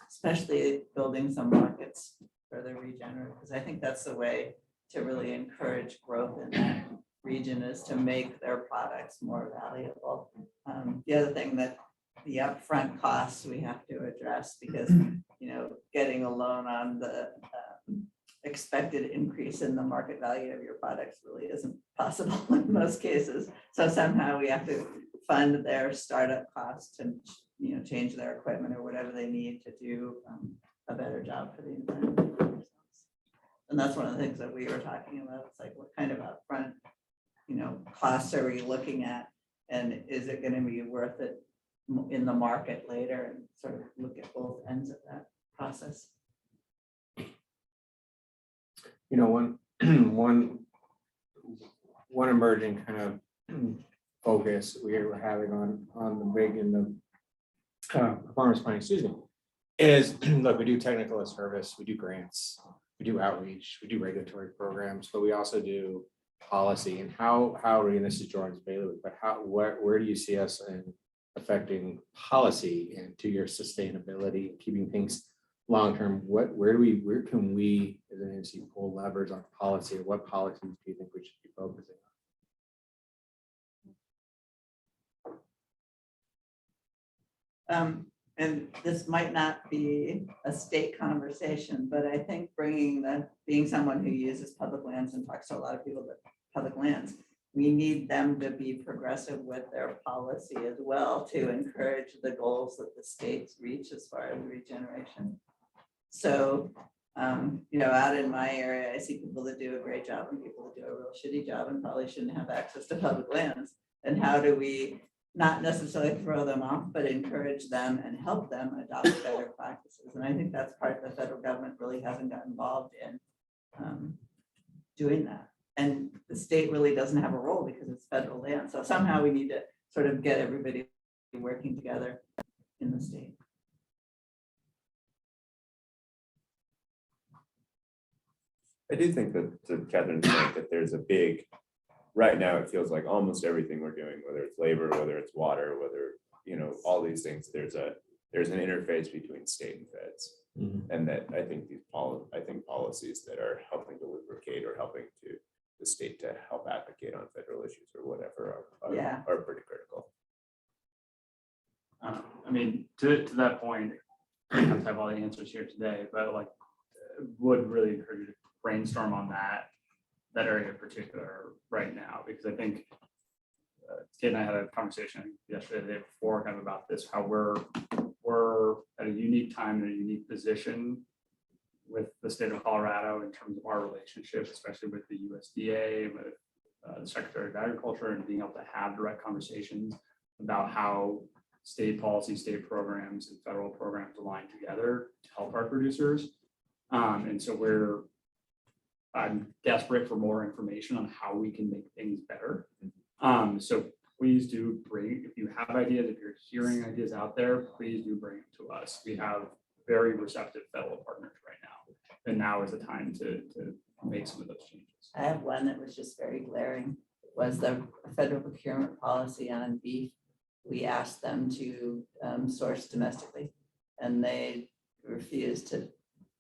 especially building some markets for the regenerative, because I think that's the way to really encourage growth in that region, is to make their products more valuable. The other thing that the upfront costs we have to address, because, you know, getting a loan on the expected increase in the market value of your products really isn't possible in most cases. So somehow we have to fund their startup costs and, you know, change their equipment or whatever they need to do a better job for the environment. And that's one of the things that we were talking about. It's like, what kind of upfront, you know, costs are we looking at? And is it going to be worth it in the market later, and sort of look at both ends of that process? You know, one emerging kind of focus we're having on the big and the performance planning, excuse me, is look, we do technical service, we do grants, we do outreach, we do regulatory programs, but we also do policy. And how and this is Jordan's bailiwick, but where do you see us in affecting policy and to your sustainability, keeping things long-term? Where can we as an agency pull levers on policy, or what policies do you think we should be focusing on? And this might not be a state conversation, but I think being someone who uses public lands and talks to a lot of people about public lands, we need them to be progressive with their policy as well, to encourage the goals that the states reach as far as regeneration. So, you know, out in my area, I see people that do a great job and people that do a real shitty job and probably shouldn't have access to public lands. And how do we not necessarily throw them off, but encourage them and help them adopt better practices? And I think that's part the federal government really hasn't got involved in doing that. And the state really doesn't have a role because it's federal land. So somehow we need to sort of get everybody working together in the state. I do think that, to Catherine's point, that there's a big, right now, it feels like almost everything we're doing, whether it's labor, whether it's water, whether, you know, all these things, there's an interface between state and feds. And that I think policies that are helping to lubricate or helping to the state to help advocate on federal issues or whatever Yeah. are pretty critical. I mean, to that point, I don't have to have all the answers here today, but like, would really encourage you to brainstorm on that area in particular right now, because I think Kate and I had a conversation yesterday, the day before, kind of about this, how we're at a unique time in a unique position with the state of Colorado in terms of our relationship, especially with the USDA, with the Secretary of Agriculture, and being able to have direct conversations about how state policy, state programs, and federal programs align together to help our producers. And so I'm desperate for more information on how we can make things better. So please do if you have ideas, if you're hearing ideas out there, please do bring them to us. We have very receptive federal partners right now. And now is the time to make some of those changes. I have one that was just very glaring, was the federal procurement policy on beef. We asked them to source domestically, and they refused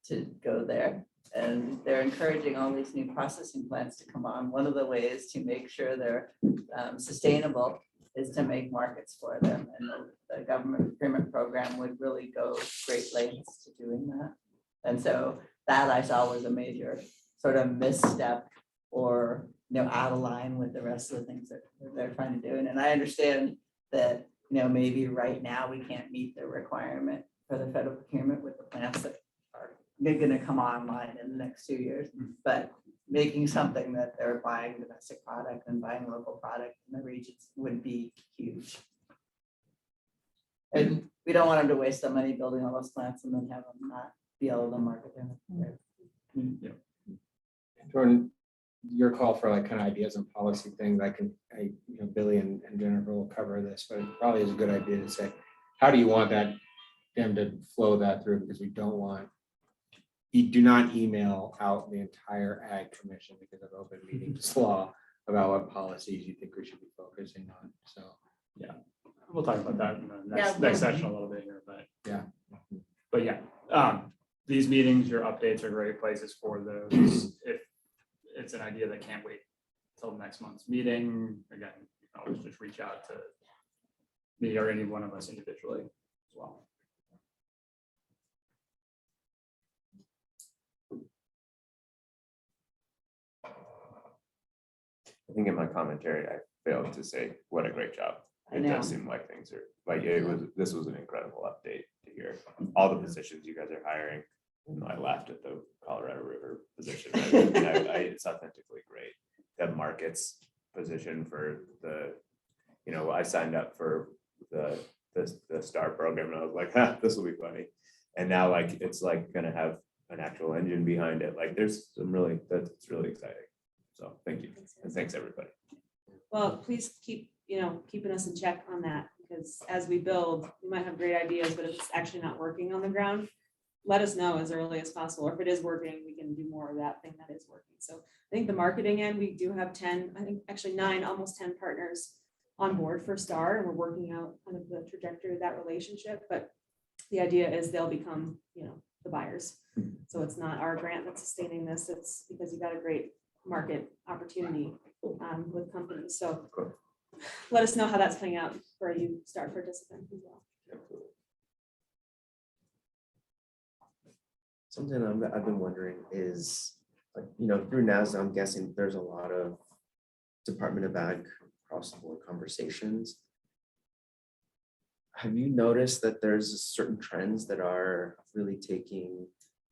to go there. And they're encouraging all these new processing plants to come on. One of the ways to make sure they're sustainable is to make markets for them. And the government procurement program would really go great lengths to doing that. And so that I saw was a major sort of misstep, or out of line with the rest of the things that they're trying to do. And I understand that maybe right now we can't meet the requirement for the federal procurement with the plants that are going to come online in the next 2 years, but making something that they're buying domestic product and buying local product in the regions would be huge. And we don't want them to waste the money building all those plants and then have them not be able to market them. Jordan, your call for like kind of ideas and policy things, Billy and Jennifer will cover this, but it probably is a good idea to say, how do you want them to flow that through? Because you do not email out the entire Ag Commission because of open meetings law about what policies you think we should be focusing on. So, yeah, we'll talk about that in the Yeah, next section a little bit here, but yeah. But yeah, these meetings, your updates are great places for those. If it's an idea that can't wait till next month's meeting, again, you can always just reach out to me or any one of us individually as well. I think in my commentary, I failed to say what a great job. I It know. does seem like things are, this was an incredible update to hear. All the positions you guys are hiring. I laughed at the Colorado River position. It's authentically great. The markets position for I signed up for the STAR program and I was like, this will be funny. And now it's gonna have an actual engine behind it. There's that's really exciting. So thank you. And thanks everybody. Well, please keep, keeping us in check on that, because as we build, we might have great ideas, but if it's actually not working on the ground, let us know as early as possible. Or if it is working, we can do more of that thing that is working. So I think the marketing end, we do have 10, I think actually 9, almost 10 partners on board for STAR, and we're working out kind of the trajectory of that relationship. But the idea is they'll become, the buyers. So it's not our grant that's sustaining this. It's because you got a great market opportunity with companies. So let us know how that's playing out for you STAR participants as well. Something I've been wondering is, through NASDA, I'm guessing there's a lot of Department of Ag across the board conversations. Have you noticed that there's certain trends that are really taking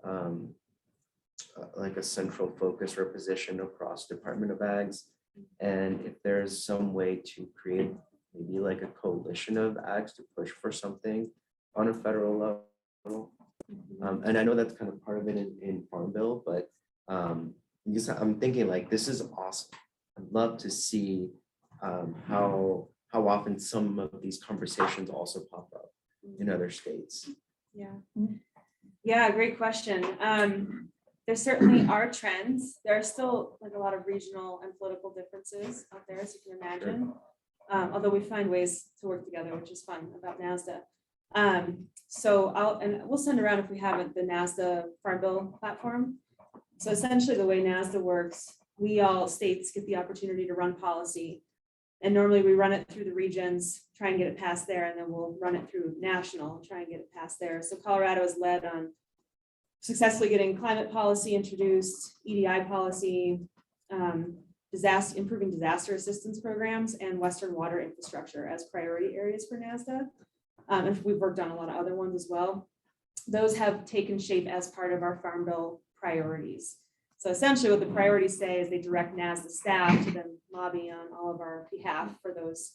a central focus or position across Department of Ags? And if there's some way to create maybe a coalition of ags to push for something on a federal level? And I know that's kind of part of it in Farm Bill, but I'm thinking this is awesome. I'd love to see how often some of these conversations also pop up in other states. Yeah, great question. There certainly are trends. There are still a lot of regional and political differences out there, as you can imagine. Although we find ways to work together, which is fun about NASDA. So we'll send around if we haven't, the NASDA Farm Bill platform. So essentially the way NASDA works, we all states get the opportunity to run policy. And normally we run it through the regions, try and get it passed there, and then we'll run it through national, try and get it passed there. So Colorado is led on successfully getting climate policy introduced, EDI policy, improving disaster assistance programs, and Western water infrastructure as priority areas for NASDA. And we've worked on a lot of other ones as well. Those have taken shape as part of our Farm Bill priorities. So essentially what the priorities say is they direct NASDA staff to then lobby on all of our behalf for those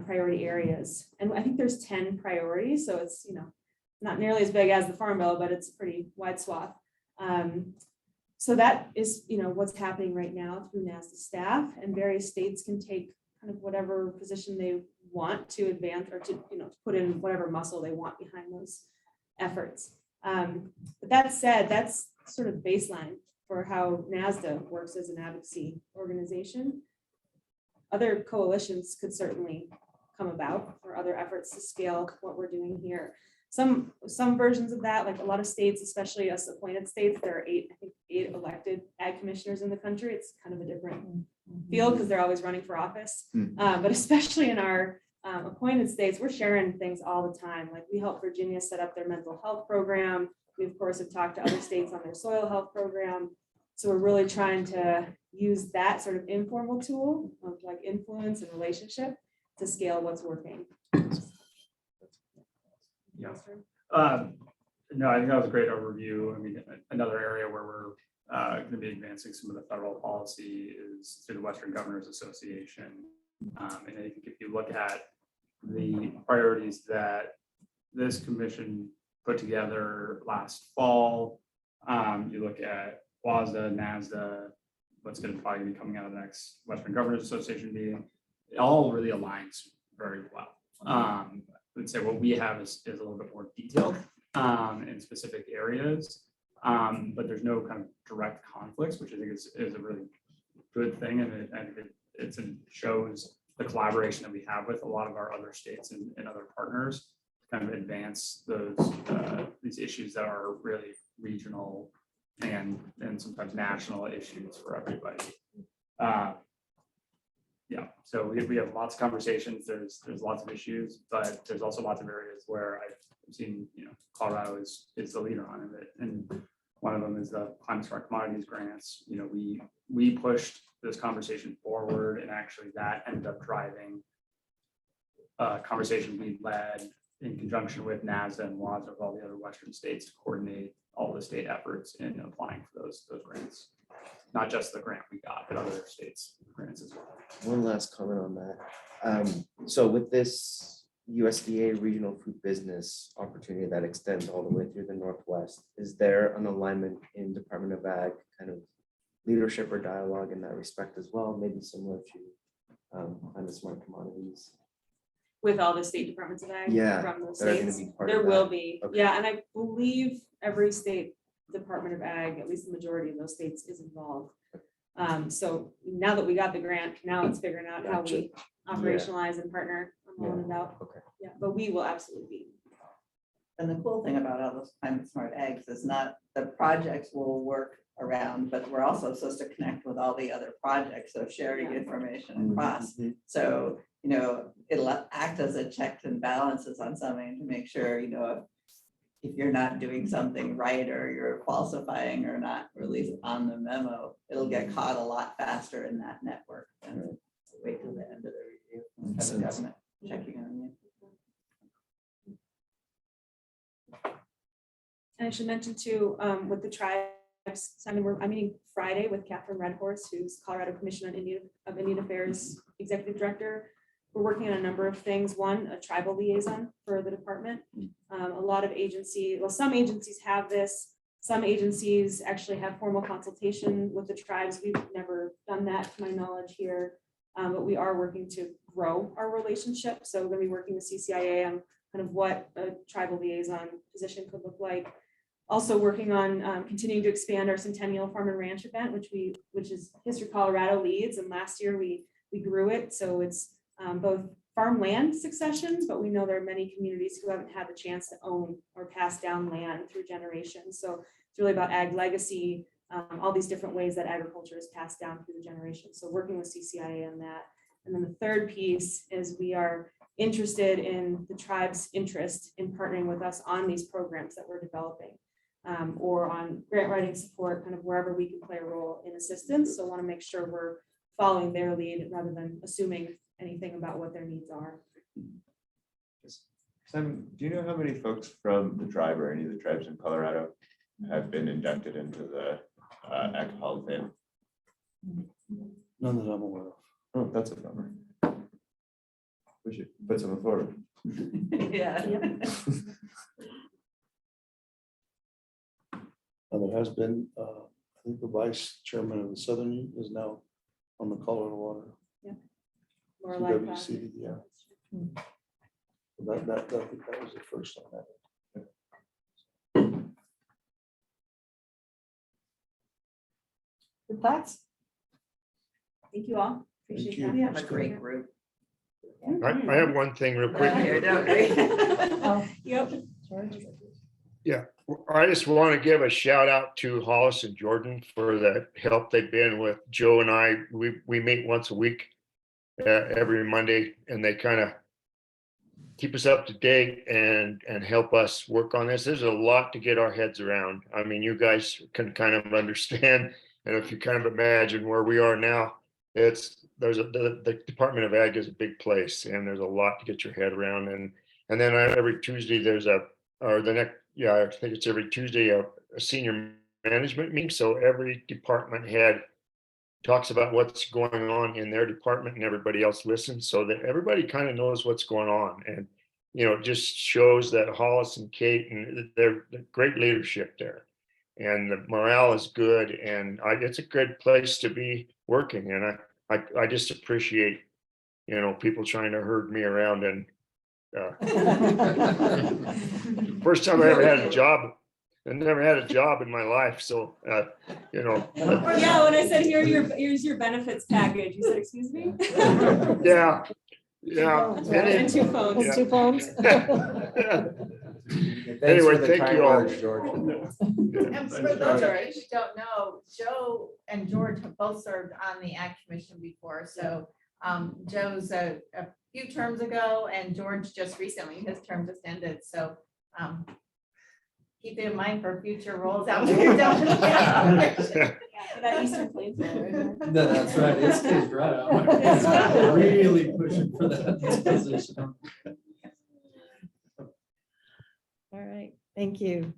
priority areas. And I think there's 10 priorities. So it's, not nearly as big as the Farm Bill, but it's a pretty wide swath. So that is, what's happening right now through NASDA staff, and various states can take kind of whatever position they want to advance or to put in whatever muscle they want behind those efforts. But that said, that's sort of baseline for how NASDA works as an advocacy organization. Other coalitions could certainly come about, or other efforts to scale what we're doing here. Some versions of that, like a lot of states, especially us appointed states, there are 8 elected ag commissioners in the country. It's kind of a different field because they're always running for office. But especially in our appointed states, we're sharing things all the time. Like we helped Virginia set up their mental health program. We of course have talked to other states on their soil health program. So we're really trying to use that sort of informal tool of like influence and relationship to scale what's working. Yeah. No, I think that was a great overview. I mean, another area where we're going to be advancing some of the federal policy is through the Western Governors Association. And I think if you look at the priorities that this commission put together last fall, you look at WASDA, NASDA, what's going to probably be coming out of the next Western Governors Association meeting, it all really aligns very well. I would say what we have is a little bit more detailed in specific areas, but there's no kind of direct conflicts, which I think is a really good thing, and it shows the collaboration that we have with a lot of our other states and other partners to kind of advance these issues that are really regional and sometimes national issues for everybody. Yeah, so we have lots of conversations. There's lots of issues, but there's also lots of areas where I've seen, Colorado is the leader on it. And one of them is the Climate Smart Commodities grants. We pushed this conversation forward, and actually that ended up driving a conversation we led in conjunction with NASDA and WASDA of all the other Western states to coordinate all the state efforts in applying for those grants. Not just the grant we got, but other states' grants as well. One last comment on that. So with this USDA regional food business opportunity that extends all the way through the Northwest, is there an alignment in Department of Ag kind of leadership or dialogue in that respect as well? Maybe similar to Climate Smart Commodities? With all the state departments of ag from those that are gonna states, be part there of will that. be. Okay. Yeah, and I believe every state Department of Ag, at least the majority of those states, is involved. So now that we got the grant, now it's figuring out how we operationalize and partner on it out. Okay. Yeah, but we will absolutely be. And the cool thing about all those climate smart eggs is not the projects will work around, but we're also supposed to connect with all the other projects, so sharing information across. So, it'll act as a checks and balances on something to make sure, if you're not doing something right or you're falsifying or not released on the memo, it'll get caught a lot faster in that network than wait till the end of the review. and have the government checking on you. And I should mention too, with the tribes, Simon, I'm meeting Friday with Catherine Redhorse, who's Colorado Commission on Indian Affairs Executive Director. We're working on a number of things. One, a tribal liaison for the department. A lot of some agencies have this. Some agencies actually have formal consultation with the tribes. We've never done that to my knowledge here, but we are working to grow our relationship. So we're going to be working with CCIA on kind of what a tribal liaison position could look like. Also working on continuing to expand our Centennial Farm and Ranch event, which is History Colorado leads, and last year we grew it. So it's both farmland successions, but we know there are many communities who haven't had the chance to own or pass down land through generations. So it's really about ag legacy, all these different ways that agriculture is passed down through the generations. So working with CCIA on that. And then the third piece is we are interested in the tribe's interest in partnering with us on these programs that we're developing, or on grant writing support, kind of wherever we can play a role in assistance. So I want to make sure we're following their lead rather than assuming anything about what their needs are. Simon, do you know how many folks from the tribe or any of the tribes in Colorado have been inducted into the Ag Hall of Fame? None that I'm aware of. Oh, that's a bummer. We should put someone forward. Yeah. There has been, I think the vice chairman of the Southern is now on the Colorado Water. More like that. CWCD, yeah. I think that was the first on that. Good thoughts? Thank you all. Thank Appreciate you. that. We have a great group. I have one thing real quick. Yep. Yeah, I just want to give a shout out to Hollis and Jordan for the help they've been with Joe and I. We meet once a week, every Monday, and they kind of keep us up to date and help us work on this. There's a lot to get our heads around. I mean, you guys can kind of understand, and if you kind of imagine where we are now, the Department of Ag is a big place, and there's a lot to get your head around. And then every Tuesday I think it's every Tuesday, a senior management meeting. So every department head talks about what's going on in their department, and everybody else listens so that everybody kind of knows what's going on. And, it just shows that Hollis and Kate, and they're great leadership there. And the morale is good, and it's a good place to be working. And I just appreciate, people trying to herd me around. And first time I ever had a job. I never had a job in my life, so Yeah, when I said here's your benefits package, you said, excuse me? Yeah. And two phones. Yeah. Two phones. Anyway, thank you all. And for those of you who don't know, Joe and George have both served on the Ag Commission before. So Joe's a few terms ago, and George just recently, his term just ended. So keep it in mind for future roles after you're done with the Ag Commission. That Eastern Plains. That's right, it's kids right. I'm really pushing for that position. All right, thank you.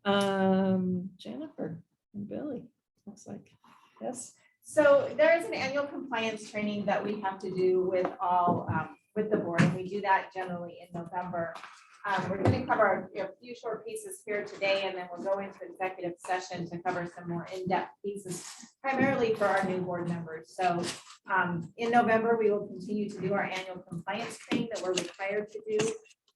Jennifer and Billy, looks like, yes. So there is an annual compliance training that we have to do with all, with the board, and we do that generally in November. We're going to cover a few short pieces here today, and then we'll go into executive session to cover some more in-depth pieces, primarily for our new board members. So in November, we will continue to do our annual compliance training that we're required to do,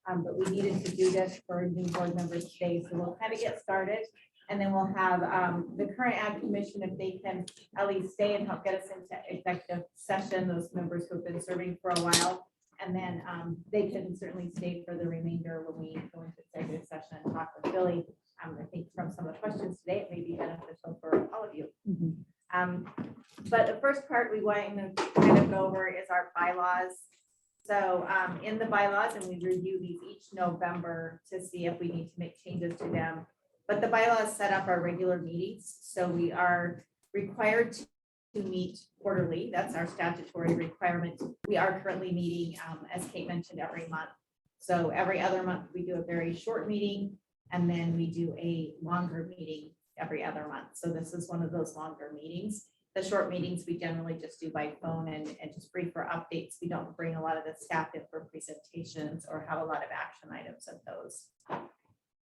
but we needed to do this for new board members today. So we'll kind of get started, and then we'll have the current Ag Commission, if they can at least stay and help get us into executive session, those members who have been serving for a while. And then they can certainly stay for the remainder when we go into executive session and talk with Billy. I think from some of the questions today, it may be beneficial for all of you. But the first part we want to kind of go over is our bylaws. So in the bylaws, and we review these each November to see if we need to make changes to them. But the bylaws set up our regular meetings. So we are required to meet quarterly. That's our statutory requirement. We are currently meeting, as Kate mentioned, every month. So every other month we do a very short meeting, and then we do a longer meeting every other month. So this is one of those longer meetings. The short meetings we generally just do by phone and just brief for updates. We don't bring a lot of the staff in for presentations or have a lot of action items of those.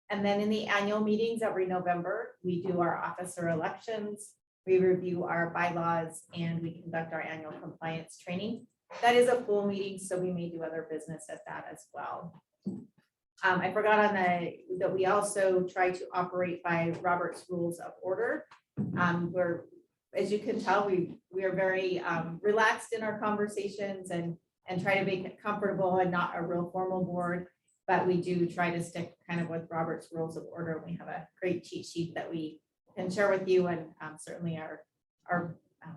And then in the annual meetings every November, we do our officer elections. We review our bylaws, and we conduct our annual compliance training. That is a full meeting, so we may do other business at that as well. I forgot on that we also try to operate by Robert's Rules of Order. Where, as you can tell, we are very relaxed in our conversations, and and try to make it comfortable and not a real formal board. But we do try to stick kind of with Robert's Rules of Order. We have a great cheat sheet that we can share with you, and certainly our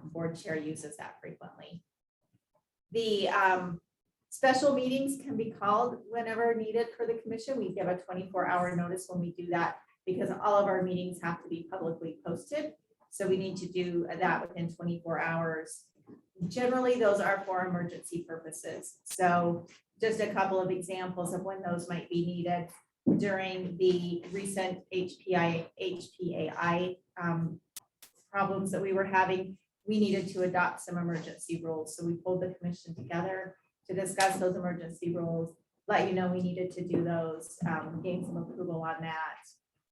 board chair uses that frequently. The special meetings can be called whenever needed for the commission. We give a 24-hour notice when we do that because all of our meetings have to be publicly posted. So we need to do that within 24 hours. Generally, those are for emergency purposes. So just a couple of examples of when those might be needed. During the recent HPAI problems that we were having, we needed to adopt some emergency rules. So we pulled the commission together to discuss those emergency rules, let you know we needed to do those, gain some approval on that.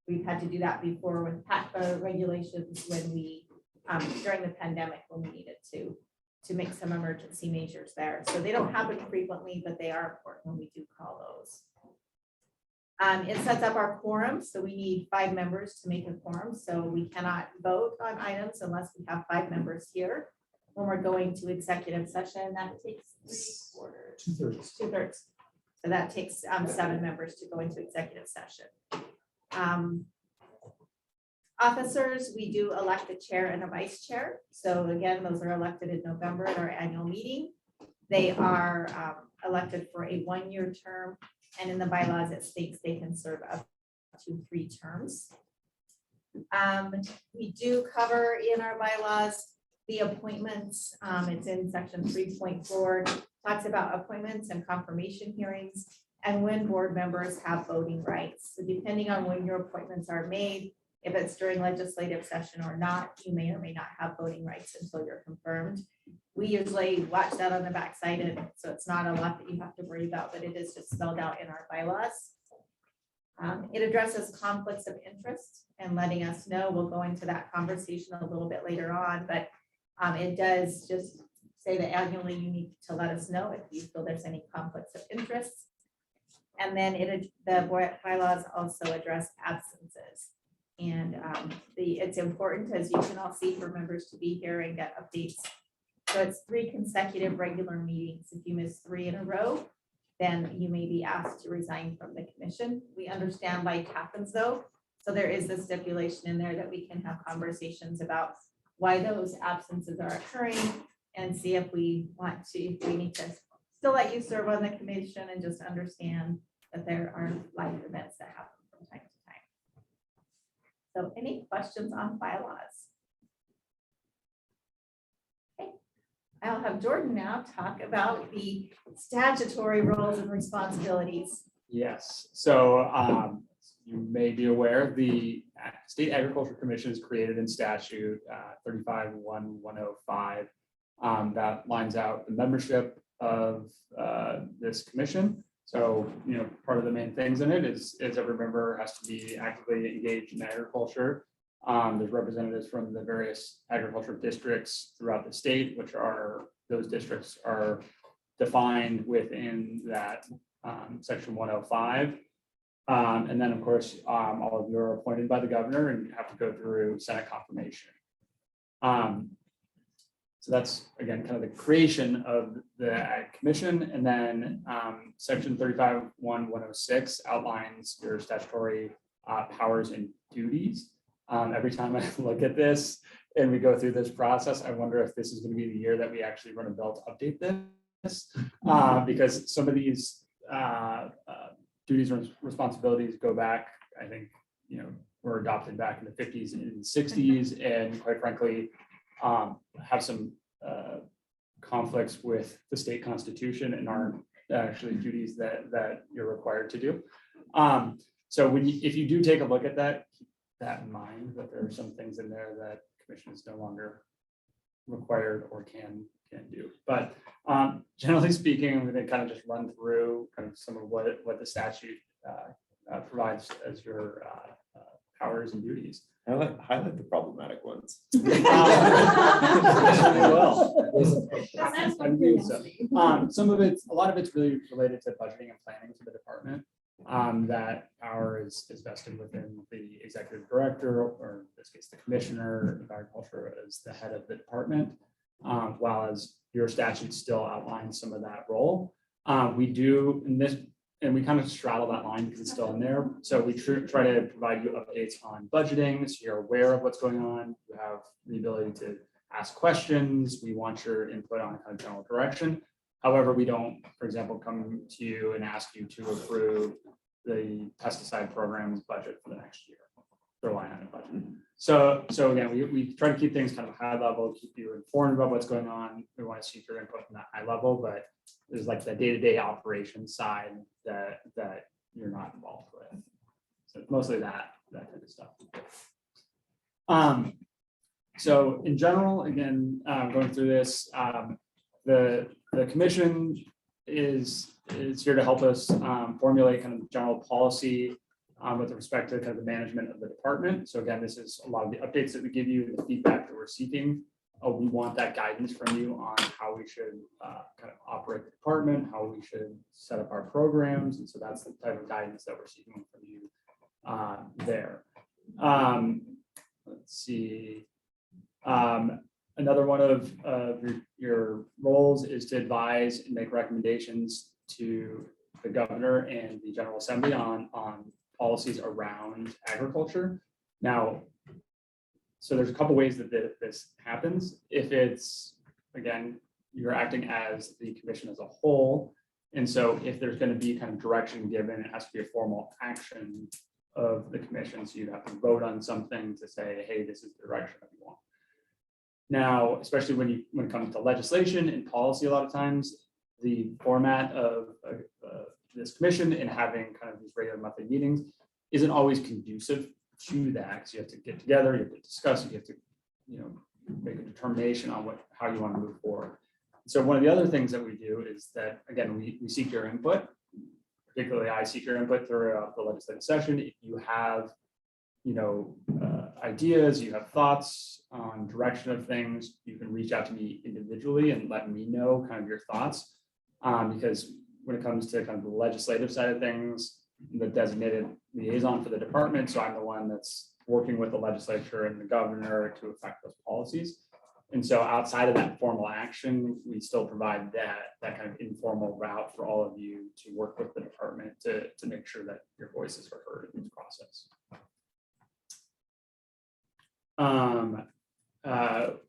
We've had to do that before with PACA regulations when we, during the pandemic, when we needed to make some emergency measures there. So they don't happen frequently, but they are important when we do call those. It sets up our quorum. So we need 5 members to make a quorum. So we cannot vote on items unless we have 5 members here. When we're going to executive session, that takes 3/4. 2/3. So that takes 7 members to go into executive session. Officers, we do elect a chair and a vice chair. So again, those are elected in November at our annual meeting. They are elected for a 1-year term, and in the bylaws it states they can serve up to 3 terms. We do cover in our bylaws the appointments. It's in section 3.4, talks about appointments and confirmation hearings and when board members have voting rights. So depending on when your appointments are made, if it's during legislative session or not, you may or may not have voting rights until you're confirmed. We usually watch that on the backside, and so it's not a lot that you have to worry about, but it is just spelled out in our bylaws. It addresses conflicts of interest and letting us know. We'll go into that conversation a little bit later on, but it does just say that annually you need to let us know if you feel there's any conflicts of interest. And then the bylaws also address absences. And it's important, as you can all see, for members to be here and get updates. So it's 3 consecutive regular meetings. If you miss 3 in a row, then you may be asked to resign from the commission. We understand life happens though. So there is the stipulation in there that we can have conversations about why those absences are occurring and see if we need to still let you serve on the commission and just understand that there are life events that happen from time to time. So any questions on bylaws? Okay, I'll have Jordan now talk about the statutory roles and responsibilities. Yes, so you may be aware, the State Agriculture Commission is created in statute 35-1-105. That lines out the membership of this commission. So, part of the main things in it is every member has to be actively engaged in agriculture. There's representatives from the various agriculture districts throughout the state, those districts are defined within that section 105. And then, of course, all of you are appointed by the governor and have to go through Senate confirmation. So that's, again, kind of the creation of the Ag Commission. And then section 35-1-106 outlines your statutory powers and duties. Every time I look at this and we go through this process, I wonder if this is going to be the year that we actually run a bill to update this. Because some of these duties and responsibilities go back, I think, were adopted back in the 50s and 60s, and quite frankly, have some conflicts with the state constitution and aren't actually duties that you're required to do. So if you do take a look at that, keep that in mind, that there are some things in there that commission is no longer required or can do. But generally speaking, I'm going to kind of just run through kind of some of what the statute provides as your powers and duties. Highlight the problematic ones. A lot of it's really related to budgeting and planning for the department. That power is vested within the executive director, or in this case, the commissioner of agriculture as the head of the department, while as your statute still outlines some of that role. We do in this, and we kind of straddle that line because it's still in there. So we try to provide you updates on budgeting, so you're aware of what's going on. You have the ability to ask questions. We want your input on kind of general direction. However, we don't, for example, come to you and ask you to approve the pesticide program's budget for the next year, their line item budget. So again, we try to keep things kind of high level, keep you informed about what's going on. We want to seek your input from that high level, but there's like the day-to-day operations side that you're not involved with. So mostly that kind of stuff. So in general, again, going through this, the commission is here to help us formulate kind of general policy with respect to kind of the management of the department. So again, this is a lot of the updates that we give you, the feedback that we're seeking. We want that guidance from you on how we should kind of operate the department, how we should set up our programs. And so that's the type of guidance that we're seeking from you there. Let's see. Another one of your roles is to advise and make recommendations to the governor and the General Assembly on policies around agriculture. Now, so there's a couple ways that this happens. If it's, again, you're acting as the commission as a whole. And so if there's going to be kind of direction given, it has to be a formal action of the commission. So you have to vote on something to say, hey, this is the direction that we want. Now, especially when it comes to legislation and policy, a lot of times the format of this commission and having kind of these regular monthly meetings isn't always conducive to that, because you have to get together, you have to discuss, you have to, make a determination on how you want to move forward. So one of the other things that we do is that, again, we seek your input. Particularly, I seek your input throughout the legislative session. If you have, ideas, you have thoughts on direction of things, you can reach out to me individually and let me know kind of your thoughts. Because when it comes to kind of the legislative side of things, the designated liaison for the department, so I'm the one that's working with the legislature and the governor to affect those policies. And so outside of that formal action, we still provide that kind of informal route for all of you to work with the department to make sure that your voices are heard in this process.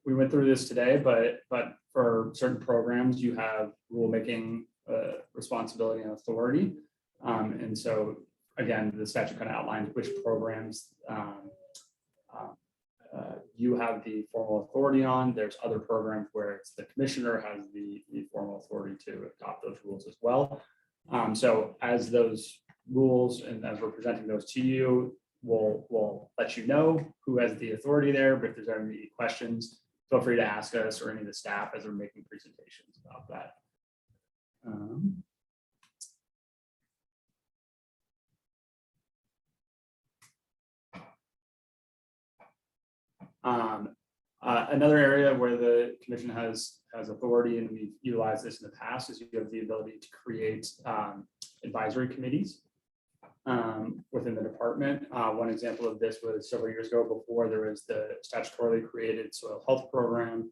We went through this today, but for certain programs, you have rulemaking responsibility and authority. And so again, the statute kind of outlines which programs you have the formal authority on. There's other programs where it's the commissioner has the formal authority to adopt those rules as well. So as those rules and as we're presenting those to you, we'll let you know who has the authority there. But if there's any questions, feel free to ask us or any of the staff as we're making presentations about that. Another area where the commission has authority, and we've utilized this in the past, is you have the ability to create advisory committees within the department. One example of this was several years ago, before there was the statutorily created soil health program.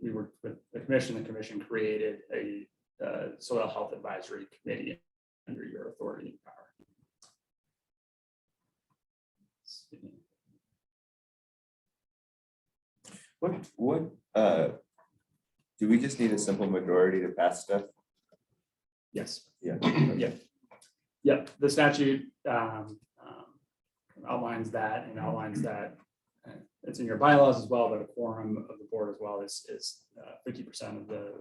We worked with the commission created a soil health advisory committee under your authority and power. What, do we just need a simple majority to pass stuff? Yes. Yeah. Yep. The statute outlines that it's in your bylaws as well, but a quorum of the board as well is 50% of the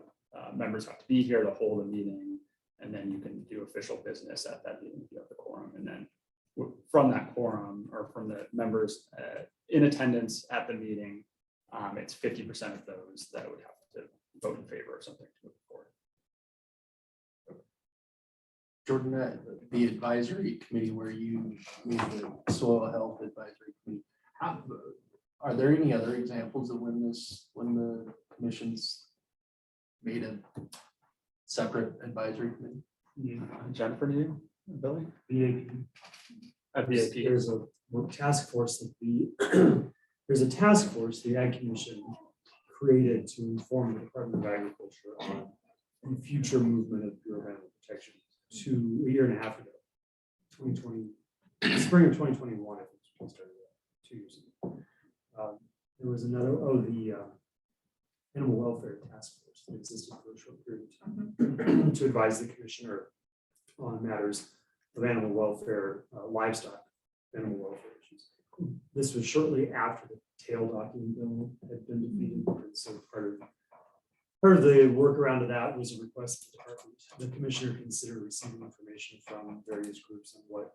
members have to be here to hold a meeting, and then you can do official business at that meeting if you have the quorum. And then from that quorum, or from the members in attendance at the meeting, it's 50% of those that would have to vote in favor of something to move forward. Jordan, the advisory committee where you meet the soil health advisory committee, are there any other examples of when the commission's made a separate advisory committee? Jennifer, do you, Billy? BAP. At BAP. There's a task force that there's a task force the Ag Commission created to inform the Department of Agriculture on the future movement of Bureau of Animal Protection a year and a half ago. 2020, spring of 2021, I think we started that 2 years ago. There was another, the Animal Welfare Task Force that existed for a short period of time to advise the commissioner on matters of animal welfare, livestock, animal welfare issues. This was shortly after the tail docking bill had been defeated. And so part of the workaround of that was a request of the department. The commissioner considered receiving information from various groups on what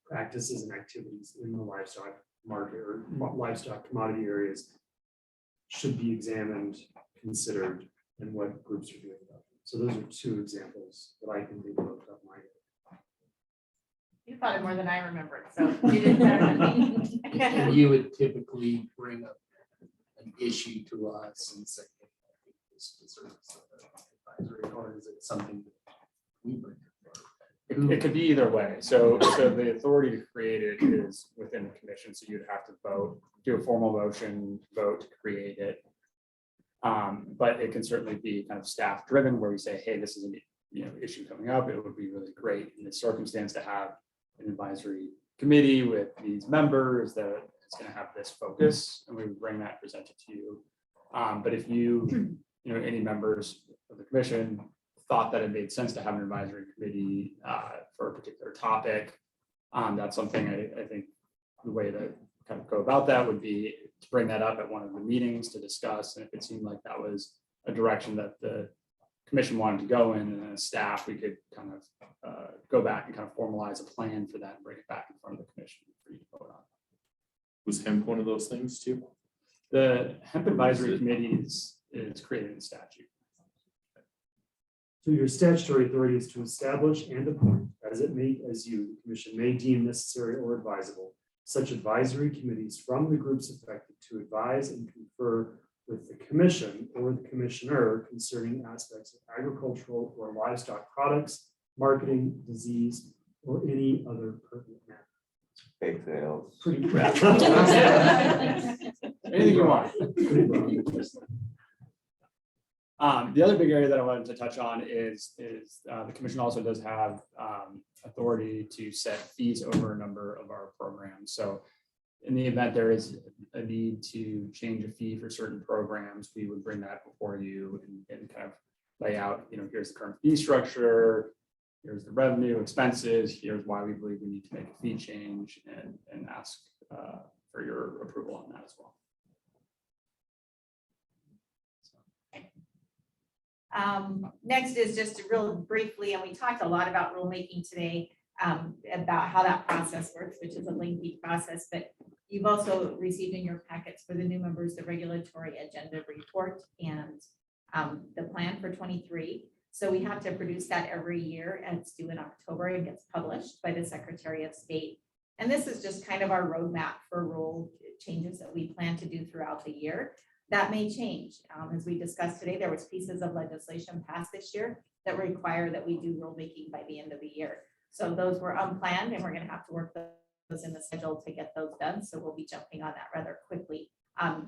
practices and activities in the livestock market or livestock commodity areas should be examined, considered, and what groups are doing about them. So those are two examples that I can think of off the top of my head. You thought it more than I remembered, so you did better than me. And you would typically bring up an issue to us and say, "Hey, I think this deserves advisory," or is it something that we bring? It could be either way. So the authority to create it is within the commission. So you'd have to vote, do a formal motion, vote to create it. But it can certainly be kind of staff driven where we say, hey, this is an issue coming up. It would be really great in this circumstance to have an advisory committee with these members that it's going to have this focus, and we would bring that, present it to you. But if any members of the commission thought that it made sense to have an advisory committee for a particular topic, that's something I think the way to kind of go about that would be to bring that up at one of the meetings to discuss. And if it seemed like that was a direction that the commission wanted to go in, and then as staff, we could kind of go back and kind of formalize a plan for that and bring it back in front of the commission for you to vote on. Was hemp one of those things too? The hemp advisory committee is created in statute. So your statutory authority is to establish and appoint, as the commission may deem necessary or advisable, such advisory committees from the groups affected to advise and confer with the commission or the commissioner concerning aspects of agricultural or livestock products, marketing, disease, or any other pertinent matter. Bake sales. Pretty broad. Anything you want. The other big area that I wanted to touch on is the commission also does have authority to set fees over a number of our programs. So in the event there is a need to change a fee for certain programs, we would bring that before you and kind of lay out, here's the current fee structure, here's the revenue, expenses, here's why we believe we need to make a fee change, and ask for your approval on that as well. Next is just real briefly, and we talked a lot about rulemaking today, about how that process works, which is a lengthy process, but you've also received in your packets for the new members, the regulatory agenda report and the plan for 23. So we have to produce that every year, and it's due in October and gets published by the Secretary of State. And this is just kind of our roadmap for rule changes that we plan to do throughout the year. That may change. As we discussed today, there was pieces of legislation passed this year that require that we do rulemaking by the end of the year. So those were unplanned, and we're going to have to work those in the schedule to get those done. So we'll be jumping on that rather quickly.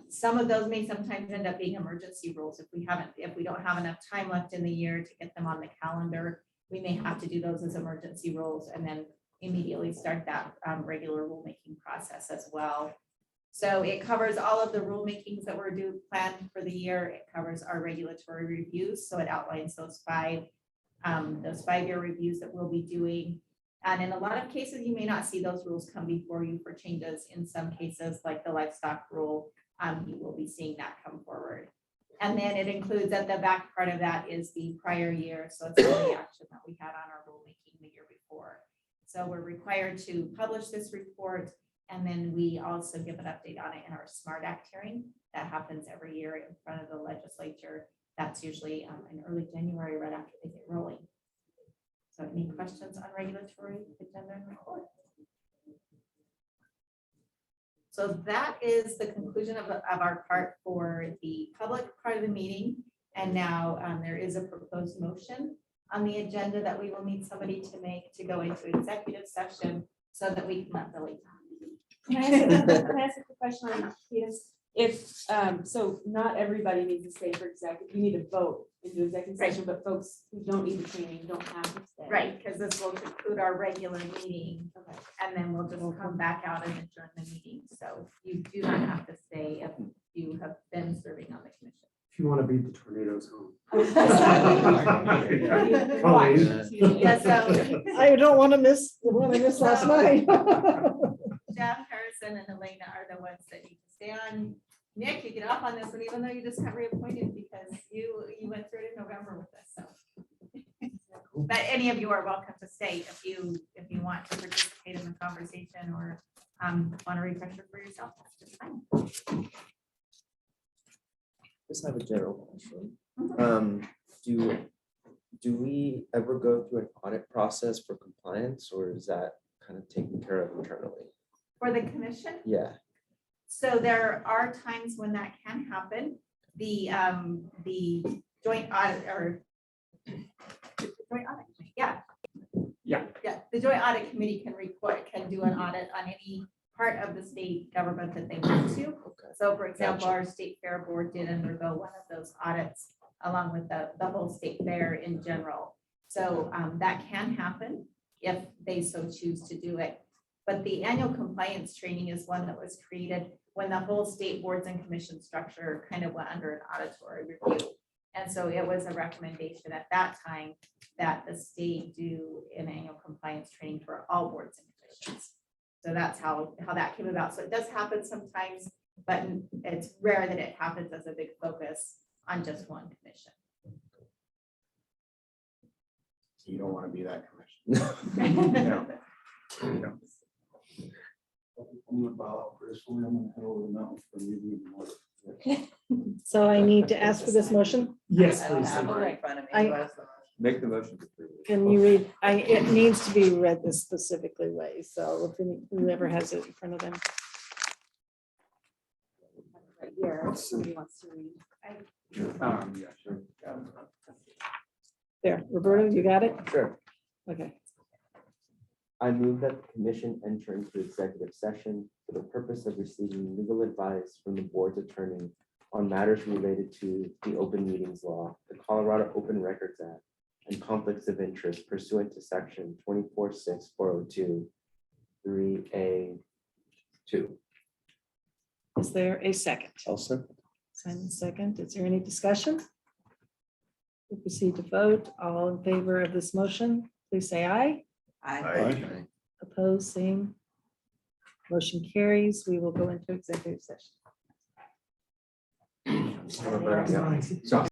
Some of those may sometimes end up being emergency rules. If we don't have enough time left in the year to get them on the calendar, we may have to do those as emergency rules and then immediately start that regular rulemaking process as well. So it covers all of the rulemakings that we're planned for the year. It covers our regulatory reviews. So it outlines those 5-year reviews that we'll be doing. And in a lot of cases, you may not see those rules come before you for changes. In some cases, like the livestock rule, you will be seeing that come forward. And then it includes at the back part of that is the prior year. So it's all the action that we had on our rulemaking the year before. So we're required to publish this report. And then we also give an update on it in our SMART Act hearing that happens every year in front of the legislature. That's usually in early January, right after they get rolling. So any questions on regulatory agenda and report? So that is the conclusion of our part for the public part of the meeting. And now there is a proposed motion on the agenda that we will need somebody to make to go into executive session so that we can let Billy talk. Can I ask a quick question on this? if, so not everybody needs to stay for executive, you need to vote into executive Right. session, but folks who don't need the training don't have to stay. Right, because this will conclude our regular meeting, Okay. and then we'll just come back out and adjourn the meeting. So you do not have to stay if you have been serving on the commission. If you want to beat the tornadoes home. Watch. Yeah, so I don't want to miss the one I missed last night. Jeff, Harrison, and Elena are the ones that need to stay on. Nick, you get off on this one, even though you just got reappointed because you went through it in November with us, so. But any of you are welcome to stay if you want to participate in the conversation or want a refresher for yourself, that's just fine. Just have a general question. Do we ever go through an audit process for compliance, or is that kind of taken care of internally? For the commission, Yeah, so there are times when that can happen. The joint audit or joint audit, yeah. Yeah. Yeah, the joint audit committee can do an audit on any part of the state government that they want to. So for example, Gotcha. our state fair board did undergo one of those audits along with the whole state fair in general. So that can happen if they so choose to do it. But the annual compliance training is one that was created when the whole state boards and commission structure kind of went under an auditory review. And so it was a recommendation at that time that the state do an annual compliance training for all boards and commissions. So that's how that came about. So it does happen sometimes, but it's rare that it happens as a big focus on just one commission. So you don't want to be that commission. I'm gonna bow out gracefully. I'm gonna head over the mountain for a meeting in the morning. So I need to ask for this motion. Yes, I don't please. have thank one you. in front of me. I- Who has the motion? Make the motion to approve. Can you read, it needs to be read this specifically way, so if whoever has it in front of them. Right here, if somebody wants to read. Yeah, sure. There, Roberta, you got it? sure. Okay. I move that the commission enter into executive session for the purpose of receiving legal advice from the board's attorney on matters related to the open meetings law, the Colorado Open Records Act, and conflicts of interest pursuant to section 246402 3A2. Is there a second? Also, Simon second. Is there any discussion? We'll proceed to vote. All in favor of this motion, please say aye. Aye. Opposed, same. Motion carries. We will go into executive session. Roberta, yeah. So